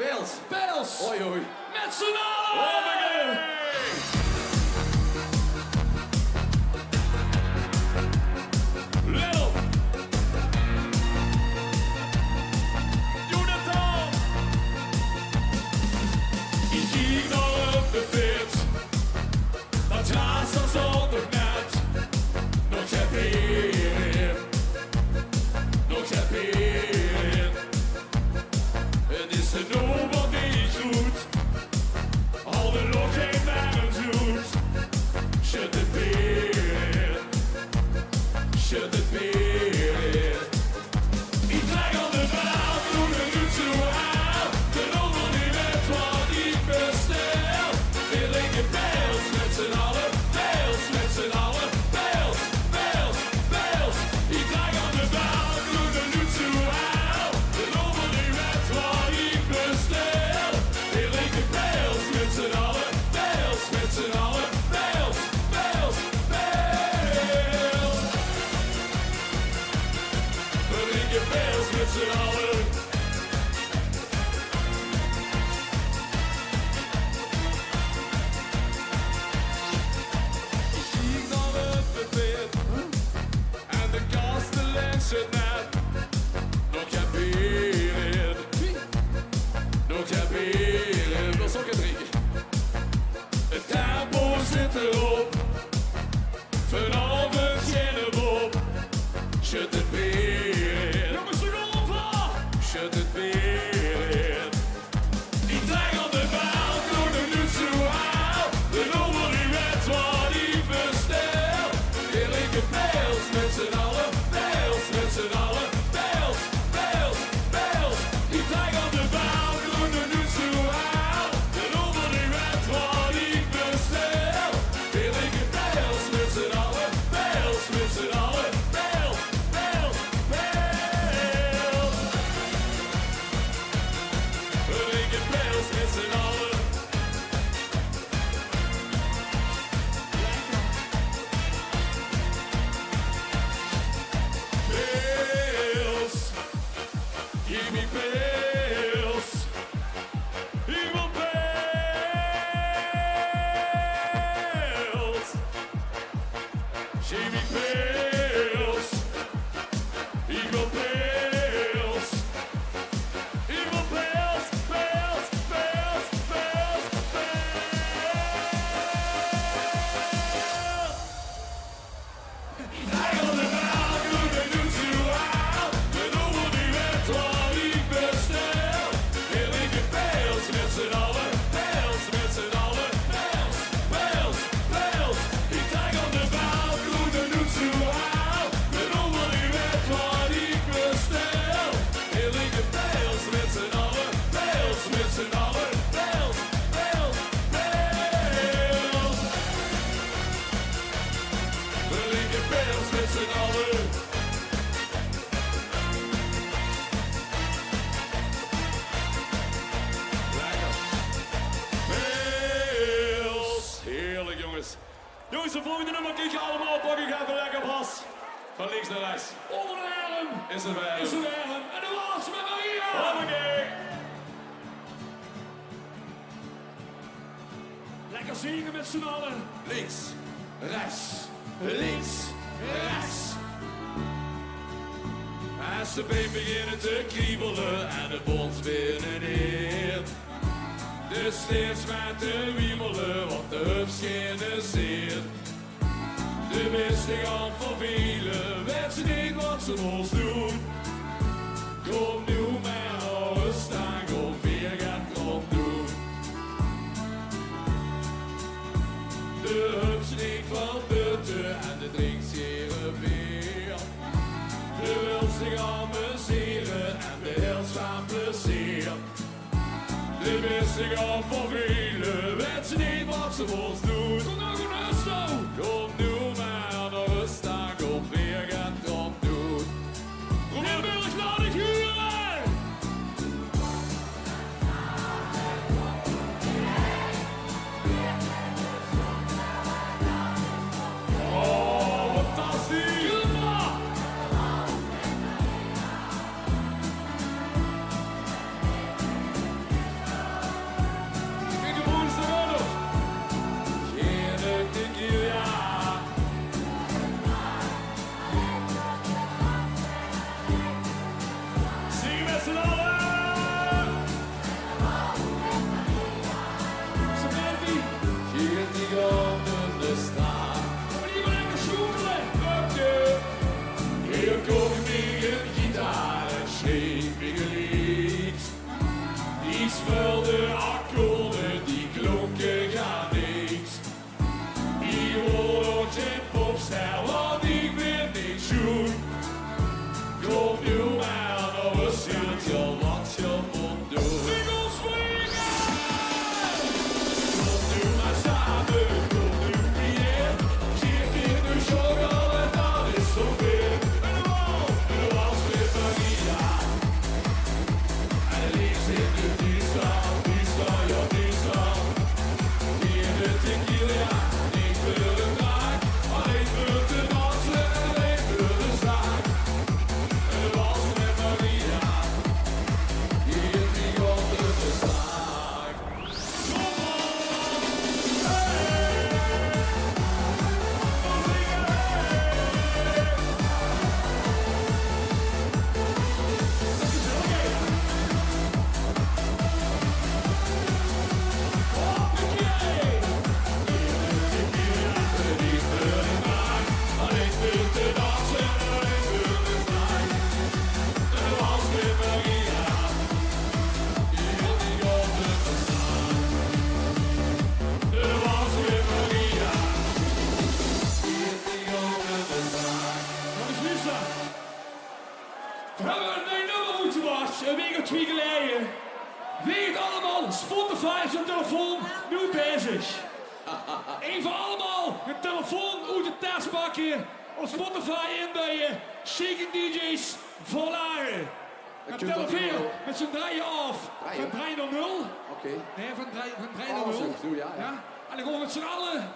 Pils. Pils. Hoi hoi. Met z'n allen. Let op. Jonathan. Ik ging nog op de fiets. Dat gras dat zat nog net. Nog geen bier. Nog geen bier. Het is er nog wat niet goed. Al de nog geen waren zoet. Shut the beer. Shut the beer. Ik trek aan de baan, doe het nu zo aan. De rommel die weet wat ik bestel. Wil ik een pijls met z'n allen, pijls met z'n allen, pijls, pijls, pijls. Ik trek aan de baan, doe het nu zo aan. De rommel die weet wat ik bestel. Wil ik een pijls met z'n allen, pijls met z'n allen, pijls, pijls, pijls. Wil ik een pijls met z'n allen. Ik dan op het bed en de kastelein zit net. Nog geen bier in, nog geen bier in, dat is ook een drinken. Het tempo zit erop, vanavond geen bob. Shut het bier in, jongens de golven, shut het bier in. Ik trek aan de baan, doe er nu zo aan. De nummer die weet wat ik bestel. Wil ik een pijls met z'n allen, pijls met z'n allen, pijls, pijls, pijls. Ik trek aan de baan, doe er nu zo aan. De nummer die weet wat ik bestel. Wil ik een pijls met z'n allen, pijls met z'n allen, pijls, pijls, pijls. Wil ik een pijls met z'n allen. Pils, give me pils. Ik wil pils. Give me pils. Ik wil pils. Ik wil pils, pils, pils, pils, pils. Hij wil de melk, doe de doet zo aan. De nummer die weet wat ik bestel. Wil ik een pils met z'n allen, pils met z'n allen, pils, pils, pils. Ik trek aan de melk, doe de doet zo aan. De nummer die weet wat ik bestel. Wil ik een pils met z'n allen, pils met z'n allen, pils, pils, pils. Wil ik een pils met z'n allen. Pils. Heerlijk jongens. Jongens, de volgende nummer kun je allemaal pakken. Ga even lekker vast. Van links naar rechts. Onder de arm. Is er bij. Is de arm. En de laatste met Maria. Hoppakee. Lekker zingen met z'n allen. Links, rechts, links, rechts. Als de been beginnen te kriebelen en de bons binnenin. De steeds met te wiemelen, want de hubs geen zin. De beste gaan van velen, weten niet wat ze ons doen. Kom nu maar oude staan, kom weer gaan kom doen. De hubs niet van buiten en de drinks hier weer. De wil zich amuseren en de heel gaan plezier. De beste gaan van velen, weten niet wat ze ons doen. Kom nou, kom nu maar naar rust aan, kom weer gaan kom doen. Limburg, laat ik huren! Oh, fantastisch! wel de akkoorden die klonken gaan niks. Die wordt een popster, want ik ben niks goed. Kom nu maar naar een stiltje wat je moet doen. Kom nu maar samen, kom nu hier. Geef in de chocolade, dat is zoveel. Een wals met Maria. En links in de diesel, ja diesel. Hier de tequila, ik wil een draak. Alleen wil te dansen, alleen wil de zaak. Een wals met Maria. Hier die onder de zaak. Kom op! We hebben een nummer moeten wachten, een week of 2 geleden. Weet het allemaal, Spotify is een telefoon nu bezig. Even allemaal een telefoon uit de tas pakken, op Spotify inbellen, Shaking DJ's volaren. En telefoon met z'n draaien af. Van 3 naar 0. Oké. Nee, van 3 naar 0. Ja. En dan gewoon met z'n allen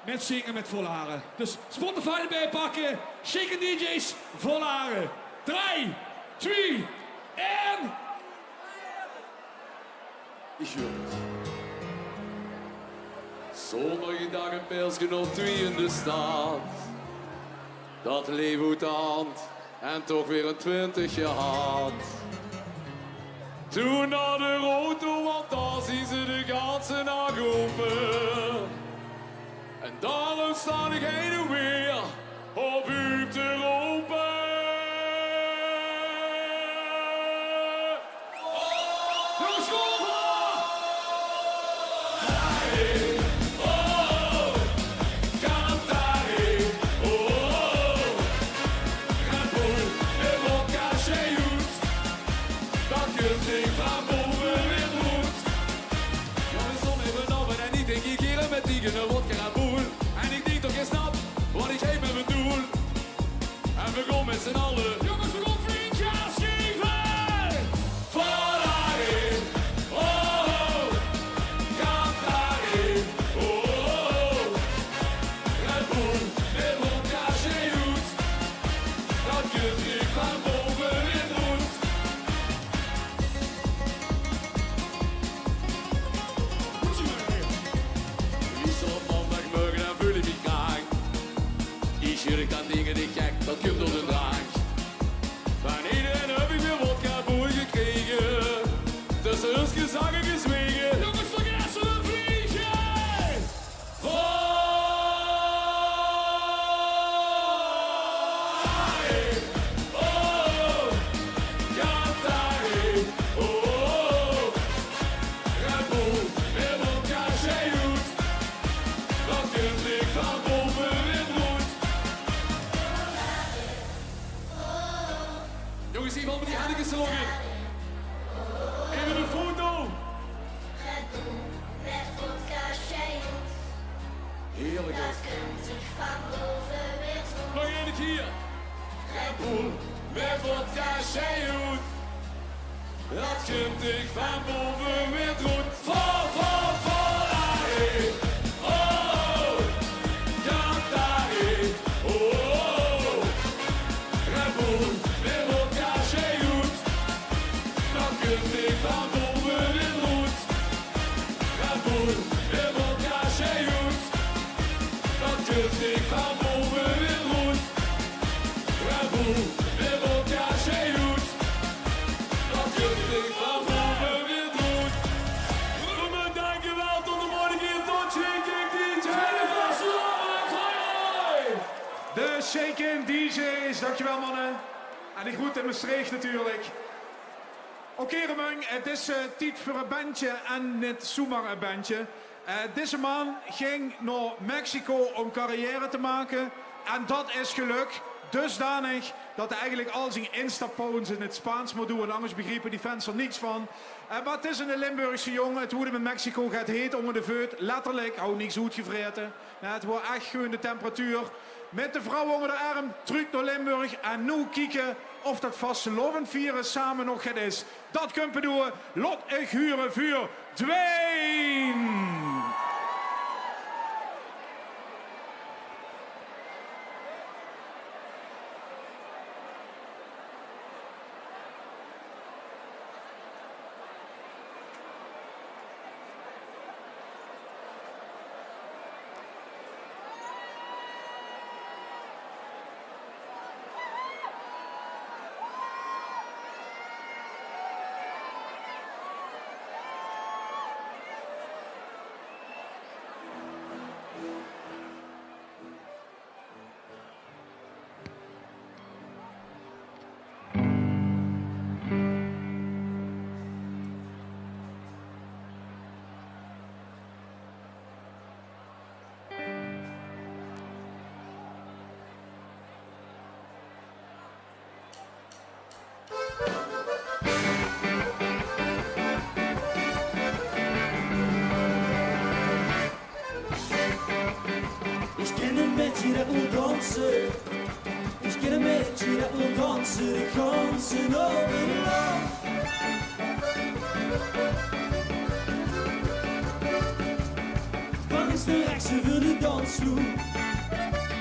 met zingen met volaren. Dus Spotify erbij pakken, Shaking DJ's volaren. 3, 2, 1. Is goed. Zondagdag een pilsgenot 2 in de stad. Dat leven uit de hand en toch weer een 20 gehad. Toen naar de auto, want daar zien ze de ganse nacht open. En daarom sta ik heen en weer op u te roepen. Een wodka en boel. En ik denk toch je snapt wat ik geef met mijn doel. En we gaan met z'n allen. Jongens, we gaan vriendjes geven. Volaren, oh, oh. Gaat daarin, oh, oh. Red Bull, met wodka zeehoed. Dat kunt ik van boven in roet. Ik dan dingen die gek, dat komt door de drank. Van iedereen heb ik weer wodka boel gekregen. Tussen ons gezangen gezwegen. Jongens, vergessen een vliegje! Volaren, oh, gaat daarheen, oh, Red Bull, met wodka zeehoed. Dat kunt ik van boven in roet. Jongens, iemand met die handen geslagen. Even een foto. Heerlijk. Nog één keer. Red Bull met vodka zeehoed. Dat kunt ik van boven weer goed. Volaren. Oh, gaat daarin. Oh, Red Bull met vodka zeehoed. Dat kunt ik van boven weer goed. Red Bull met vodka zeehoed. Dat kunt ik van boven weer goed. Red Bull met vodka zeehoed. Dat kunt ik van boven weer goed. Dankjewel, tot de morgen, tot Shaking DJ's. De Shaking DJ's, dankjewel mannen. En die groet in Maastricht natuurlijk. Oké, Ramon, het is tijd voor een bandje en niet zomaar een bandje. Deze man ging naar Mexico om carrière te maken. En dat is geluk. Dusdanig dat hij eigenlijk al zijn instappoons in het Spaans moet doen. En anders begrepen die fans er niets van. Maar het is een Limburgse jongen. Het hoe hij met Mexico gaat heet onder de veut. Letterlijk, hou niks goed gevreten. Het wordt echt gewoon de temperatuur. Met de vrouw onder de arm, terug naar Limburg. En nu kijken of dat vastelovend vieren samen nog het is. Dat kunt we doen. Lot ik huren vuur. Dwayne! Ich kenne ein Mädchen, das will tanzen. Ich kenne ein Mädchen, das will tanzen. Die ganzen Abend lang. Van links naar rechts over de dansvloer.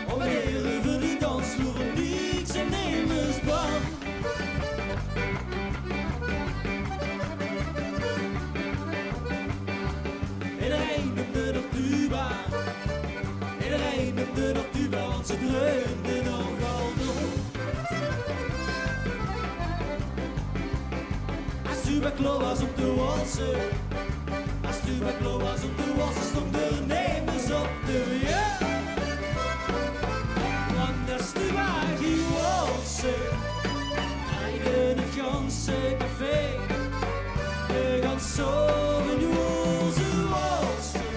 Alweer over de dansvloer. Van niets en nemersbaan. Iedereen noemde nog tuba. Iedereen noemde nog tuba, want ze dreunde nogal door. Als tuba was op de walsen. Als tuba was op de walsen, stonden nemers op de ja. Want als tuba ging walsen, rijden het ganse café. De ganse overjoze walsen.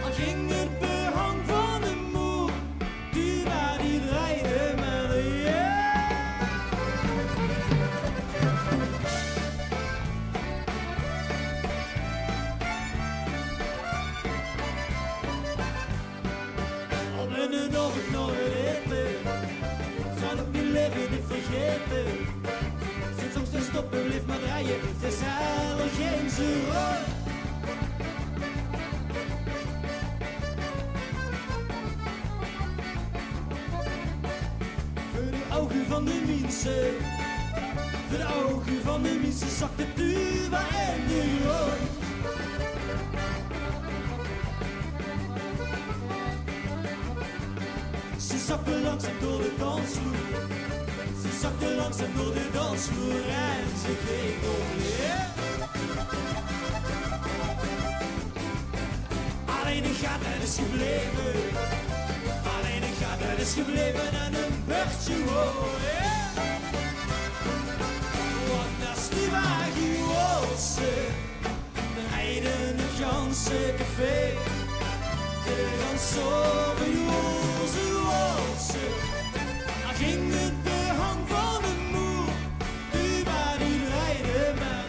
Al ging het behang van de moer, tuba die draaide met de ja. Al ben je nog nooit eten, zal ik mijn leven niet vergeten. Sinds ons te stoppen bleef maar draaien, ze zijn er geen zero. Voor de ogen van de mensen, voor de ogen van de mensen zakt de tuba en de rooi. Ze zakte langzaam door de dansvloer. Ze zakte langzaam door de dansvloer en ze ging op leer. Alleen een gat en is gebleven. Alleen een gat en is gebleven en een beurtje hoor. Want als die wagen walsen, dan rijden het ganse café. De ganse overjoze walsen. Al ging het behang van de moer, tuba die draaide maar.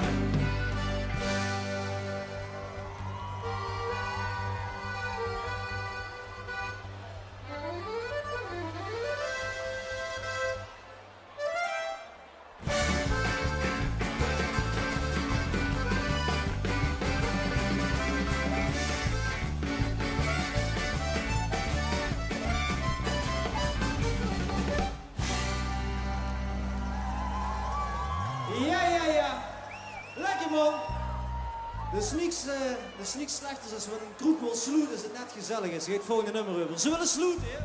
Ja. Lekker man. Dus niks slechters als wat een kroeg wil sloeten als het net gezellig is. Je gaat het volgende nummer over. Ze willen sloeten, ja?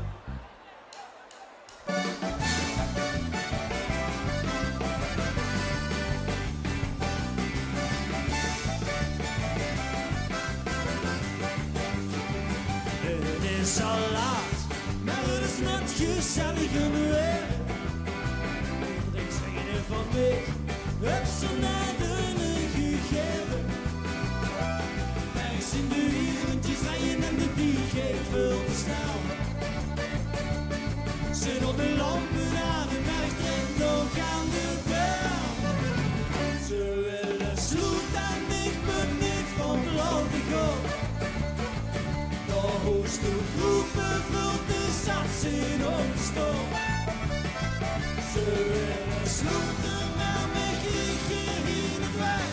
Het is al laat, maar het is net gezellig meer. Drink ze van mij, heb ze naar de stoel roepen voor de satsen op de stoel. Ze willen sloten, maar met kriegen in het weg.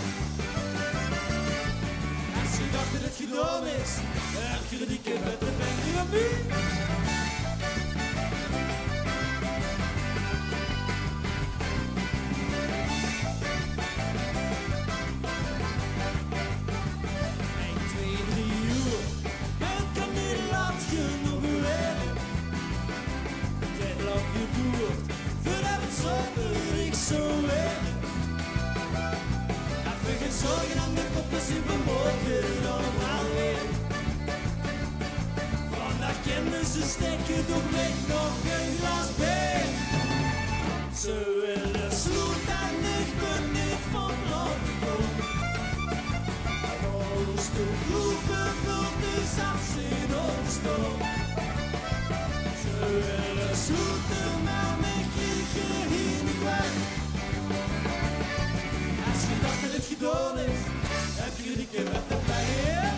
Als je dacht dat het gedaan is, heb je de dikke vette penken op u. Zorgen aan de kop, dus übermorgen allemaal weer. Vandaag kennen ze steken, toch met nog een glas bier. Ze willen sloet en ik ben niet van Rotterdam. Alles te roepen voor de satsen op de stoel. Ze willen sloeten, maar met kriegen in de weg. Als je dacht dat het gedaan is, heb je die keer met de pijn.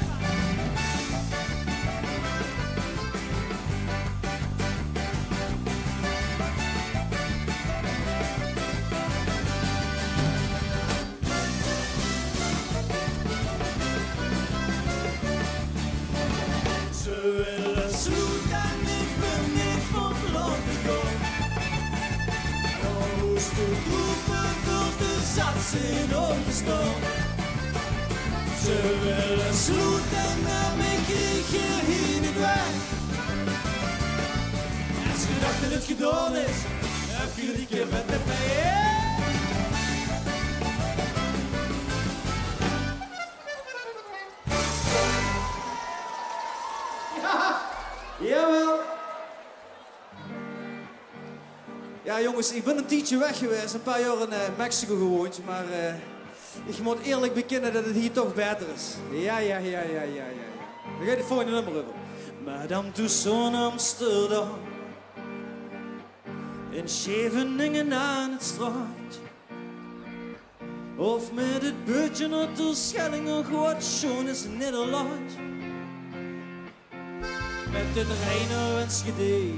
Ze willen sloet en ik ben niet van Rotterdam. Oost te roepen voor de satsen op de stoel. Ze willen sloeten, maar met kriegen in het weg. Als je dacht dat het gedaan is, heb je die keer met de pijn. Jawel. Ja jongens, ik ben een tijdje weg geweest, een paar jaar in Mexico gewoond, maar ik moet eerlijk bekennen dat het hier toch beter is. Ja. Dan ga je het volgende nummer over. Madame Tussauds Amsterdam, in Scheveningen aan het strand, of met het bootje naar Terschelling of wat schoon is Nederland. Met het Rijn naar Enschede,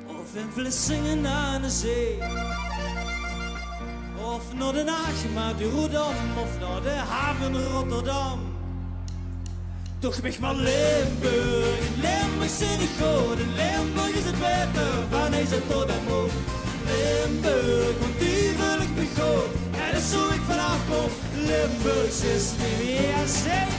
of in Vlissingen aan de zee, of naar Den Haag, maar de Rotterdam, of naar de haven Rotterdam. Toch weg maar Limburg, in Limburg zit ik goed, in Limburg is het beter, van is het tot en moe. Limburg, want die wil ik me goed, en dat is hoe ik vanaf kom. Limburg is niet meer zeker.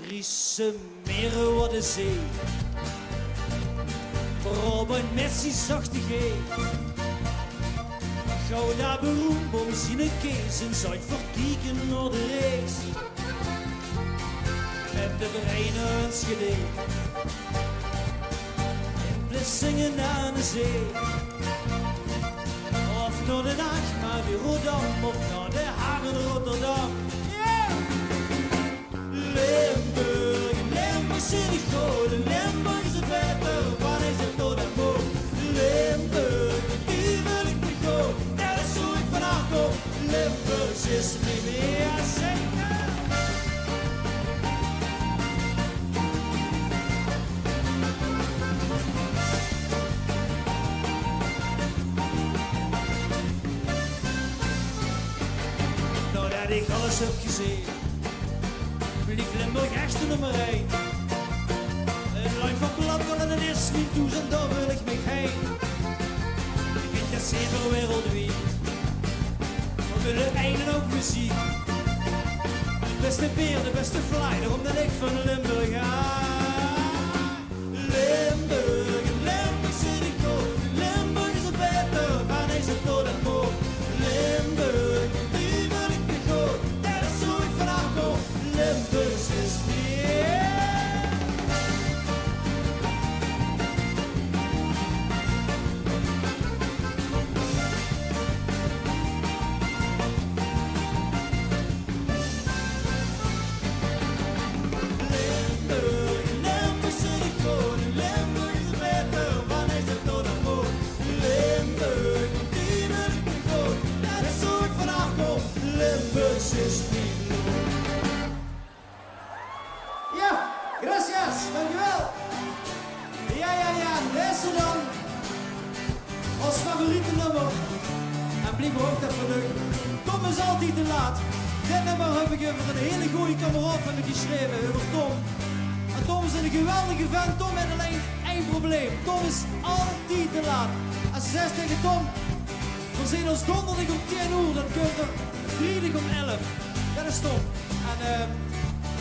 Friese meren worden zee, Robin Messi zachte G. Gouda beroemd om zijn kees in Zuid-Verkieken naar de race. Met de Rijn Enschede, in Vlissingen aan de zee. Of naar Den Haag, maar weer Rotterdam, of naar de haven Rotterdam. Limburg, Limburg zit ik goed, Limburg is het beter, van is het tot en moe. Limburg, die wil ik niet goed, dat is hoe ik vanaf kom. Limburg is niet meer zeker. Nou dat ik alles heb gezien, blijft Limburg echt de nummer 1. Het land van Platkan en het is niet toe en daar wil ik mee heen. Ik vind dat zeker wereldwijd, we willen eigen ook muziek. De beste beer, de beste fly, daarom dat ik van Limburg ga. Limburg, in Limburg zit ik goed, Limburg is het beter, van is het tot en moe. Limburg, die wil ik niet goed, dat is hoe ik vanaf kom. Limburg is meer. luister dan als favoriete nummer. En blijkbaar ook dat van leuk. Tom is altijd te laat. Dit nummer heb ik over een hele goede kameraad van me geschreven, over Tom. En Tom is een geweldige vent. Tom heeft alleen één probleem. Tom is altijd te laat. Als ze zegt tegen Tom, we zien ons donderdag om 10 uur, dan kunt er vrijdag om 11. Dat is Tom. En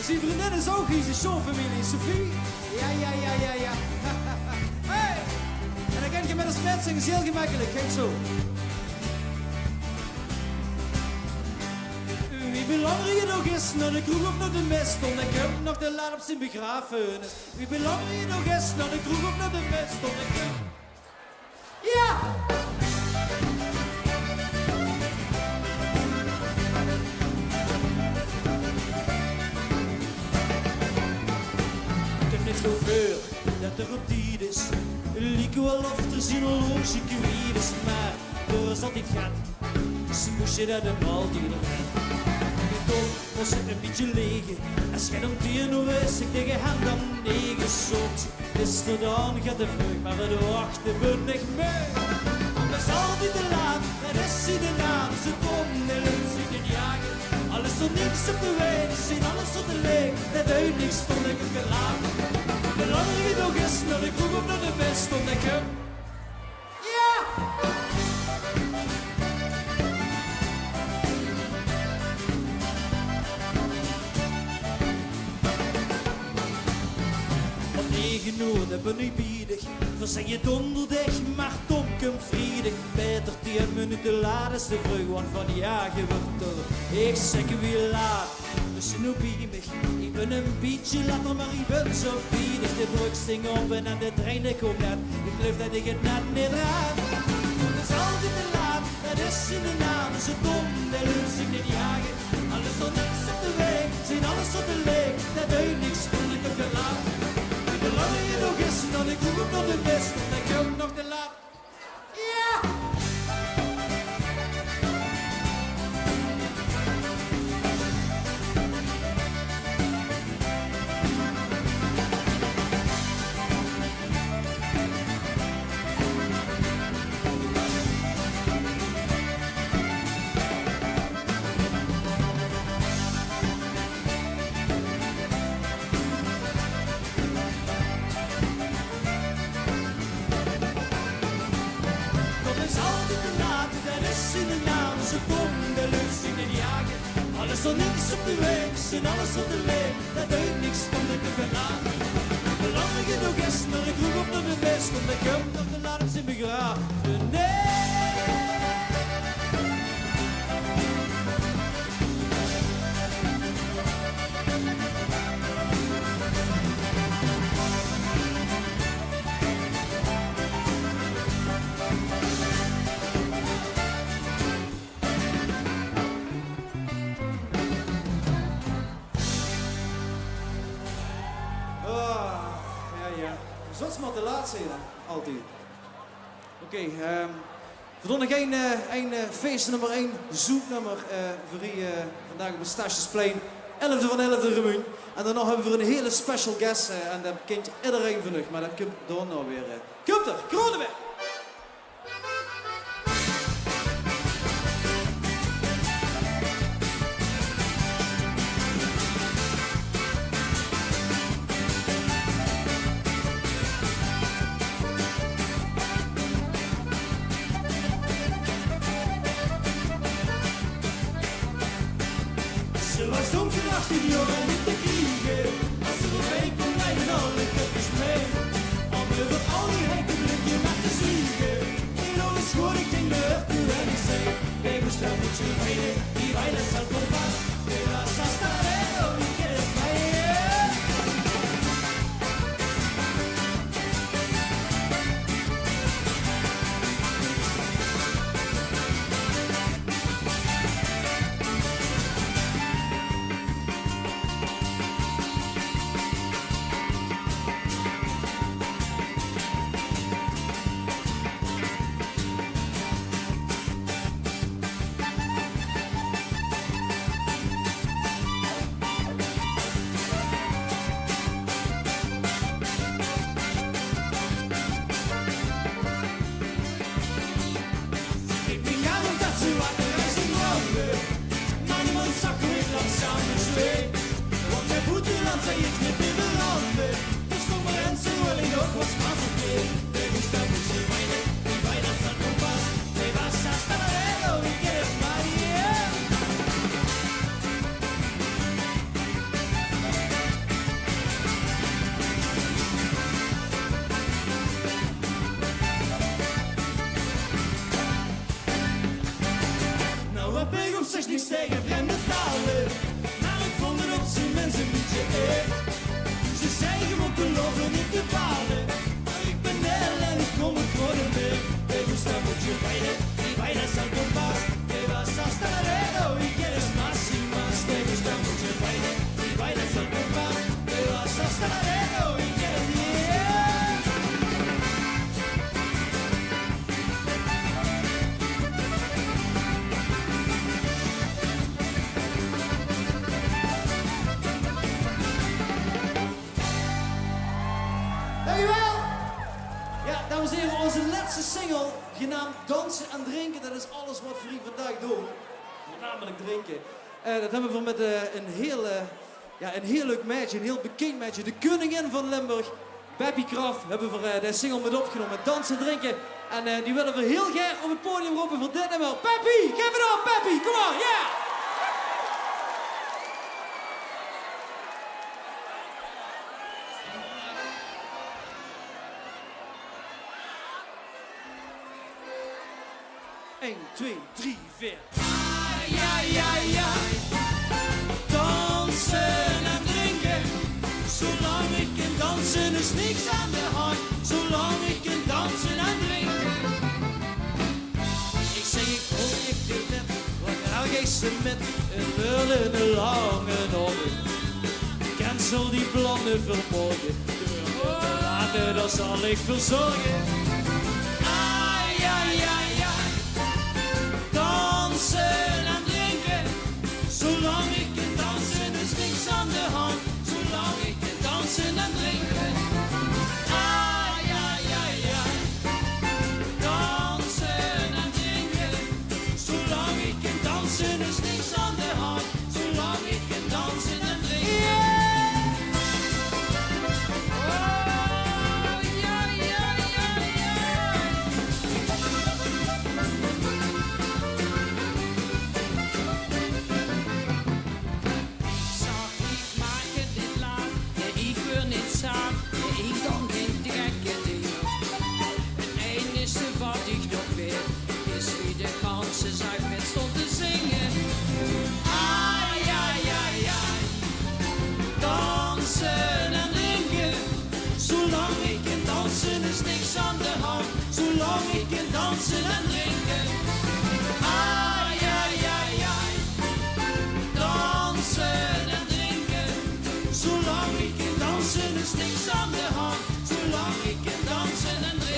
zijn vriendin is ook hier, zijn showfamilie, Sophie. Ja. Hey! En dan kan je met een smet zingen, is heel gemakkelijk. Kijk zo. Wie belangrijk nog is, naar de kroeg of naar de mest, om ik heb nog de laat op zijn begrafenis. Wie belangrijk nog is, naar de kroeg of naar de mest, om ik heb... Ja! Ik heb net chauffeur dat er op die is. Lieke wel of er zijn horloge kwijt is, maar er is altijd gat. Ze moest je dat de bal die er gaat. Tom was het een beetje leeg. Als je om 10 uur is, ik tegen hem dan 9 soort. Is er dan gaat de vlucht, maar we wachten we niet mee. We is altijd te laat, dat is hij de naam. Ze komen de lucht, ze gaan jagen. Alles er niks op de weg, zien alles op de leeg. Dat uit niks stond ik op gelaten. Belangrijk nog is, naar de kroeg of naar de best, stond ik hem. Ja! Om 9 uur, dat ben ik biedig. Dan zeg je donderdag, maar Tom komt vrijdag. Beter 10 minuten laat is de vrouw, want van ja, je wordt er. Ik zeg wie laat, dus nu bij me. Ik ben een beetje later, maar ik ben zo biedig. De brug sting op en aan de trein ik kom net. Ik geloof dat ik het net niet raad. Het is altijd te laat, dat is in de naam. Ze dom, de lucht zich niet jagen. Alles er niks op de weg, zien alles op de leeg. Dat uit niks, voel ik op gelaten. Belangrijk je nog is, dan ik roep nog de best, dan ik ook nog te laat. Ja! Alles er niks op de weg, zien alles op de leeg. Dat uit niks, komt ik op gedaan. Belangrijk genoeg is, maar ik roep op naar de best. Want ik heb nog de laat op zijn begrafenis. Zoals maar te laat zijn, altijd. Oké, we doen nog één feest nummer 1, zoeknummer voor u vandaag op het Stasjesplein. 11e van 11e remuun. En daarna hebben we een hele special guest en dat kent iedereen van u, maar dat komt door nou weer. Komt er, Kronenberg! Ze was donker 18 jaar en niet te kriegen. Als ze voorbij kon rijden, alle kutjes mee. Om over al die hekke blikje maar te zwiegen. In alle schoor ik ging de hut toe en ik zei: kijk hoe snel moet je rijden, die wijlen zal komen vast. De rasa starero, die kennis mij. soms zeg niks tegen vreemde talen. Maar ik vond het op zijn mensen een beetje echt. Ze zeggen gewoon te lopen, niet te falen. Maar ik ben hel en ik kom het gewoon weer. Dus dan moet je bailes al compás. Te vas hasta Laredo y quieres más y más. Te gusta mucho el baile y bailas al compás. Te vas hasta Laredo y quieres Dankjewel! Ja, dames en heren, onze laatste single, genaamd Dansen en Drinken, dat is alles wat we hier vandaag doen. Voornamelijk drinken. Dat hebben we met een heel leuk meisje, een heel bekend meisje, de koningin van Limburg, Peppy Kraft, hebben we de single met opgenomen, Dansen en Drinken. En die willen we heel graag op het podium roepen voor dit nummer. Peppy, geef het op, Peppy, kom on, yeah! Eén, 2, 3, 4. Ai, ai, ai, ai. Dansen en drinken. Zolang ik kan dansen is niks aan de hand. Zolang ik kan dansen en drinken. Ik zeg ik hoor ik dit net. Wat graag ik ze met een wullende lange noggen. Cancel die blonde vermogen. Door te laten, dat zal ik verzorgen. Ai, ai, ai. Dansen en drinken, zolang ik kan dansen is niks aan de hand. Zolang ik kan dansen en drinken. Ai, ai, ai, ai. Dansen en drinken, zolang ik kan dansen is niks aan de hand. Zolang ik kan dansen en drinken. Ik dan geen gekke dingen. Het enige wat ik nog weet is wie de ganse zaak met stond te zingen. Ai, ai, ai, ai. Dansen en drinken, zolang ik kan dansen is niks aan de hand. Zolang ik kan dansen en drinken. Ai, ai, ai, ai. Dansen en drinken, zolang ik kan dansen is niks aan de hand. Zolang ik kan dansen en drinken.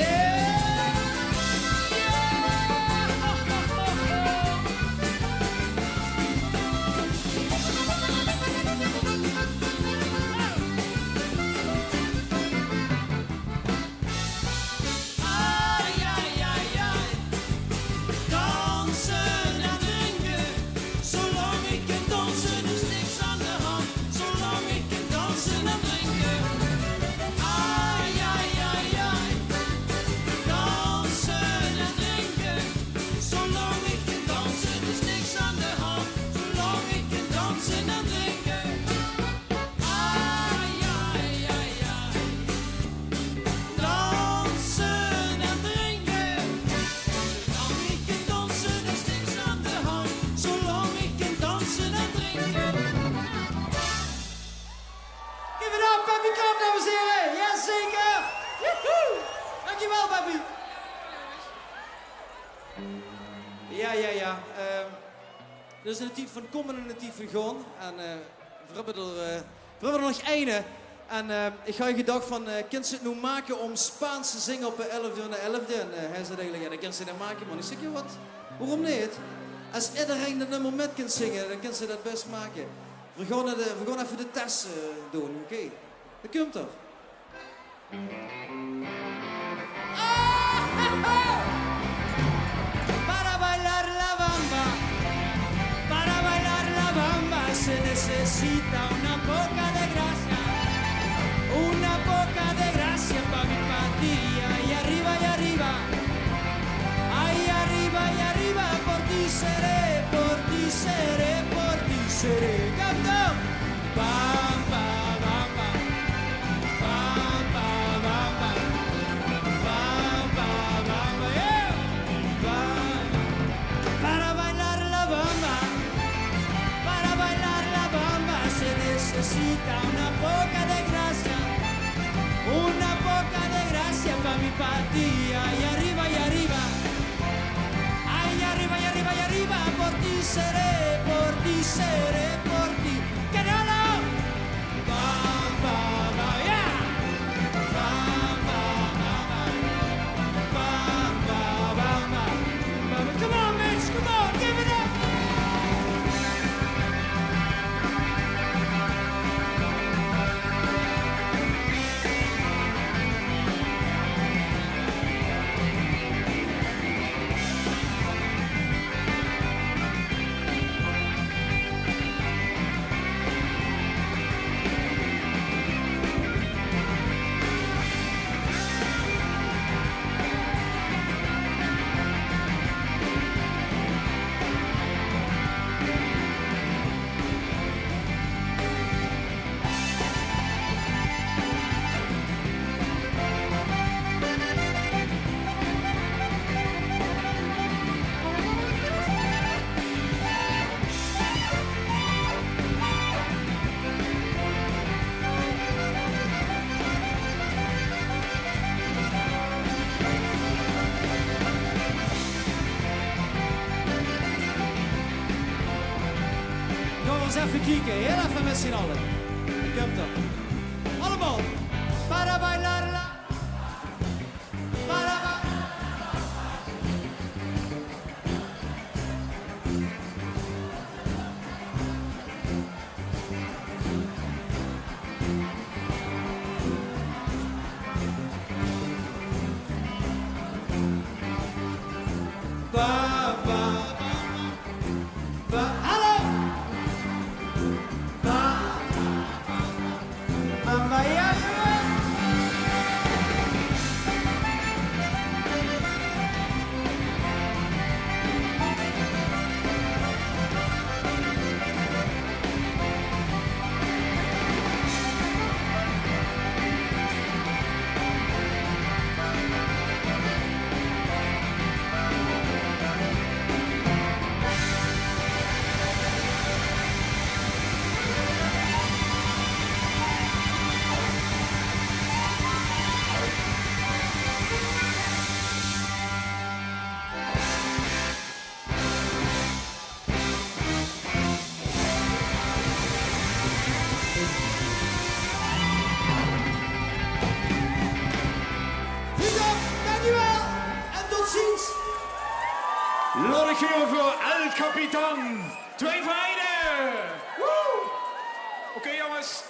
Ai, ai, ai, ai. Dansen en drinken, zolang ik kan dansen is niks aan de hand. Zolang ik kan dansen en drinken. Ai, ai, ai, ai. Dansen en drinken, zolang ik kan dansen is niks aan de hand. Zolang ik kan dansen en drinken. Ai, ai, ai, ai. Dansen en drinken, zolang ik kan dansen is niks aan de hand. Zolang ik kan dansen en drinken. Give it up, Peppy Kraft, dames en heren! Jazeker! Woehoe! Dankjewel, Peppy! Ja. Dit is een titel van Kom en een titel van Gewoon. En we hebben er nog één. En ik ga je gedacht van, kind ze het nu maken om Spaans te zingen op de 11e en de 11e? En hij zei eigenlijk, ja, dat kan ze niet maken, man. Ik zeg, ja, wat? Waarom niet? Als iedereen dat nummer met kan zingen, dan kan ze dat best maken. We gaan even de test doen, oké? Dat komt er. Para bailar la bamba, se necesita una poca de gracia pa' mi patilla. Y arriba, ay, arriba, por ti seré, cantó. Bamba, bamba, bamba, bamba, bamba, bamba, yeah. Bamba. Para bailar la bamba, parti, ay arriba, ay arriba, por ti seré, por ti, que no lo. Bam, bam, bam, yeah. Bam, bam, bam, bam, bam, bam, bam. Come on, Mitch, come on, give it up. Even kijken, heel even met z'n allen. Komt dan. Allemaal. Para bailar la. Para ba ba ba. Hallo. Mamma, ja, Lorigure voor El Capitan. 2 vereinen. Oké, jongens,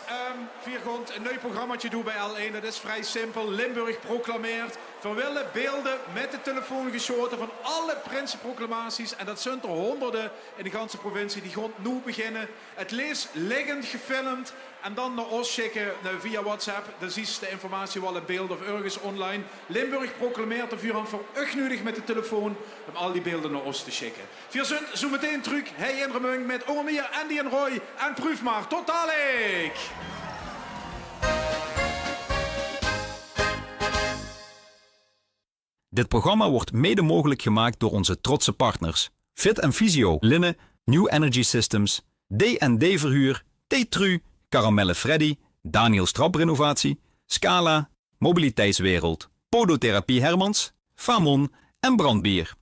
Viergrond, een nieuw programmaatje doen bij L1. Dat is vrij simpel. Limburg proclameert. We willen beelden met de telefoon geschoten van alle Prinsenproclamaties. En dat zijn er honderden in de ganse provincie. Die gaan nu beginnen. Het lees liggend gefilmd. En dan naar ons schikken via WhatsApp. Dan zie je de informatie wel in beeld of ergens online. Limburg proclameert de Vierhand voor nodig met de telefoon om al die beelden naar ons te schikken. Vierzund, zo meteen terug. Hij in Remung met Ormier, Andy en Roy. En proef maar. Tot dadelijk! Dit programma wordt mede mogelijk gemaakt door onze trotse partners. Fit & Physio, Linne, New Energy Systems, D&D Verhuur, T-Tru, Caramelle Freddy, Daniel Strap Renovatie, Scala, Mobiliteitswereld, Podotherapie Hermans, Famon en Brandbier.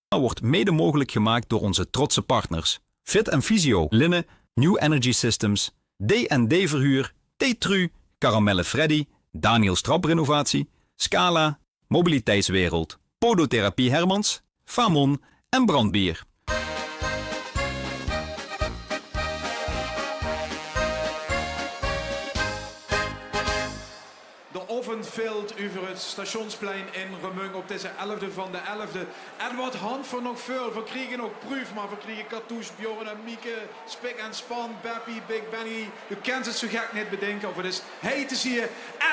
Het wordt mede mogelijk gemaakt door onze trotse partners. Fit & Physio, Linne, New Energy Systems, D&D Verhuur, T-Tru, Caramelle Freddy, Daniel Strap Renovatie, Scala, Mobiliteitswereld, Podotherapie Hermans, Famon en Brandbier. De oven vult over het stationsplein in Remung op deze 11e van de 11e. En wat hand voor nog veel. We kregen ook proef, maar we kregen Cartouche, Bjorn en Mieke, Spik en Span, Beppie, Big Benny. U kent het zo gek niet bedenken of het is hij te zien.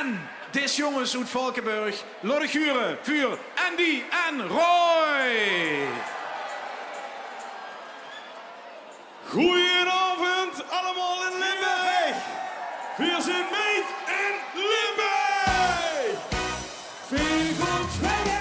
En deze jongens uit Valkenburg, Lorigure, Vuur, Andy en Roy. Goedenavond allemaal in Limburg. We zijn meet in Limburg. Veel goed spelen.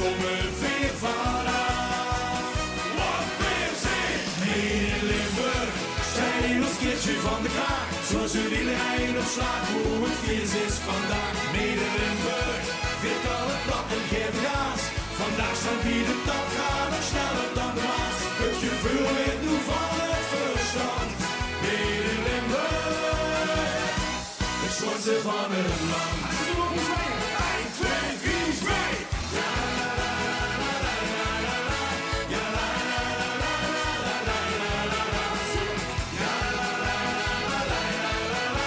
komen weer vanaf. Wat weer zin! In Limburg zijn ons keertje van de kraag. Zo zult iedereen op slag hoe het vies is vandaag. Mede Limburg viert al het blad en geeft gas. Vandaag zijn wie de top gaan nog sneller dan de Maas. Het gevoel weet nu van het verstand. Mede Limburg, het schoonste van het land. 1, 2, 3, zwij! Ja, la, la, la, la, la, la, la. Ja, la, la, la, la, la, la, la, la, la. Ja, la, la, la, la, la, la, la.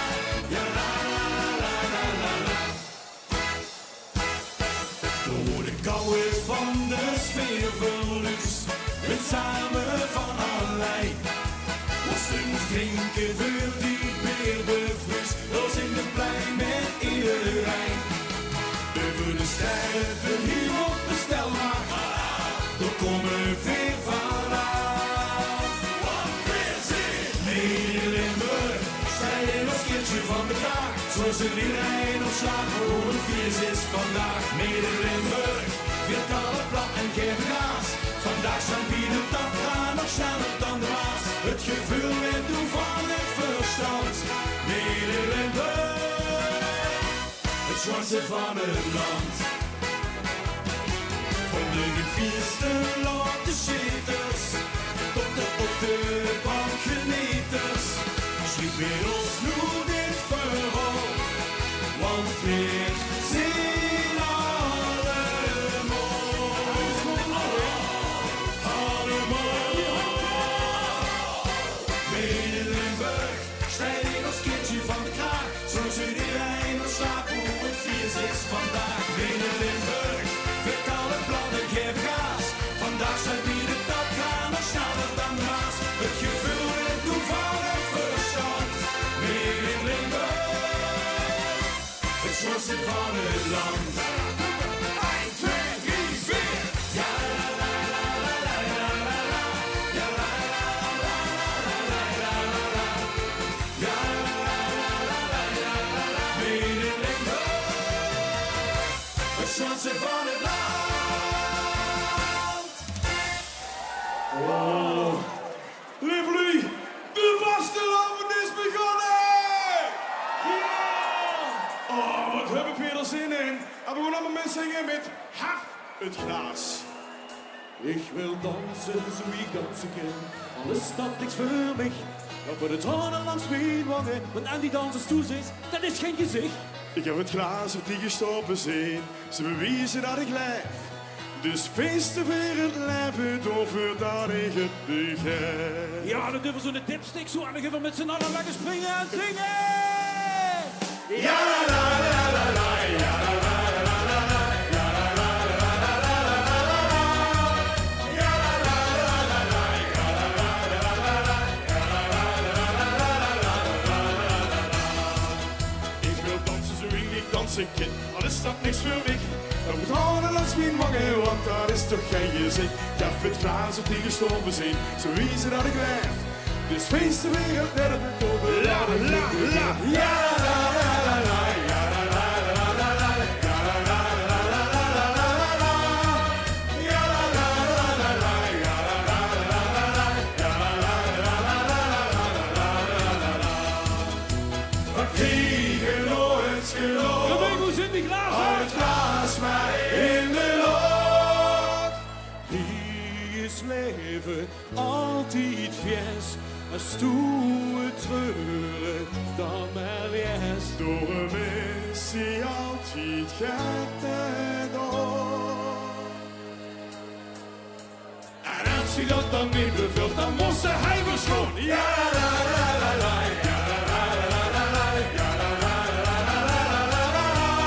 Ja, la, la, la, la, la, la. Door de koude van de sfeerverlust, het samen van allerlei. Moesten drinken voor die beerbevlust, dan zingen we blij met iedereen. Over de sterren hier op de stelmaag, daar komen we weer vanaf. Wat weer zin! Mede Limburg, stijgen als kindje van de kraag. Zo zit iedereen op slag hoe het vies is vandaag. Mede Limburg, weer kan het plat en geeft gas. Vandaag zijn wie de top gaan nog sneller dan de Maas. Het gevoel met doen van het verstand. Mede Limburg, het schoonste van het land. Van de gevierste lotte schieters tot de op de bank genieters. Schiet weer ons nu dit verhaal, want weer zien allemaal. Mede Limburg, stijgen als kindje van de kraag. Zo zit iedereen op slaap hoe het vies is vandaag. Mede Limburg, vindt al het blad en geeft gas. Vandaag zijn wie de top gaan nog sneller dan de Maas. Het gevoel weet doen van het verstand. Mede Limburg, het schoonste van het land. 1, 2, 3, 4. Ja, la, la, la, la, la, la, la, la. Ja, la, la, la, la, la, la, la, la. Ja, la, la, la, la, la, la, la. Mede Limburg, het schoonste van het land. Oh, Lively, de vastelavond is begonnen! Ja! Oh, wat heb ik weer al zin in. En we gaan allemaal mensen zingen met Haf het Glas. Ich will dansen, so wie ich dansen kann. Alles staat niks für mich. Aber de tranen langs mijn wangen, want aan die dansers toezicht, dat is geen gezicht. Ik heb het glaas op die gestopen zijn. Ze bewijzen dat ik leef. Dus feesten weer het leven over dat ik het begrijp. Ja, dan durven zo'n dipstick zo aan even met z'n allen lekker springen en zingen! Ja, la, la, la, la, la, ja, la, la, la, la, la, ja, la, la, la, la, la, la, la, la. Ja, la, la, la, la, la, ja, la, la, la, la, la, ja, la, la, la, la, la, la, la, la. Ik wil dansen zo ik dansen kan, al is dat niks voor mij. Dan moet houden langs mijn wangen, want dat is toch geen gezicht. Ik heb het glaas op die gestopen zijn, zo wijzen dat ik leef. Dus feesten weer het leven over La, la, la, ja, la, la, la, la, ja, la, la, la, la, la, ja, la, la, la, la, la, la, la, la. Ja, la, la, la, la, la, ja, la, la, la, la, la, ja, la, la, la, la, la, la, la, la, la. We kriegen nooit geloof. Hoe zit die glazen? Hou het glas maar in de lucht. Die is leven altijd vers. Als toe het treuren, dan maar yes. Door een mens die altijd gaat door. En als hij dat dan niet bevult, dan moest hij verschonen. Ja, la, la, la, la, ja, la, la, la, la, la, ja, la, la, la, la, la, la, la, la.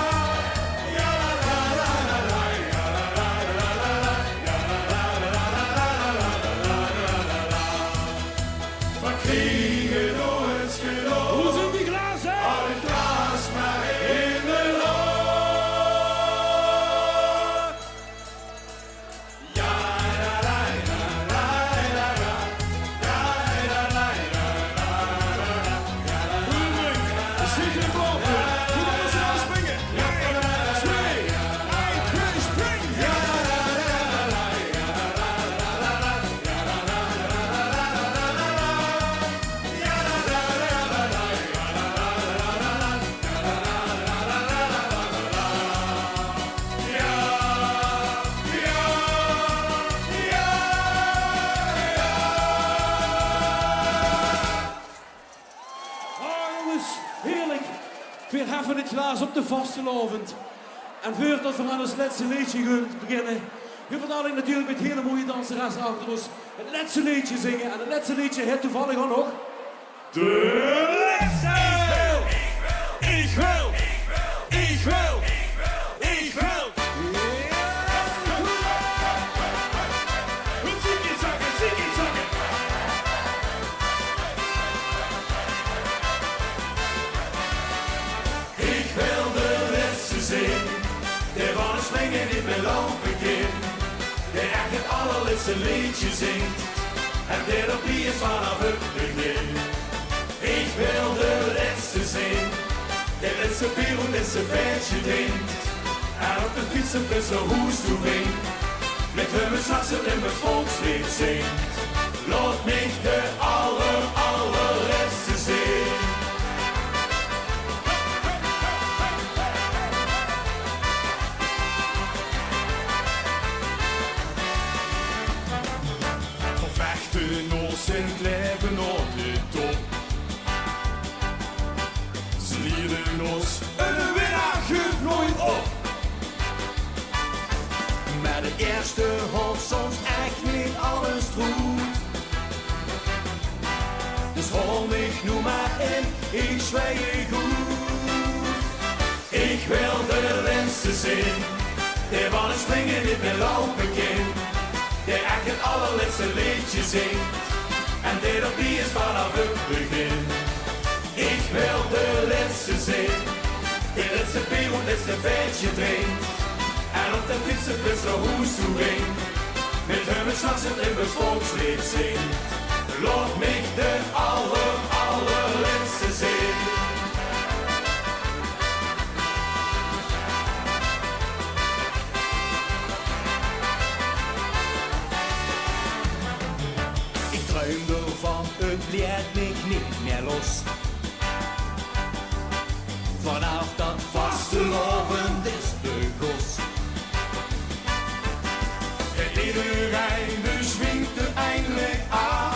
Ja, la, la, la, la, la, ja, la, la, la, la, la, ja, la, la, la, la, la, la, la, la. We kriegen nooit geloof. Hoe zijn die glazen? Al het glas maar in de lucht. Ja, la, la, la, la, la, la. Helaas op de vastelovend. En voordat we aan ons laatste liedje gaan beginnen, gaan we natuurlijk met hele mooie danseressen achter ons het laatste liedje zingen. En het laatste liedje heeft toevallig ook nog... De laatste! Ik wil! Ik wil! Ik wil! Zing het zakken! Ik wil de laatste zin, de van een slingen niet meer lopen kind, de echt het allerlaatste liedje zingt, en dit op die is vanaf het begin. Ik wil de laatste zin, de laatste bier en laatste wijntje drinkt, en op de fiets een beste hoes toe brengt, met hun sassen in mijn volkslied zingt. Laat mich de allerlaatste zin. Vervechten ons in het leven op de top. Ze leerden ons, een winnaar geeft nooit op. Maar de eerste had soms echt niet alles goed. Dus hol mich nu maar in, ik zwijg je goed. Ik wil de laatste zin, die van het springen niet meer lopen kind, die echt het allerlaatste liedje zingt, en dit op die is vanaf het begin. Ik wil de laatste zin, die laatste bier en laatste wijntje drinkt, en op de fiets een beste hoes toe brengt, met hun sassen in mijn volkslied zingt. Laat mich de allerlaatste zin. Ik druim ervan, het laat mich niet meer los. Vanaf dat vastelovend is de gos. Het iedereen swingt er eindelijk aan.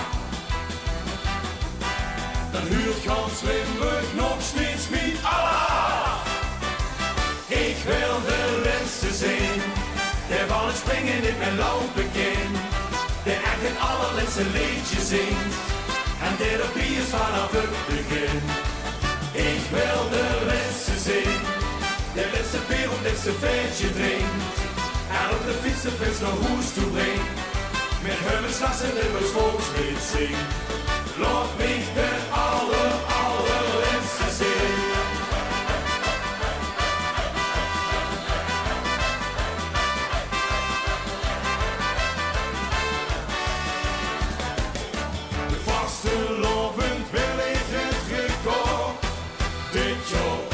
Dan huurt gans Limburg nog steeds niet Allah. Ik wil de laatste zin, die van het springen niet meer lopen kind, die echt het allerlaatste liedje zingt, en dit op die is vanaf het begin. Ik wil de laatste zin, de laatste bier en laatste wijntje drinkt, en op de fiets de prins naar hoes toe brengt, met hun sassen in mijn volkslied zingt. Laat mich de allerlaatste zin. De vastelovend wil ik het record dit jaar,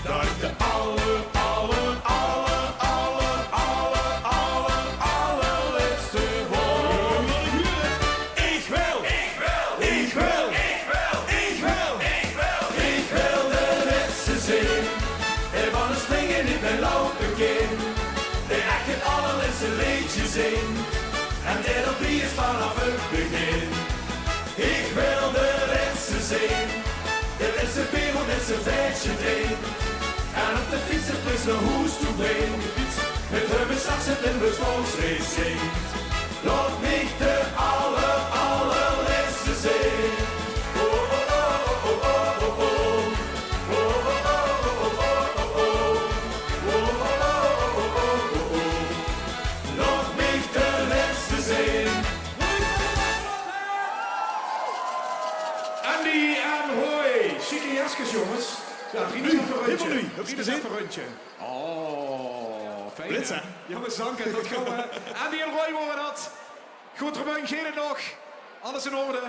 dat ik de allerlaatste hoor. Ik wil de laatste zin, en van het springen niet meer lopen kind, die echt het allerlaatste liedje zingt, en dit op die is vanaf het begin. Ik wil de laatste zin, de laatste bier en laatste wijntje drinkt, en op de fiets een plus naar hoes toe brengt, met hun sassen in mijn volkslied zingt. Laat mich de allerlaatste zin. Laat mich de laatste zin. Andy en hoi. Chique jasjes, jongens. Ja, vrienden even een rondje. Vrienden even een rondje. Oh, fijn. Blitsen. Jongens, dank je. Tot gauw. Andy en Roy worden dat. Goed, Romein, geen het nog. Alles in orde.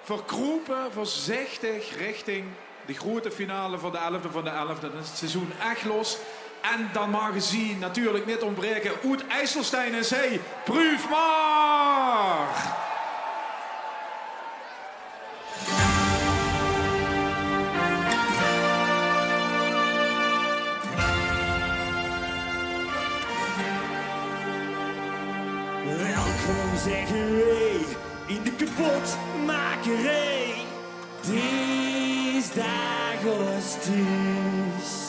Verkroepen voorzichtig richting de grote finale van de 11e van de 11e. Dan is het seizoen echt los. En dan mag je zien, natuurlijk niet ontbreken, Oet IJsselstein en zij. Proef maar! Welkom zeggen wij in de kapotmakerij. Dinsdag was thuis.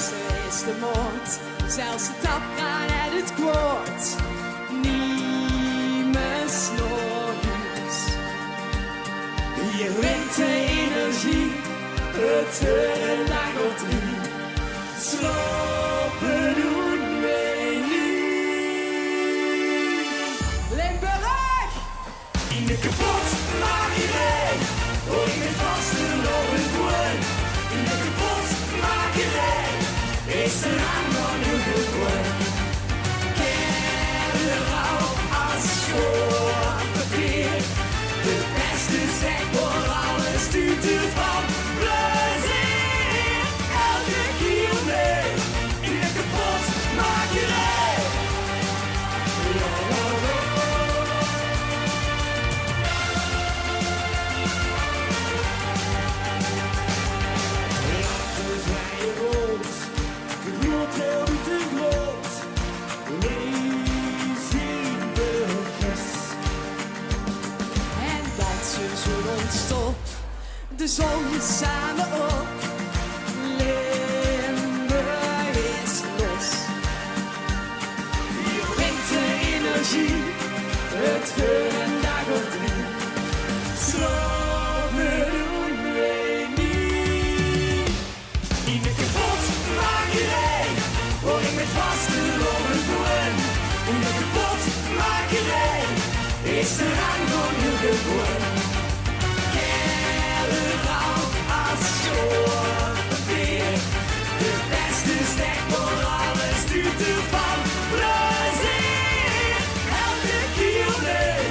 Gisteren is de moord, zelfs de tapkraan en het kwoord. Niemens nog iets. Je wint de energie, het een dag of 3. Slopen doen wij nu. Limburg! In de kapotmakerij, hoor ik met vastelovend woord. In de kapotmakerij, is er aan van uw gewoon. Kerel als schoolpapier, de beste zeg voor alles stuurt ervan. Plezier, elke keer mee, in de kapotmakerij. En dansen zo non-stop, de zon samen op. Limburg is los. Je brengt de energie, het voor een dag of 3. Slopen doen wij niet. In de kapotmakerij, hoor ik met vastelovend woord. In de kapotmakerij, is er aan van uw gewoon. Kerel als schoolpapier, de beste stek voor alles duurt ervan. Plezier, elke keer mee,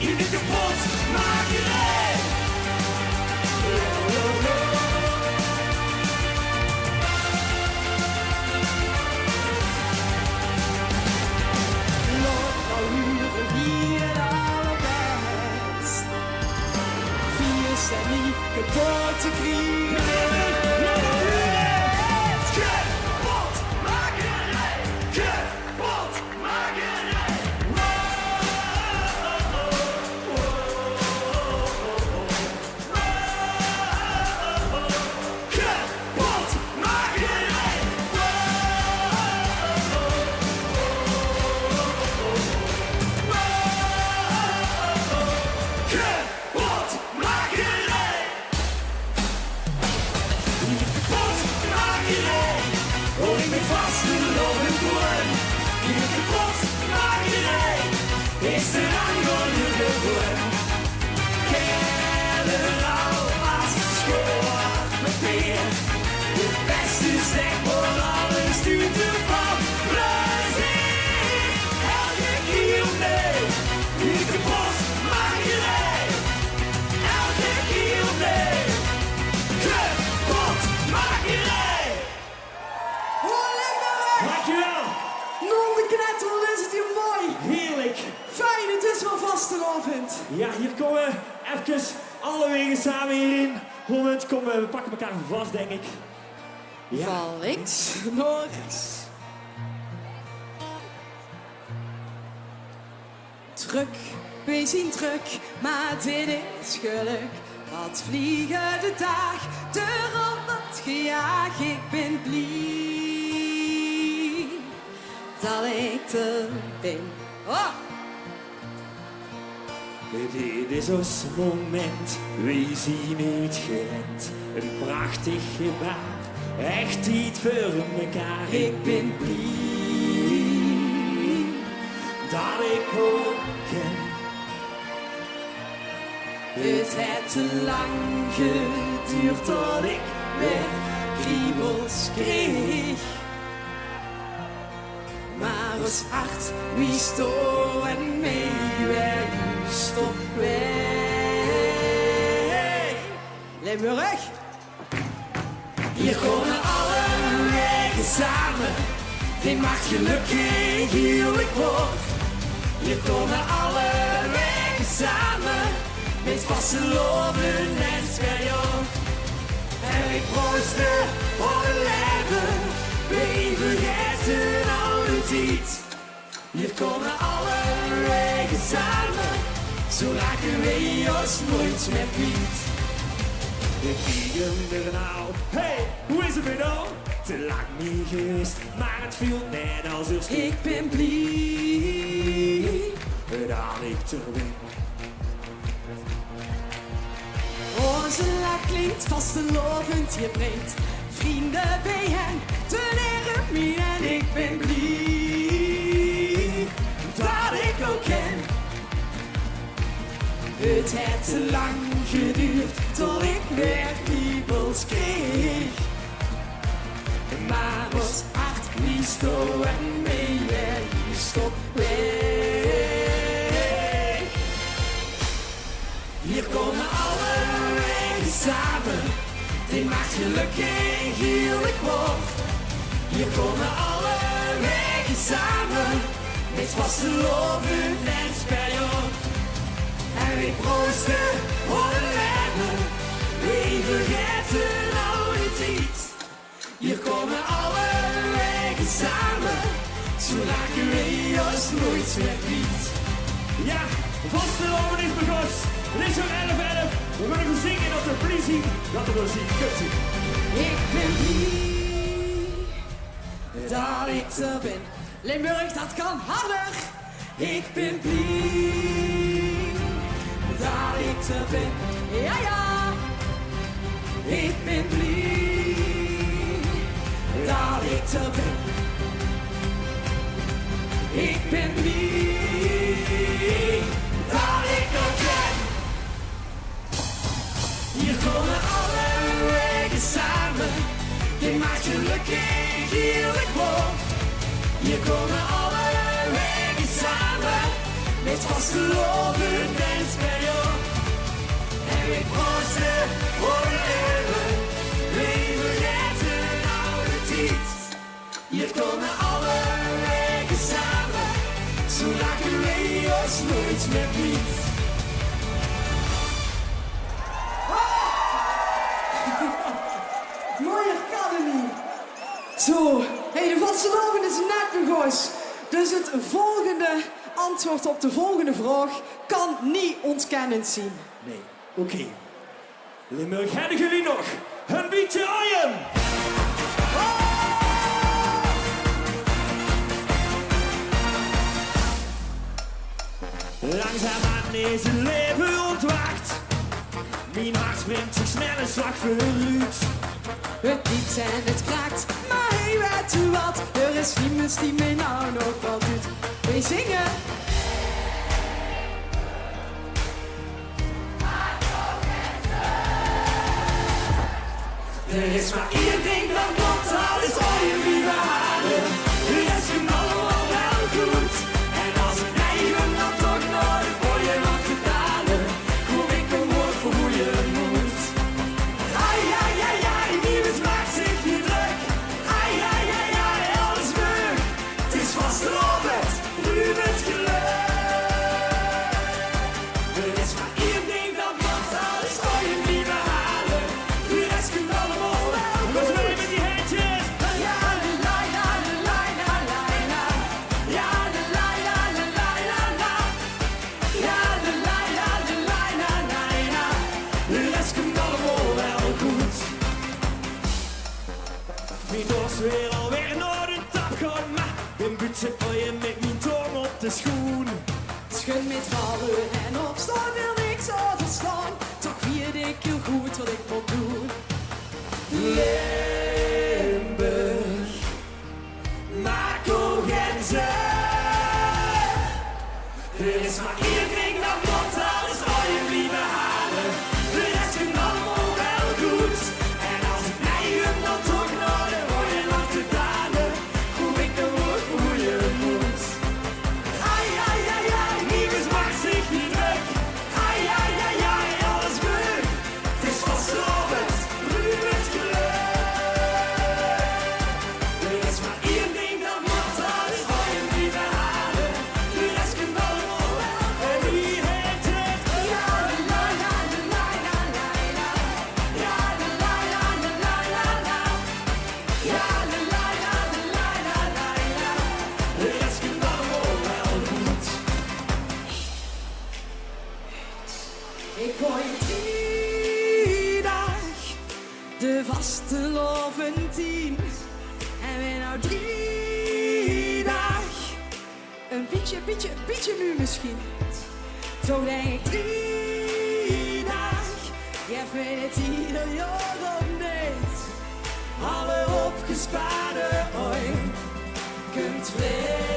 in de kapotmakerij. Loop al uren hier het allerbest. 4 zijn niet kapot te kriegen. Kapotmakerij, kapotmakerij. Kapotmakerij. Kapotmakerij. Kapotmakerij. Hoor ik met vastelovend woord. In de kapotmakerij is er aan van uw gewoon. Kerel als schoolpapier, de beste stek voor alles duurt ervan. Plezier, elke keer mee, in de kapotmakerij. Elke keer mee, kapotmakerij. Hoor Limburg! Dankjewel. Non de knetter, wat is het hier mooi. Heerlijk. Fijn, het is wel vastelovend. Ja, hier komen we even alle wegen samen hierin. Moment, kom, we pakken elkaar vast, denk ik. Ja. Van links naar rechts. Druk, we zien druk, maar dit is geluk. Wat vliegen de dag, de rond gejaagd. Ik ben blij dat ik er ben. Oh! Dit is ons moment, we zien het gerend. Een prachtig gebaar, echt iets voor mekaar. Ik ben blij dat ik ook ken. Het heeft te lang geduurd tot ik weer kriebels kreeg. Maar ons hart, wie stoen mee weg, stop weg. Limburg! Hier komen alle wegen samen, dit maakt gelukkig huwelijk wordt. Hier komen alle wegen samen, met vastelovend en schijnjong. En ik proosten op het leven, we vergeten al uw tijd. Hier komen alle wegen samen, zo raken we ons nooit meer kwijt. We kriegen er nou. Hey, hoe is het weer nou? Te lang niet geweest, maar het viel net als eerst. Ik ben blij dat ik terug ben. Onze lach klinkt vastelovend, je brengt vrienden bijeen, te leren mij en ik ben blij dat ik ook ken. Het heeft te lang geduurd tot ik weer kriebels kreeg, maar ons hart niet zo en mee weer stop weg. Hier komen alle wegen samen, die maakt gelukkig heerlijk wordt. Hier komen alle wegen samen, met vastelovend en spijt. En we proosten voor de leven, we vergeten oude tijd. Hier komen alle wegen samen, zo raken we ons nooit meer kwijt. Ja, vastelovend is begonnen. Het is zo'n 11-11. We willen gaan zingen dat de politie dat we wel zien. Kunt zien. Ik ben blij dat ik er ben. Limburg, dat kan harder. Ik ben blij dat ik er ben. Ja, ja. Ik ben blij dat ik er ben. Ik ben blij dat ik er ben. Hier komen alle wegen samen, die maakt gelukkig heerlijk wordt. Hier komen alle wegen samen, met vastelovend en spijt. En we proosten voor de leven, we vergeten oude tijd. Hier komen alle wegen samen, zo raken we ons nooit meer kwijt. Mooier kan het niet. Zo, hey, de vastelovend is net begonnen. Dus het volgende antwoord op de volgende vraag kan niet ontkennend zien. Nee, oké. Limburg, hebben jullie nog een beetje aaien? Langzaamaan is het leven ontwaakt. Mijn hart springt zich snel een slag vooruit. Het piept en het kraakt, maar hey, weet u wat? Er is niemand die mij nou nog wat doet. Wij zingen. Er is maar één ding dat klopt, dat is al je lieve haren. De rest komt allemaal wel goed. En als het eigen dan toch nooit voor je mag betalen, kom ik omhoog voor hoe je moet. Ai, ai, ai, ai, niemand maakt zich niet druk. Ai, ai, ai, ai, alles leuk. Het is vastelovend, nu met geluk. Er is maar één ding dat klopt, dat is al je lieve haren. De rest komt allemaal wel goed. Dus mee met die handjes. Ja, de la la la la la la. Ja, de la la la la la la. Ja, de la la la la la la. De rest komt allemaal wel goed. Mijn dorst weer alweer naar de tap gaan, maar een budget voor je met mijn tong op de schoen. Schud met vallen en opstaan wil niks overstaan. Toch weet ik heel goed wat ik moet doen. Limburg, maak ogenzen. Er is maar één ding dat klopt, dat is al je lieve haren. De rest komt allemaal wel goed. En als het eigen dan toch nodig voor je nog te daden, kom ik de woord voor hoe je moet. Ai, ai, ai, ai, niemand maakt zich niet druk. Ai, ai, ai, ai, alles leuk. Het is vastelovend, nu met geluk. Er is maar één ding dat klopt, dat is al je lieve haren. De rest komt allemaal wel. En een beetje nu misschien. Toch denk ik 3 dagen, jij vindt het ieder jaar opnieuw. Alle opgespaarde ooit kunt vliegen.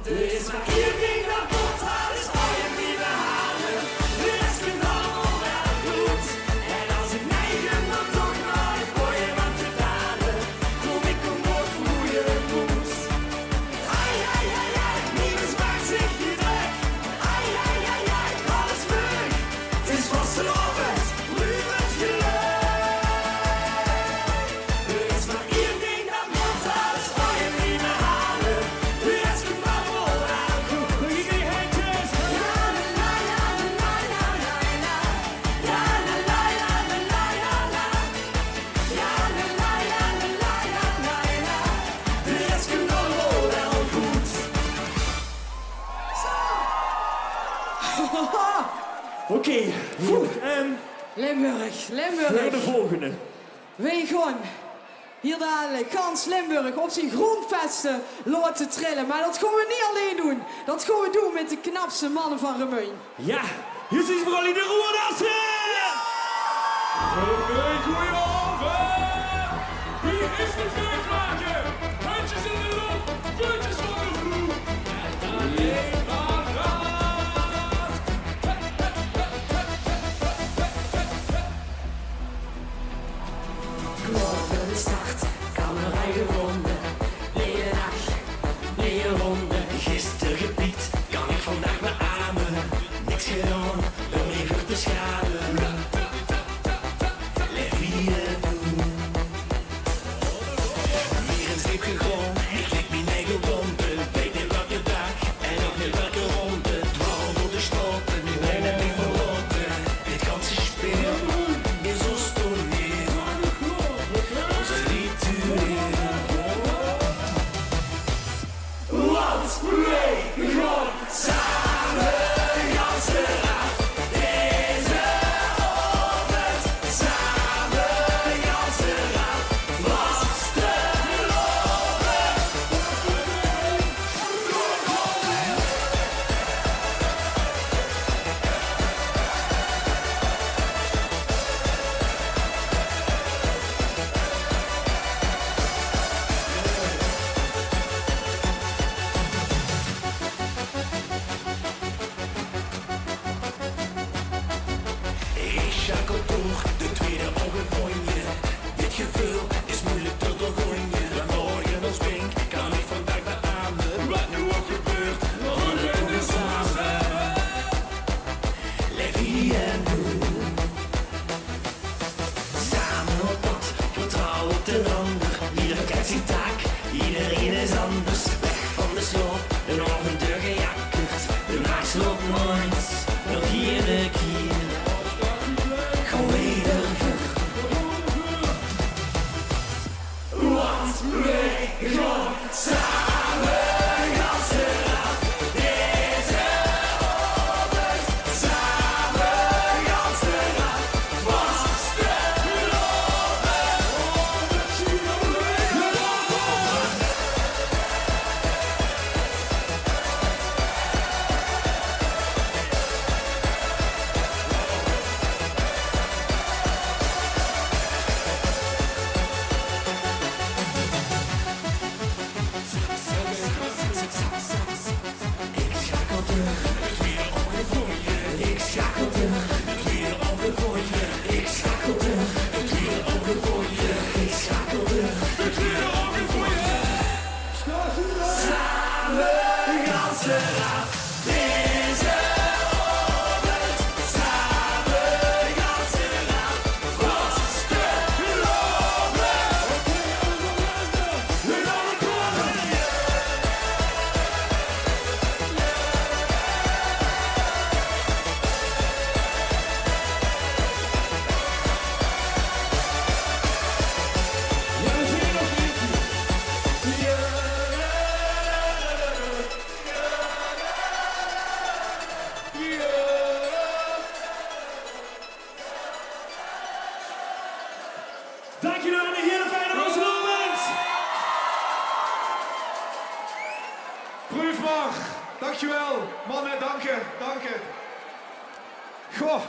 Er is maar één ding dat moet halen, is al je lieve halen. De rest komt allemaal wel goed. En als ik neigen dan toch maar een mooie man te dalen. Kom ik omhoog voor hoe je het moet. Ai, ai, ai, ai, niemand maakt zich niet druk. Ai, ai, ai, ai, alles vlug. Het is vastelovend, nu het geluk. Er is maar één ding dat moet halen, is al je lieve halen. De rest komt allemaal wel goed. Look at die handjes. Ja, la, la, la, la, la, la. Ja, la, la, la, la, la, la, la. Ja, la, la, la, la, la, la, la, la. De rest komt allemaal wel goed. Oké, goed. Limburg. Voor de volgende. Wij gaan hier dadelijk gans Limburg op zijn grondvesten laten trillen. Maar dat gaan we niet alleen doen. Dat gaan we doen met de knapste mannen van Remeun. Ja, hier is voor jullie de Roerdassen! Goedenavond! Hier is de vuurmaker! Handjes in de lucht, vuurtjes van de vloer! En alleen maar gas! Klaar voor de start, kamerij gewonnen. Lege dag, lege ronde. Gisteren gepiekt, kan ik vandaag beamen. Niks gedaan, om even te schaden. Leef wie het doen. Weer een streep gegooid, ik lik mijn eigen ronde. Weet niet welke dag en ook niet welke ronde. Dwaal door de stoppen, nu ben ik niet verloren. Dit ganse speel is ons toneel. Onze ritueel. Want wij gaan samen ganzen af. Deze avond samen ganzen af. Was te geloven. Ik schakel door de tweede ongewoonje. Dit gevoel is moeilijk te doorgroeien. Morgen als wink kan ik vandaag beamen. Wat nu ook gebeurt, we doen het samen. Leef hier en nu. Samen op pad, vertrouw op de ander. Ieder kent zijn taak, iedereen is anders. Weg van de sloop, een avontuur gejakkerd. De nacht loopt nooit, nog iedere keer. Gewoon weer ver. Want wij gaan samen ganzen af. Deze avond samen ganzen af. Was te dankjewel. Mannen, dank je. Goh.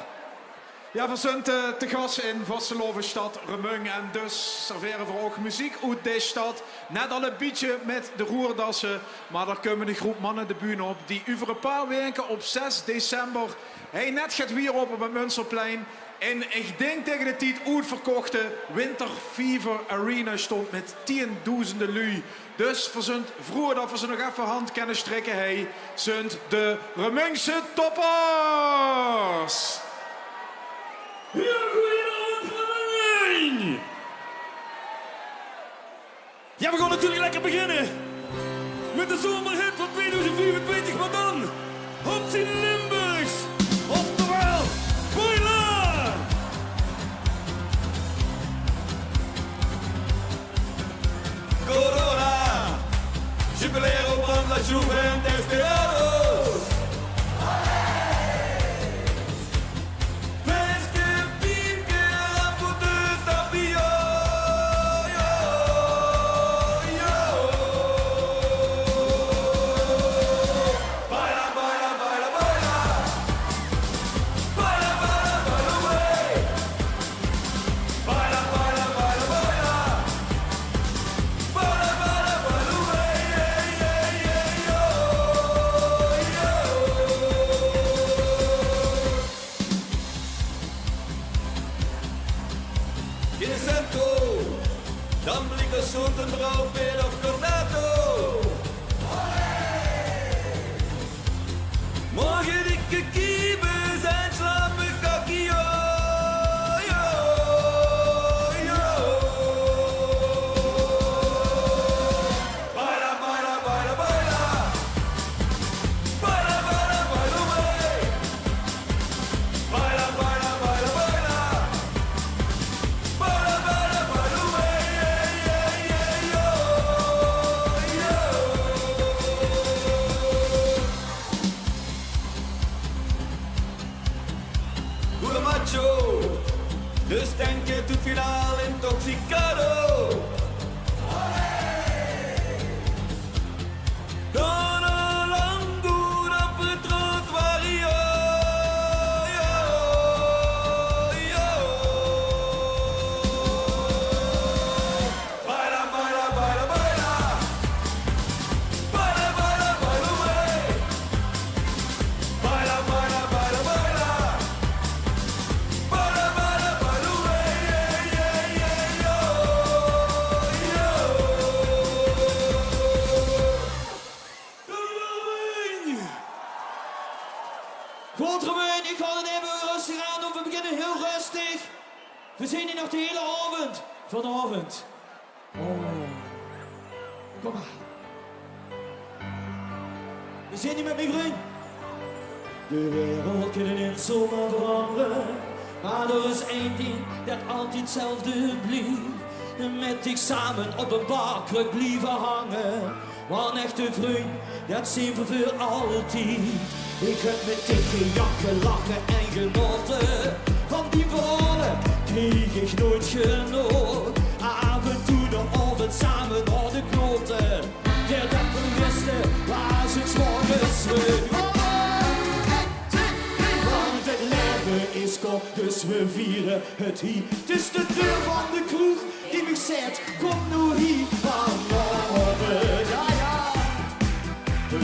Ja, we zijn te gast in Vosselovenstad, Remung. En dus serveren we ook muziek uit deze stad. Net al een beetje met de roerdassen. Maar daar komen de groep mannen de bühne op. Die over een paar weken op 6 december... Hij net gaat weer op het Münsterplein. En ik denk tegen de tijd uitverkochte Winter Fever Arena stond met 10.000 lui. Dus we zijn vroeger dat we ze nog even hand kunnen strikken. Hij zijn de Remungse toppers. Heel goedenavond van Remung! Ja, we gaan natuurlijk lekker beginnen met de zomerhit van 2024, maar dan op zijn Limburgs, oftewel Boiler! Corona, Jubileo van la Juve Desperados. Dan blikken zoet en brouw, weer of cornato. Morgen dikke kiebes en slappe kakio. Baila, baila, baila, baila. Baila, baila, baila, baila, baila, baila, baila. Baila, baila, baila, Puro macho, dus denk je tot finaal intoxicado. Don Orlando op het trottoir. Baila, baila, baila, baila. Baila, baila, baila, baila, baila, baila, baila. Baila, baila, baila, Goed Remung, ik ga het even rustig aan doen. We beginnen heel rustig. We zijn hier nog de hele avond. Vanavond. Oh. Kom maar. We zijn hier met mijn vriend. De wereld kan in zomaar veranderen. Maar er is één ding dat altijd hetzelfde blijft. Met ik samen op een barkruk blijven hangen. Maar een echte vriend, dat zijn we voor altijd. Ik heb met dikke jakken, lachen en genoten. Van die verhalen kreeg ik nooit genoeg. Af en toe de avond samen naar de kloten. Ja, dat we wisten waar ze 's morgens terug. Want het leven is kort, dus we vieren het hier. Het is de deur van de kroeg die me zegt, kom nou hier vanmorgen. Ja, ja,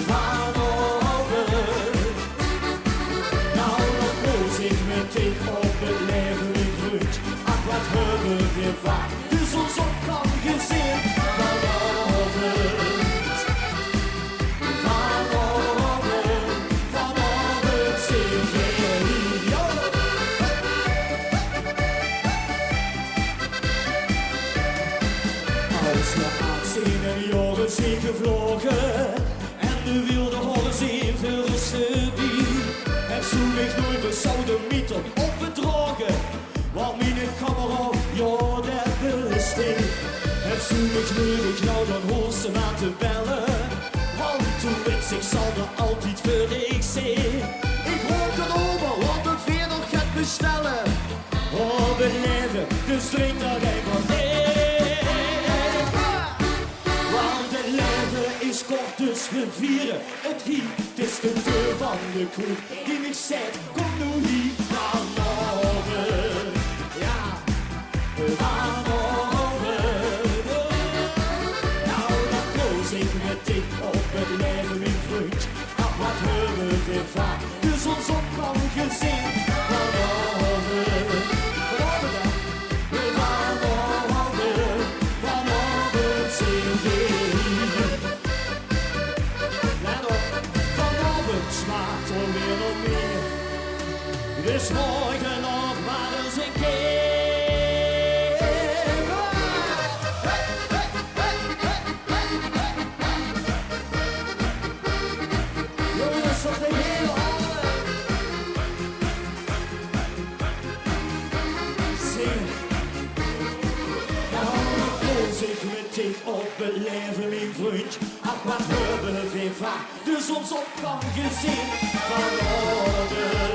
vanmorgen. Nou, dan koos ik meteen op het leven in vriend. Ach, wat hebben we weer vaak de zonsopgang gezien. Vanmorgen. Vanmorgen zing ik hier. Als we aanzien en die ogen zijn gevlogen en de wilde horen zijn verrusten die. En zo ligt nooit de soudemieter op bedrogen. Want mijn kamerad, ja, dat wist ik. En zo ligt nooit nou dan hoor ze maar te bellen. Want toen wist ik zal er altijd voor ik zien. Ik hoor erover wat ik weer nog gaat bestellen. Oh, we leven, dus drink nog even in. Want het leven is kort, dus we vieren het hier. Het is de kroeg die ik zet, kom nu hier vanmorgen. Ja, vanmorgen. Nou, dan koos ik met dik op het leven, mijn vriend. Ach, wat hebben we weer vaak de zonsopgang gezien. Vanmorgen, vanmorgen, vanmorgen zing ik. Let op, vanavond smaakt er weer nog meer. Dus morgen nog maar eens een keer. Jongens, op de hele handen. Zing. Nou, dan koos ik met dit op het leven, mijn vriend. Ach, wat hebben we weer vaak de zonsopgang gezien. Vanmorgen.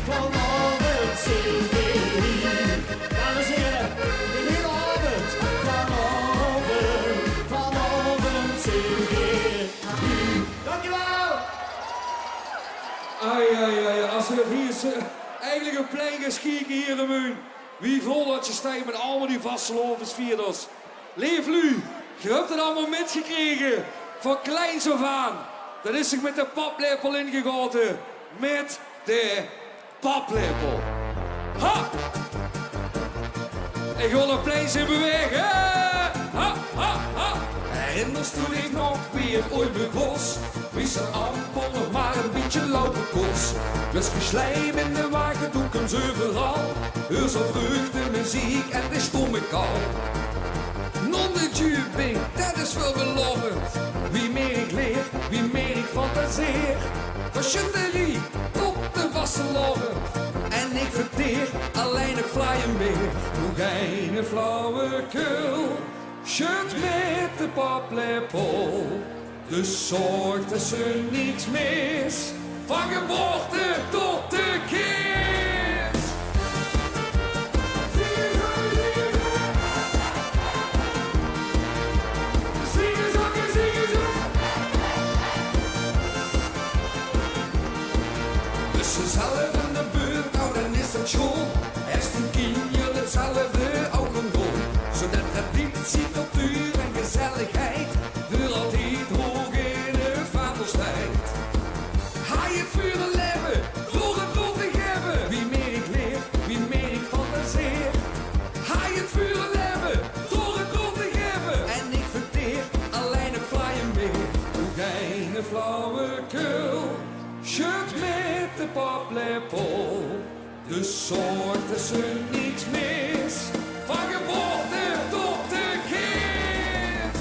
Vanmorgen zing ik. Dames en heren, de hele avond. Vanmorgen zing ik. Dankjewel! Ai, als we het hier eigenlijk een plein gaan schieken hier in Muun. Wie vol dat je stijgt met allemaal die vastelovensvierders. Leef lu, je hebt het allemaal metgekregen. Van kleins af aan. Dat is zich met de paplepel ingegoten. Met de paplepel. Ha! Ik wil een plein zien bewegen. Ha, ha, ha. Herinnerst toen ik nog wie het ooit begon? Wie zijn amper nog maar een beetje lopen kost. Dus geslijm in de wagen doe ik hem overal. Heur zo vreugde, muziek en de stomme kou. Non-de-tubing, dat is wel belovend. Wie meer ik leer, wie meer ik fantaseer. Van chanterie tot de vastelovend. En ik verteer alleen nog flyen weer. Doe geen flauwekul. Shut met de paplepel. Dus zorg dat ze niets mis. Van geboorte tot de kist. Dus ze zelf in de buurt, nou dan is het schoon. Eerst een kindje hetzelfde ook een doen. Zodat traditie, cultuur en gezelligheid voor altijd hoog in de vaandel stijgt. Ga je het vuur leven, door het doel te geven. Wie meer ik leer, wie meer ik fantaseer. Ga je het vuur leven, door het doel te geven. En ik verteer alleen een flyen weer. Doe geen flauwekul. Shut met de paplepel. Dus zorg dat ze niets mis. Van geboorte tot de kist.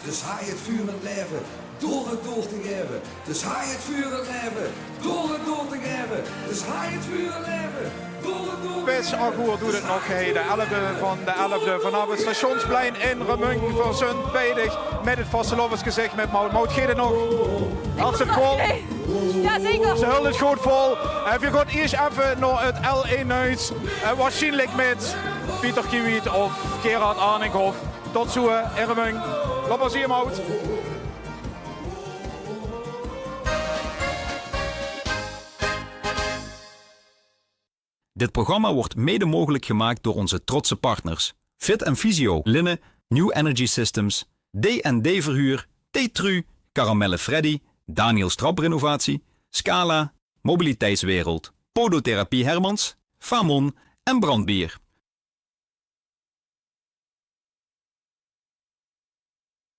Dus ga je het vuur met leven, door het door te geven. Dus ga je het vuur met leven, door het door te geven. Dus ga je het vuur met leven, door het door te geven. Pis Agoer doet het nog, hey, de 11e van de 11e vanaf het Stationsplein in Remung voor Zund Beidig met het vastelovensgezicht met Mout. Mout, gaat het nog? Had ze het vol? Ja, zeker. Ze hield het goed vol. We gaan eerst even naar het L1-huis. Waarschijnlijk met Pieter Kiewiet of Gerard Arninghoff. Tot zo in Remung. Laat maar zien, Mout. Dit programma wordt mede mogelijk gemaakt door onze trotse partners. Fit & Physio, Linne, New Energy Systems, D&D Verhuur, T-Tru, Caramelle Freddy, Daniels Traprenovatie, Scala, Mobiliteitswereld, Podotherapie Hermans, Famon en Brandbier.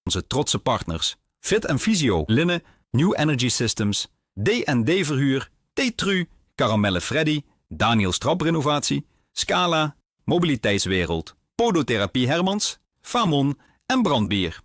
Onze trotse partners. Fit & Physio, Linne, New Energy Systems, D&D Verhuur, T-Tru, Caramelle Freddy, Daniels Traprenovatie, Scala, Mobiliteitswereld, Podotherapie Hermans, Famon en Brandbier.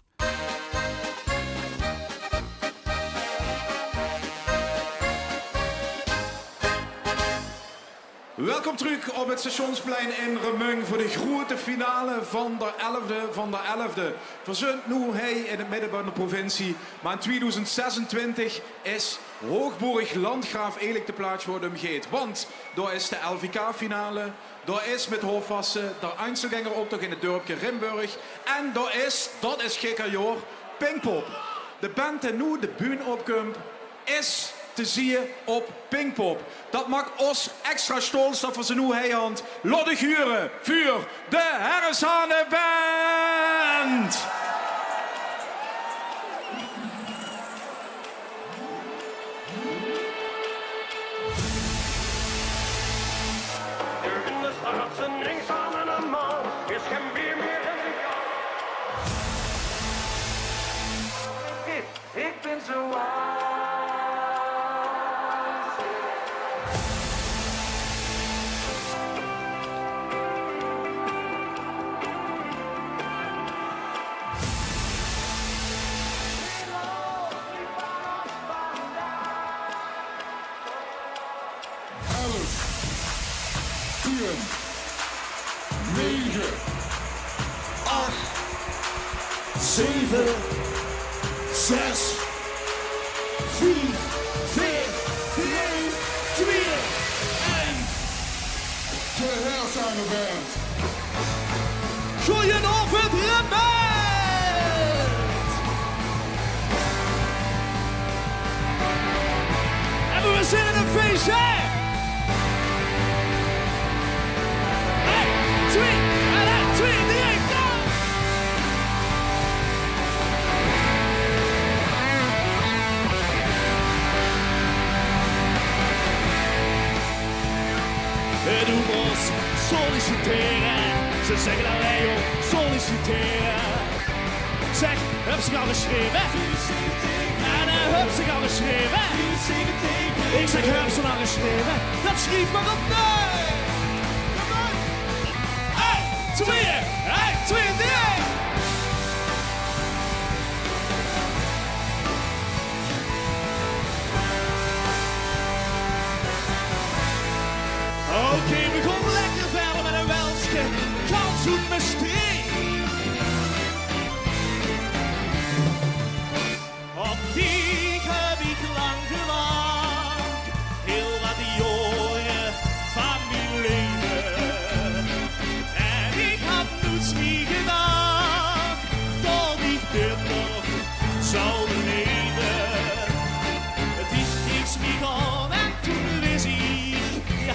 Welkom terug op het Stationsplein in Remung voor de grote finale van de 11e van de 11e. Verzint nu hij in het midden van de provincie, maar in 2026 is Hoogburg Landgraaf Elik de plaats worden omgeet. Want daar is de LVK-finale, daar is met hoofdvassen de Einzelganger-optocht in het dorpje Rimburg en daar is, dat is gekker jaar, Pinkpop. De band die nu de bühne opkomt is te zien op Pinkpop. Dat maakt ons extra stolz dat we ze nu heihand laten huren voor de Herreshane Band. In de stad zijn links aan een man is geen bier meer in de kan. Ik ben zo Negen, 8, 7, 6, 4, 3, 2, 1. De Herreshane Band. Goedenavond, Rembert! En we zitten in een feestje! 1, 2, 3, go! Doe ons solliciteren. Ze zeggen dat wij op solliciteren. Zeg, heb ze al geschreven? En heb ze al geschreven? Ik zeg, heb ze al geschreven? Dat schreef maar op nee! 1, 2, 3! Oké, we gaan lekker verder met een Welsje. Kans goed met streek. Op die heb ik lang gewacht. Heel wat jaren van mijn leven. En ik had niets niet gedacht. Dat ik dit nog zou leven. Het is niks meer gaan en toen wist ik. Ja.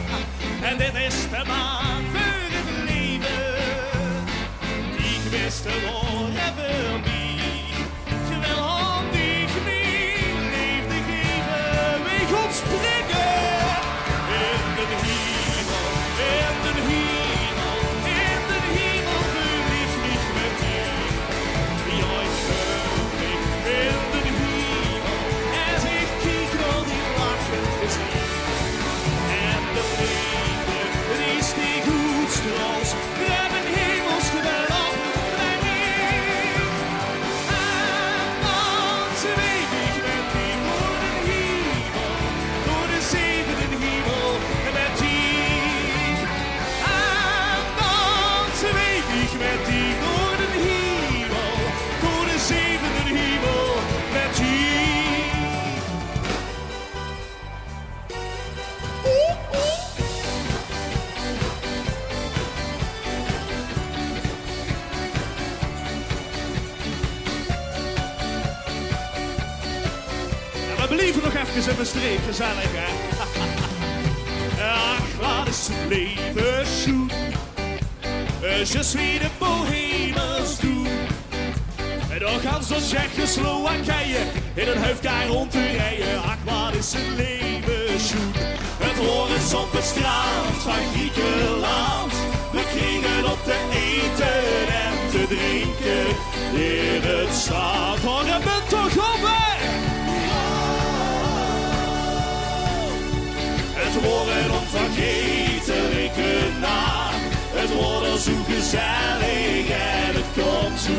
En dit is de baan voor het leven. Ik wist er nog even niet. Je wil handig niet liefde geven. We gaan springen in de hemel, in de hemel, in de hemel. Verlies niet met die. Ja, ik voel me in de hemel. Als ik kijk naar die lachend gezicht. En de liefde, die is die goed strals. We hebben hemels geweld bij mij. En dan zweef ik met die door de hemel, door de zevende hemel met die. En dan zweef ik met die door de hemel, door de zevende hemel met die. We blijven nog even in mijn streek, gezellig hè. Ach, wat is het leven zoet. Je suis de bohemers doen. En dan gaan ze Tsjechoslowakije in een huifkaar rond te rijden. Ach, wat is het leven zoet. Het horen op het strand van Griekenland. We kregen op te eten en te drinken in het strand. Hoor je me toch op hè? Het worden onvergetelijke na. Het wordt zo gezellig en het komt zo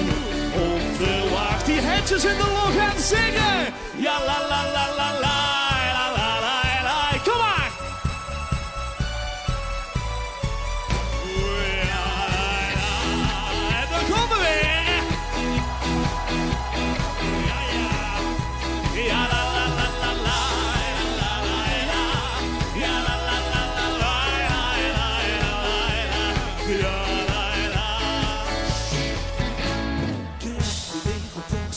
onverwacht. Die handjes in de log gaan zingen. Ja la la la la la la la la la. Kom maar.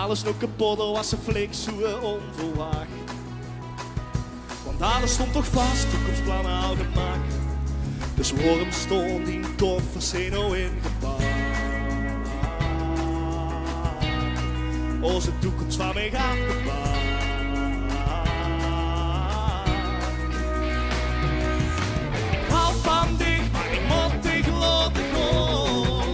alles nog kapot, was ze flink zo onverwacht. Want alles stond toch vast, toekomstplannen al gemaakt. Dus waarom stond die koffers in ingepakt? Onze toekomst van mij gaat gepakt. Ik hou van dich, maar ik moet dich laten gaan.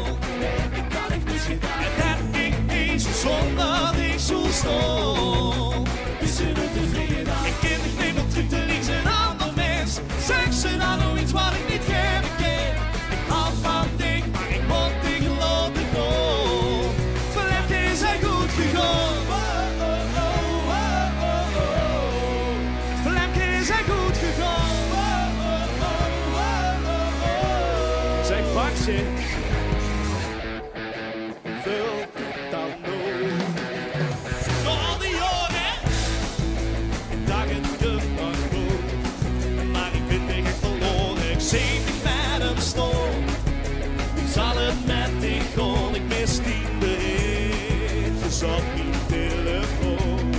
Ik kan ik niet gedaan. En dat ik niet zonder dich zo staan. Is je niet tevreden? Ik ken dich niet meer terug te links een ander mens. Zeg ze dan nog iets wat ik niet geven kan. Ik hou van dich, maar ik moet dich laten gaan. Verleden is hij goed gegaan. Verleden is hij goed gegaan. Zeg Maxje, vul dan nog. Door al die jaren, dagen gemaakt goed. Maar ik ben dich echt verloren, ik zie niet met hem staan. Wie zal het met dich gaan, ik mis die berichtjes op mijn telefoon.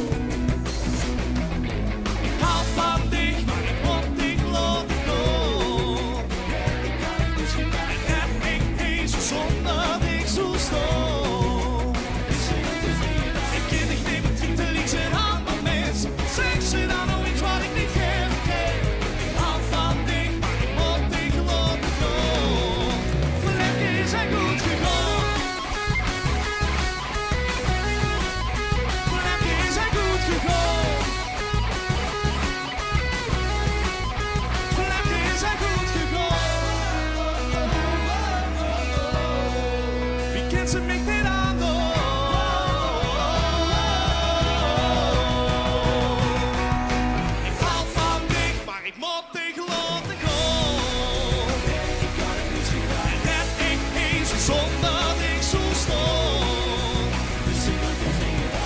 Ik hou van dich, maar ik moet dich laten gaan. Ik kan het niet gedaan. En heb ik niet zo zonder dich zo staan. Ik ken dich niet meer terug te links een ander mens. Zeg ze dan nog iets wat ik niet geven kan. Ik hou van dich, maar ik moet dich laten gaan. Verleden is hij goed gegaan. Verleden is hij goed gegaan. Verleden is hij goed gegaan. Wie kent ze mij niet aan? Ik hou van dich, maar ik moet dich laten gaan. Ik kan het niet gedaan. En heb ik eens zonder dich zo staan.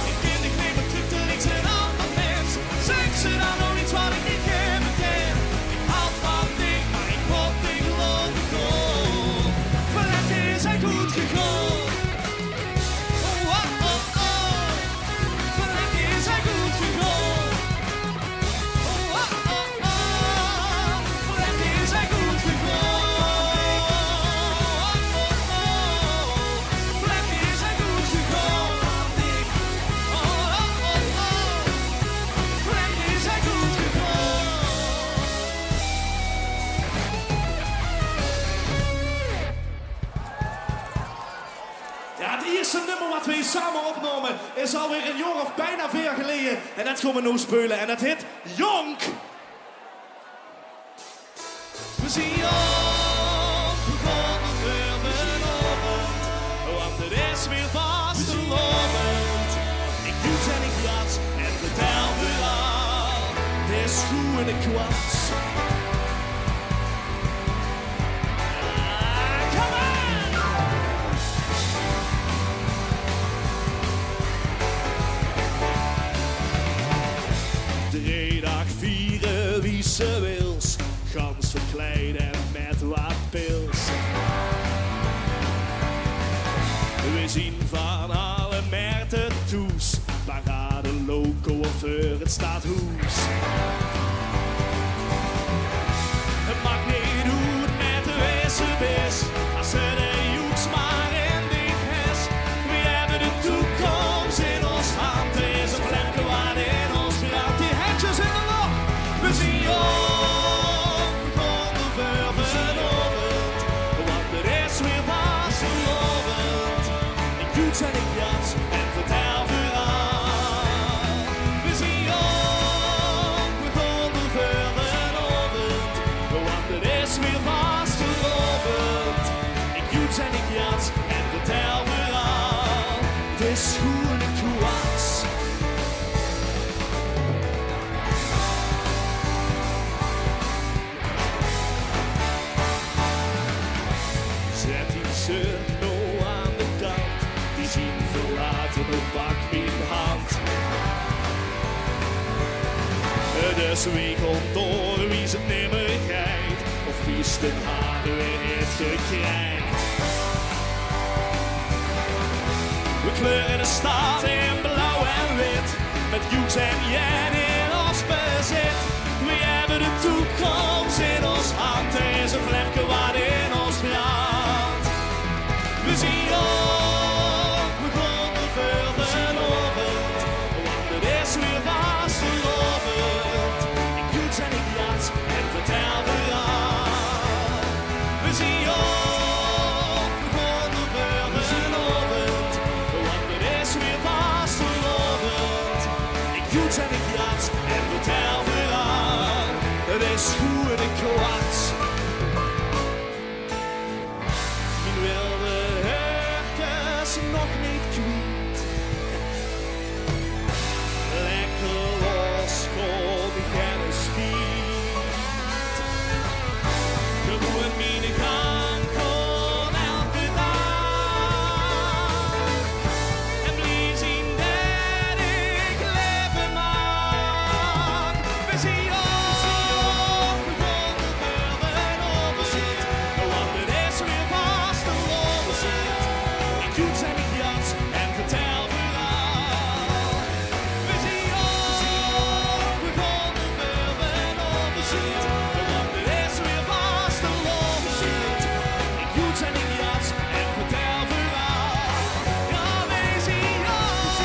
Ik ken dich niet meer terug te links een ander mens. Zeg ze dan nog iets wat ik niet geven kan. Ik hou van dich, maar ik moet dich laten gaan. Verleden is hij goed gegaan. Oh, oh, oh, oh. Verleden is hij goed gegaan. Oh, oh, oh, oh. Verleden is hij goed gegaan. Oh, oh, oh. Verleden is hij goed gegaan. Oh, oh, oh. Verleden is hij goed gegaan. Ja, het eerste nummer wat we hier samen opnamen is alweer een jaar of bijna 4 jaar geleden. En dat gaan we nu spelen en dat heet Jonk. We zien jong, begonnen vanavond, want het is weer vastelovend. Ik doe zijn ik glas en vertel verhaal, het is goed in de kwats. Come on! Driedag vieren wie ze wils, gans verkleiden met wat pils. We zien van alle merten toes, parade loco over het stadhuis. Het maakt niet hoe het met de wezen is, als ze de joeks maar in dit hes. We hebben de toekomst in ons hand, er is een flemke waar in ons brandt. Die hekjes in de lucht, we zien jong, begonnen vanavond, want er is weer vastelovend. Ik doe zijn ik jats en vertel verhaal. We zien jong, begonnen vanavond, want er is weer vastelovend. Ik doe zijn ik jats en vertel verhaal. Het is goed in kwats. Zet die shirt nou aan de kant, die zien verlaten op pak in hand. Dus wie komt door wie ze nimmer kijkt, of wie de haren weer heeft gekrijgt. We kleuren de stad in blauw. Joeks en Jen in ons bezit. We hebben de toekomst in ons hand. Er is een vlekje wat in ons brandt. We zien ook, we komen veel veroverd. Want het is weer vast veroverd. Ik Joeks en ik Jats en vertel verhaal. We zien ook, we komen veel veroverd. Want het is weer vast veroverd. Ik Joeks en ik Jats en vertel verhaal. Het is goed en ik kwart. Min wilde hertjes nog niet kwijt. Lekker los, gewoon de gerne spiet. Gewoon mijn gang, gewoon elke dag. En blij zien dat ik leven mag. We zien ook, we gaan de velden overzit. Want het is weer vast een overzit. Ik doe zijn niet Jats en vertel verhaal. We zien ook, we gaan de velden overzit. Want het is weer vast een overzit. Ik doe zijn niet Jats en vertel verhaal. Ja, we zien ook,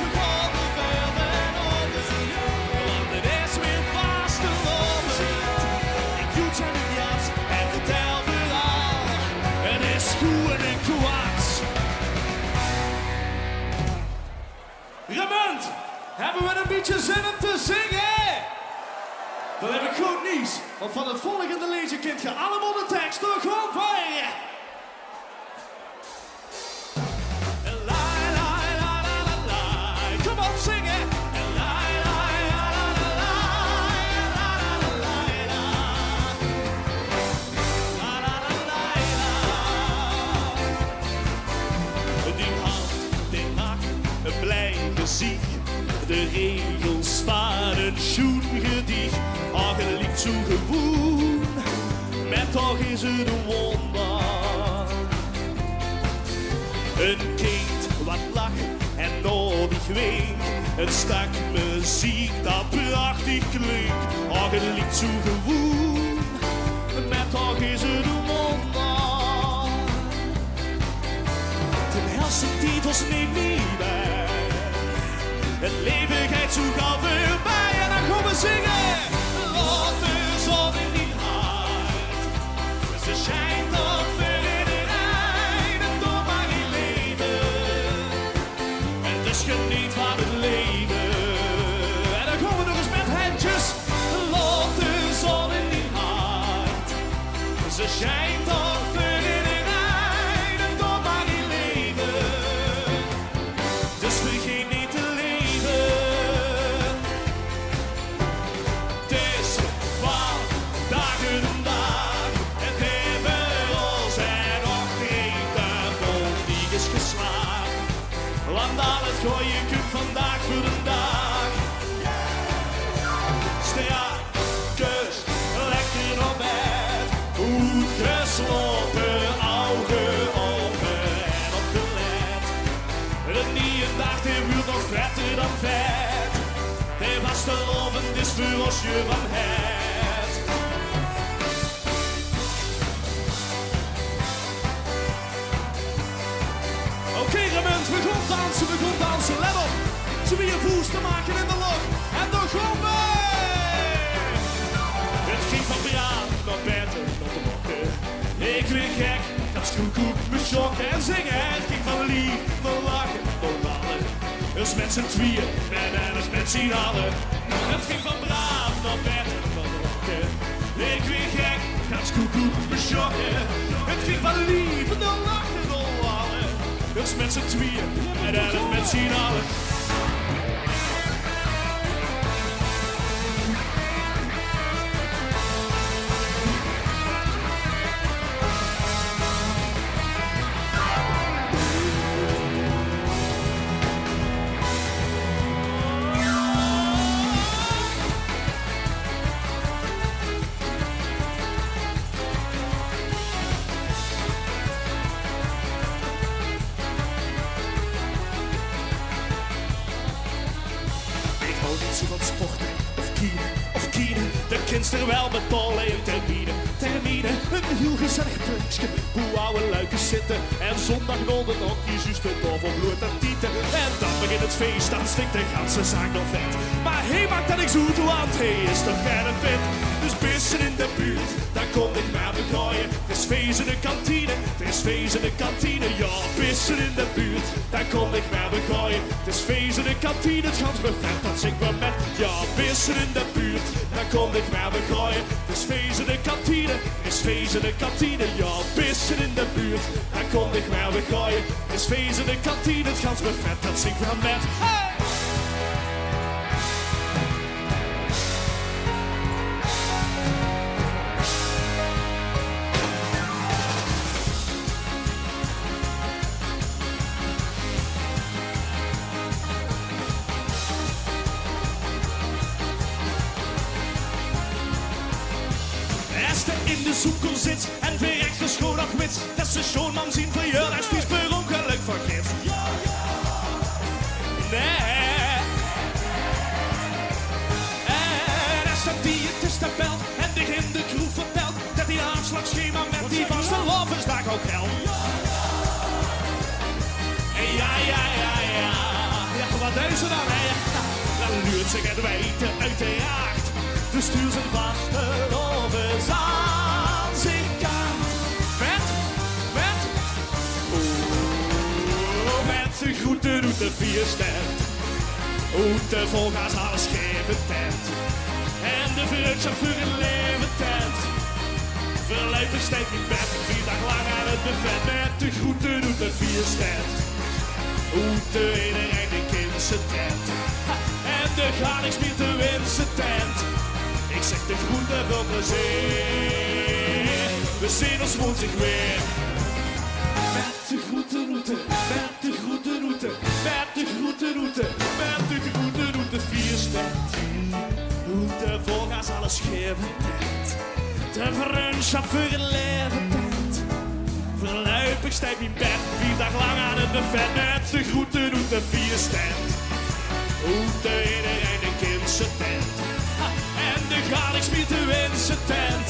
we gaan de velden overzit. Want het is weer vast een overzit. Ik doe zijn niet Jats en vertel verhaal. Het is goed en kwaad. Raymond, hebben we een beetje zin om te zingen? Dan heb ik goed nieuws. Want van het volgende liedje kunt je allemaal de tekst door gewoon varen. La, la, la, la, la, la. Kom op, zingen. La, la, la, la, la, la. La, la, la, la, la. La, la, la, la, la. Die hand, die nacht, een blij gezicht. De regels van een schoengedicht. Ach, het liep zo gewoon. Maar toch is het een wonder. Een kind wat lacht en nodig winkt. Een stuk muziek dat prachtig klinkt. Ach, het liep zo gewoon. Maar toch is het een wonder. De helste titels neemt niet bij. Het leven gaat zo gauw voorbij en dan gaan we zingen. Laat de zon in die hart. Ze schijnt toch ver in het eind en door maar in leven. En dus geniet van het leven. En dan gaan we nog eens met handjes. Laat de zon in die hart. Ze schijnt toch ver in het eind en door maar in leven. Dus vergeet niet te leven. Het is vandaag een dag. Het hebben ons en nog geen duivel die is geslaagd. Want al het gooien kunt vandaag voor een dag. Sta, kus, lekker op bed. Goed gesloten, ogen open en opgelet. Niet een dag, die wordt nog vetter dan vet. Die was te lovend, is voor ons je van het. Oké, Raymond, we gaan dansen, let op. Ze weer je voels te maken in de lucht. En dan gaan we. Het ging van braaf naar beter, naar de mokken. Ik werd gek, dat schoenkoek me schokken en zingen. Het ging van lief naar lachen, naar lallen. Dus met z'n tweeën, en dus met z'n allen. Het ging van braaf naar beter, naar de mokken. Ik werd gek, dat schoenkoek me schokken. Het ging van lief naar lachen, naar lallen. Dus met z'n tweeën, en dus met z'n allen. houdt ze van sporten of kienen. De kindster wel met ballen in termine. Een heel gezellig plekje, hoe oude luiken zitten. En zondag rollen hokjes, juist het over bloed en tieten. En dan begint het feest, dan stikt de ganse zaak nog vet. Maar hij maakt dat ik zoet, want hij is toch verder fit. Dus bissen in de buurt, dan kom ik maar begooien. Het is feest in de kantine, het is feest in de kantine. Ja, bissen in de buurt, dan kom ik maar begooien. Het is feest in de kantine, het gans buffet, dat zit wel met. Ja, bissen in de buurt, dan kom ik maar begooien. Het is feest in de kantine, het is feest in de kantine. Ja, bissen in de buurt, dan kom ik maar begooien. Het is feest in de kantine, het gans buffet, dat zit wel met. Hey! In de zoekel zit en verrekt geschoon nog wit. Dat is de schoonman zien verjaardagsfeest per ongeluk vergeet. Nee. En als dat die het is tabelt en zich in de kroeg vertelt dat die aanslagschema met die vaste loversdag ook geldt. Ja. Ja, wat is er dan, hè? Dan luurt zich het weten uiteraard. De stuur zijn vaste lovers aan zijn kant. Met de groeten doet de vierstent. Hoe de volga's alles geven tent. En de vreugdchauffeur in leven tent. Verluipig steekt in bed, 4 dagen lang aan het buffet. Met de groeten doet de vierstent. Hoe de ene rijdt in kindse tent. En de gaat niks meer te winsten tent. Ik zeg de groeten veel plezier. We zien ons woensdag weer. Met de groenteroute, met de groenteroute, met de groenteroute, met de groenteroute, 4 stand. Hoe de volga's alles geven tent. De vriendschauffeur in leven tent. Verluipig stijgt in bed, 4 dagen lang aan het buffet. Met de groenteroute, 4 stand. Hoe de ene rijdt een kindse tent. En de gaat niks meer te winsten tent.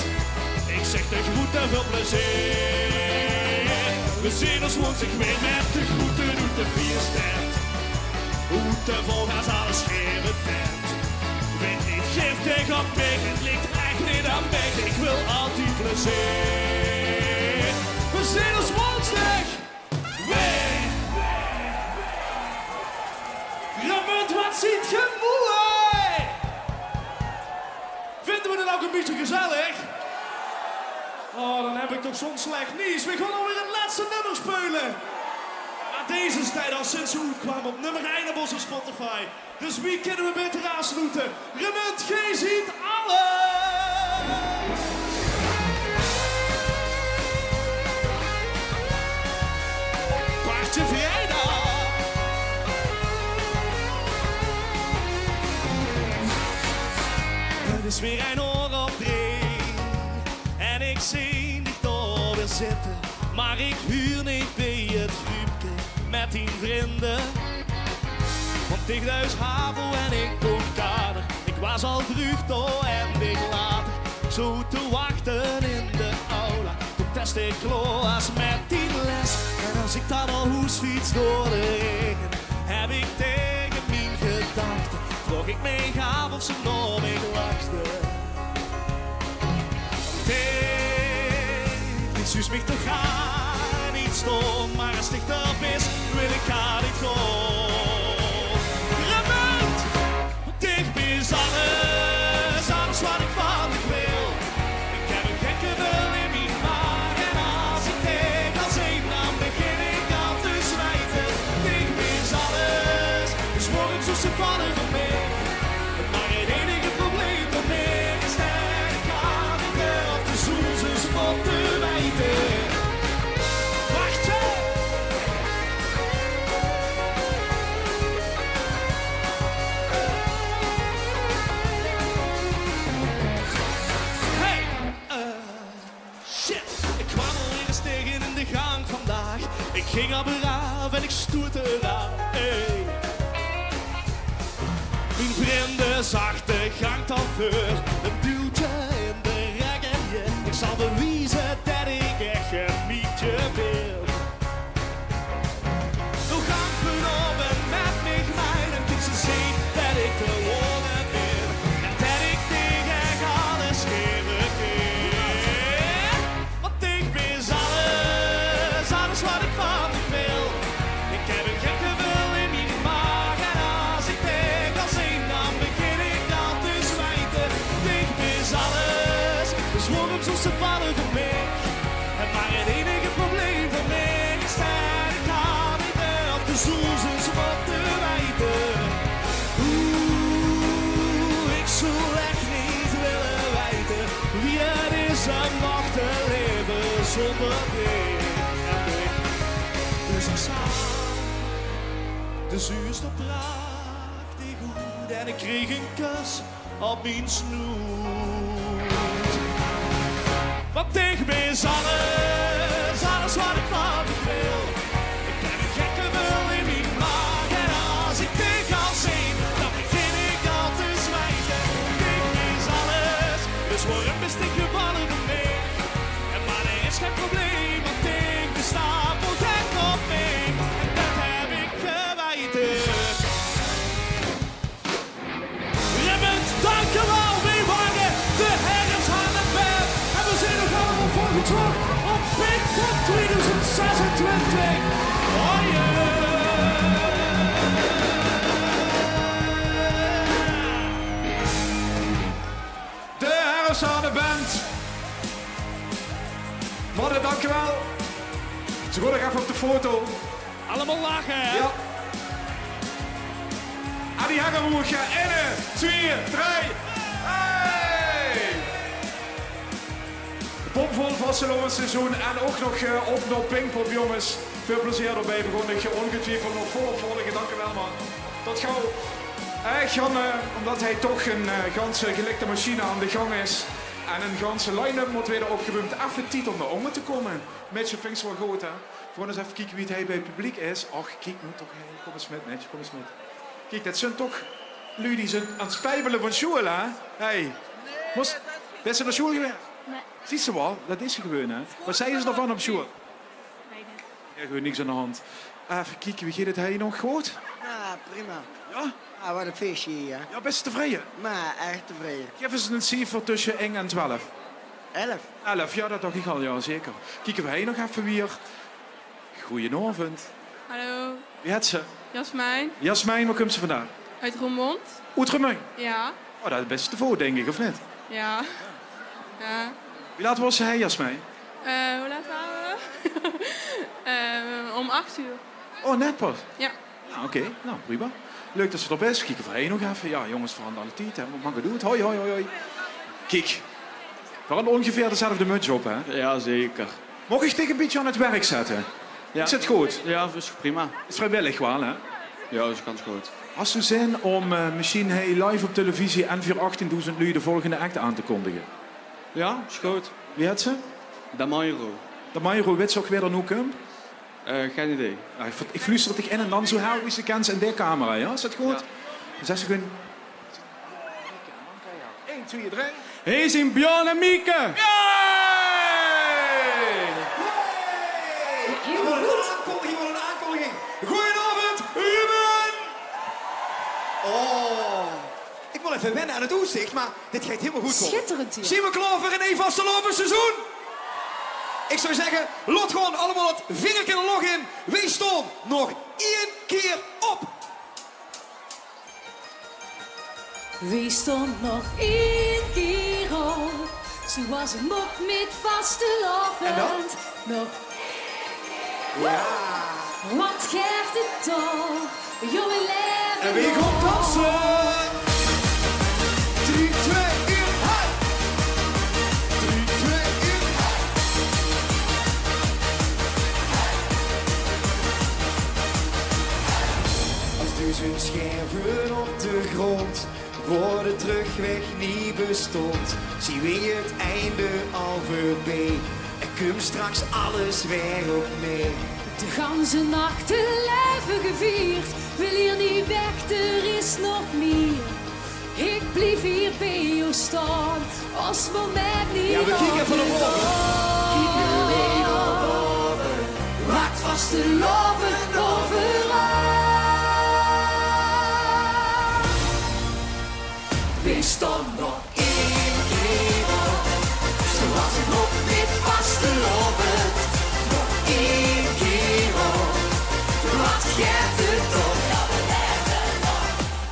Ik zeg de groeten veel plezier. We zien ons woensdag weer met de groeten doet de 4 stand. Hoe de volga's alles geven tent. Weet niet, geef tegen op mij, het ligt echt niet aan mij. Ik wil altijd plezier. We zien ons woensdag weer. Ramunt, wat ziet je moe? Vinden we het ook een beetje gezellig? Oh, dan heb ik toch zo'n slecht nieuws. We gaan alweer het laatste nummer spelen. Maar deze is tijd al sinds hoe het kwam op nummer 1 op onze Spotify. Dus wie kunnen we beter aansluiten? Ramunt, G ziet alles. Paardje vrijdag. Het is weer een oor op 3. En ik zie niet door weer zitten. Maar ik huur niet bij het groepje met 10 vrienden. Want ik thuis havel en ik kom kader. Ik was al vroeg door en ik later. Zo te wachten in de aula. Toen test ik Kloas met 10 les. En als ik dan al hoesfiets door de regen. Heb ik tegen mijn gedachten. Vroeg ik me gaaf of ze nog mee lachte. Zus mich te gaan, niet stom, maar als het op is, wil ik haar niet gewoon. Ramunt, dicht is alles, alles wat ik van ik wil. Ik heb een gekke wil in mijn maag en als ik denk als één, dan begin ik al te zwijten. Dicht is alles, dus morgen zo ze vallen van mij. Maar het enige probleem van mij is dat ik ga niet op de zoen, ze spot te wijten. Wacht je! Hey! Shit! Ik kwam alweer eens tegen in de gang vandaag. Ik ging op eraf en ik stoerte eraan. Hey! Mijn vrienden de zachte gangtandeur. Een duwtje in de rek en je. Ik zal bewijzen dat ik echt een mietje ben. Hoe gaat het open met mij mijn en kun ze zien dat ik de woorden ben. En dat ik tegen alles geven kan. Want ik ben alles wat ik van me wil. Ik heb een gekke wil in mijn maag en als ik denk als één dan begin ik dan te zwijten. Ik mis alles, dus waarom zo ze vallen voor mij? En maar het enige probleem voor mij is dat ik nou niet meer op de zoezens wat te wijten. Ik zou echt niet willen wijten wie het is om nog te leven zonder dich. Dus ik zag de zuurstof prachtig goed en ik kreeg een kus op mijn snoet. Want ik ben alles wat ik van me wil. Ik heb een gekke wil in mijn maag en als ik tegen als één, dan begin ik al te zwijten. Ik ben alles, dus waarom is dit gevallen voor mij? En maar er is geen probleem, want ik besta voor gek op mij. En dat heb ik geweten. Ribbend, dankjewel, wie waren de herfst aan de bed. En we zijn nog allemaal voorgetrokken op Pinkpop 2026. Oh yeah. De herfst aan de band. Mannen, dankjewel. Ze gaan nog even op de foto. Allemaal lachen, hè? Ja. Adi Hagemoeg, ja. 1, 2, 3. Hey! Bomvol vastelovend seizoen en ook nog op naar Pinkpop, jongens. Veel plezier erbij. We gaan je ongetwijfeld nog volop volgen. Dankjewel, man. Tot gauw. Jan, omdat hij toch een ganse gelikte machine aan de gang is. En een ganse line-up moet weer opgeruimd. Even tijd om naar om te komen. Mitch, vind ik wel goed, hè? Gewoon eens even kijken wie hij bij het publiek is. Och, kijk nu toch. Hey. Kom eens met, Mitch. Kom eens met. Kijk, dat zijn toch lui die zijn aan het spijbelen van school, hè? Hey. Ben je naar school geweest? Nee. Ziet ze wel, dat is ze gewoon, hè? Wat zeiden ze ervan op school? Ja, gewoon niks aan de hand. Even kijken, wie gaat het hij nog goed? Ja, prima. Ja? Ah, wat een feestje hier. Ja, best tevreden? Maar echt tevreden. Geef eens een cijfer tussen 1 en 12. 11. 11, ja, dat dacht ik al, ja, zeker. Kijken we hij nog even weer. Goedenavond. Hallo, Wie heet ze? Jasmijn, Jasmijn, waar komt ze vandaan? uit Roermond. Oetremung. Ja, Oh, dat is best te voor, denk ik, of niet? ja. Ja. Wie laat was hij, Jasmijn? Hoe laat waren we? Om 8 uur. Oh, net pas. Ja. Ja, oké. Nou, prima. Leuk dat ze er best. Kijken we hij nog even. Ja, jongens, veranderen alle tijd, hè. Wat mag ik doen? Hoi, hoi, hoi, hoi. Kijk. We hadden ongeveer dezelfde muts op, hè? Ja, zeker. Mag ik dich een beetje aan het werk zetten? Ja. Is het goed? Ja, is prima. Is vrijwillig wel, hè? Ja, dat is ganz goed. Hast u zin om misschien hey, live op televisie en voor 18.000 lui de volgende act aan te kondigen? Ja, is goed. Wie heet ze? Damairo. Damairo, weet ze ook weer dan hoe komt? Geen idee. Ja, ik fluister het in en dan zo hou ik ze kent in de camera, ja? Is dat goed? Ja. Dan zeg ze gewoon... 1, 2, 3. Hey, zijn Björn en Mieke! Hier wordt een aankondiging. Goedenavond, Ruben! Oh, ik wil even wennen aan het uitzicht, maar dit gaat helemaal goed komen. Schitterend hier. Zien we klaar voor een even vastelovend seizoen? Ik zou zeggen, lot gewoon allemaal het vingertje er nog in. Wees stom, nog 1 keer op. Wie stond nog 1 keer op? Zo was een mop met vastelovend. Nog. Ja. Wat geeft het toch? Jonge leven. En wie komt dansen? 3, 2, 1, hey! 3, 2, 1, hey! Als duizend scherven op de grond voor de terugweg niet bestond, zien we het einde al voorbij. En kom straks alles weer op mee. De ganse nacht te leven gevierd. Wil hier niet weg, er is nog meer. Ik blijf hier bij jou staan. Als moment niet. Ja, we kijken van boven. Kijken weer naar boven. Maakt vast de loven overal. We staan nog één keer op. Zoals het nog niet vastgelopen. Nog één keer op. Wat geeft het toch?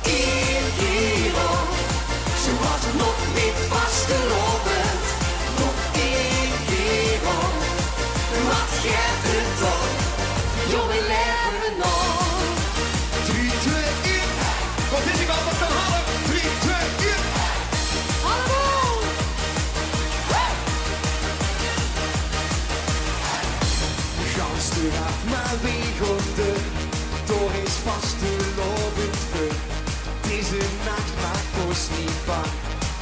Eén keer op. Zoals het nog niet vastgelopen. Nog één keer op. Wat geeft het toch? Jo, we leven nog. 3, 2, 1. Wat is ik al wat te halen? 3, 2, 1. Allemaal! Gans de af maar weegende, door is vast de lovend vuur. Deze nacht maakt ons niet bang,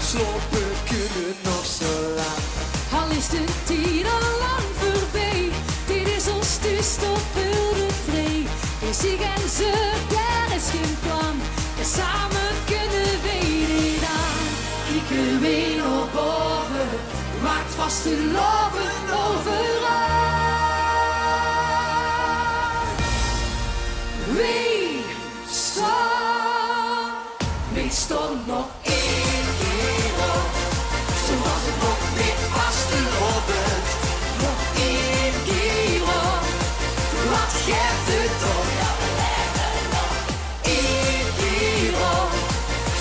slopen kunnen nog zo lang. Al is de tijd al lang voorbij, dit is ons thuis toch wilde vrij. Is ik en ze, daar is geen plan, en samen kunnen wij dit aan. Kijken weer naar boven, maakt vast de loven overal. Wij staan nog één keer op, zoals het nog niet vastgelopen. Nog één keer op, wat geeft het toch? Ja, we leven nog één keer op,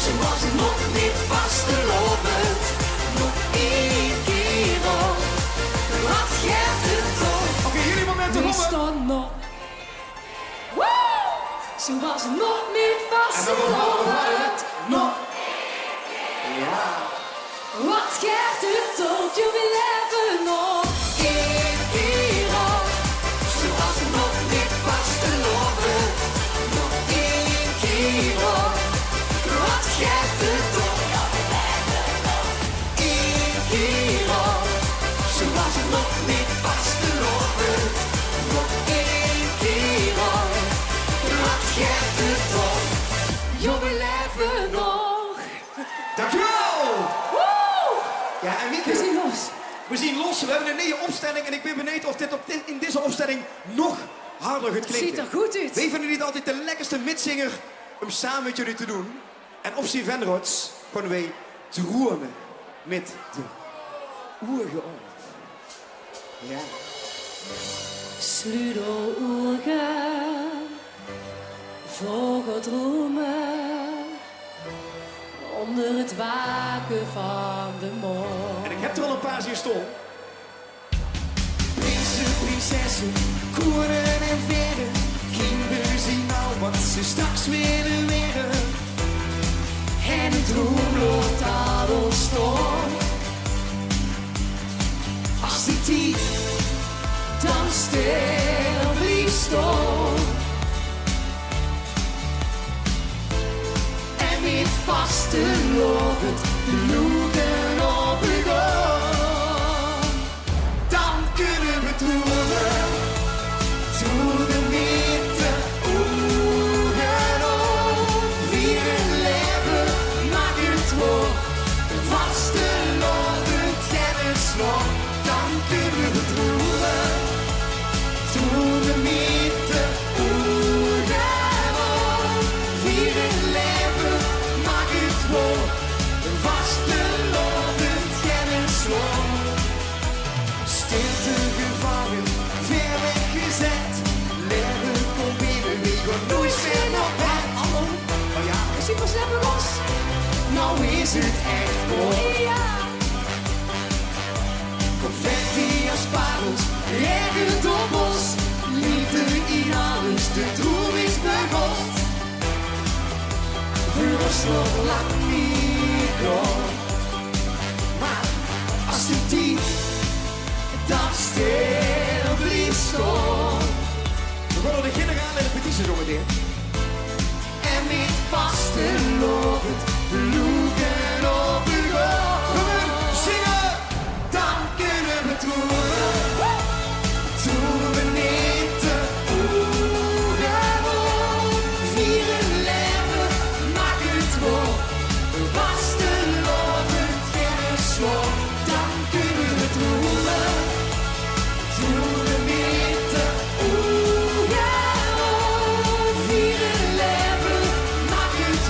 zoals het nog niet vastgelopen. Nog één keer op, wat geeft het toch? Oké, jullie momenten Wij horen. staan nog. Zoals het nog niet vastgelopen. Nog. Ja. Wat geeft het toch? Je wil leven nog één keer op. Zoals het nog niet vastgelopen. Nog één keer op. Wat geeft het toch? Ja, we leven nog één keer op. Zoals het nog niet vastgelopen. Nog één keer op. Wat geeft het toch? Je wil leven nog. Dankjewel! Ja, en Mieke, We zien los. we zien los. We hebben een nieuwe opstelling en ik ben benieuwd of dit in deze opstelling nog harder gaat klinken. Ziet er goed uit. Wij vinden niet altijd de lekkerste mitzinger om samen met jullie te doen. En op Venrots gaan wij dromen met de oergeoord. Ja. Sluit de ogen, vogeldromen, onder het waken van de morgen. En ik heb er al een paar zien stonden. Prinsen, prinsessen, koenen en verren. Kinderen zien al wat ze straks willen werden. En het droom loopt al ontstaan. Als die tijd dan stil blijft staan. En met vaste lovend loeren op de grond. Dan kunnen we dromen, door de witte ogen om. Wie het leven maakt het hoog, vaste lovend kennisloop. Dan kunnen we dromen, door de witte ogen om. Wie het leven maakt het hoog, vaste lovend kennisloop. Stilte gevangen, ver weggezet. Leven komt binnen, wie gaat nooit meer nog weg. Oh ja, Super snappen los. nou is het echt mooi. Ja. Confetti als parels, regen door bos. Liefde in alles, de droom is begonnen. Voor ons nog lang niet door. Maar als de tijd dan stil blijft staan. We worden de generale repetitie zo meteen. En met vaste lovend loeken op de grond. Zingen! Dan kunnen we dromen, toen we niet te ogen om. Vieren leven, maak het woord, vast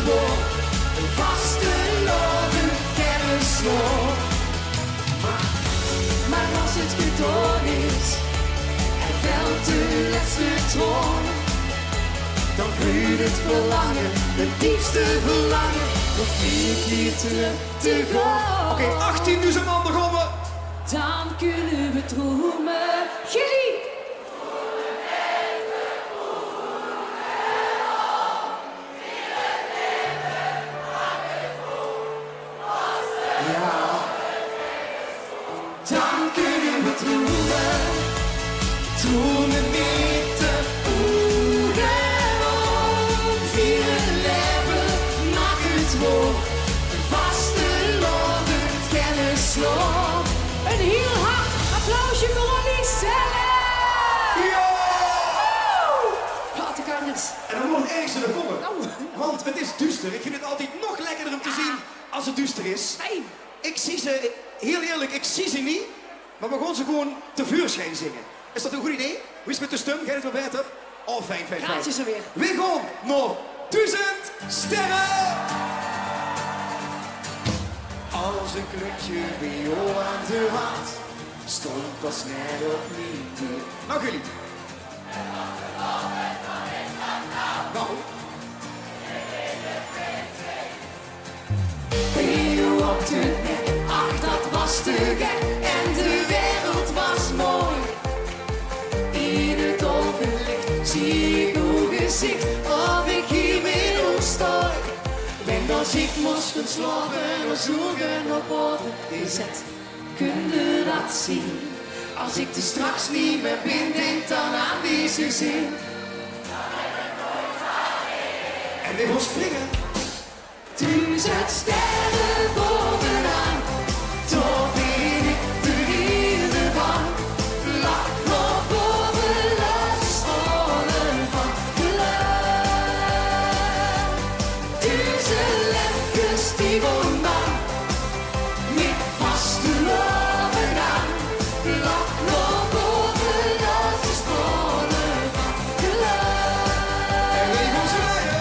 woord. Een vaste loven kennisloop. Maar als het gedaan is en velt de laatste toon, dan groeit het verlangen, het diepste verlangen, nog 4 keer terug te gaan. Oké, 18.000 man begonnen. Dan kunnen we dromen. Gilly! Ja. Dan kunnen we dromen. Dromen met de ogen om. Vieren leven, maak het woord. Een vaste loven, het kennisloop. Een heel hard applausje voor Ronnie Selle! Ja! Platenkanners. En dan nog het ergste er komen. Want het is duister. Ik vind het altijd nog lekkerder om te zien als het duister is. Ik zie ze, heel eerlijk, ik zie ze niet. Maar we gaan ze gewoon tevoorschijn zingen. Is dat een goed idee? Hoe is het met de stem? Gaat het wel beter? Oh, fijn. Graatjes er weer. We gaan nog 1000 sterren! Als een klutje bij jou aan de hand stond pas net opnieuw. Nou, jullie. Nou. Theo op de nek, ach dat was te gek en de wereld was mooi. In het ogenlicht zie ik uw gezicht of ik hiermee opstooi. Ben als ik moest gaan slapen of zoeken op boven is het, kun je dat zien? Als ik er straks niet meer ben, denk dan aan deze zin. En we gaan springen. 1000 sterren bovenaan, toch ben ik de hele van. Lach nog boven, laat ze scholen van geluk. 1000 lekkers die woonbaan, met vaste loven aan. Lach nog boven, laat ze scholen van geluk. En we gaan zwaaien.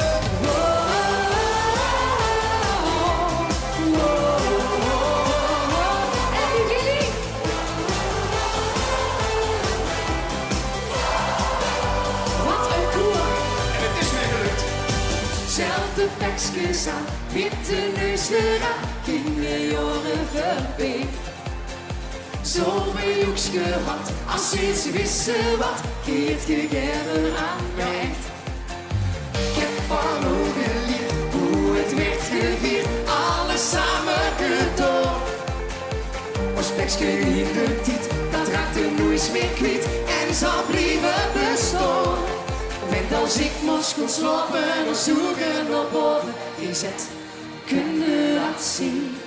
Zelfde pekjes aan, witte neus eraan, kinderjaren gebeet. Zoveel joeks gehad, als sinds wissen wat, keert gegeven aan mij echt. Ik heb van hoe geleerd, hoe het werd gevierd, alles samen gedaan. Ons pekje in de tiet, dat raakt er nooit meer kwijt en zal blijven bestaan. Want als ik moest gaan slapen of zoeken op boven is het, kun je dat zien?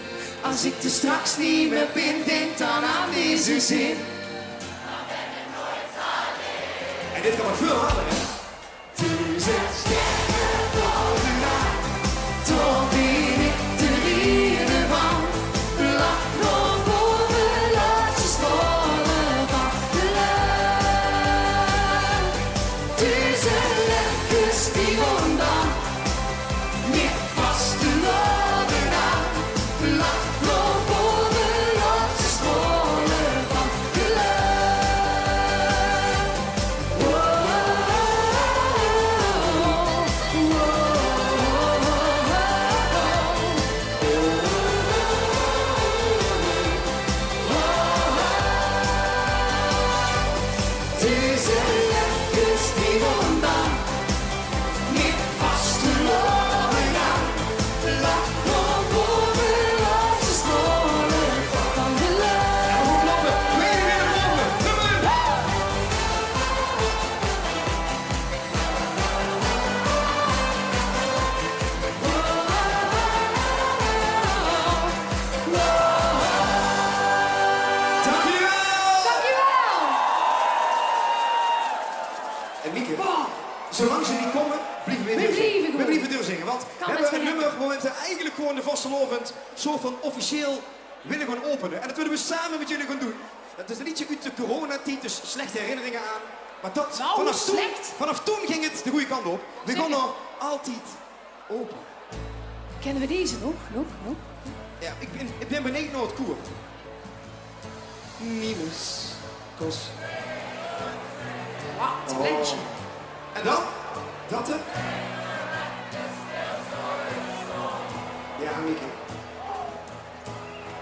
Als ik er straks niet meer ben, denk dan aan deze zin. En dit kan maar veel harder, hè? 1000 sterren bovenaan, toch ben ik de reden van. Lach nog boven, laat ze scholen van geluk. 1000 lekkers die woonbaan, met vaste loven aan. Lach nog boven, laat ze scholen van geluk. En Mieke, zolang ze niet komen, blijven we doorzingen. We blijven doorzingen, want we hebben een nummer waar we eigenlijk gewoon de vastelovend soort van officieel willen gaan openen. En dat willen we samen met jullie gaan doen. Dat is een liedje uit de coronatijd, dus slechte herinneringen aan. Maar dat, vanaf toen ging het de goede kant op. We gaan nog altijd open. Kennen we deze nog? Ja, ik ben beneden naar het koer. Niels. Kos. Het plekje. En dan? Dat hè? Ja, Mieke.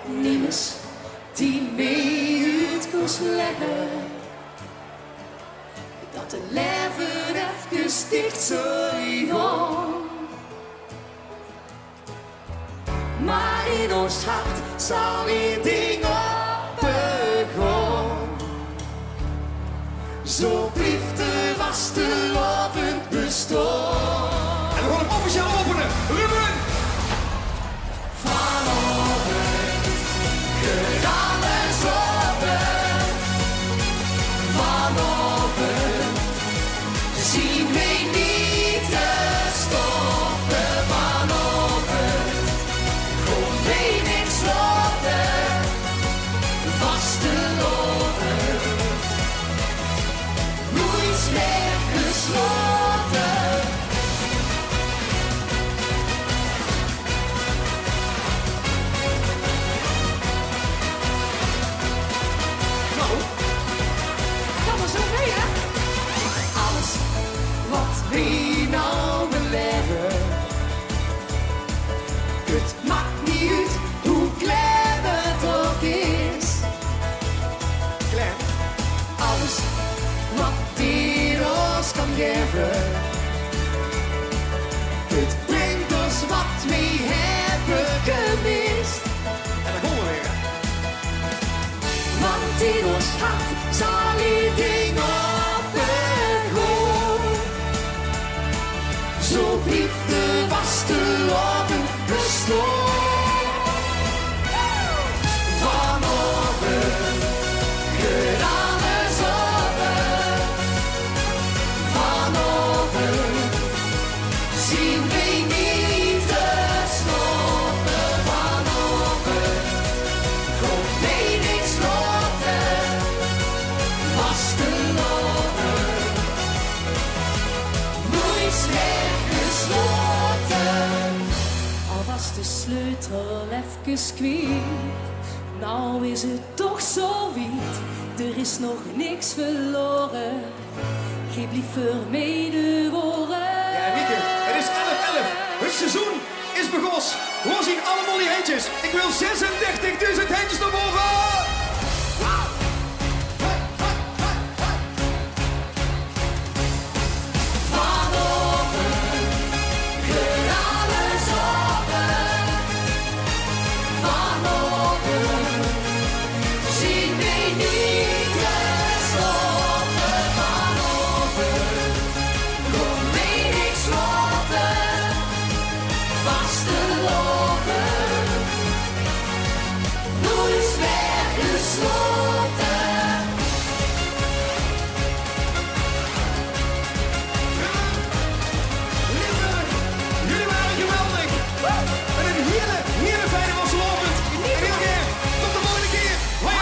Niemers die mee uit kost leggen. Dat de leven even dicht zo gaan. Maar in ons hart zal weer dingen begaan. Zo blijft de vaste lovend bestaan. En we gaan hem officieel openen. Ruben! Vanavond gaat alles open. Vanavond zien wij niet te stoppen. Vanavond komt wij niks sloten. Vaste loven, nooit meer gesloten. Kan maar zo mee, hè? Alles wat we nou beleven, het maakt niet uit hoe klein het ook is. Klein. Alles wat die ons kan geven, het brengt ons wat we hebben gemist. En dan komen we weer. Want in ons hart zal iedereen opbegaan. Zo blijft de vaste loven bestaan. Vanavond gaat alles open. Vanavond zien wij niet te stoppen. Vanavond komt wij niks loten. Vaste loven, nooit meer gesloten. Al was de sleutel even kwijt, nou is het toch zo wiet. Er is nog niks verloren, geef liever medeworen. Ja, Mieke, het is 11-11. Het seizoen is begonnen. We zien allemaal die handjes. Ik wil 36.000 handjes naar boven. Vanavond gaat alles open. Vanavond zien wij niet te stoppen. Vanavond komt wij niks sloten. Vaste loven, nooit meer gesloten. Jullie waren geweldig. En een hele fijne wasselovend. En heel keer. Tot de volgende keer. Hoi!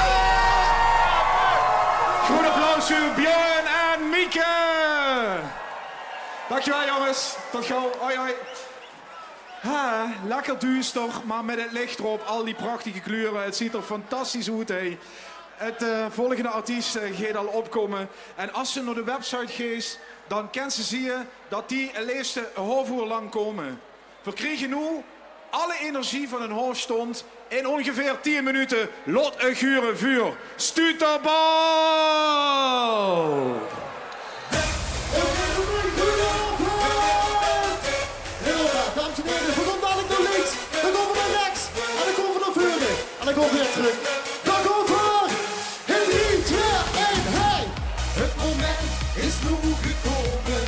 Goed applaus voor Björn en Mieke. Dankjewel jongens. Tot gauw. Hoi hoi. Ha, lekker duister, maar met het licht erop. Al die prachtige kleuren. Het ziet er fantastisch uit. Hey. Het volgende artiest gaat al opkomen. En als ze naar de website gaat, dan kan ze zien dat die het liefst een half uur lang komen. We krijgen nu alle energie van een half stond in ongeveer 10 minuten. Lot een gure vuur. Stuterbal! Dames en heren, we gaan dadelijk naar links, dan gaan we naar rechts, en dan komen we naar voren, en dan gaan we weer terug. Dan gaan we voor, in 3, 2, 1, hey! Het moment is nu gekomen.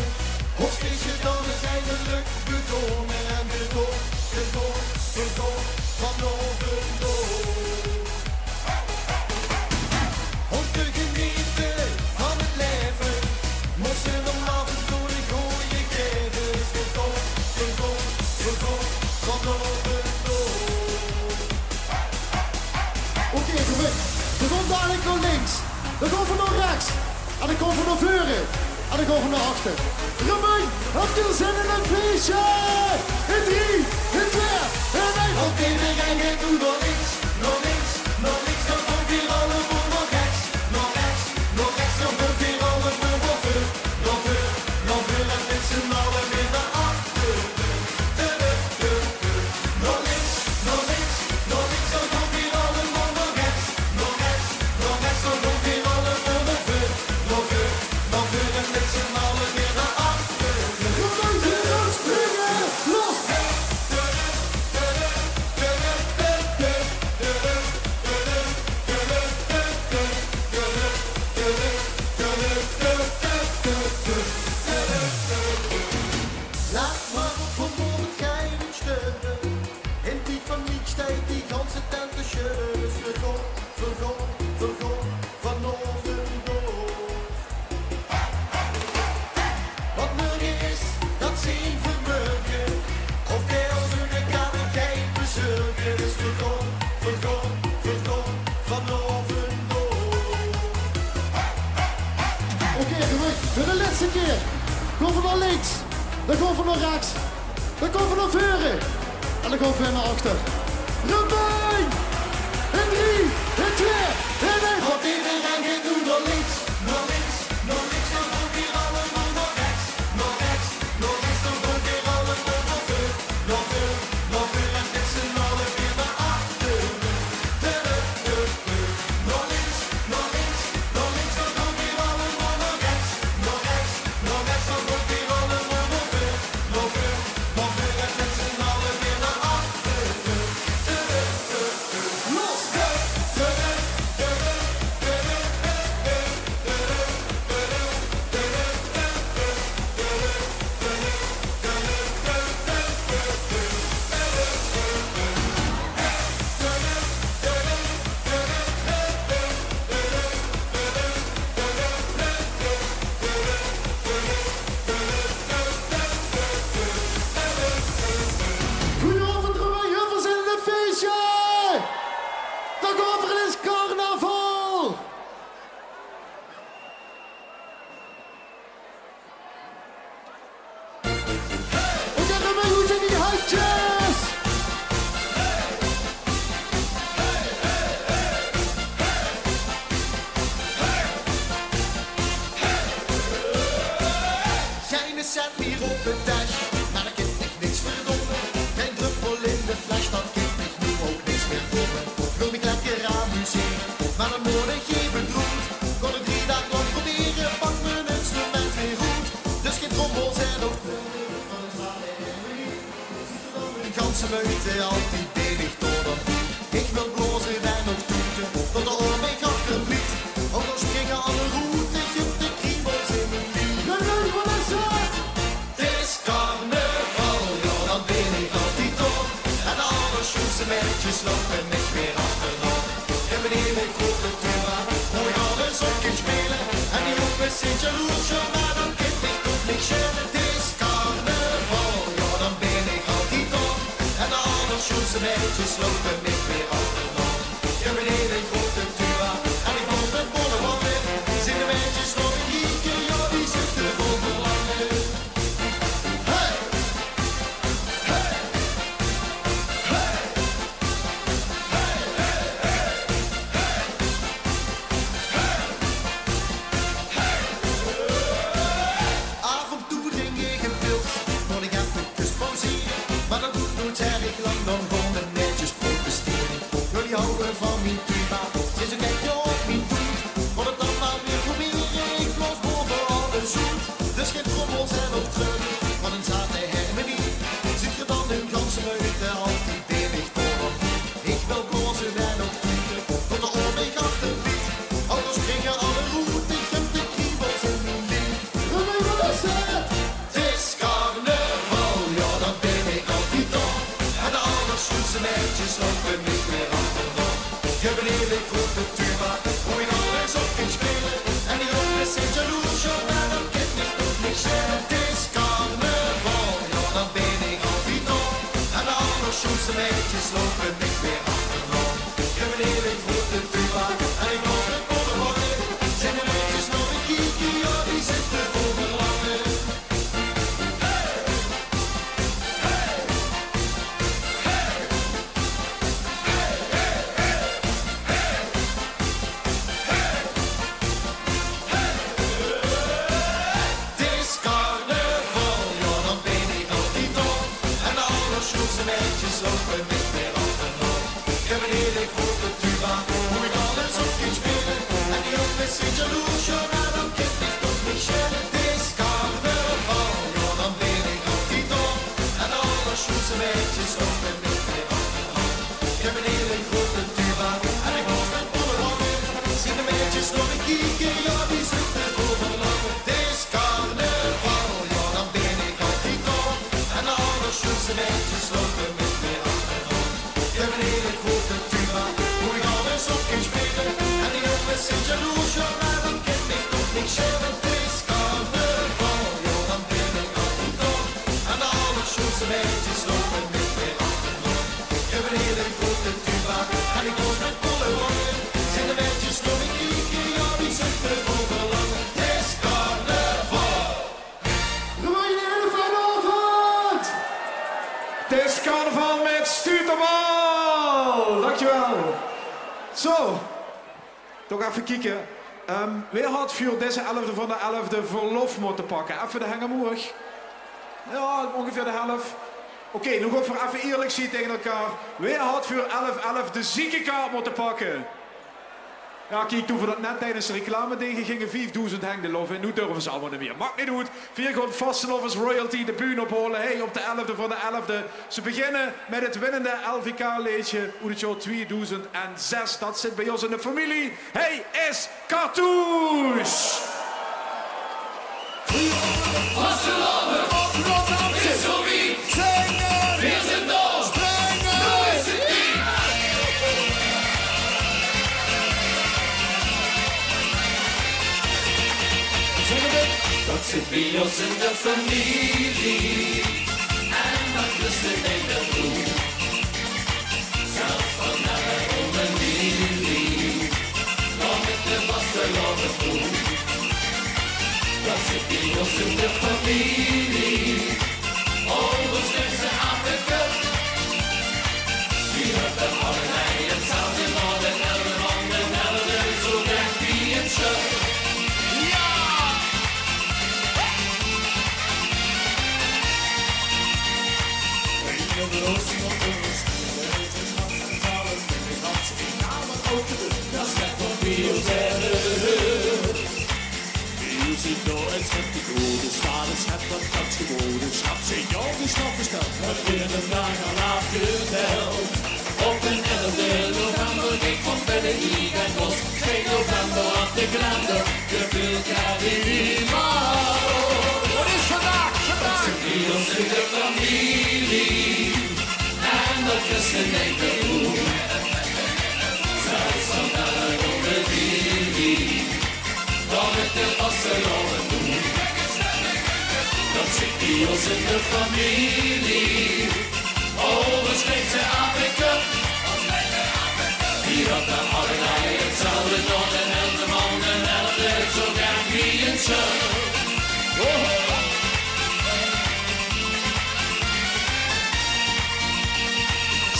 Hofstreetje dan is eindelijk begonnen. En de toon van Overloon. Om te genieten van het leven, moesten we af en toe een goeie geven. De toon van Overloon. Oké, we gaan dadelijk naar links, dan gaan we naar rechts, en dan komen we naar voren, en dan gaan we naar achter. Ramon, heb je zin in een feestje? In 3, in 2, Dan gaan we naar rechts. Dan gaan we naar voren. En dan gaan we naar achter. Remijn! In 3, in 2, in 1. Want iedereen gaat nu naar links, naar links, naar links. Dan gaat weer allemaal naar rechts, naar rechts, naar rechts. Dan gaat weer allemaal naar voor, naar voor, naar voor. En met z'n allen weer naar achter. Naar links, naar links, naar links. Dan gaat weer allemaal naar rechts, naar rechts, naar rechts. Dan gaat weer allemaal naar voor, naar voor, naar voor. En met z'n allen weer naar achter. Los! Goedenavond, Romein Huffels in het feestje! Dag over is carnaval! Oké, Romein, hoe zijn die handjes? Geen cent meer op de dash, maar ik heb echt niks verdomme. Geen druppel in de fles, dan heb ik nu ook niks meer domme. Wil ik lekker amuseren, maar dan word ik even bloed. Kon ik 3 dagen lang proberen, pak mijn instrument weer goed. Dus geen trommels en ook een ganse meute, altijd denig door dan. Ik wil blozen en ook toeten, tot de oor mij achterbliet. Ook dan springen alle routes, ik heb de kriebels in mijn lief. Het is carnaval, ja dan ben ik altijd op. En alle schoense meisjes lopen met weer achterop. En wanneer ik op de tuba, hoor ik alles op kan spelen. En die jongens zijn jaloers, ja maar dan kan ik toch niet schelen. Het is carnaval, ja dan ben ik altijd op. En alle schoense meisjes lopen met weer achterop. En wanneer ik op de tuba, en ik was met bolle wangen. Zijn de meisjes nog een kieken, ja die zitten vol verlangen. Af en toe drink ik een pils, moet ik even pauzeren. Maar dat doet nooit erg lang, dan gewoon netjes protesteren. Jullie houden van mijn tuba, sinds een kijkje op mijn toet. Wat het dan maar weer proberen, ik los boven alles zoet. Dus geen trommels en ook terug, want een zaten harmonie. Ziet je dan een ganse meute, altijd denig voor. Ik wil blozen en ook toeten, tot de oor mij achterbliet. Anders springen alle routes, ik heb de kriebels in mijn lief. Het is carnaval, ja dan ben ik altijd op. En de allerschoenste meisjes lopen niet meer achterop. Ik heb een eerlijk grote tuba, hoe je alles op kan spelen. En die jongens zijn jaloers, ja maar dan kan ik toch niet schelen. Het is carnaval, ja dan ben ik altijd op. En de allerschoenste meisjes lopen niet meer achterop. Ik heb een eerlijk grote tuba, en ik was met volle wangen. Zijn de meisjes nog een kiekje, ja die zitten vol verlangen. Het is carnaval, ja dan ben ik altijd op. En de allerschoenste meisjes lopen met weer achterop. Ik heb een eerlijk grote tuba, hoe ik alles op kan spelen. En die jongens zijn jaloers, ja maar dan kan ik toch niet schelen. Het is carnaval, ja dan ben ik altijd op. En de allerschoenste meisjes lopen met weer achterop. Ik heb een eerlijk grote tuba, en ik was met volle wangen. Zien de meisjes nog een kieken, ja die zitten vol verlangen. Het is carnaval, ja dan ben ik altijd op. En de allerschoenste meisjes lopen met weer achterop. Ik heb een eerlijk grote tuba, hoe ik alles op kan spelen. En die jongens zijn jaloers, ja maar dan kan ik toch niet schelen. Het is carnaval, ja dan ben ik altijd op. En de allerschoenste meisjes lopen met weer achterop. Ik heb een eerlijk grote tuba, en ik was met volle wangen. Zijn de meisjes nog een kiekje, ja die zitten vol verlangen. Het is carnaval. Romein, een hele fijne avond! carnaval met Stuterbal. Dankjewel. Zo, toch even kijken. Wie had voor deze 11e van de 11e verlof moeten pakken? Even de hengemoerig. Ja, ongeveer de helft. Oké, nu ga ik voor even eerlijk zien tegen elkaar. Wie had voor 11-11 de ziekenkaart moeten pakken? Ja, kijk, toen we dat net tijdens de reclame deden, gingen 5000 hengdeloven en nu durven ze allemaal niet meer. Maakt niet uit. 4 gewoon vastelovers royalty de bühne ophalen. Hey, op de 11e van de 11e. Ze beginnen met het winnende LVK-leedje Oudetjo 2006. Dat zit bij ons in de familie. Hij is Cartouche. Vasteloven, is zo wie, zingen, weer zijn door, springen, nu is het die. Dat zit bij ons in de familie en dat is de hele groep. Zelfs van naar oma Lili, nog met de vasteloven groep. Dat zit bij ons in de familie, overigens neemt ze aan de kut. Die hebben allerlei hetzelfde van de helden van de helden, zo weg wie het shirt. Ja! Breng op de roosting op de rust, de reuters, gat en zalen, met de gans in namen openen. Dat is net van wie ons je ziet door en schep de goede schade, schep dat kans geboden. Schap ze jou die stap besteld, het weer de dag al afgeteld. Op een 11e november ging van binnen hier en los. 2 november had de grande, gebeurt carnaval. Wat is vandaag? Dat zit bij ons in de familie en dat is een enkele groep. Zelfs vandaag om de Lili. Dan met de vasteloven doen. Dat zit bij ons in de familie. Overigens neemt ze Afrika. Die had dan allerlei hetzelfde nog een helder man en helder zo graag wie een shirt.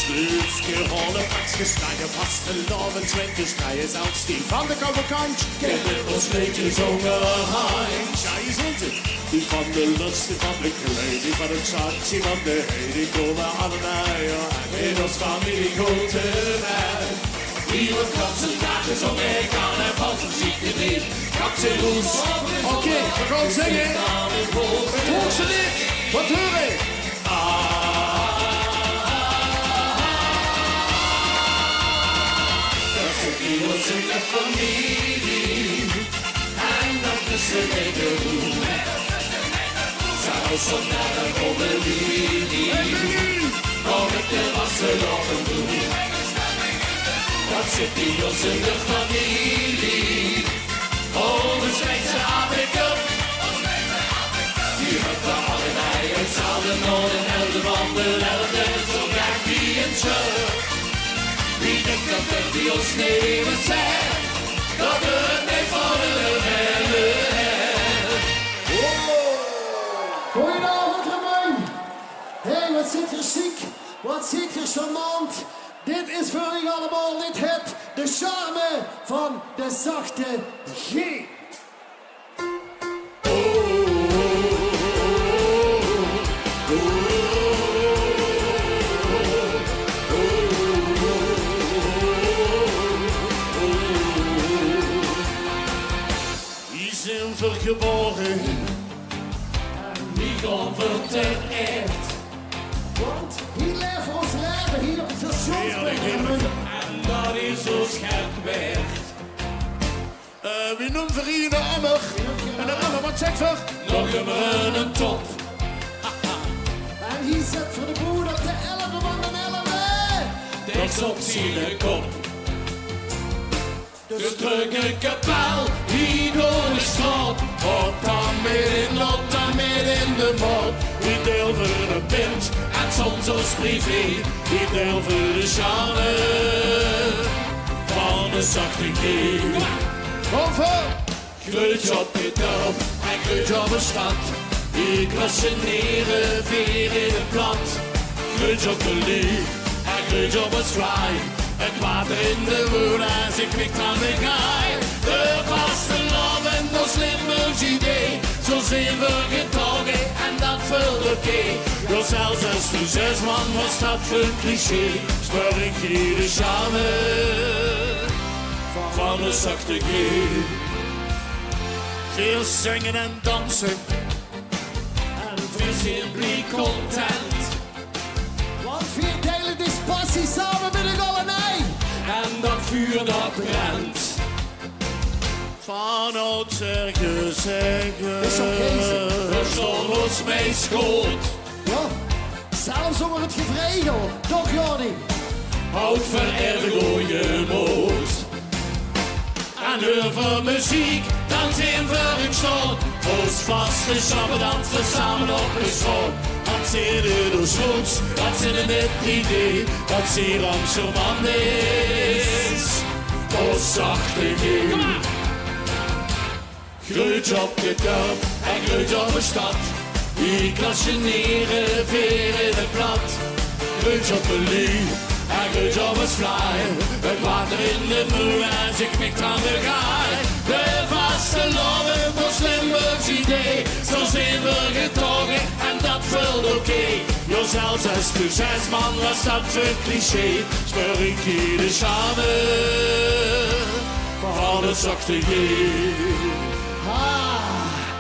Sluitske, rollen, pakske, snijden, vasteloven, zwinters, snijden, zelfs die van de koude kant. Kennen ons beetje zongen heim. Ja, hier zijn ze. Die van de lust, die van de kleed, die van het zak, die van de heen, die komen allemaal in ons familie grote wijn. Die wordt kapsen dagen zo mee kan en valt een ziekte niet. Kapsen roes. Oké, we gaan zingen. Het hoogste lied. Wat hoor ik? Die was in de familie en dat is de hele groep. Zelfs van naar de oma Lili, kom ik de vasteloven doen. Dat zit bij ons in de familie, overigens neemt ze Afrika. Die hebben allerlei hetzelfde nood en helden van de helden, zo graag wie een shirt. Wie denkt dat het bij ons nemen zijn, dat het niet van de hele Goedenavond, Ramon. Hé, wat zit er chic, wat zit er charmant. Dit is voor u allemaal niet het, de charme van de zachte G. Vergeboren en niet onverteerd. Want hier leven ons leven, hier op het stationsplein. En dat is zo scherp werd. Wie noemt voor hier de emmer? En de emmer, wat zegt voor? Nog een top. En hier zit voor de boer op de 11e van de 11e. Diks op zijn kop. De drukke kapel, die door de straat. Op dan midden in de mod. Die deel voor de pint en soms als privé. Die deel voor de charme van de zachte G. Kom voor! Greutje op je dorp en greutje op de stad. Ik was een nerenveer in het plat. gruntje op de lie, een gruntje op het fly. Het water in de woel en ze knikt aan de gaai. De vaste love en ons Limburgs idee, zo zijn we getogen en dat vult oké. Door zelfs als de 6 man was dat voor een cliché, speur ik hier de charme van de zachte G. Veel zingen en dansen en veel simply content. Want 4 delen is passie samen met een golenij. En dat vuur dat brandt. Van oudsher gezegd, verstond ons mee schoot. Ja, zelfs onder het gevregel, toch Jordi? Houd vererdig je moed. En over muziek, dan zijn we in staat. Ons vaste schappen dan samen op de schoot. Dat zit er dus goed, dat zit in het idee. Dat zeer Amsterdam is. Ons zachte G. Groeit op de dorp en groeit op de stad. Die klasseneren weer in het blad. Groeit op de lie en groeit op het fly. Het water in de moe en ze knikt aan de gaai. De vaste love was Limburgs idee. Zo zijn we getogen en dat vult oké. Jo, zelfs als de 6 man was dat een cliché. Speur ik hier de charme van het zachte G.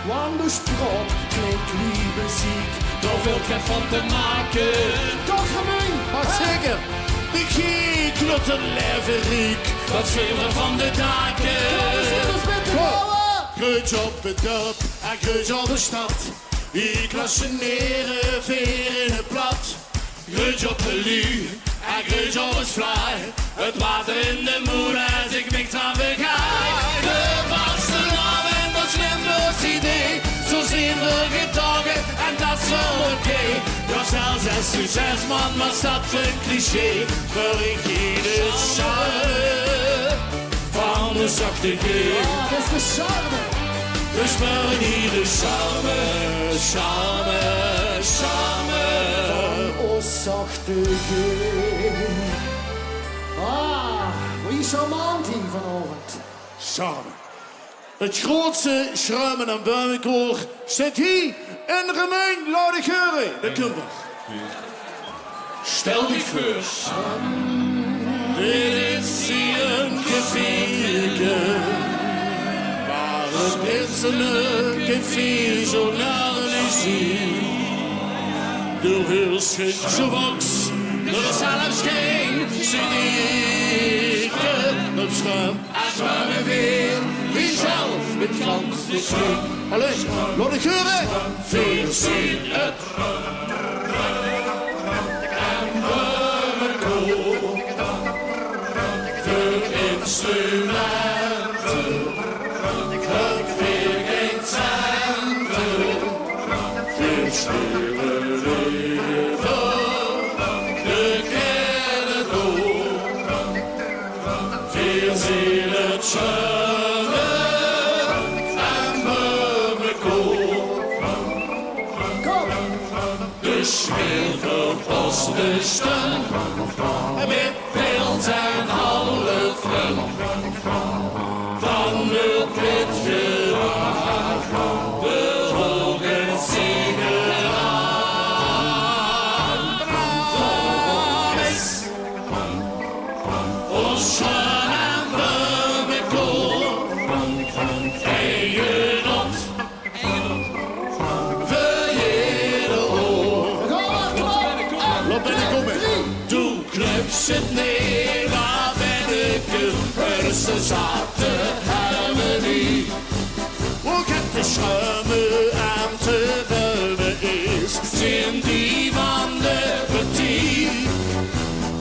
Want de sprook klinkt lieve ziek. Door veel krijg van te maken. Toch gemeen? Wat zeker? De G-klot een leveriek. Dat zweven van de daken. Kreutje op het dorp en kreutje op de stad. Die klasseneren veer in het plat. Kreutje op de lie en kreutje op het fly. Het water in de moed en ik niks aan de gaai. De vaste naam en dat Limburgs idee. Zo zijn we getogen en dat is wel oké. Ja, zelfs als de 6 man was dat een cliché. Voor ik hier de charme van de zachte G. Ja, dat is de charme. Dus speur hier de charme, charme, charme van ons zachte G. Hoe charmant hier vanochtend. Charme. Het grootste schruimen en buimenkoor zit hier in Remijn Laudegeuren, de Kumper. Stel je voor, dit is hier een café, maar het is een café zo naar door heel schitse wax, er is zelfs geen zeker op schuim. En we weer, wie zelf met glans de schrik. Allee, laat ik horen. Veel zien het. En we koop. Voor instrumenten. Het weer geen centen. Veel schreeuwen leven. De kennen door. Veel zien het schudden. En we koop. De schwevelposten. Met beeld en half run. Dan het witje de hoge zingen aan. Promes. Ons schoon en bummekool. Eigen op. Voor jede oor. Laat binnenkomen. Doe clubs het neer. Waar ben ik er? Ze zaten harmonie. Hoe gaat de schuimen aan te beunen is? Zijn die van de partie?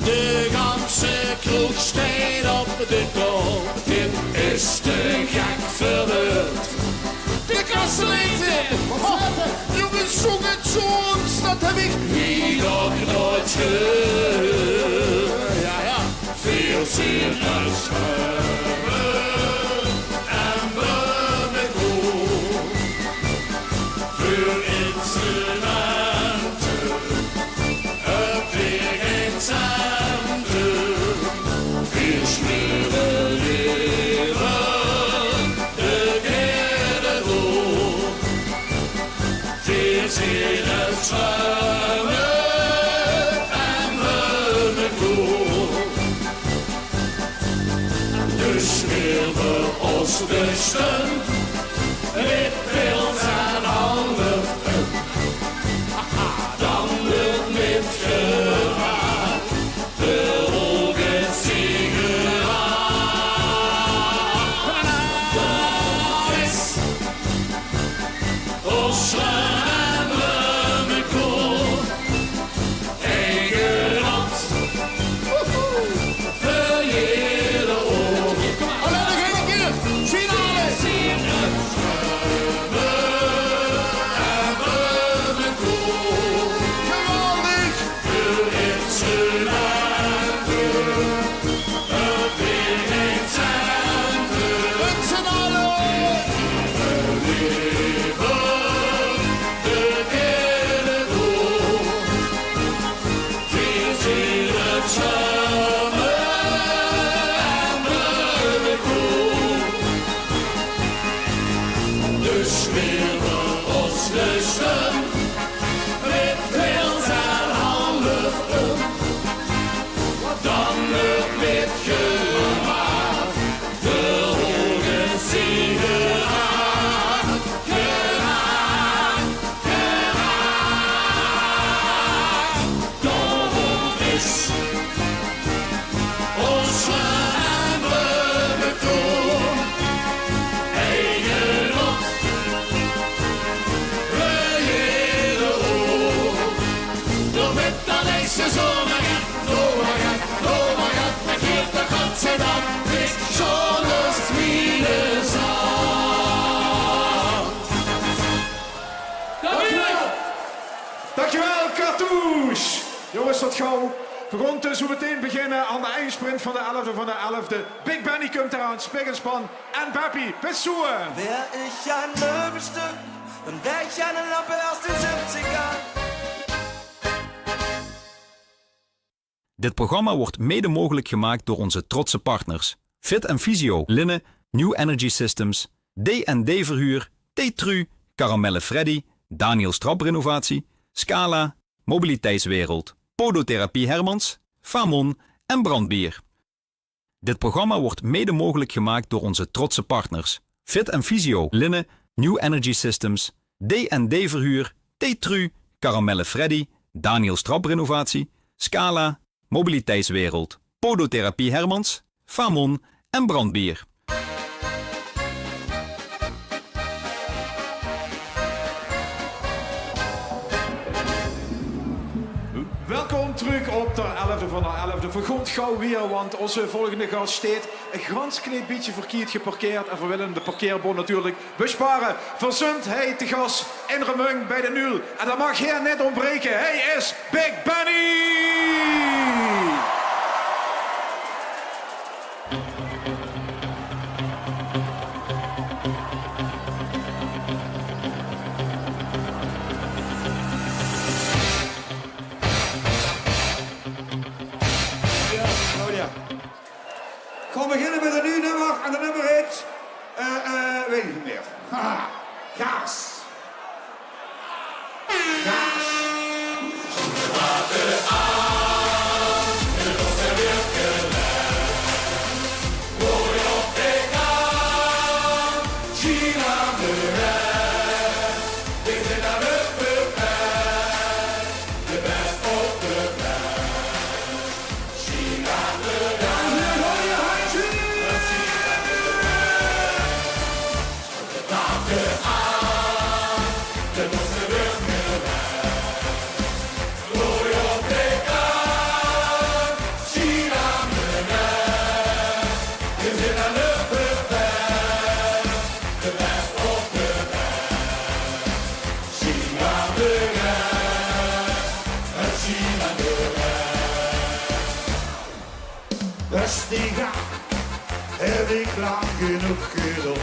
De ganse kroeg staat op de kop. Dit is te gek verbeurd. De kasteleten! Jongens, zong het zoons, dat heb ik hier nog nooit gehoord. Ja, ja. Veel zeer uitschuiven en bummekool. Voor instrumenten, een Oostersten, witbeeld en half dan wordt met gewaar de hoge sigaar. Dat is Oslan en Bloemenkool, eigen hand, verjede oor. Alleen nog één keer. Finale. Dus weer ons lusten, met beeld en half dan nog met gemaakt de hoge sigaar. Geraakt, daarom is ons en Bloemenkool eigen hand. Dankjewel, Cartouche. Jongens, tot gauw. We gaan dus zo meteen beginnen aan de eindsprint van de 11e van de 11e. Big Benny komt eraan, Spiggenspan en Bappie. Bis zo. Wär ich ein Möbelstück, dann wär ich eine Lampe aus den 70ern. Dit programma wordt mede mogelijk gemaakt door onze trotse partners Fit & Physio, Linne, New Energy Systems, D&D Verhuur, T-Tru, Caramelle Freddy, Daniels Traprenovatie, Scala, Mobiliteitswereld, Podotherapie Hermans, Famon en Brandbier. Dit programma wordt mede mogelijk gemaakt door onze trotse partners Fit & Physio, Linne, New Energy Systems, D&D Verhuur, T-Tru, Caramelle Freddy, Daniels Traprenovatie, Scala, Mobiliteitswereld, Podotherapie Hermans, Famon en Brandbier. Welkom terug op de 11e van de 11e. Vergond gauw weer, want onze volgende gast staat een gans klein beetje verkeerd geparkeerd. En we willen de parkeerbon natuurlijk besparen. Verzund hij te gast in Remung bij de Nul. En dat mag hier net ontbreken. Hij is Big Benny! We gaan beginnen met een nieuw nummer en de nummer heet, weet ik niet meer. Haha, Gaas. Gaas. Rustig aan, heb ik lang genoeg gedaan.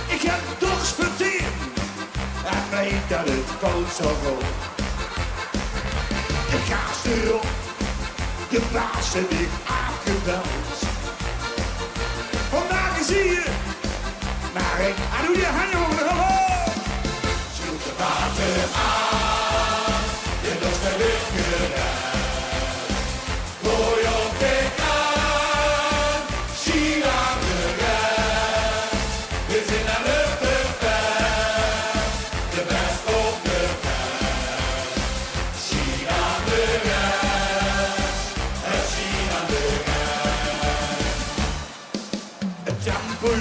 Ik heb dorst verteerd en weet dat het koud zal gaan. De gaas erop, de baas heb ik afgebeld. Vandaag zie je, maar ik doe je handen gewoon. Zoek de water aan, je dorst heb ik gedaan. Gooi op de kaan, zie aan de rij.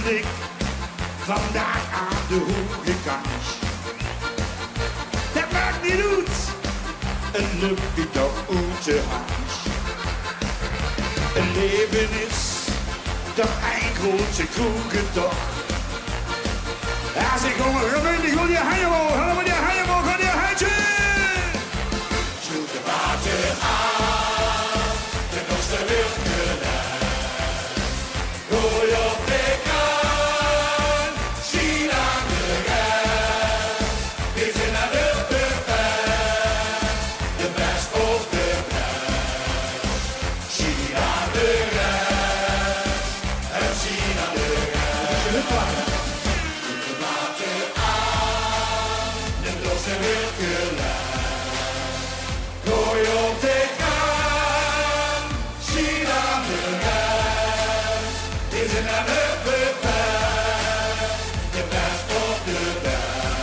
ik vandaag aan de hoge kans. Dat maakt niet uit, een lukt toch uit de hand. Een leven is toch een grote kroegentocht. Als ik kom, wil je handen omhoog, wil je handen omhoog, wil je handje. Sloeg de water aan, de kosten wil kunnen. Gooi op de kan, zie aan de rest. Dit is naar de buffet, de best of de best. Zie aan de rest, en zie aan de rest. Gooi op de kan, zie aan de rest. Is het naar de buffet, de best of de best.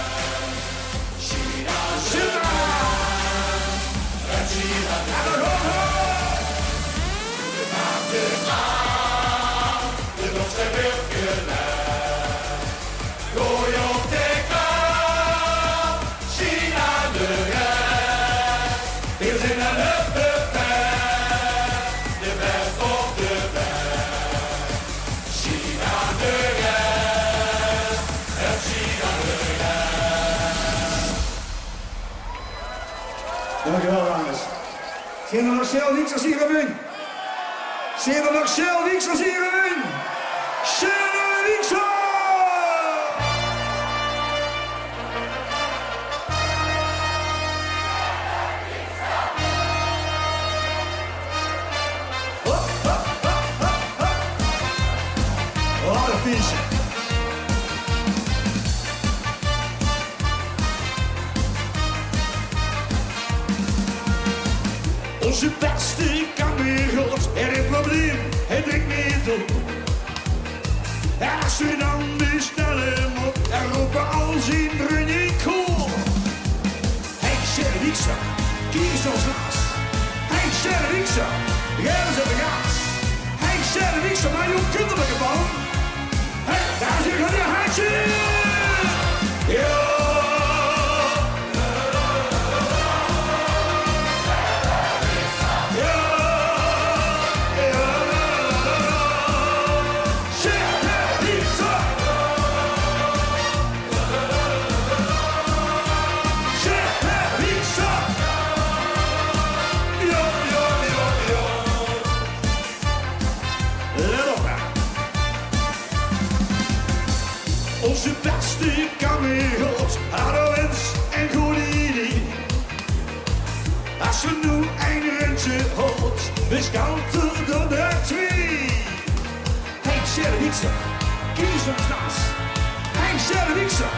Zie aan de rest, en zie aan de rest. De maakt het aan, de lost er wil gelegd. Gooi op de kan, zie aan de rest. Is in een buffet, de best of de best. Zie aan de rest, en zie aan de rest. Dankjewel, dames. Zijn er nog Shell Weeks als hier in Wien? Zijn er nog Shell Weeks als hier in Wien? Shell Weeks! Oh, dat vies. Onze beste kameraad, er een probleem, hij drinkt niet op. Als we dan bestellen hem op, en roepen al zijn vrienden in koor. Hey, Sherry-Wiekser, kies ons naast. Hey, Sherry-Wiekser, geef eens even gas. Hey, Sherry-Wiekser, maar je kinderlijke man. Hey, daar zit je handje. Ja. Onze beste kameraad hadden wens en goede idee. Als we nu een rentje houdt, we scouten door de twee. Hey, Sherry-Wiekser, kies ons naast. Hey, Sherry-Wiekser,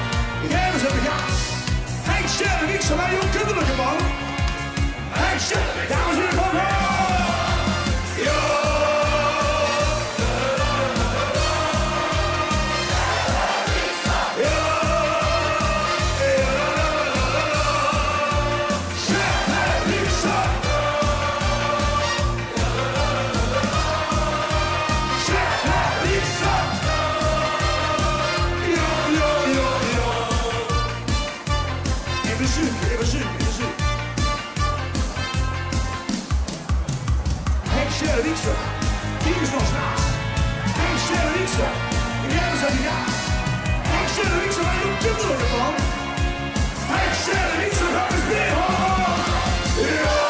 geef eens even gas. Hey, Sherry-Wiekser, wij jouw kinderlijke man. Hey, Sherry, dames en heren, kom op! Sherry-Wiekser, kies ons naast. Hey, Sherry-Wiekser, geef eens even gas. Hey, Sherry-Wiekser, wij doen kinderlijke man. Hey, Sherry-Wiekser, ga eens mee, hoor. Ja!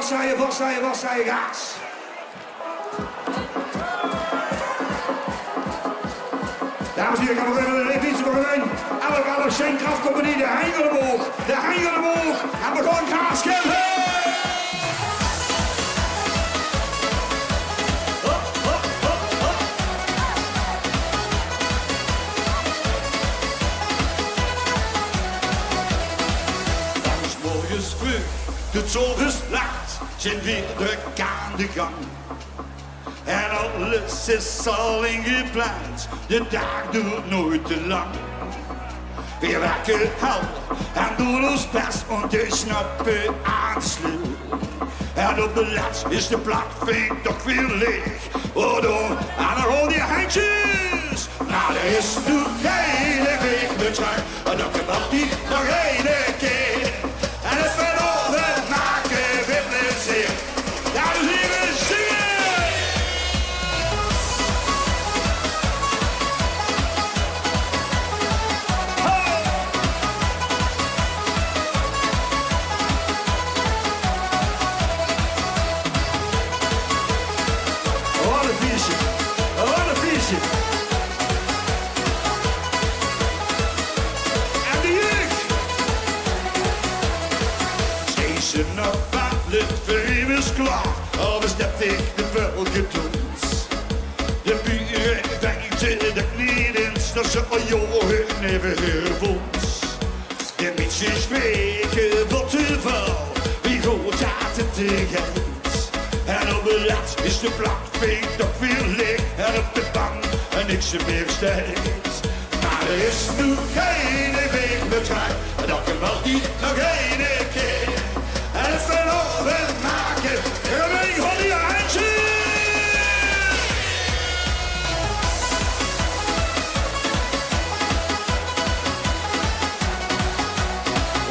vastrijden, gaas. Dames en heren, gaan we even iets voor een. Elk zijn krachtcompagnie, de Heingerboog. En we gaan gaas geven. Morgens vroeg, de zon is laat, zijn weer druk aan de gang. En alles is al ingepland, de dag duurt nooit te lang. Wir werken hard en doen ons best om te snappen aan de sleur. En op de laatst is de plakvink toch weer leeg. Waardoor aan de rode handjes. Maar er is nu geen weg meer terug, en dan kan dat niet nog één keer. En het verloren maken we plezier. Dames en heren, zingen! Wat een feestje. En de jeugd. Station op aan het vreemd is klaar, al is dat ik de welke toets. De buren weten dat niet eens, dat ze al jaren hebben gevoeld. De mensen spreken wat te val, wie goed gaat het te geld. En op de laatst is de plakvink toch weer leeg, en op de bank en niks meer steeds. Maar er is nu geen weg meer terug, en dat kan wel niet nog één keer. En het verloren maken, en een van die handjes.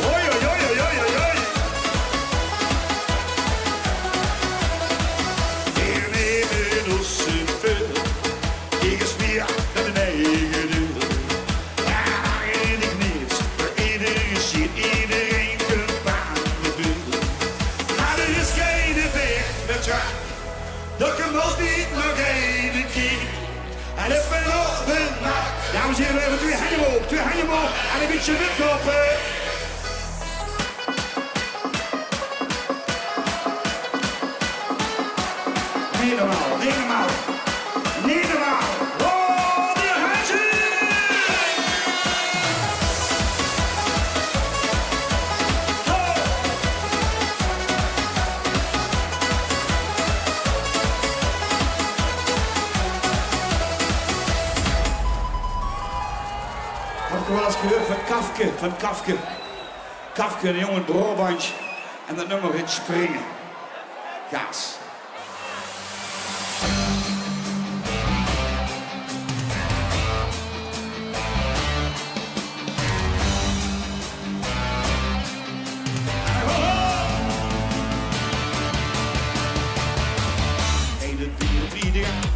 Oei, oei, oei, oei, oei, oei. Hier nemen ons een veel, ik is weer naar de eigen deur. Ja, eigenlijk niets, voor iedereen ziet, iedereen kunt baan de deur. Maar er is geen weg meer terug, dat kan ons niet nog één keer. En het verloren maakt, dames en heren, we hebben twee handen omhoog en een beetje wipkoppen. Niet normaal. Oh, die handjes! Heb ik wel eens gehoord van Kafke. Kafke, een jongen Brabantje. En dat nummer heet Springen. Gaas.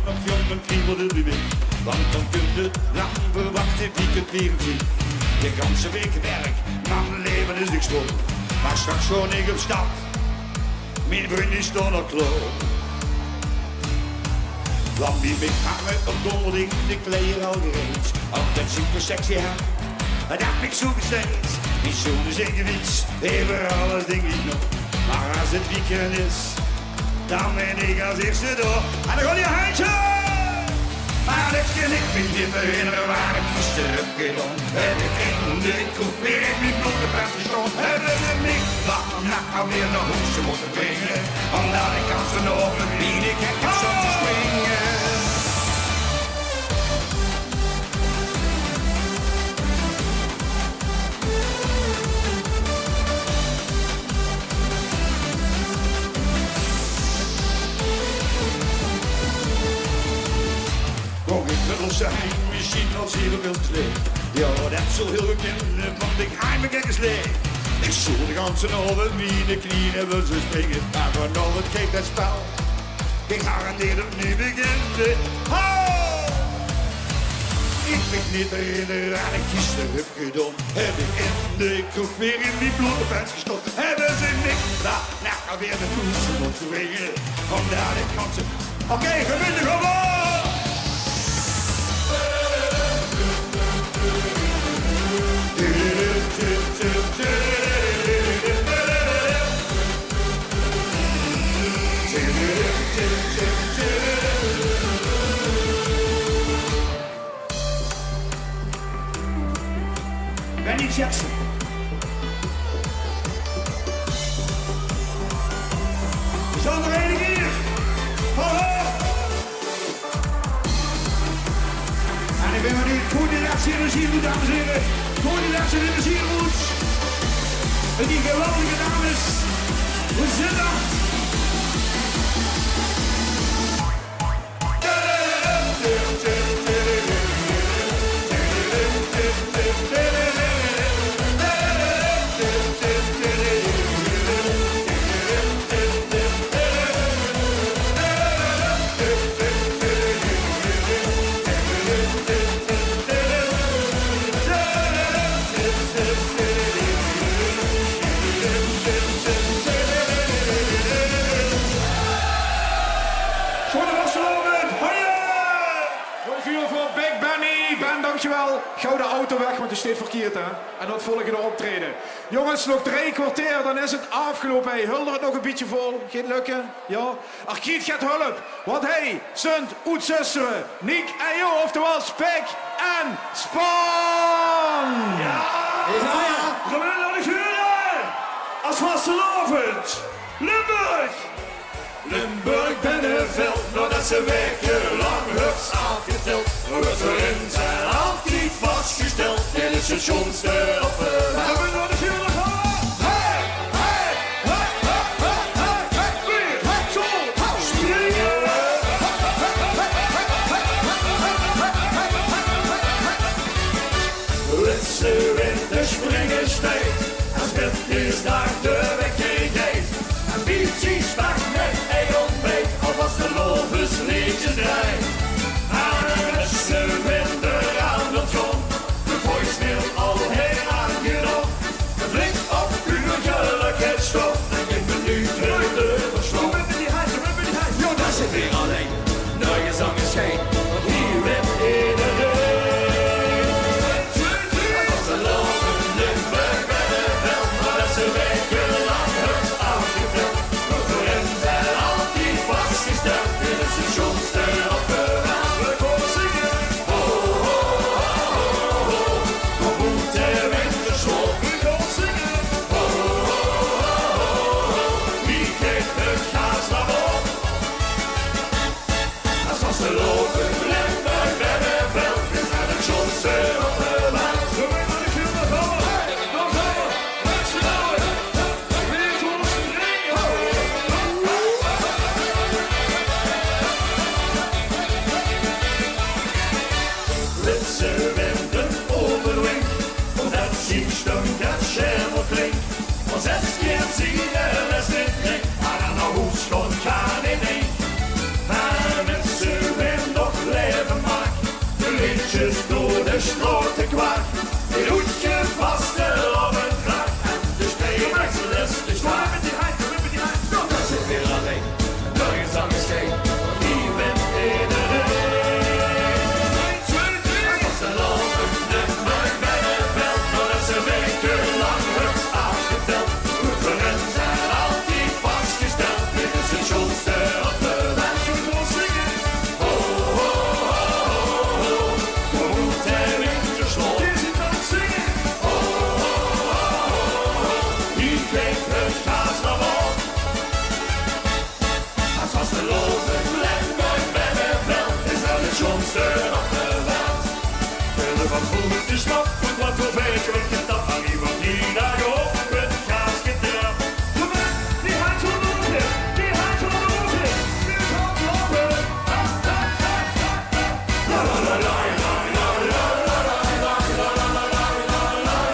Nog jongen kriebelde de wind, want dan kun je lang verwachten wie het weer ziet. De ganse week werk, man leven is niks vol. Maar straks gewoon ik op stap, mijn vrienden staan al klaar. Want wie met hangen op donderdag de kleren al gereed. Altijd super sexy haar, dat heb ik zo steeds. Die zoenen zeggen iets, even alles denk ik nog. Maar als het weekend is, dan ben ik als eerste door. En dan gewoon je handje! Maar dat kan ik me niet herinneren waar ik gisteren gedaan. En ik in de kroeg weer in mijn blote praatje stond. En we er niet van nou weer naar hoesten moeten brengen. Omdat ik als een ogen wie ik heb stond te springen. Zijn misschien als heel veel twee. Ja, dat zal heel bekend, want ik haal me kijkers leeg. Ik zoek de ganse over wie de knieën hebben ze springen. Maar vanavond kijk dat spel. Ik garandeer het nu beginnen. Oh! Ik ik niet herinneren aan ik gisteren heb gedaan. Heb ik in de kroeg weer in die blote pens gestopt. Hebben ze niks gedaan. Nou, ga weer de toetsen op te wegen. Omdat ik kansen. Oké, gewinnen gewoon! Benny Jackson. Er zijn er één hier. Hallo. En ik ben benieuwd hoe die reactie in de ziel moet, dames en heren. Hoe die reactie in de ziel moet. En die geweldige dames. Hoe zit dat? Gauw de auto weg, want je steekt verkeerd, hè. En dat volgende optreden. Jongens, nog 3 kwartier, dan is het afgelopen. Hey, hulder het nog een beetje vol. Gaat lukken? Ja? Archiet gaat hulp. Want hey, sunt, oetsusteren, Niek en Jo, oftewel Spek en Span. Ja! We willen naar de vuren! Als vastelovend! Limburg! Limburg Beneveld, nadat ze wekenlang hups afgeteld. Rutterin zijn altijd vastgesteld in het stationsdeur op de weg. We willen naar de vuren gaan! Hey! Hey! Hey! Hey! Hey! Hey! Weer! Zo! Springen! Litse winterspringerstijd, als het is daar de weg gegeven. En bietsies wacht met een ontbijt, alvast de lovensliedjes draait. En litse winter aan het grond, de voicemail al heel aangenomen. Het ligt op uw geluk het stof, en ik ben nu terug de verstopt. Jo, daar zit weer alleen, de gezang is geen, want hier werd iedereen. Door de sloten kwaad, die doet je vast op een vraag. En de streelexlus, de zwaar met die heid, met die heid. Dat zit weer alleen, de gezang is geen, want die bent iedereen. Het was een lopende Limburg bij de veld, nadat ze wekenlang hups afgeteld. Roeperen zijn altijd vastgesteld, in de stationsdeur op de weg. We gaan zingen. Ho, ho, ho, ho, ho. Van goed is wat, goed wat voor beter, ik heb dat van iemand die daar geholpen gaat getrapt. Die gaat zo lopen, die gaat zo lopen, die gaat lopen. La la la la la la la la la la la la la la la la la.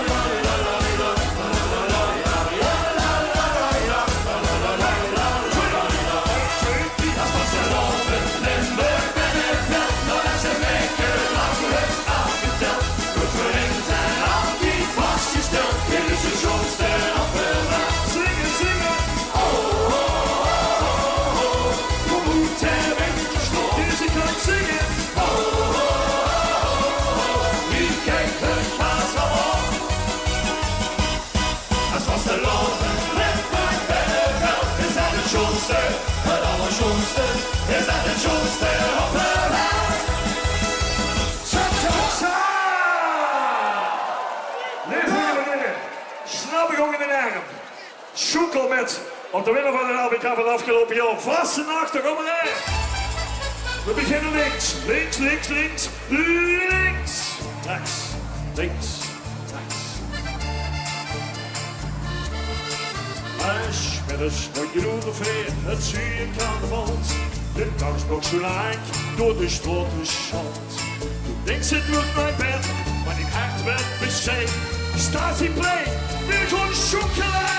Op de winnaar van de LBK van het afgelopen jaar. Vast en achter, kom maar in. We beginnen links. Links, links, links. Links. Rechts. Links. Rechts. Als middags word je roervreed, het zie je carnavals. De dagsblok zo lang door de straten schalt. Toen denkt ze het wordt nooit beter, maar die hart werd bezet. Staat die play, weer gewoon chocolade.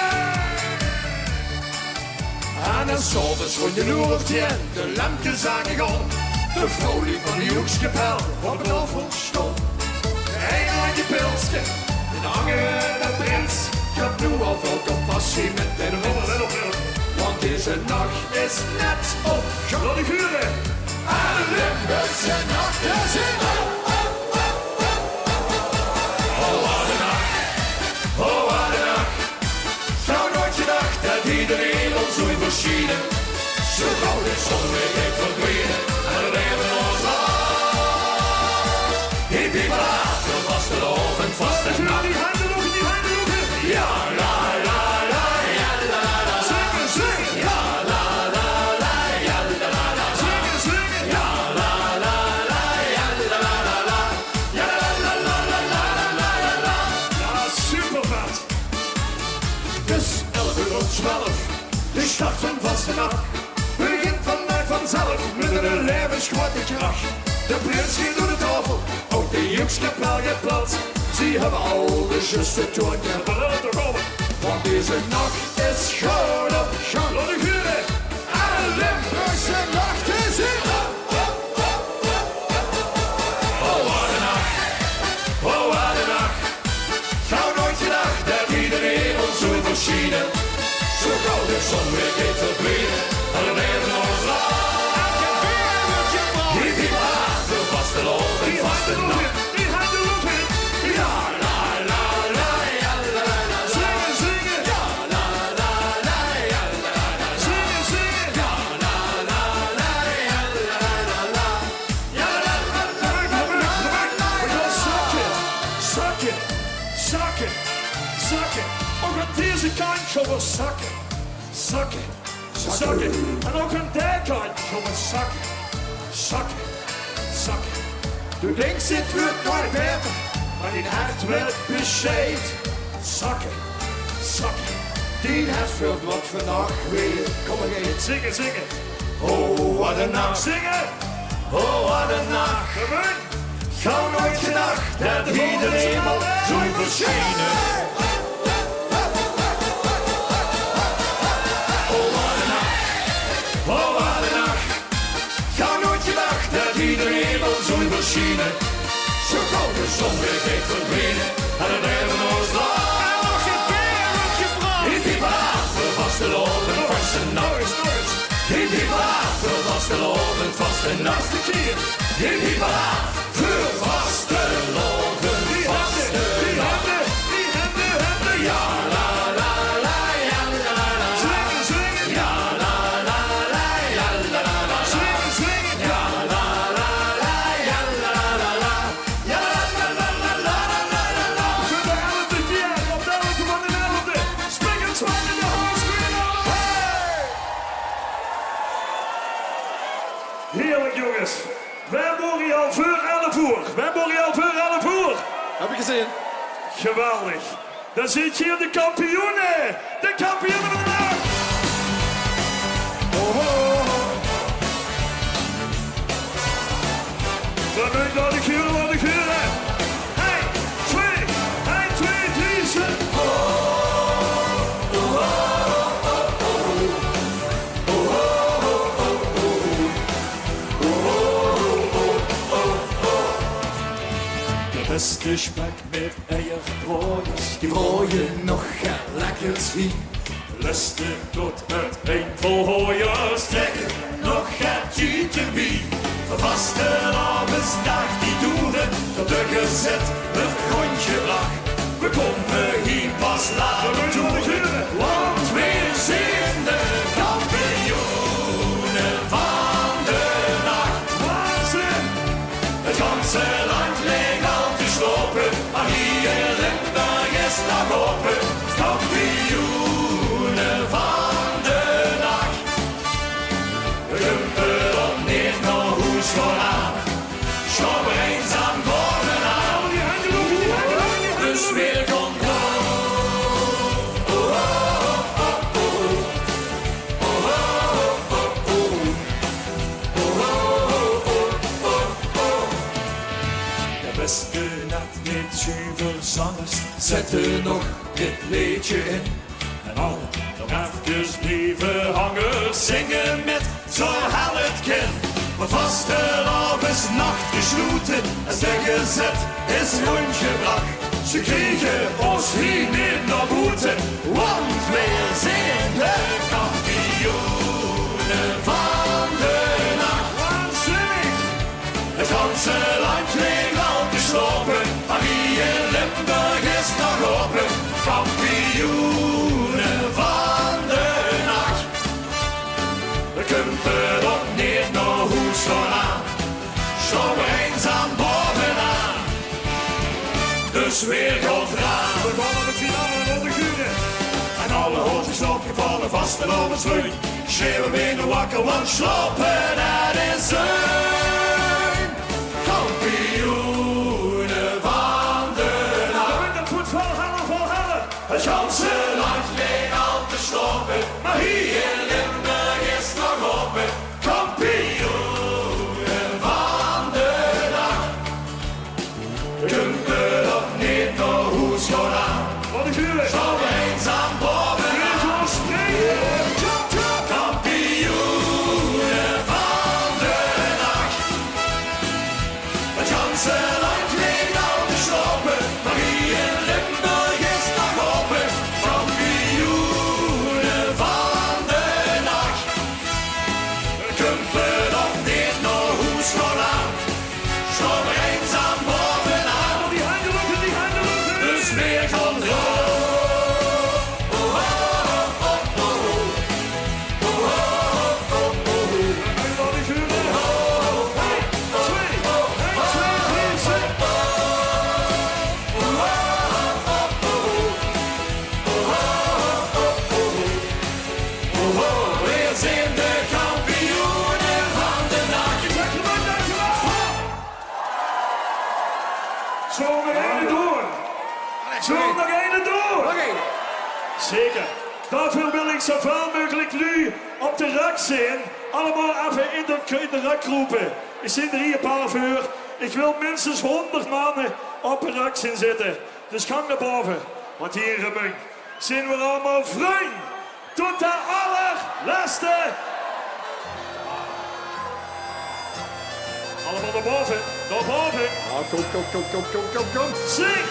En dan s'avonds van je loert je de lampjes aangegaan. De folie van die hoekskapel op het afgrond stond. Een aan je pilsje, een hangende prins. Ik heb nu al veel compassie met de wind. Want deze nacht is net op. Door de vuren. En de Limburgse nacht is in. Oh, wat een nacht. Oh, wat een nacht. Zou nooit gedacht dat iedereen ons ooit verschieden. Zo gauw de zon weer heeft verdwenen. En we leven ons af. Ik ben maar veel vast te lopen, vast te nacht. Die handen nog, die handen nog. Ja, la, la, la, ja, la, la. Zingen, zingen. Ja, la, la, la, ja, la, la. Zingen, zingen. Ja, la, la, la, ja, la, la. Ja, la, la, la, la, la, la, la. Ja, super vet. Dus 11:12, de start van vaste nacht. Begint vandaag vanzelf met een levensgrote kracht. De prins ging door de tafel, ook de jeugdskapel gaat plat. Ze hebben al de juiste toon gebracht. Want deze nacht is schoon op gang. Door de vuren. En de Limburgse nacht is in. Oh, wat een nacht. Oh, wat een nacht. Zou nooit gedacht dat iedereen ons zo verschieden. Zo gauw de zon weer gaat verdwenen. En we leven ons lang. Hier die water vast te lopen, vast te nacht. Die handen nog in. Ja, la, la, la, ja, la, la, la. Zingen, zingen. Ja, la, la, la, ja, la, la, la. Zingen, zingen. Ja, la, la, la, ja, la, la, la. Ja, la, la, la, la. We gaan zakken. Zakken. Zakken. Zakken. Ook aan deze kant gaan we zakken. Zakken. Zakken. En ook aan die kant gaan we zakken. Zakken. Zakken. Du denkst, het wordt nooit beter, maar die hart werd bescheid. Zakken. Zakken. Die hart vult wat vandaag weer. Kom maar eens. Zingen, zingen. Oh, wat een nacht. Zingen. Oh, wat een nacht. Gewoon. Zou nooit gedacht dat iedereen al zo verschijnen. Oh, wat een nacht. Oh, wat een nacht. Zou nooit gedacht dat iedereen al zo verschijnen. Zo gauw de zon weer gaat verdwenen. En we leven ons lang. In die water vast te lopen, vaste nacht. In die water vast te lopen, vaste nacht. In die water vast te lopen, vaste nacht. Ja, la, la, la, ja, la, la. Zingen, zingen. Ja, la, la, la, ja, la, la. Zingen, zingen. Ja, la, la, la, ja, la, la. Ja, la, la, la, la, la, la, la. Voor de 11e keer op de 11e van de 11e. Springend zwart in de hoofdspelen. Heerlijk jongens. Wij mogen hier al voor 11 uur. Wij mogen hier al voor 11 uur. Heb ik gezien. Geweldig. Dan zit je hier de kampioenen. De kampioenen van de nacht. Oh, oh, oh. Dan ben ik naar de vuren, naar de vuren. 1, 2, 3, zet. Beste spek met eierbroodjes, die rooien nog lekker zien. Lusten tot het een vol hooiers. Trekken nog het juterbie. Vaste avondsdag die doelen tot de gezet het grondje lag. We komen hier pas later toe, want we zijn de kampioenen van de nacht. Het ganse land ligt al te slopen, maar hier in Limburg is nog open. Kampioenen van de beste net met schuiverzangers zetten nog dit liedje in. En alle nog even blijven hangen, zingen met zo hel het kind. Maar vastelavond is nacht gesloten en de gezet is rondgebracht. Ze kregen ons hier niet naar boeten, want wij zijn de kampioenen van de nacht. Waanzinnig! Het ganse land ligt al te slopen, maar hier in Limburg is nog open. Kampioenen van de nacht. We kunnen ook niet naar huis gaan aan, staan we eenzaam bovenaan. Dus weer gaat eraan. We gaan naar de finale op de Guren. En alle hoofdjes opgevallen vast en over het vleun. Schreeuwen weer wakker, want slapen dat is een kampioenen van de nacht. Dat moet volhalen. Het ganse land ligt al te slopen, maar hier in Limburg is nog open. Kampioenen van de nacht. Kumpen op niet naar huis gaan aan. Wat is jullie? Zo eenzaam bovenaan. Kampioenen van de nacht. Het ganse land ligt al te slopen, maar hier in Limburg is nog open. Kampioenen van de nacht. Kumpen op niet naar huis gaan aan. Zo eenzaam bovenaan. Dus weer gaan we zijn de kampioenen van de nacht. Zo nog één door. Zo nog één door. Zeker. Daarvoor wil ik zoveel mogelijk nu op de rak zijn. Allemaal even in de rak roepen. Ik zit er hier een paar uur. Ik wil minstens 100 mannen op de rak zien zitten. Dus gang naar boven. Want hier in Remung zijn we allemaal vriend. Tot de allerlaatste. Allemaal naar boven. Naar boven. Kom. Zing.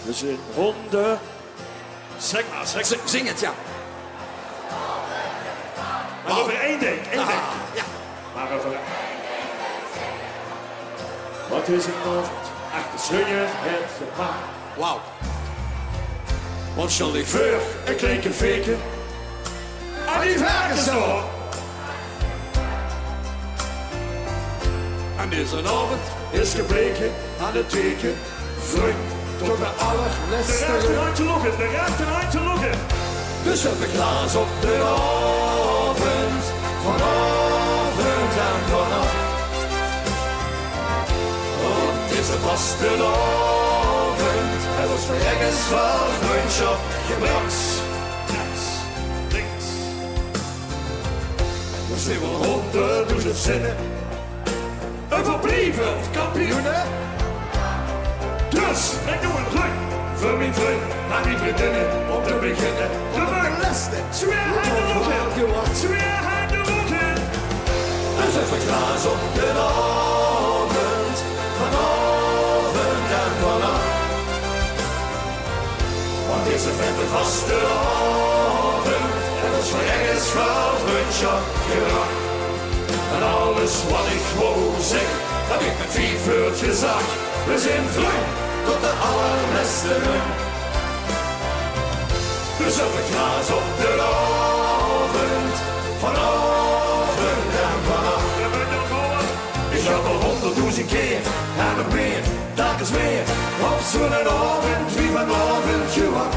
We zijn honden. Zeg maar. Zing het, ja. Maar over één ding. Ja. Maar over... Wat is het nog? Achter zingen het gemaakt. Wauw. Want zal ik voor een klein fake aan die verken zo. En deze avond is gebleken aan het teken. Vriend tot de allerlaatste. De rechterhandje logen. Dus even glaas op de avond, vanavond en vanaf. Want het is een vaste avond, het was voor ergens van vriendschap gebracht. Rechts, links. We zijn wel 100.000 zinnen, Een verbleven of kampioenen. Dus, ik doe een rug. voor mijn vriend en mijn vriendinnen om te beginnen. Twee handen lopen. Dus even glaas op de avond, vanavond en vanaf. Want deze vent een vaste avond, en dat is voor ergens van vriendschap gebracht. En alles wat ik wou zeg, heb ik met 5 uurtjes gezegd. We zijn vriend tot de allerlaatste run. Dus even glaas op de avond, vanavond en vanaf. Ik heb al 100.000 keer en nog meer, telkens weer. Op zo'n avond, wie vanavond gewacht.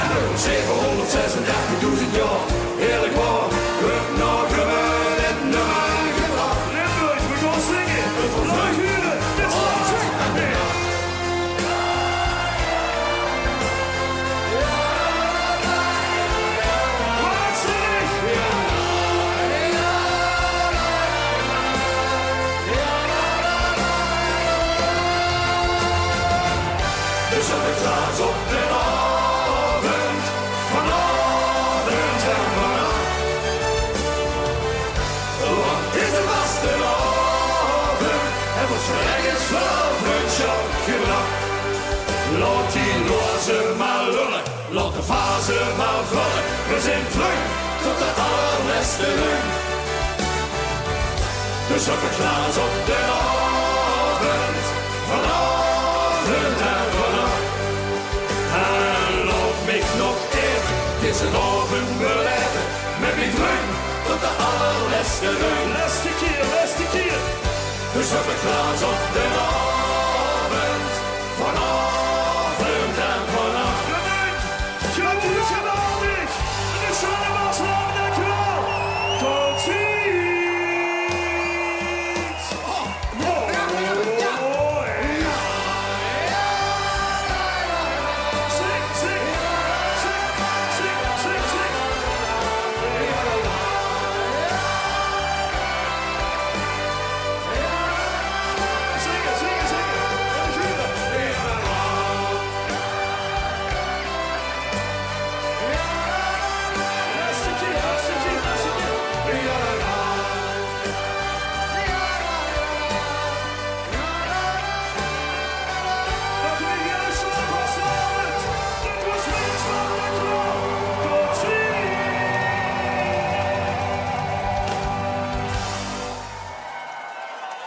En over 736.000 jaar, eerlijk waar, wordt nog gewoon in nummer gebracht. Limburg, we gaan zingen. Vijf uren, dit is wat. Dus op het glas op de avond, vanavond en vannacht. Want het is de vaste avond en voor zwijgens wel vriendschap gelach. Laat die lozen maar lullen, laat de vazen maar vallen. We zijn vlug tot de allerlaatste rug. Dus op het glas op de avond, vanavond en vannacht. En laat mij nog even deze avond beleven. Met mijn vriend tot de allerlaatste rug. Laatste keer. Dus op het glas op de avond, vanavond en vannacht. Dank u geweldig. En de Sonnenbos namen, dank u wel. Tot ziens.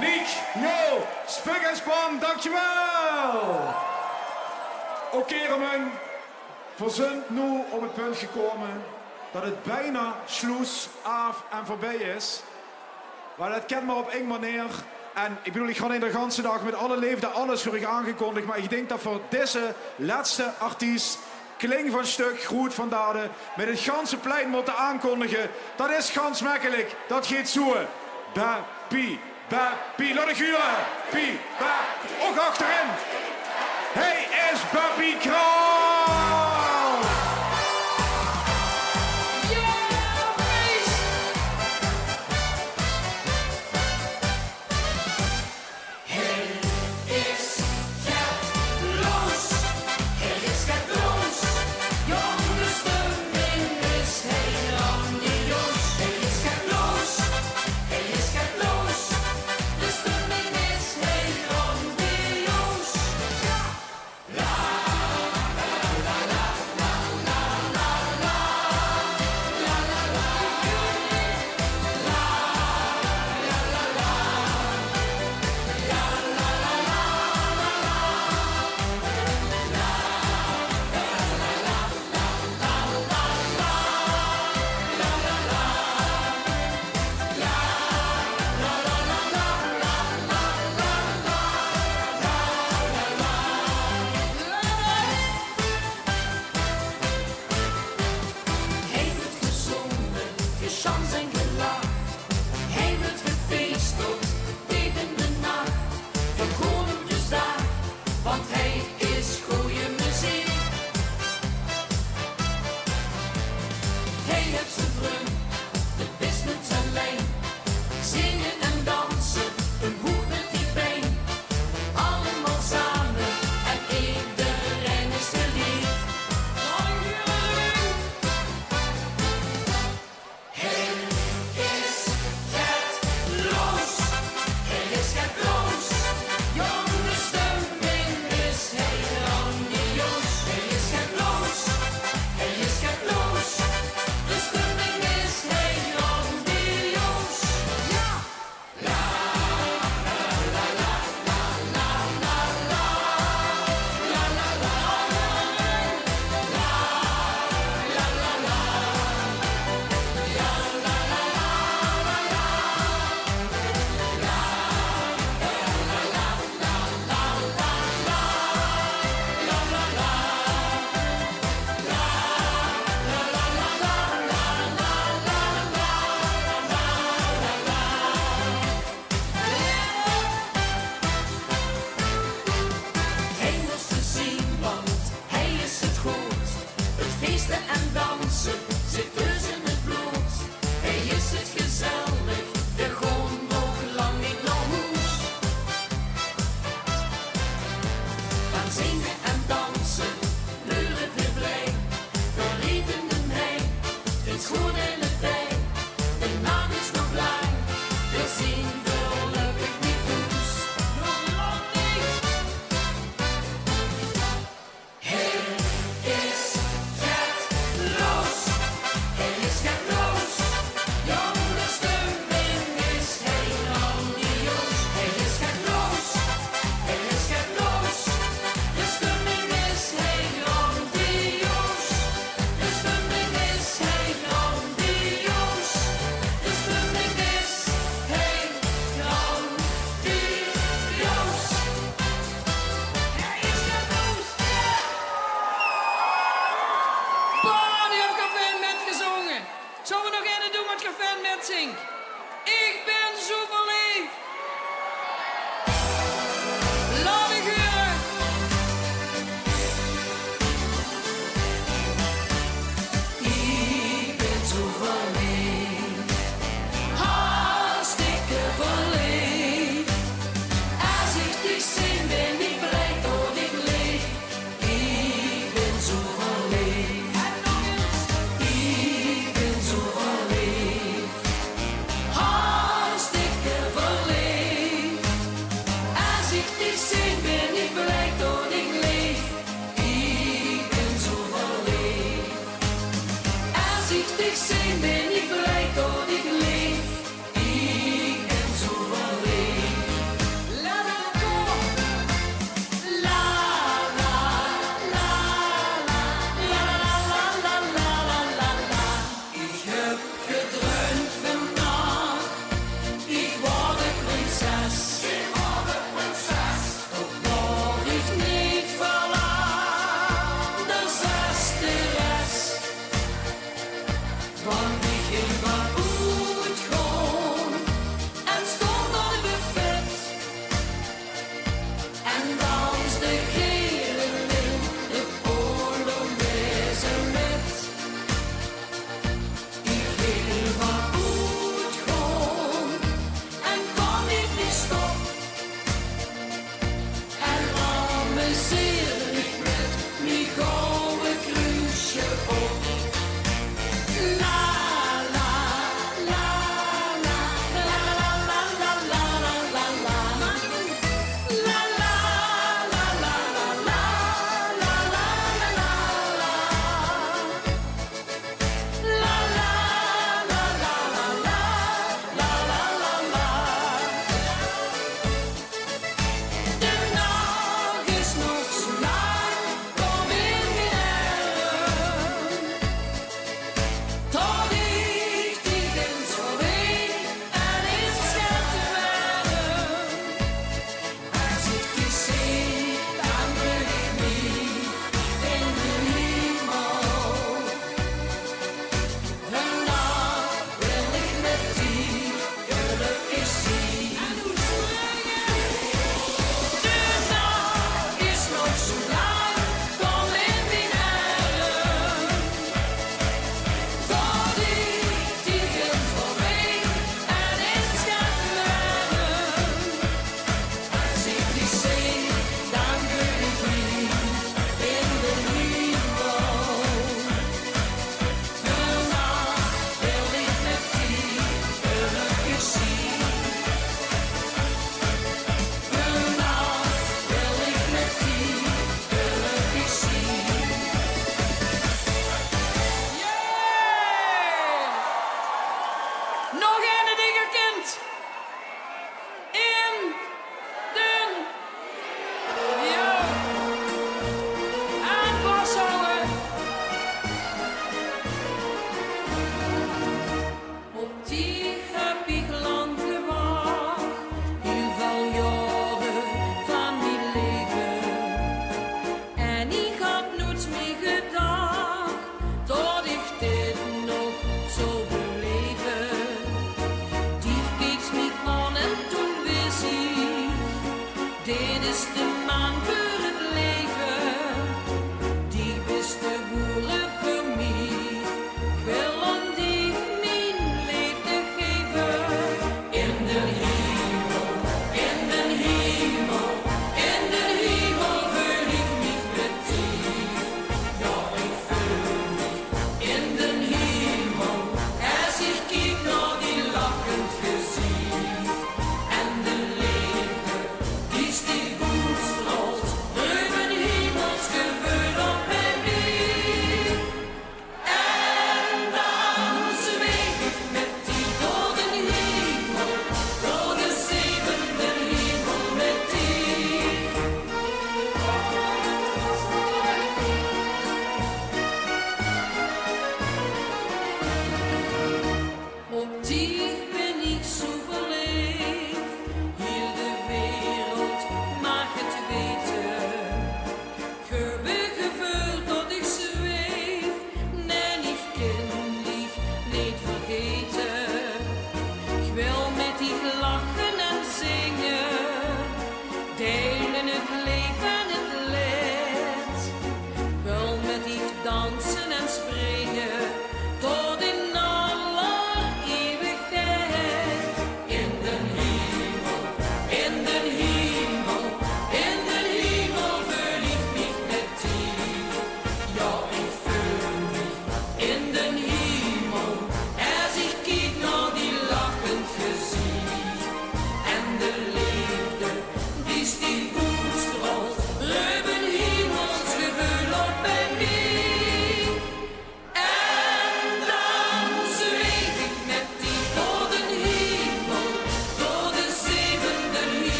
Niek, Jo, Spuk en Span, dankjewel! Oké, Roman. We zijn nu op het punt gekomen dat het bijna sluis af en voorbij is. Maar dat kent maar op één manier. En ik bedoel, ik ga in de ganse dag met alle liefde alles voor u aangekondigd. Maar ik denk dat voor deze laatste artiest, Kling van Stuk, Groet van Daden, met het ganse plein moeten aankondigen. Dat is gans makkelijk. Dat gaat zo. Bappie, Bappie, laat ik huren. Pie, ook achterin. Hij is Bappie Kraal.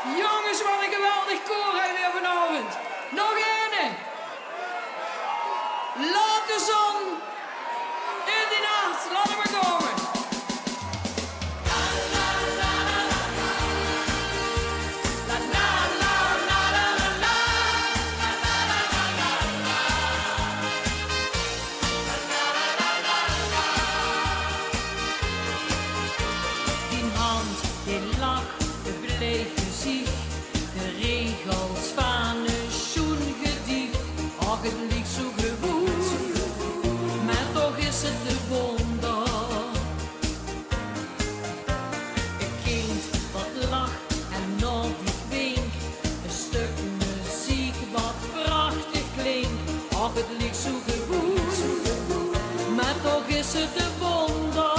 Jongens, wat een geweldig koor hebben we weer vanavond. Nog ene. Laat de zon in die nacht. Laat hem maar komen. Die hand, die lach, de bleek gezicht, de regels van een schoengedicht. Och, het ligt zo gewoon, maar toch is het de wonder. Een kind wat lacht en nodig winkt, een stuk muziek wat prachtig klinkt. Och, het ligt zo gewoon, maar toch is het de wonder.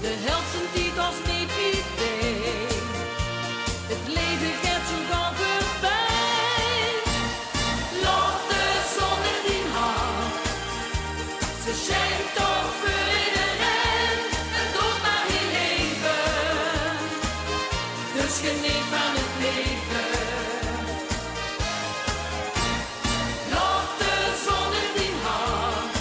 De helft zijn niet als niet idee. Het leven gaat zo gauw voorbij. Laat de zon in die hart. Ze schijnt toch voor iedereen. Het doet maar geen leven. Dus geniet van het leven. Laat de zon in die hart.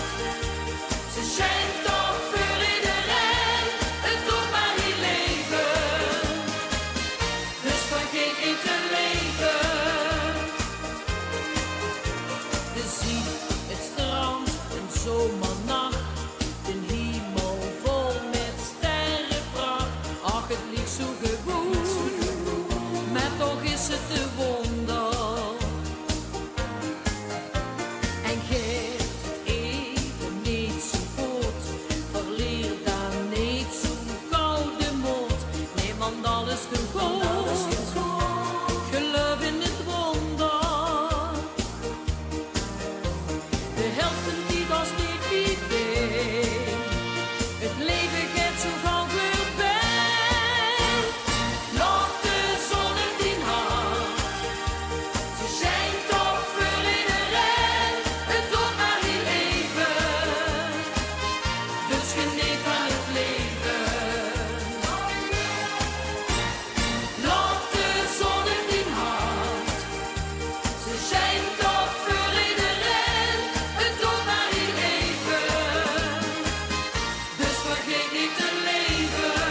Ze schijnt toch voor iedereen. Het doet maar geen leven. Dus vergeet niet te leven. De zee, het strand, een zomernacht. Een hemel vol met sterrenpracht. Ach, het ligt zo gewoon. Maar toch is het de wonder. En geeft het even niet zo goed. Verleer dan niet zo gauw de moed. Nee, want alles te goed. Geloof in het wonder. De helft niet als niet idee. Het leven gaat zo gauw voorbij. Laat de zon in die hart. Ze schijnt toch voor iedereen. Het doet maar geen leven. Dus geniet van het leven. Laat de zon in die hart. Ze schijnt toch voor iedereen. Het doet maar geen leven. Dus vergeet niet te leven.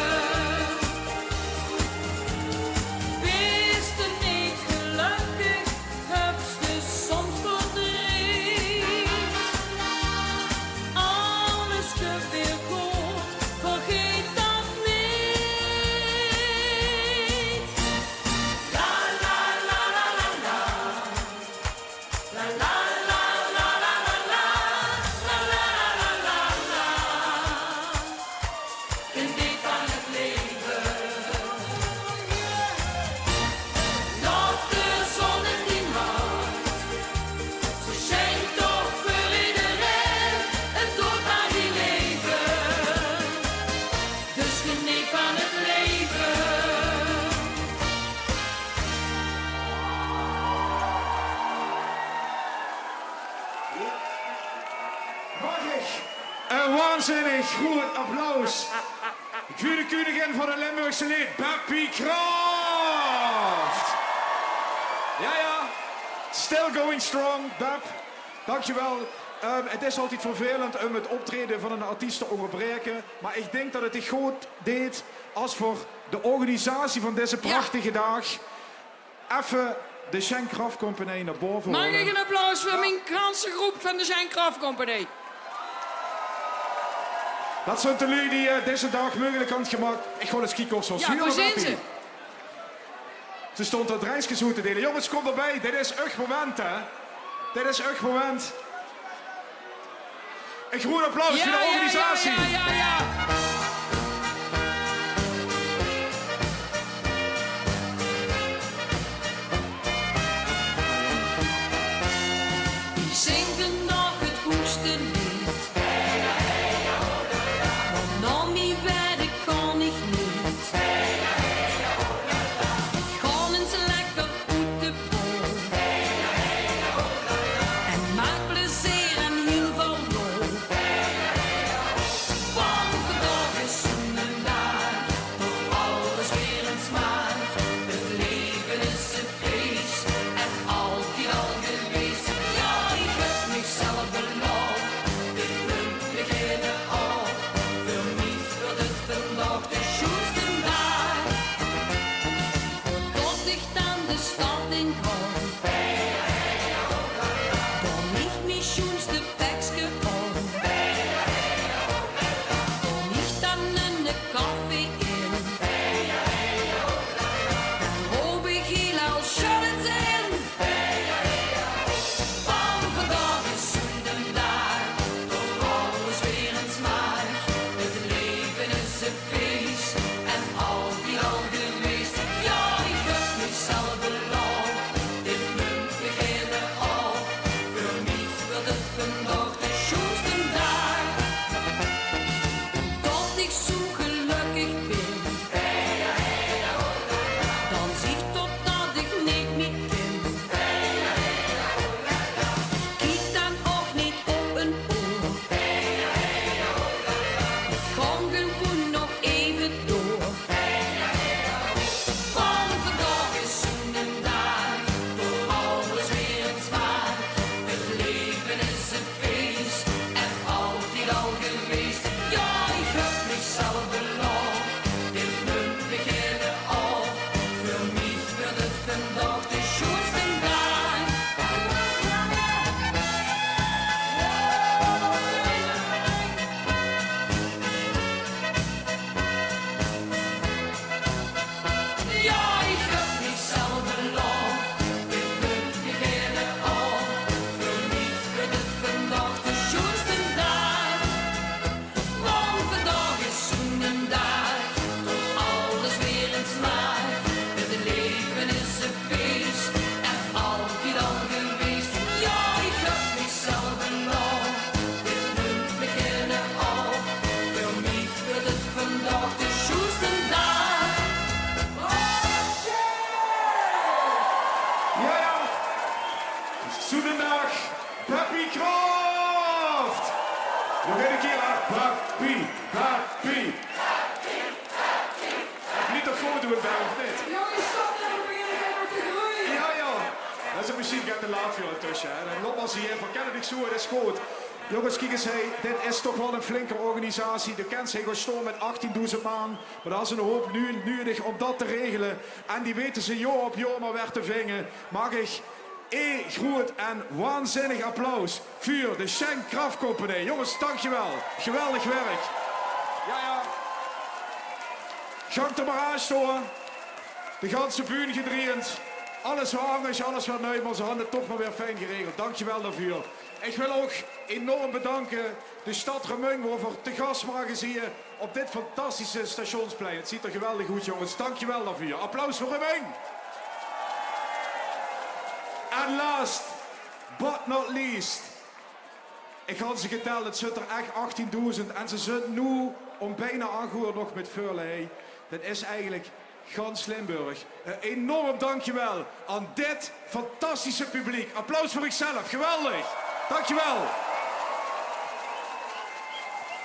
Wees er niet gelukkig, heb je soms verdriet. Alles gebeurt goed, vergeet dat niet. La la la la la la. La la la la la la la. La la la la la. Geniet van het leven. Laat de zon in die hart. Ze schijnt toch voor iedereen. Het doet maar geen leven. Dus geniet van het leven. Mag ik een waanzinnig goed applaus voor de koningin van de Limburgse lied, Beppie Kraft. Ja, ja. Still going strong, Bep. Dankjewel. Het is altijd vervelend om het optreden van een artiest te onderbreken. Maar ik denk dat het zich goed deed als voor de organisatie van deze prachtige dag even de Schenk Kraft Company naar boven Mag horen. ik een applaus voor mijn ganse groep van de Schenk Kraft Company? Dat zijn de lui die deze dag mogelijk hebben gemaakt. Ik ga eens kijken of ze ons Ja, huren, waar zijn Beppie. ze? Ze stond dat reisjes goed te delen. Jongens, kom erbij. Dit is echt moment, hè. Dit is echt moment. Een groen applaus voor de organisatie. Ja. Die zingen nog het hoogste lied. Maar nog niet verder kan ik niet. Gaan eens lekker uit de boom. En maak plezier en heel veel lol. Want vandaag een foto erbij, of niet? Jongens, stop nou, we beginnen verder te groeien. Ja, ja. Dat is misschien gaat te laat voor tussen. Hè. Dan loopt als hier van kennen ik zo, dat is goed. Jongens, kijk eens, hey, dit is toch wel een flinke organisatie. De kent zich gewoon met 18.000 man. Maar dat is een hoop nu nodig om dat te regelen. En die weten ze jaar op jaar maar weer te vingen. Mag ik groot en waanzinnig applaus voor de Schenk Craft Company. Jongens, dankjewel. Geweldig werk. Ja, ja. Gang er maar aan storen. De ganse buurt gedreend. Alles hangen, alles wat nu, maar ze hadden het toch maar weer fijn geregeld. Dankjewel daarvoor. Ik wil ook enorm bedanken de stad Remung voor te gast mogen zien op dit fantastische stationsplein. Het ziet er geweldig goed, jongens. Dankjewel daarvoor. Applaus voor Remung. En last but not least. Ik had ze geteld, het zit er echt 18.000 en ze zitten nu om bijna 8 uur nog met Veurlei. Dat is eigenlijk gans Limburg. Een enorm dankjewel aan dit fantastische publiek. Applaus voor ikzelf, geweldig. Dankjewel.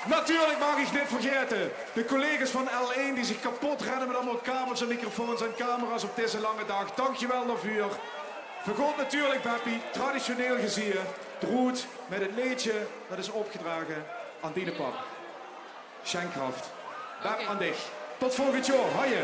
Natuurlijk mag ik niet vergeten de collega's van L1 die zich kapot rennen met allemaal kabels en microfoons en camera's op deze lange dag. Dankjewel daarvoor. Vergoed natuurlijk, Beppie, traditioneel gezien, droet met het leedje dat is opgedragen aan Dienepap. Schenk Craft. Bep aan dich. Tot volgend jaar. Hoi.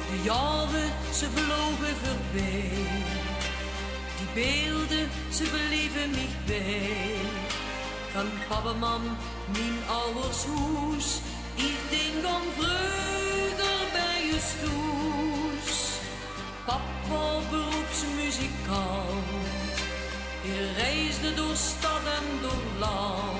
De jaren, ze vlogen voorbij. Die beelden, ze bleven niet bij. Van papa, mam, mijn ouders huis. Ik denk aan vroeger bij je stoes. Papa, beroepsmuzikant. Je reisde door stad en door land.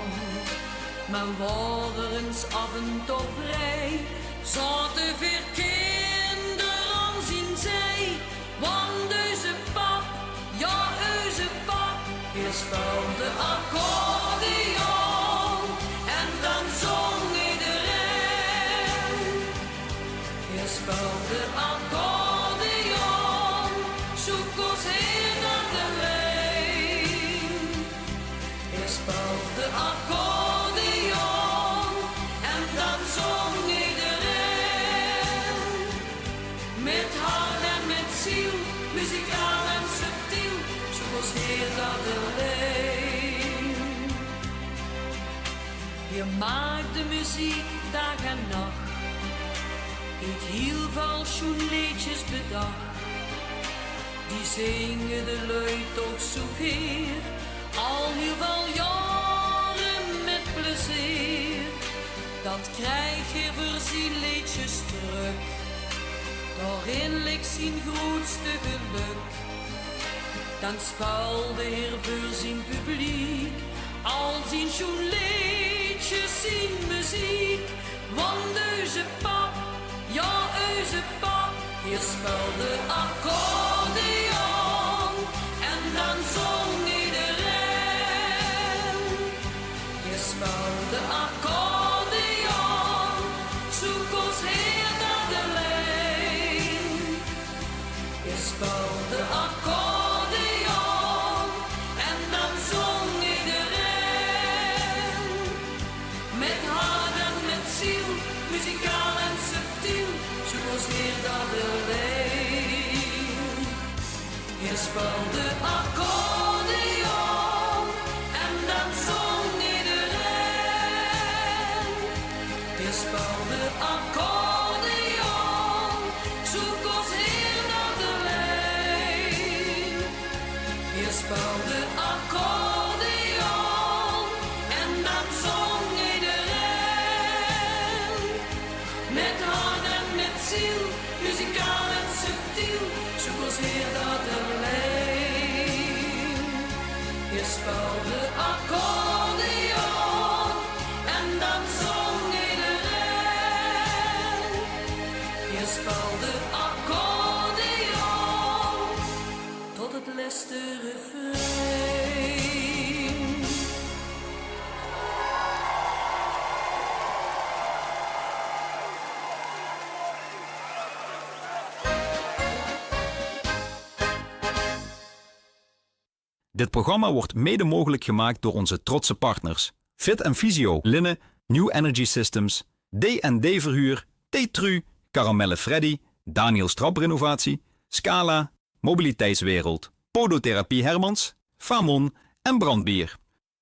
Maar waren eens af en toe vrij. Zaten weer kinderen aan zijn zij. Want deze pap, ja, onze pap, hij speelde accordeon en dan zong iedereen. Hij speelde accordeon, zoek ons heer naar de lijn. Hij speelde accordeon en dan zong iedereen. Met hart en met ziel, muzikaal en subtiel, zoals heer dat alleen. Je maakte muziek dag en nacht, het heel veel schoenliedjes bedacht. Die zingen de luid toch zo keer, al heel veel jaren met plezier. Dat krijg je voor zijn liedjes terug, daarin ligt zijn grootste geluk. Dan speelde hij voor zijn publiek al zijn schoenliedjes, zijn muziek. Want onze pap, ja, onze pap, hij speelde accordeon en dan zong iedereen. Hij speelde accordeon, zoek ons heer naar de lijn. Hij speelde accordeon en dan zong iedereen. Met hart en met ziel, muzikaal en subtiel, zoals heer dat alleen. Hij speelde accordeon en dan zong iedereen. Hij speelde accordeon, zoals heer dat alleen. Hij speelde accordeon en dan zong iedereen. Met hart en met ziel, muzikaal en subtiel, zoals heer dat alleen. Hij speelde accordeon en dan zong iedereen. Hij speelde accordeon tot het laatste refrein. Dit programma wordt mede mogelijk gemaakt door onze trotse partners. Fit & Physio, Linnen, New Energy Systems, D&D Verhuur, T-Tru, Caramelle Freddy, Daniels Traprenovatie, Scala, Mobiliteitswereld, Podotherapie Hermans, Famon en Brandbier.